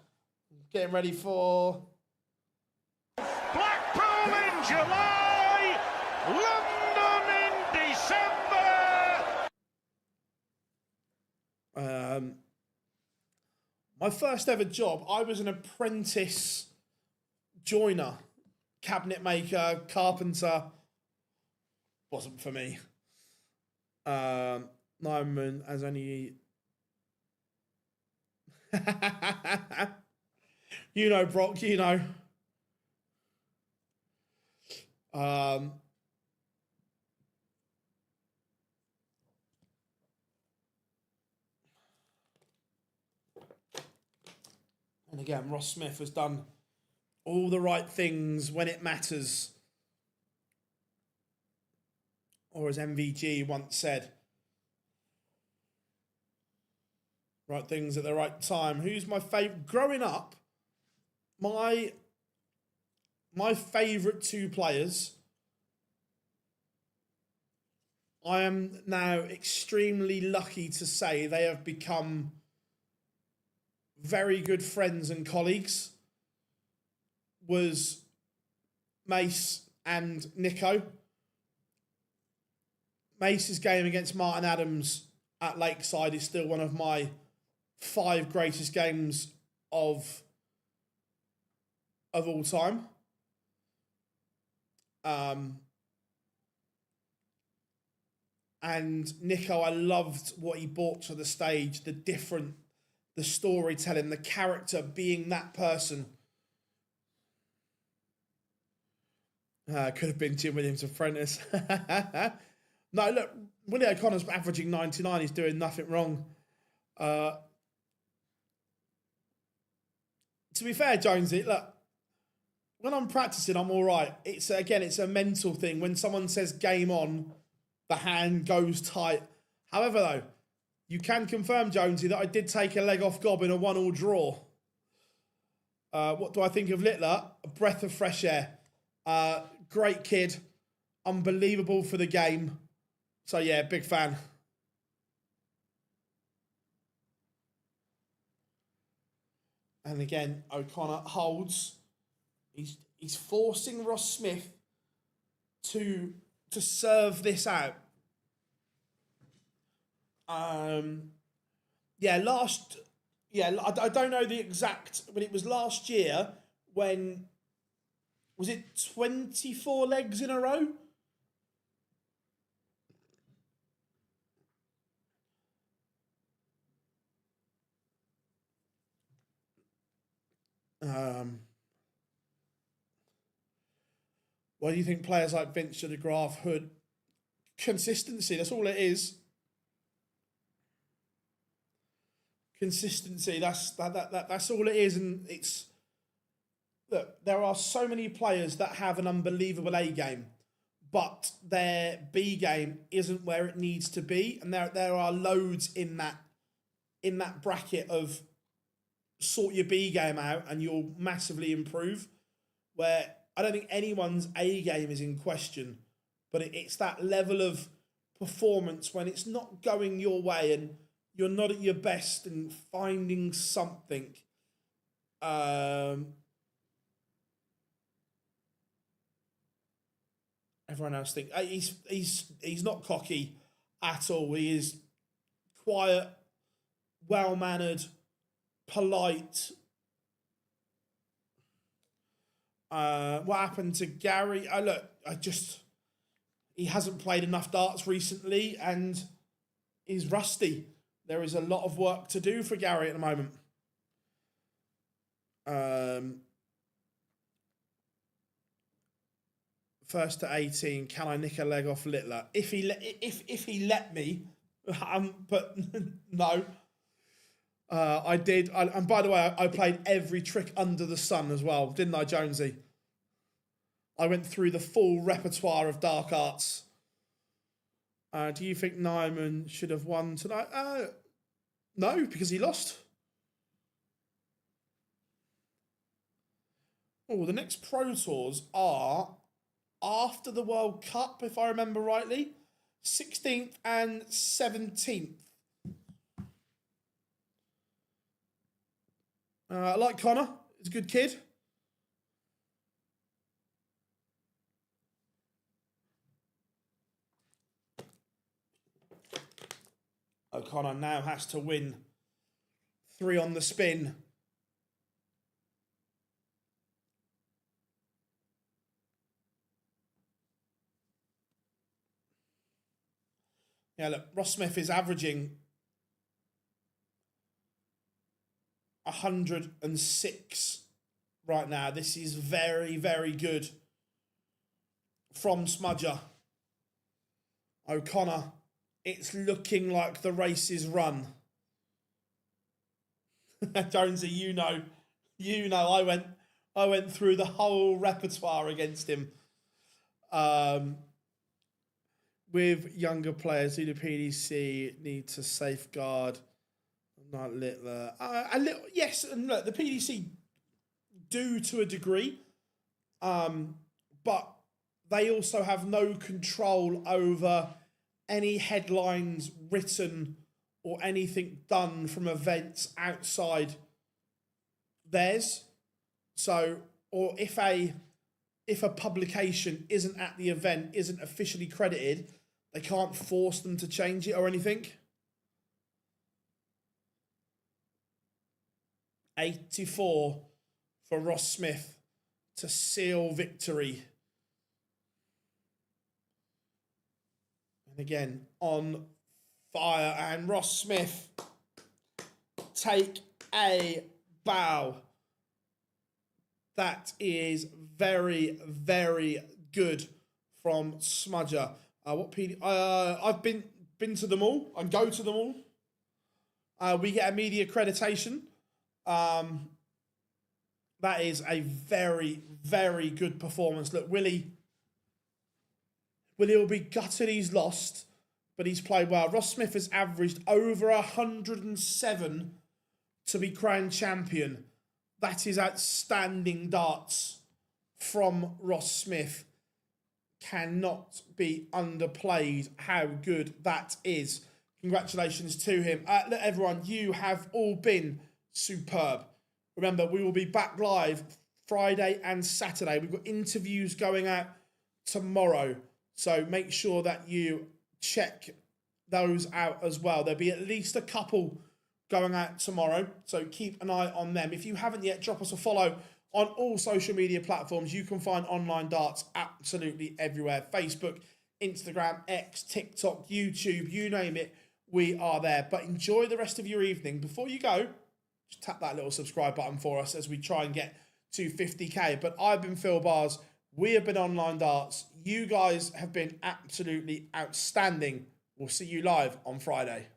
getting ready for Blackpool in July, London in December. My first ever job, I was an apprentice joiner, cabinet maker, carpenter. Wasn't for me. Nyman has only... You know, Brock, you know. And again, Ross Smith has done all the right things when it matters. Or as MVG once said, right things at the right time. Who's my favourite? Growing up, my favourite two players, I am now extremely lucky to say they have become very good friends and colleagues, was Mace and Nico. Mace's game against Martin Adams at Lakeside is still one of my 5 greatest games of all time. And Nico, I loved what he brought to the stage, the storytelling, the character, being that person. Could have been Jim Williams' apprentice. No, look, Willie O'Connor's averaging 99. He's doing nothing wrong. To be fair, Jonesy, look, when I'm practicing, I'm all right. It's a mental thing. When someone says game on, the hand goes tight. However, though, you can confirm, Jonesy, that I did take a leg off Gob in a 1-1 draw. What do I think of Littler? A breath of fresh air. Great kid. Unbelievable for the game. So, yeah, big fan. And again, O'Connor holds. He's forcing Ross Smith to serve this out. I don't know the exact, but it was last year when, was it 24 legs in a row? Why do you think players like Vince de Graaf, Hood, consistency, that's all it is. Consistency, that's all it is. And it's, look, there are so many players that have an unbelievable A game, but their B game isn't where it needs to be. And there are loads in that bracket of sort your B game out and you'll massively improve, where I don't think anyone's A game is in question, but it's that level of performance when it's not going your way and you're not at your best and finding something. Everyone else thinks he's not cocky at all. He is quiet, well-mannered, polite. What happened to Gary? He hasn't played enough darts recently and is rusty. There is a lot of work to do for Gary at the moment. First to 18, can I nick a leg off Littler? If he let me, but no. I did, and by the way, I played every trick under the sun as well, didn't I, Jonesy? I went through the full repertoire of dark arts. Do you think Nyman should have won tonight? No, because he lost. Oh, the next Pro Tours are after the World Cup, if I remember rightly, 16th and 17th. I like Connor. He's a good kid. O'Connor now has to win 3 on the spin. Yeah, look, Ross Smith is averaging 106 right now. This is very, very good from Smudger. O'Connor, it's looking like the race is run. Jonesy, you know, I went through the whole repertoire against him. With younger players, who the PDC need to safeguard Not little, a little, yes, and look, the PDC do to a degree, but they also have no control over any headlines written or anything done from events outside theirs. So, or if a publication isn't at the event, isn't officially credited, they can't force them to change it or anything. 84 for Ross Smith to seal victory. And again, on fire. And Ross Smith, take a bow. That is very, very good from Smudger. I've been to them all and go to them all. We get a media accreditation. That is a very, very good performance. Look, Willie will be gutted he's lost, but he's played well. Ross Smith has averaged over 107 to be crowned champion. That is outstanding darts from Ross Smith. Cannot be underplayed how good that is. Congratulations to him. Look, everyone, you have all been superb. Remember, we will be back live Friday and Saturday. We've got interviews going out tomorrow. So make sure that you check those out as well. There'll be at least a couple going out tomorrow. So keep an eye on them. If you haven't yet, drop us a follow on all social media platforms. You can find Online Darts absolutely everywhere. Facebook, Instagram, X, TikTok, YouTube, you name it. We are there. But enjoy the rest of your evening. Before you go, just tap that little subscribe button for us as we try and get to 50k. But I've been Phil Bars. We have been Online Darts. You guys have been absolutely outstanding. We'll see you live on Friday.